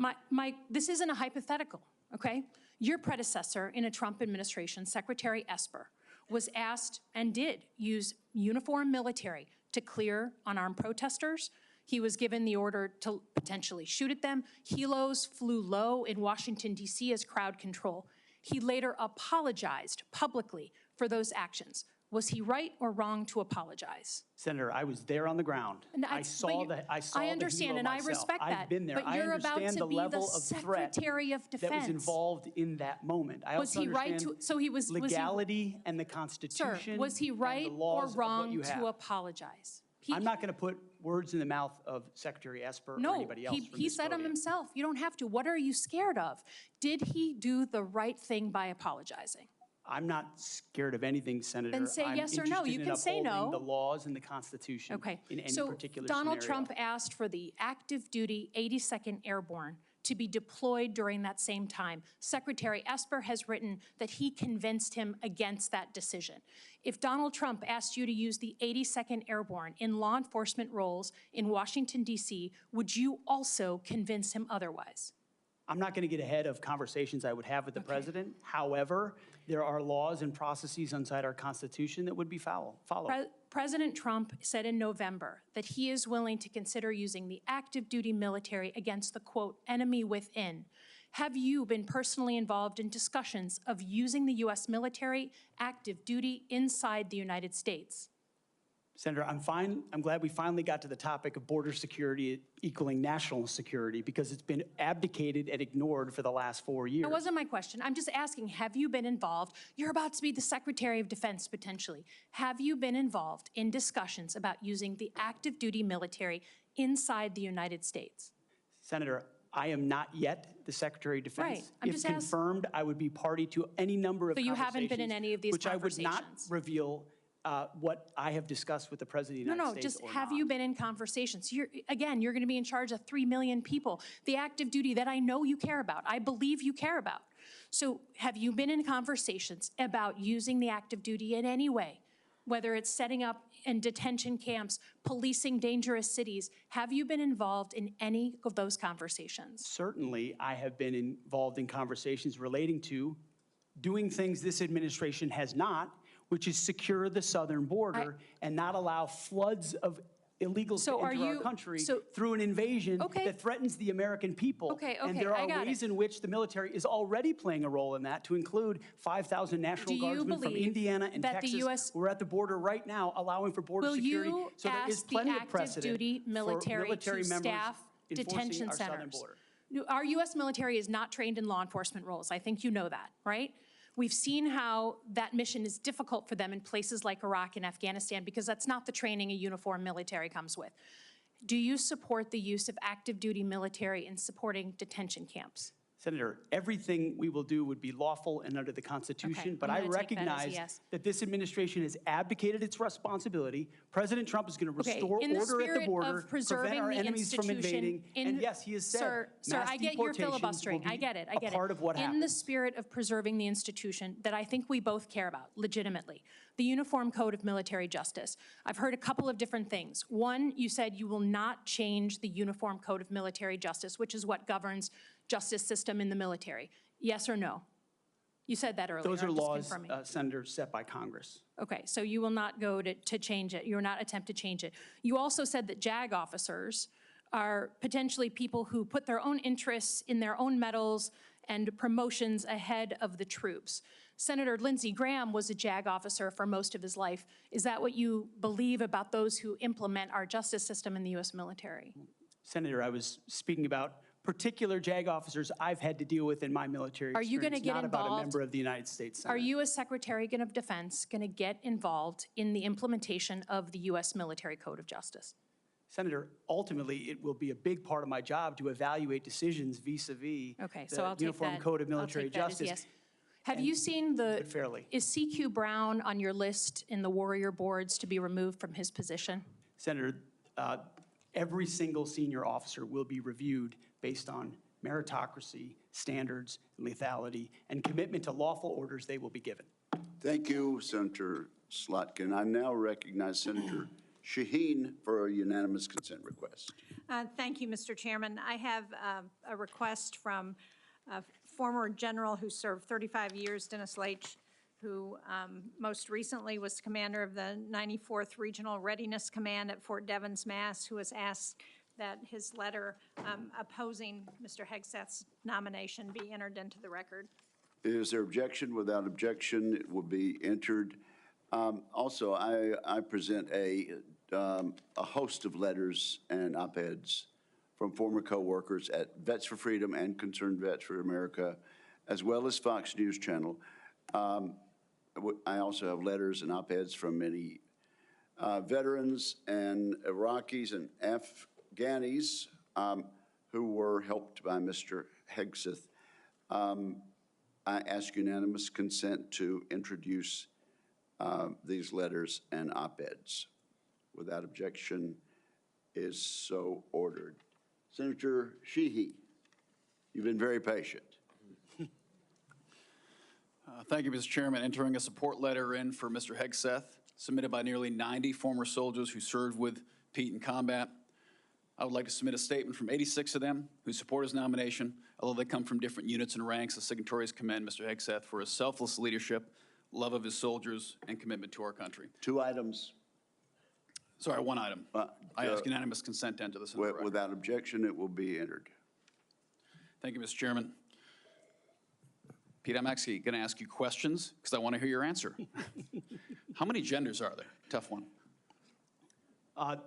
This isn't a hypothetical, okay? Your predecessor in a Trump administration, Secretary Esper, was asked and did use uniformed military to clear unarmed protesters. He was given the order to potentially shoot at them. Helos flew low in Washington, D.C. as crowd control. He later apologized publicly for those actions. Was he right or wrong to apologize? Senator, I was there on the ground. I saw the I understand, and I respect that. I've been there. But you're about to be the Secretary of Defense. That was involved in that moment. I Was also he right understand to? So he was legality and the Constitution. Sir, was he right or wrong to apologize? I'm not going to put words in the mouth of Secretary Esper or anybody else. No, he said them himself. You don't have to. What are you scared of? Did he do the right thing by apologizing? I'm not scared of anything, Senator. Then say yes or no. You can say no. I'm interested in upholding the laws and the Constitution in any particular scenario. Donald Trump asked for the active duty 82nd Airborne to be deployed during that same time. Secretary Esper has written that he convinced him against that decision. If Donald Trump asked you to use the 82nd Airborne in law enforcement roles in Washington, D.C., would you also convince him otherwise? I'm not going to get ahead of conversations I would have with the president. However, there are laws and processes inside our Constitution that would be followed. President Trump said in November that he is willing to consider using the active duty military against the, quote, enemy within. Have you been personally involved in discussions of using the U.S. military active duty inside the United States? Senator, I'm glad we finally got to the topic of border security equaling national security, because it's been abdicated and ignored for the last 4 years. That wasn't my question. I'm just asking, have you been involved? You're about to be the Secretary of Defense, potentially. Have you been involved in discussions about using the active duty military inside the United States? Senator, I am not yet the Secretary of Defense. Right. I'm just If confirmed, I would be party to any number of conversations. So you haven't been in any of these which conversations? I would not reveal what I have discussed with the President of the United States. No, just have you been in conversations? Again, you're going to be in charge of 3 million people. The active duty that I know you care about, I believe you care about. So have you been in conversations about using the active duty in any way? Whether it's setting up in detention camps, policing dangerous cities, have you been involved in any of those conversations? Certainly, I have been involved in conversations relating to doing things this administration has not, which is secure the southern border and not allow floods of illegals to enter our country through an invasion that threatens the American people. And there are ways in which the military is already playing a role in that, to include 5,000 National Guardsmen from Indiana and Texas. We're at the border right now allowing for border security. So there is plenty of precedent duty military for military to members staff detention our southern centers? border. Our U.S. military is not trained in law enforcement roles. I think you know that, right? We've seen how that mission is difficult for them in places like Iraq and Afghanistan, because that's not the training a uniformed military comes with. Do you support the use of active duty military in supporting detention camps? Senator, everything we will do would be lawful and under the Constitution, but I recognize that this administration has abdicated its responsibility. President Trump is going to restore order at the border, prevent our enemies from invading, and yes, he has said Sir, I get your filibustering. I get it. Part of what happens. In the spirit of preserving the institution that I think we both care about, legitimately, the Uniform Code of Military Justice. I've heard a couple of different things. One, you said you will not change the Uniform Code of Military Justice, which is what governs justice system in the military. Yes or no? You said that earlier. Those are laws, Senator, set by Congress. Okay, so you will not go to change it. You will not attempt to change it. You also said that JAG officers are potentially people who put their own interests in their own medals and promotions ahead of the troops. Senator Lindsey Graham was a JAG officer for most of his life. Is that what you believe about those who implement our justice system in the U.S. military? Senator, I was speaking about particular JAG officers I've had to deal with in my military experience, Are you going to get not involved? about a member of the United States Senate. Are you, as Secretary of Defense, going to get involved in the implementation of the U.S. Military Code of Justice? Senator, ultimately, it will be a big part of my job to evaluate decisions vis-a-vis the Uniform Code of Military Justice. Yes. Have you seen is CQ Brown on your list in the Warrior boards to be removed from his position? Senator, Every single senior officer will be reviewed based on meritocracy, standards, lethality, and commitment to lawful orders they will be given. Thank you, Senator Slotkin. I now recognize Senator Shaheen for a unanimous consent request. Thank you, Mr. Chairman. I have a request from a former general who served 35 years, Dennis Leitch, who most recently was commander of the 94th Regional Readiness Command at Fort Devens, Mass., who has asked that his letter opposing Mr. Hegseth's nomination be entered into the record. Is there objection? Without objection, it will be entered. Also, I present a host of letters and op-eds from former co-workers at Vets for Freedom and Concerned Vets for America, as well as Fox News Channel. I also have letters and op-eds from many veterans and Iraqis and Afghanis who were helped by Mr. Hegseth. I ask unanimous consent to introduce these letters and op-eds. Without objection, is so ordered. Senator Sheehy, you've been very patient. Thank you, Mr. Chairman. Entering a support letter in for Mr. Hegseth, submitted by nearly 90 former soldiers who served with Pete in combat. I would like to submit a statement from 86 of them who support his nomination, although they come from different units and ranks. The signatories commend Mr. Hegseth for his selfless leadership, love of his soldiers, and commitment to our country. 2 items. Sorry, 1 item. I ask unanimous consent to enter this into the record. Without objection, it will be entered. Thank you, Mr. Chairman. Pete, I'm actually going to ask you questions because I want to hear your answer. How many genders are there? Tough one.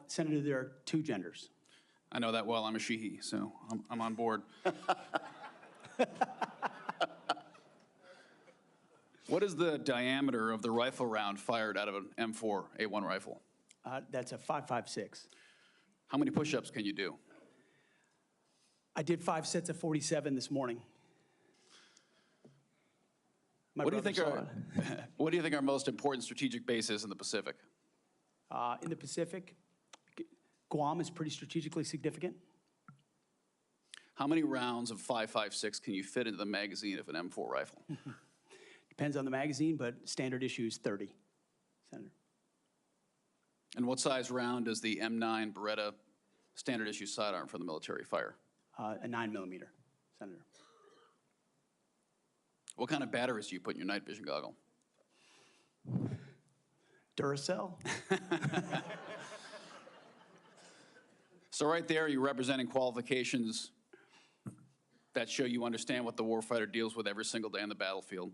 Senator, there are 2 genders. I know that well. I'm a she-he, so I'm on board. What is the diameter of the rifle round fired out of an M4A1 rifle? That's a 5.56. How many push-ups can you do? I did 5 sets of 47 this morning. What do you think our most important strategic base is in the Pacific? In the Pacific, Guam is pretty strategically significant. How many rounds of 5.56 can you fit into the magazine of an M4 rifle? Depends on the magazine, but standard issue is 30, Senator. And what size round does the M9 Beretta standard issue sidearm for the military fire? A 9mm, Senator. What kind of batteries do you put in your night vision goggle? Duracell. So right there, you're representing qualifications that show you understand what the warfighter deals with every single day on the battlefield.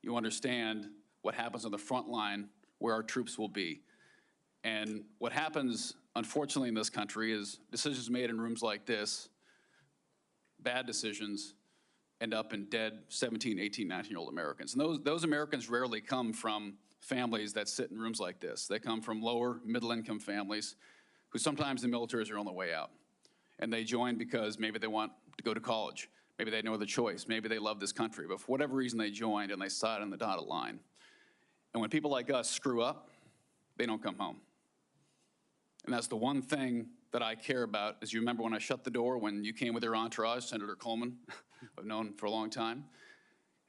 You understand what happens on the front line, where our troops will be. And what happens, unfortunately, in this country is decisions made in rooms like this, bad decisions, end up in dead 17, 18, 19-year-old Americans. And those Americans rarely come from families that sit in rooms like this. They come from lower, middle-income families who sometimes the militaries are on the way out. And they join because maybe they want to go to college. Maybe they had no other choice. Maybe they love this country. But for whatever reason, they joined and they sat on the dotted line. And when people like us screw up, they don't come home. And that's the one thing that I care about. As you remember when I shut the door, when you came with your entourage, Senator Coleman, I've known for a long time,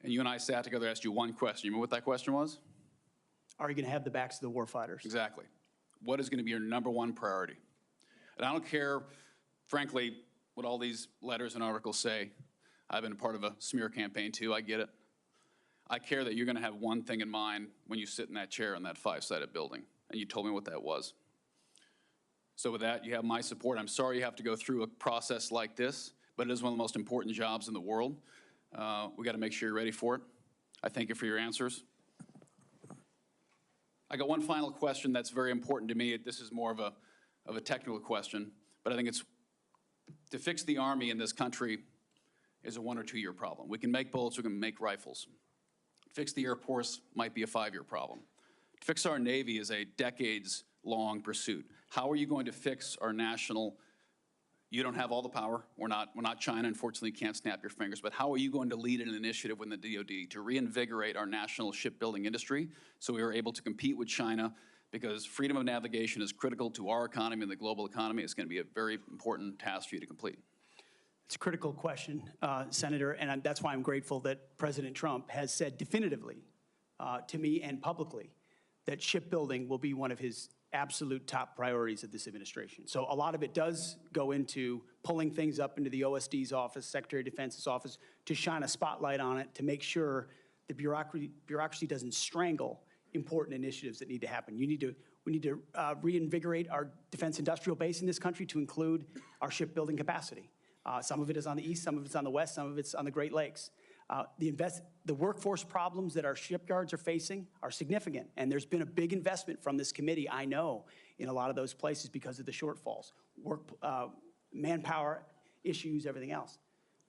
and you and I sat together and asked you one question. You remember what that question was? Are you going to have the backs of the warfighters? Exactly. What is going to be your #1 priority? And I don't care, frankly, what all these letters and articles say. I've been a part of a smear campaign too, I get it. I care that you're going to have one thing in mind when you sit in that chair in that 5-sided building, and you told me what that was. So with that, you have my support. I'm sorry you have to go through a process like this, but it is one of the most important jobs in the world. We got to make sure you're ready for it. I thank you for your answers. I got one final question that's very important to me. This is more of a technical question, but I think it's to fix the Army in this country is a 1 or 2 year problem. We can make bullets, we can make rifles. Fix the Air Force might be a 5-year problem. To fix our Navy is a decades-long pursuit. How are you going to fix our national? You don't have all the power. We're not China. Unfortunately, you can't snap your fingers. But how are you going to lead an initiative within the DoD to reinvigorate our national shipbuilding industry so we are able to compete with China, because freedom of navigation is critical to our economy and the global economy. It's going to be a very important task for you to complete. It's a critical question, Senator, and that's why I'm grateful that President Trump has said definitively to me and publicly that shipbuilding will be one of his absolute top priorities of this administration. So a lot of it does go into pulling things up into the OSD's office, Secretary of Defense's office, to shine a spotlight on it, to make sure the bureaucracy doesn't strangle important initiatives that need to happen. We need to reinvigorate our defense industrial base in this country to include our shipbuilding capacity. Some of it is on the east, some of it's on the west, some of it's on the Great Lakes. The workforce problems that our shipyards are facing are significant, and there's been a big investment from this committee, I know, in a lot of those places because of the shortfalls, manpower issues, everything else.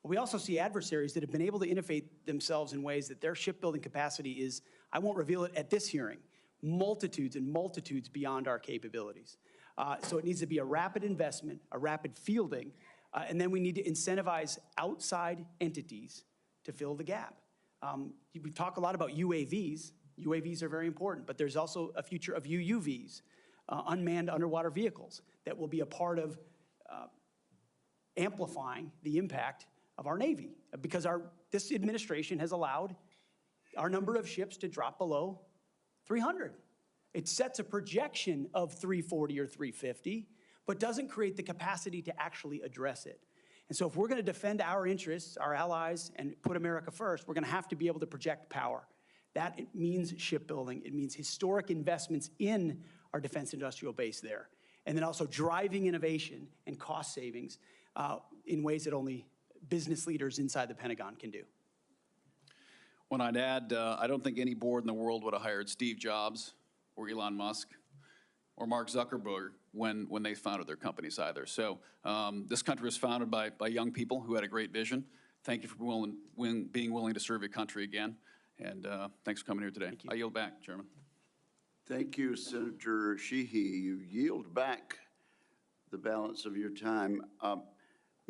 But we also see adversaries that have been able to innovate themselves in ways that their shipbuilding capacity is, I won't reveal it at this hearing, multitudes and multitudes beyond our capabilities. So it needs to be a rapid investment, a rapid fielding, and then we need to incentivize outside entities to fill the gap. We talk a lot about UAVs. UAVs are very important, but there's also a future of UUVs, unmanned underwater vehicles, that will be a part of amplifying the impact of our Navy, because this administration has allowed our number of ships to drop below 300. It sets a projection of 340 or 350, but doesn't create the capacity to actually address it. And so if we're going to defend our interests, our allies, and put America first, we're going to have to be able to project power. That means shipbuilding. It means historic investments in our defense industrial base there. And then also driving innovation and cost savings in ways that only business leaders inside the Pentagon can do. When I'd add, I don't think any board in the world would have hired Steve Jobs or Elon Musk or Mark Zuckerberg when they founded their companies either. So this country was founded by young people who had a great vision. Thank you for being willing to serve your country again. And thanks for coming here today. I yield back, Chairman. Thank you, Senator Sheehy. You yield back the balance of your time.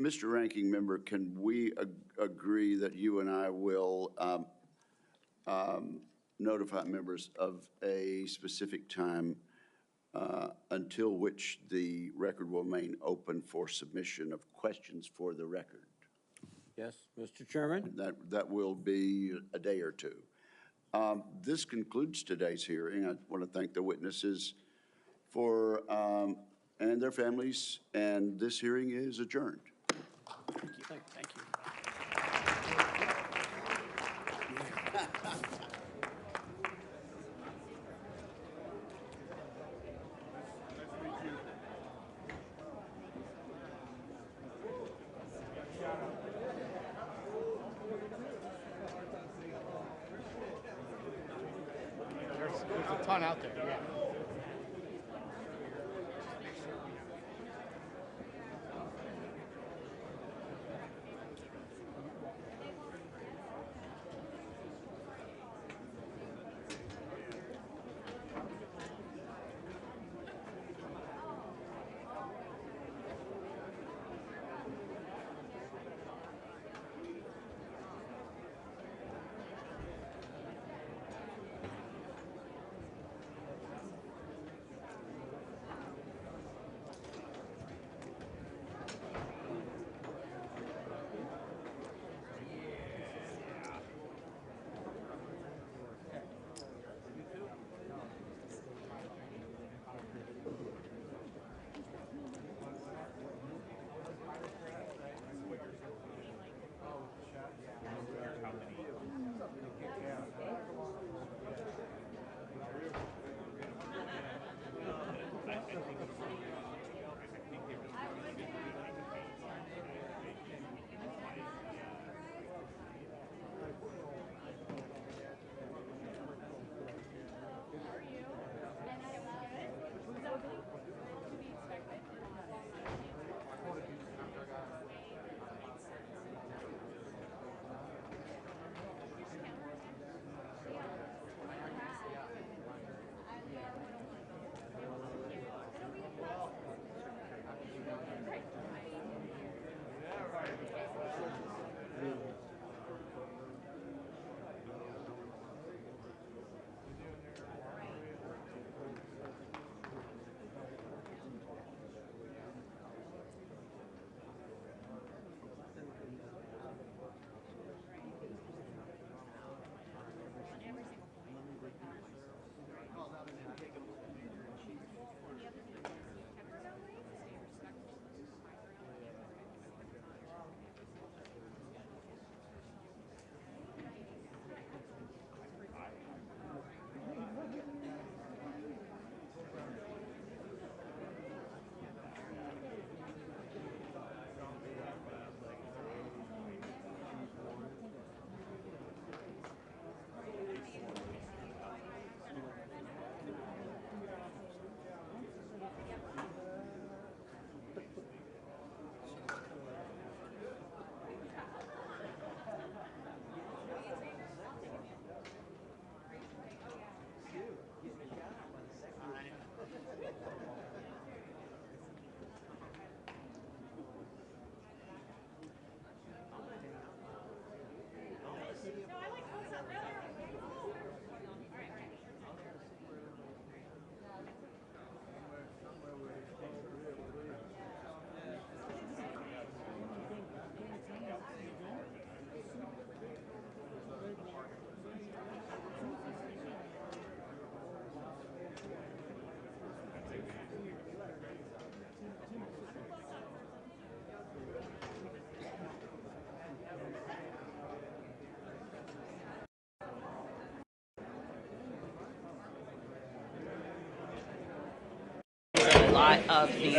Mr. Ranking Member, can we agree that you and I will notify members of a specific time until which the record will remain open for submission of questions for the record? Yes, Mr. Chairman? That will be a day or two. This concludes today's hearing. I want to thank the witnesses for and their families, and this hearing is adjourned. Thank you. Thank you. There's a ton out there, yeah. lot of these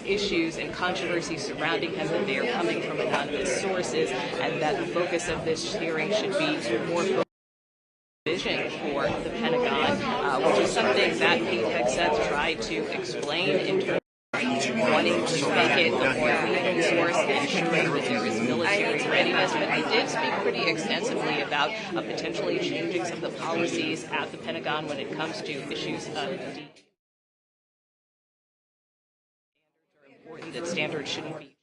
issues and controversies surrounding him, that they are coming from anonymous sources, and that the focus of this hearing should be more vision for the Pentagon, which is something that Pete Hegseth tried to explain in terms of wanting to make it a more leading source and ensuring that there is military readiness. But he did speak pretty extensively about potentially changing some of the policies at the Pentagon when it comes to issues of important that standards shouldn't be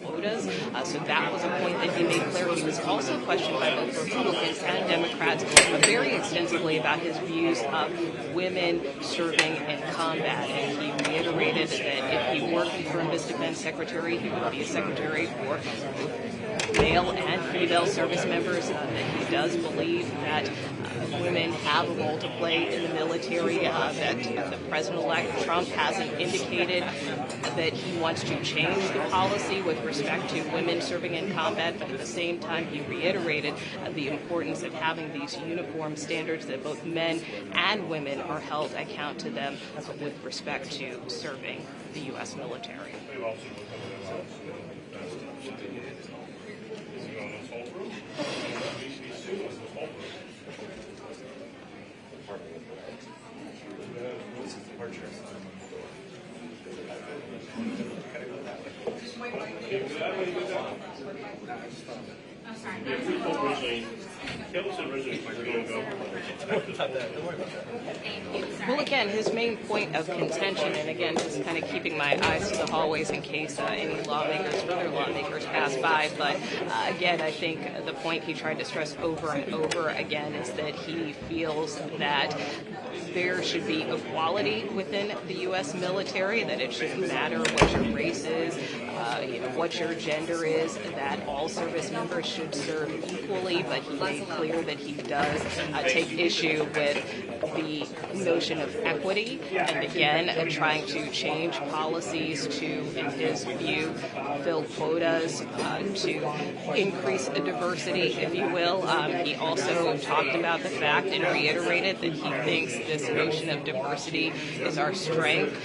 quotas. So that was a point that he made clear. He was also questioned by both Republicans and Democrats very extensively about his views of women serving in combat. And he reiterated that if he were confirmed as Defense Secretary, he would be a secretary for male and female service members, that he does believe that women have a role to play in the military, that the President-elect Trump hasn't indicated that he wants to change the policy with respect to women serving in combat, but at the same time he reiterated the importance of having these uniform standards that both men and women are held account to them with respect to serving the U.S. military. Well, again, his main point of contention, and again, just kind of keeping my eyes to the hallways in case any lawmakers, further lawmakers pass by, but again, I think the point he tried to stress over and over again is that he feels that there should be equality within the U.S. military, that it shouldn't matter what your race is, what your gender is, that all service members should serve equally, but he made clear that he does take issue with the notion of equity, and again, trying to change policies to, in his view, fill quotas to increase the diversity, if you will. He also talked about the fact and reiterated that he thinks this notion of diversity is our strength,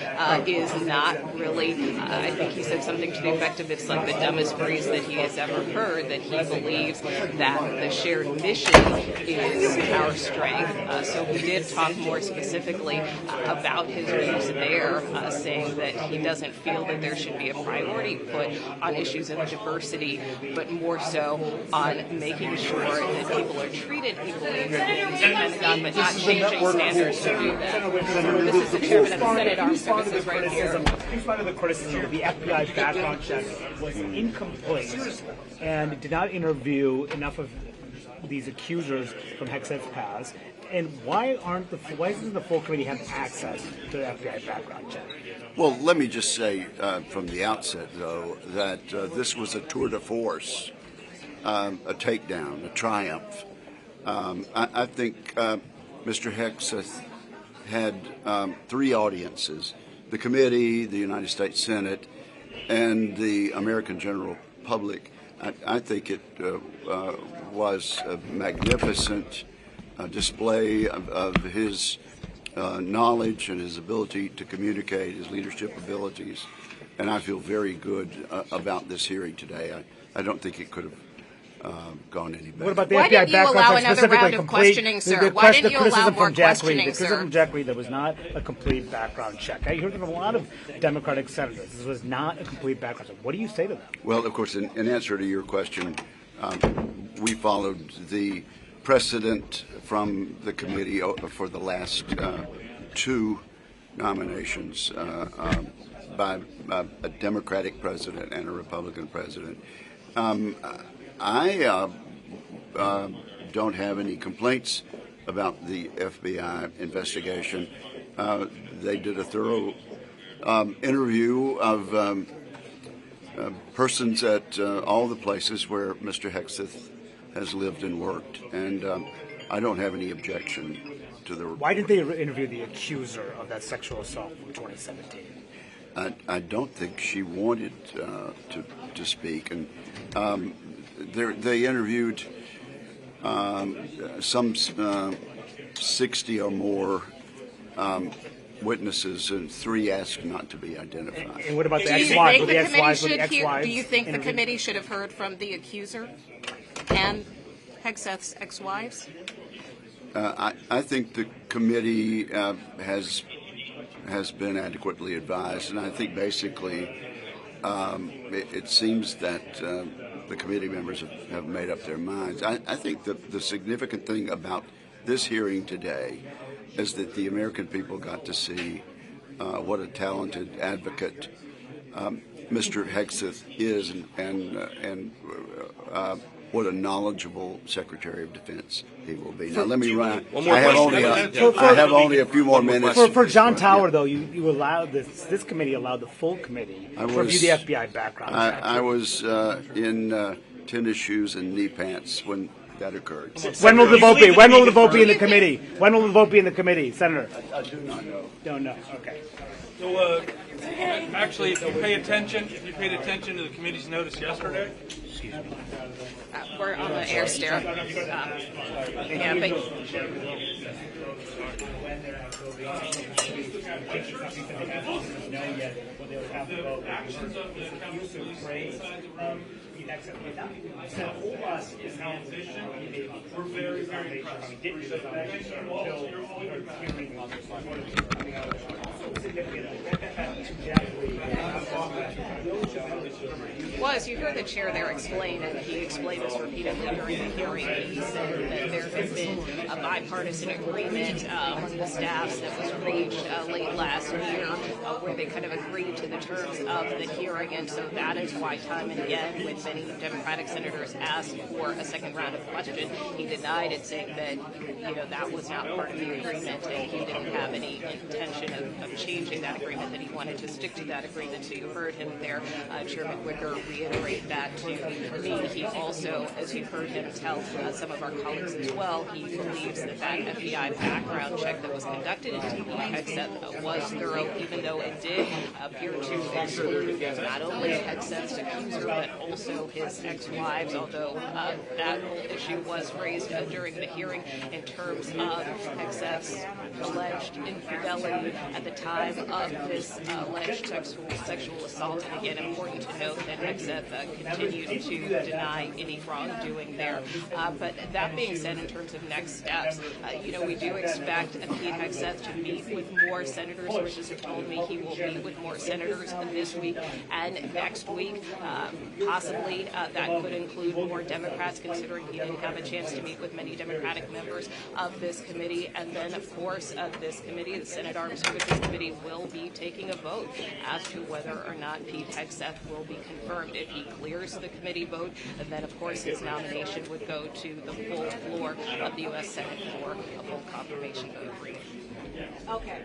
is not really, I think he said something to the effect of it's like the dumbest phrase that he has ever heard, that he believes that the shared mission is our strength. So he did talk more specifically about his views there, saying that he doesn't feel that there should be a priority put on issues of diversity, but more so on making sure that people are treated equally in the Pentagon, but not changing standards to do that. This is the chairman of the Senate Armed Services right here. Here's part of the criticism that the FBI background check was incomplete and did not interview enough of these accusers from Hegseth's past. And why doesn't the full committee have access to the FBI background check? Well, let me just say from the outset, though, that this was a tour de force, a takedown, a triumph. I think Mr. Hegseth had three audiences: the committee, the United States Senate, and the American general public. I think it was a magnificent display of his knowledge and his ability to communicate, his leadership abilities, and I feel very good about this hearing today. I don't think it could have gone any better. What about the Why FBI didn't you background allow check, another specifically round of complete? questioning, sir? Why didn't you allow more questioning, The criticism sir? from Jack Reed, that was not a complete background check. I heard from a lot of Democratic senators. This was not a complete background check. What do you say to them? Well, of course, in answer to your question, we followed the precedent from the committee for the last two nominations by a Democratic president and a Republican president. I don't have any complaints about the FBI investigation. They did a thorough interview of persons at all the places where Mr. Hegseth has lived and worked, and I don't have any objection to the report. Why did they interview the accuser of that sexual assault from 2017? I don't think she wanted to speak, and they interviewed some 60 or more witnesses, and 3 asked not to be identified. And what about the Do you ex-wives? think Were the the committee ex-wives, were the should hear, ex-wives? do you think the interviewed? committee should have heard from the accuser and Hegseth's ex-wives? I think the committee has been adequately advised, and I think basically it seems that the committee members have made up their minds. I think the significant thing about this hearing today is that the American people got to see what a talented advocate Mr. Hegseth is, and what a knowledgeable Secretary of Defense he will be. Now, let me run. I have only a few more minutes. For John Tower, though, you allowed this committee allowed the full committee to review the FBI background check. I was in tennis shoes and knee pants when that occurred. When will the vote be? When will the vote be in the committee? When will the vote be in the committee, Senator? I do not know. Don't know. Okay. So, actually, if you paid attention to the committee's notice yesterday, We're on the air stair. Yeah, but we're very, very well, as you heard the chair there explain, and he explained this repeatedly during the hearing, he said that there has been a bipartisan agreement among the staffs that was reached late last year where they kind of agreed to the terms of the hearing, and so that is why time and again when many Democratic senators asked for a second round of questions, he denied it, saying that that was not part of the agreement and he didn't have any intention of changing that agreement, that he wanted to stick to that agreement. So you heard him there, Chairman Wicker, reiterate that to me. He also, as you heard him tell some of our colleagues as well, he believes that that FBI background check that was conducted into Hegseth was thorough, even though it did appear to exclude not only Hegseth's accuser, but also his ex-wives, although that whole issue was raised during the hearing in terms of Hegseth's alleged infidelity at the time of this alleged sexual assault. And again, important to note that Hegseth continued to deny any wrongdoing there. But that being said, in terms of next steps, we do expect Pete Hegseth to meet with more senators. Sources have told me he will meet with more senators this week and next week. Possibly that could include more Democrats, considering he didn't have a chance to meet with many Democratic members of this committee. And then, of course, this committee, the Senate Armed Services Committee, will be taking a vote as to whether or not Pete Hegseth will be confirmed. If he clears the committee vote, and then, of course, his nomination would go to the full floor of the U.S. Senate for a full confirmation vote. Okay.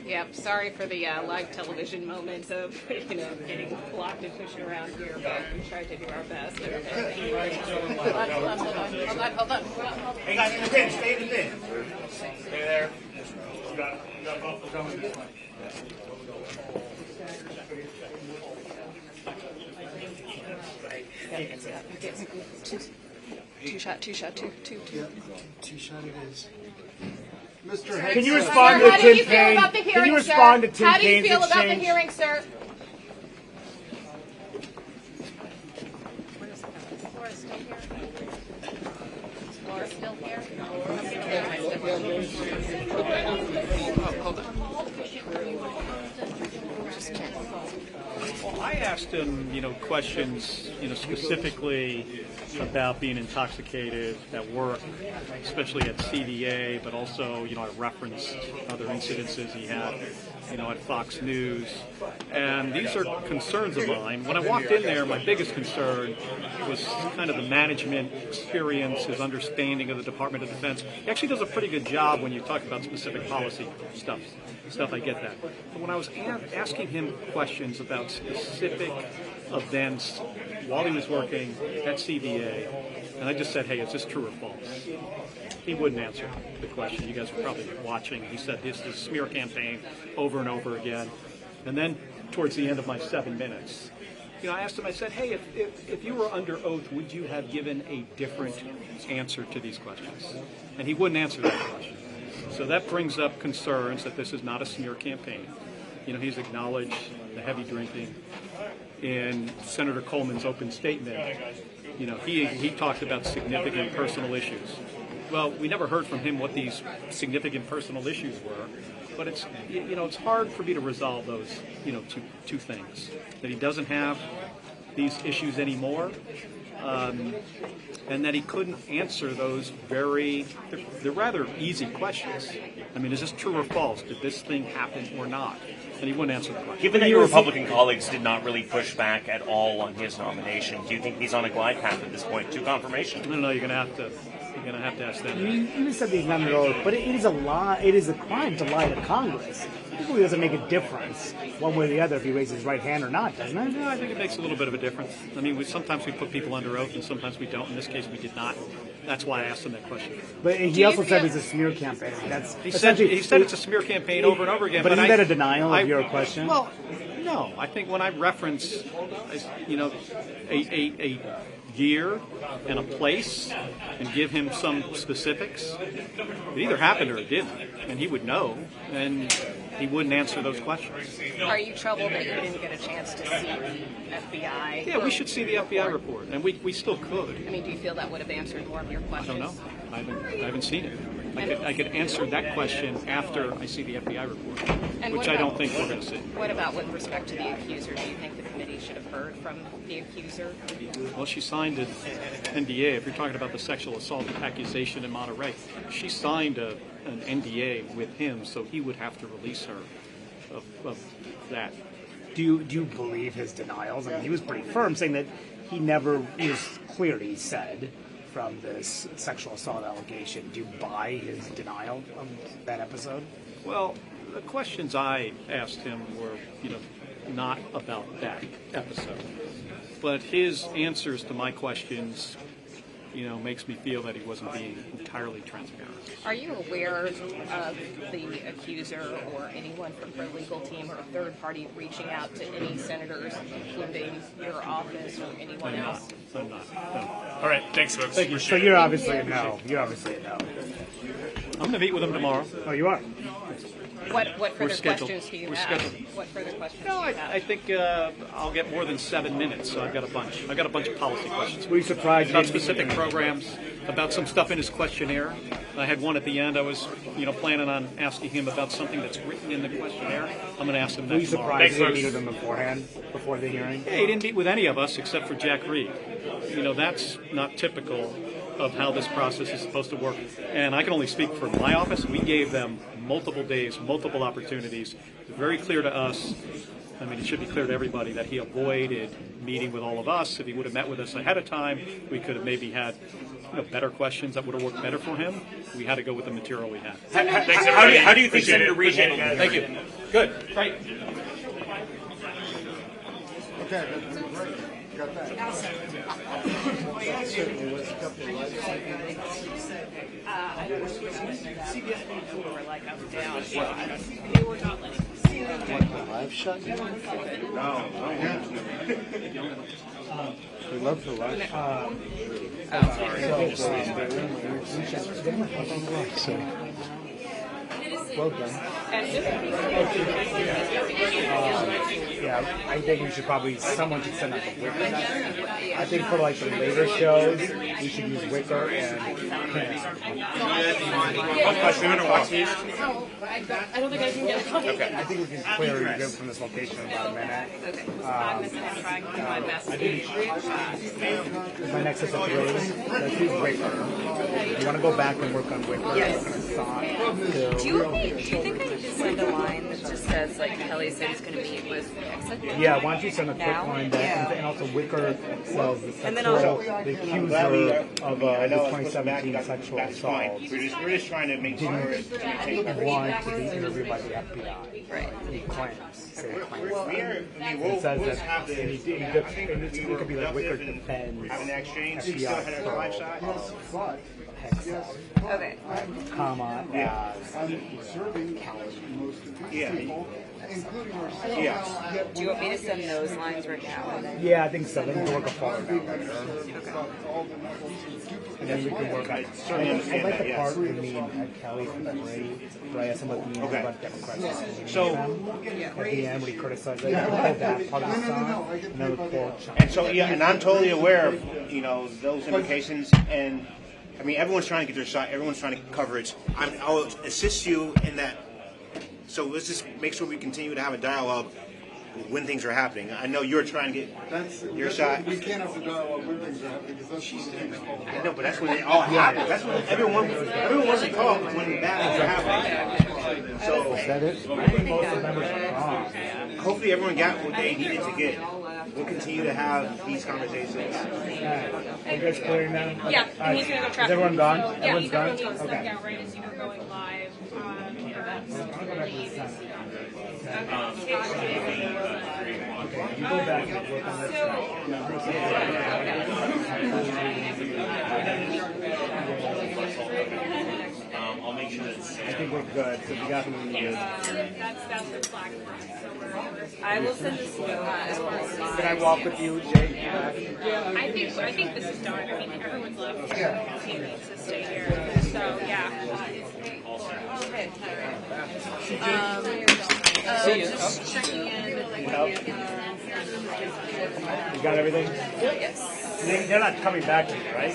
Yeah, sorry for the live television moment of, getting blocked and pushed around here, but we tried to do our best. Hold on. Hang on, in the pin, stay in the pin. stay there. You got both coming this way. Two shot it is. Mr. Hegseth. Can you respond to Tim Kaine? Can you respond to Tim Kaine's exchange? How do you feel about the hearing, sir? Laura still here? Well, I asked him, questions, specifically about being intoxicated at work, especially at CDA, but also, I referenced other incidences he had, at Fox News. And these are concerns of mine. When I walked in there, my biggest concern was kind of the management experience, his understanding of the Department of Defense. He actually does a pretty good job when you talk about specific policy stuff, I get that. But when I was asking him questions about specific events while he was working at CDA, And I just said, hey, is this true or false? He wouldn't answer the question. You guys are probably watching. He said this is a smear campaign over and over again. And then towards the end of my 7 minutes, I asked him, I said, hey, if you were under oath, would you have given a different answer to these questions? And he wouldn't answer that question. So that brings up concerns that this is not a smear campaign. He's acknowledged the heavy drinking. In Senator Coleman's open statement, he talked about significant personal issues. Well, we never heard from him what these significant personal issues were, but it's hard for me to resolve those two things. That he doesn't have these issues anymore, and that he couldn't answer those they're rather easy questions. I mean, is this true or false? Did this thing happen or not? And he wouldn't answer the question. Given that your Republican colleagues did not really push back at all on his nomination, do you think he's on a glide path at this point to confirmation? No, you're going to have to ask them. You said he's not an oath, but it is a lie. It is a crime to lie to Congress. It really doesn't make a difference one way or the other if he raises his right hand or not, doesn't it? No, I think it makes a little bit of a difference. I mean, sometimes we put people under oath and sometimes we don't. In this case, we did not. That's why I asked him that question. But he also said it's a smear campaign. He said it's a smear campaign over and over again. But isn't that a denial of your question? Well, no. I think when I reference, a year and a place and give him some specifics, it either happened or it didn't, and he would know, and he wouldn't answer those questions. Are you troubled that you didn't get a chance to see the FBI? Yeah, we should see the FBI report, and we still could. I mean, do you feel that would have answered more of your questions? I don't know. I haven't seen it. I could answer that question after I see the FBI report, which I don't think we're going to see. What about with respect to the accuser? Do you think the committee should have heard from the accuser? Well, she signed an NDA. If you're talking about the sexual assault accusation in Monterey, she signed an NDA with him, so he would have to release her of that. Do you believe his denials? I mean, he was pretty firm, saying that he was clearly said from this sexual assault allegation. Do you buy his denial of that episode? Well, the questions I asked him were, not about that episode. But his answers to my questions, makes me feel that he wasn't being entirely transparent. Are you aware of the accuser or anyone from her legal team or a third party reaching out to any senators, including your office or anyone else? I'm not. No. All right, thanks, folks. Thank you. So you're obviously a no. You're obviously a no. I'm going to meet with him tomorrow. Oh, you are? What further scheduled. questions do you We're have? scheduled. What further questions No, do you have? I think I'll get more than 7 minutes, so I've got a bunch. I've got a bunch of policy questions. Were you surprised? About specific programs, about some stuff in his questionnaire. I had one at the end. I was, planning on asking him about something that's written in the questionnaire. I'm going to ask him that Were you tomorrow. surprised he didn't meet with them beforehand, before the hearing? Yeah, he didn't meet with any of us except for Jack Reed. That's not typical of how this process is supposed to work. And I can only speak for my office. We gave them multiple days, multiple opportunities. It's very clear to us, I mean, it should be clear to everybody that he avoided meeting with all of us. If he would have met with us ahead of time, we could have maybe had better questions that would have worked better for him. We had to go with the material we had. How do you think Senator Reid handled that? Thank you. Good. Great. Okay, great. Got that. Live shot? No. We love the live shot. Well done. Yeah, I think we should someone should send out the Wicker. I think for like the later shows, we should use Wicker and One question or watch these? I don't think I can get it. Okay. I think we can clearly go from this location in about a minute. My next is a 3. Let's use Wicker. You want to go back and work on Wicker? Yes. Do you think I need to send a line that just says, like Kelly said, he's going to meet with Hegseth. Yeah, why don't you send a quick Now? line back, and also Wicker says And the then sexual, I'll- the glad we- accuser of I know the it's supposed to back 2017 up. sexual That's assault fine. We're just trying to make sure it takes didn't coverage. want to be interviewed by the FBI. Right. He claims, say claims. We'll It says we'll that, have the. and it could be like Wicker defends Having that exchange, we still had FBI a live pro shot. Hegseth, Okay. comma, Yeah. as Yeah. Yeah. Do you want me to send those lines right now? yeah, I think so. Then we'll work a follow down later. And then we can work on. certainly I understand like that, the yes. part where me and Kelly from Brady, where I asked him about the end Okay. about Democrats. So- At the end, when he criticized it, I pulled that part of the song, and then we pulled. And so, yeah, and I'm totally aware of, those implications, and, I mean, everyone's trying to get their shot, everyone's trying to cover it. I'll assist you in that, so let's just make sure we continue to have a dialogue when things are happening. I know you're trying to get your shot. We can't have the dialogue when things are happening, because that's when I know, but that's when it all happens. That's when everyone wants to talk when bad things are happening. So, Is that it? I think most of the members are wrong. hopefully everyone got what they needed to get. We'll continue to have these conversations. Are you guys clear now? Yeah, All right. he's gonna go Is traffic. everyone gone? Yeah, Everyone's he's gone? gonna go Okay. out right as you were going live on the events. You go back and work on this. I'll make sure that's. I think we're good, because we got what we needed. That's the flag. I will send this as well as mine. Can I walk with you, Jay? I think this is done. I mean, everyone's left to stay here. So, yeah. Just checking in. You got everything? Yes. They're not coming back to you, right?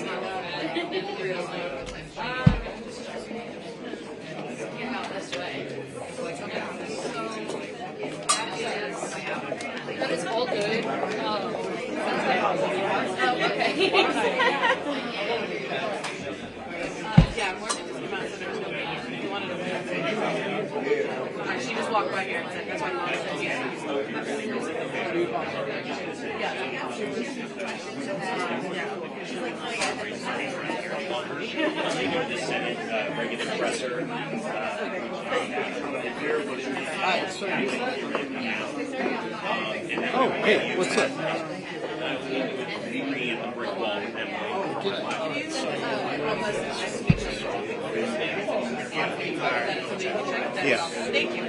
That is all good. Okay. Yeah, more than just about so there's no meeting. You wanted to she just walked by here and said, that's why mom says yes. The Senate regular presser. Oh, hey, what's up? Yeah. Thank you.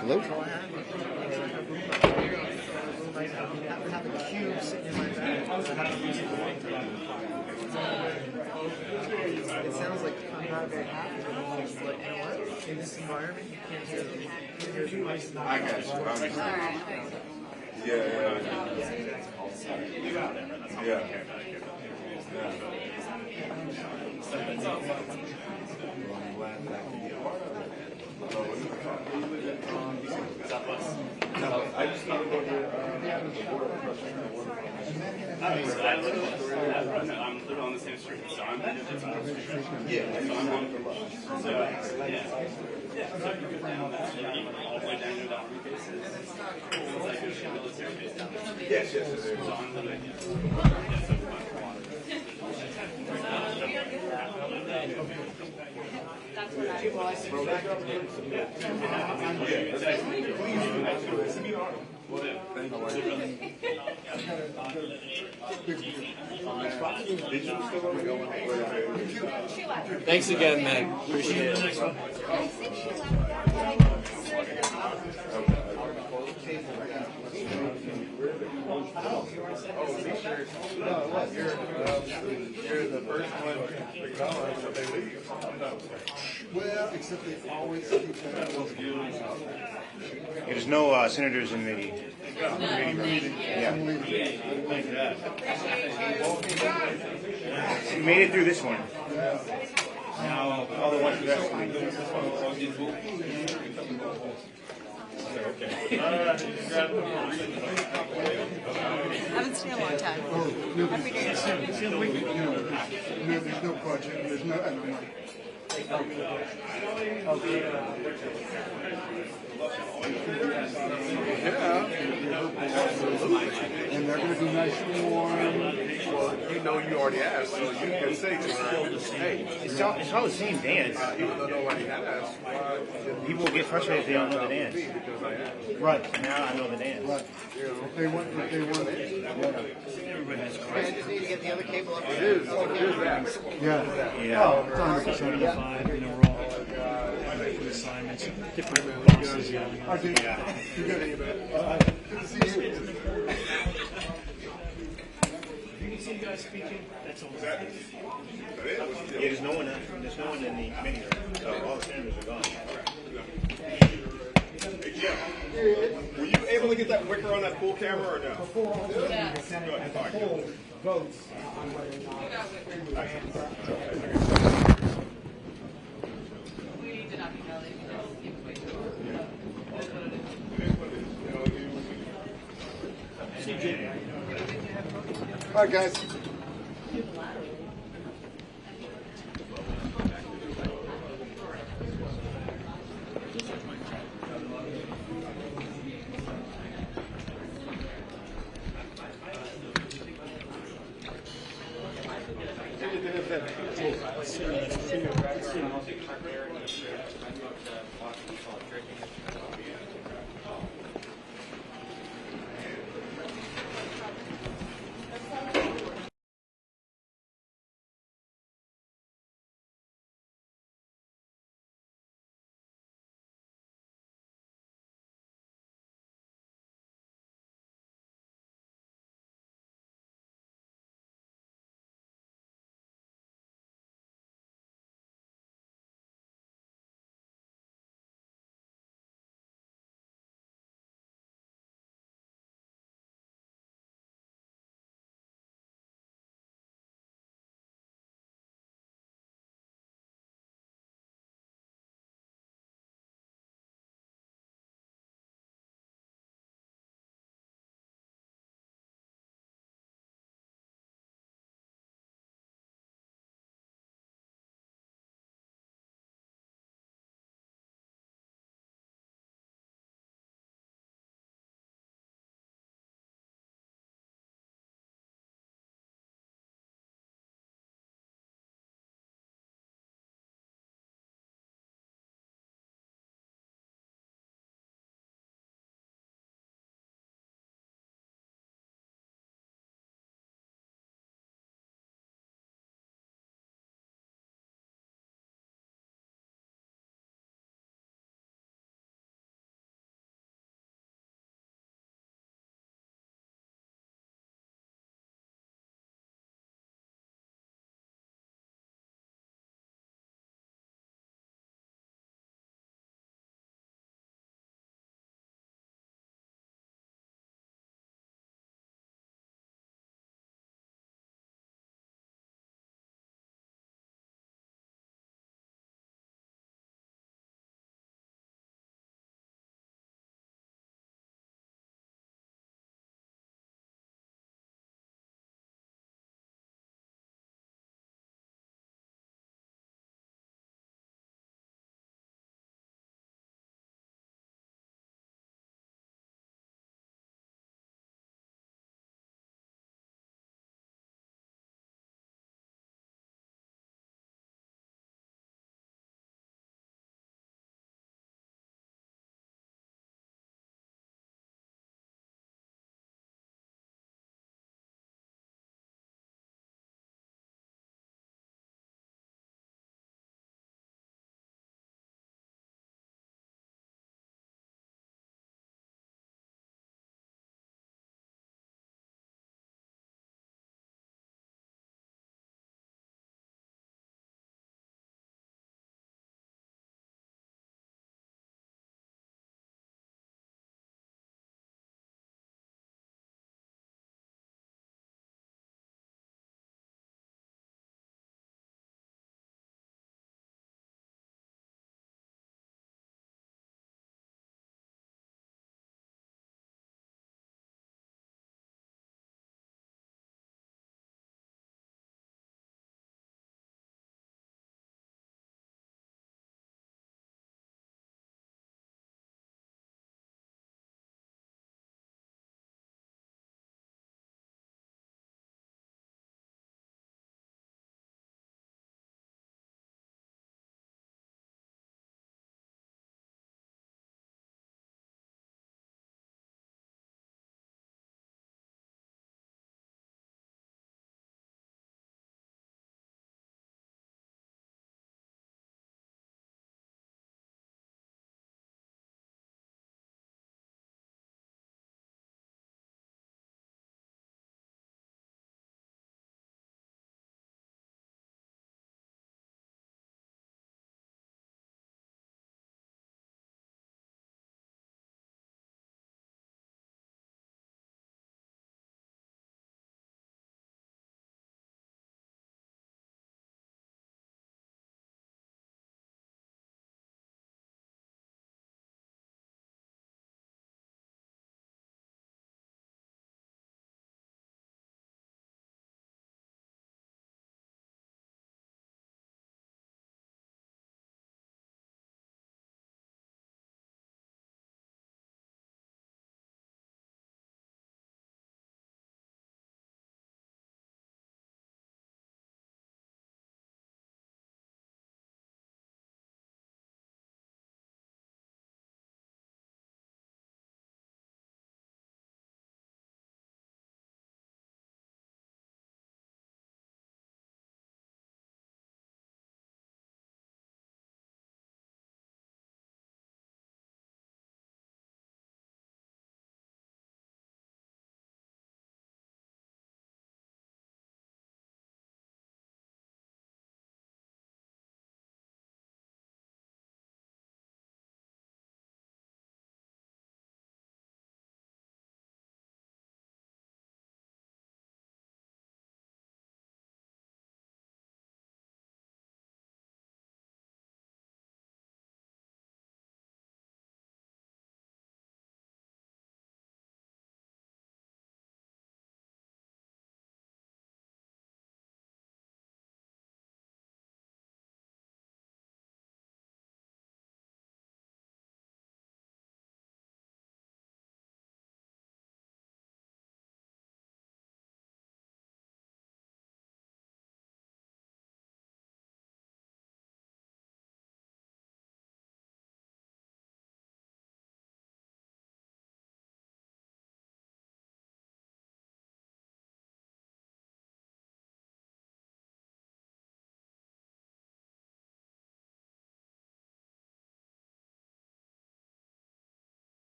Hello? It sounds like I'm not very happy, but I'm just like, you know what? In this environment, you can't hear the voice. I got you. Yeah. I just need to go to I'm on the same street, so I'm on for love. So, yeah. So you go down that, all the way down to that cases. It's like there's a military base down there. Yes. So I'm literally, That's what I was. Thanks again, Meg. Appreciate it. You're the first one to go, so they leave. Well, except they always keep that. There's no senators in the meeting. Yeah. You made it through this one. Now, all the ones for that. Haven't seen you in a long time. No, Happy New Year. there's no budget, there's no, and I'm like, Yeah, absolutely. and they're gonna be nice and warm. Well, you know you already asked, so you can say to her, hey. It's all the same dance. Even though nobody asked, People will get frustrated if they don't know the dance. because I asked. Right, now I know the dance. Right. If they want, I just need to get the other cable up. It is that. yeah. Yeah. Oh, it's 100%. We're all assignments, different bosses yelling at us. You're good. Good to see you. You see you guys speaking? That's all. Yeah, there's no one in the committee room. All the senators are gone. Hey, Jim, were you able to get that wicker on that pool camera or no? Before all this, the Senate as a whole votes on whether or not. All right, guys.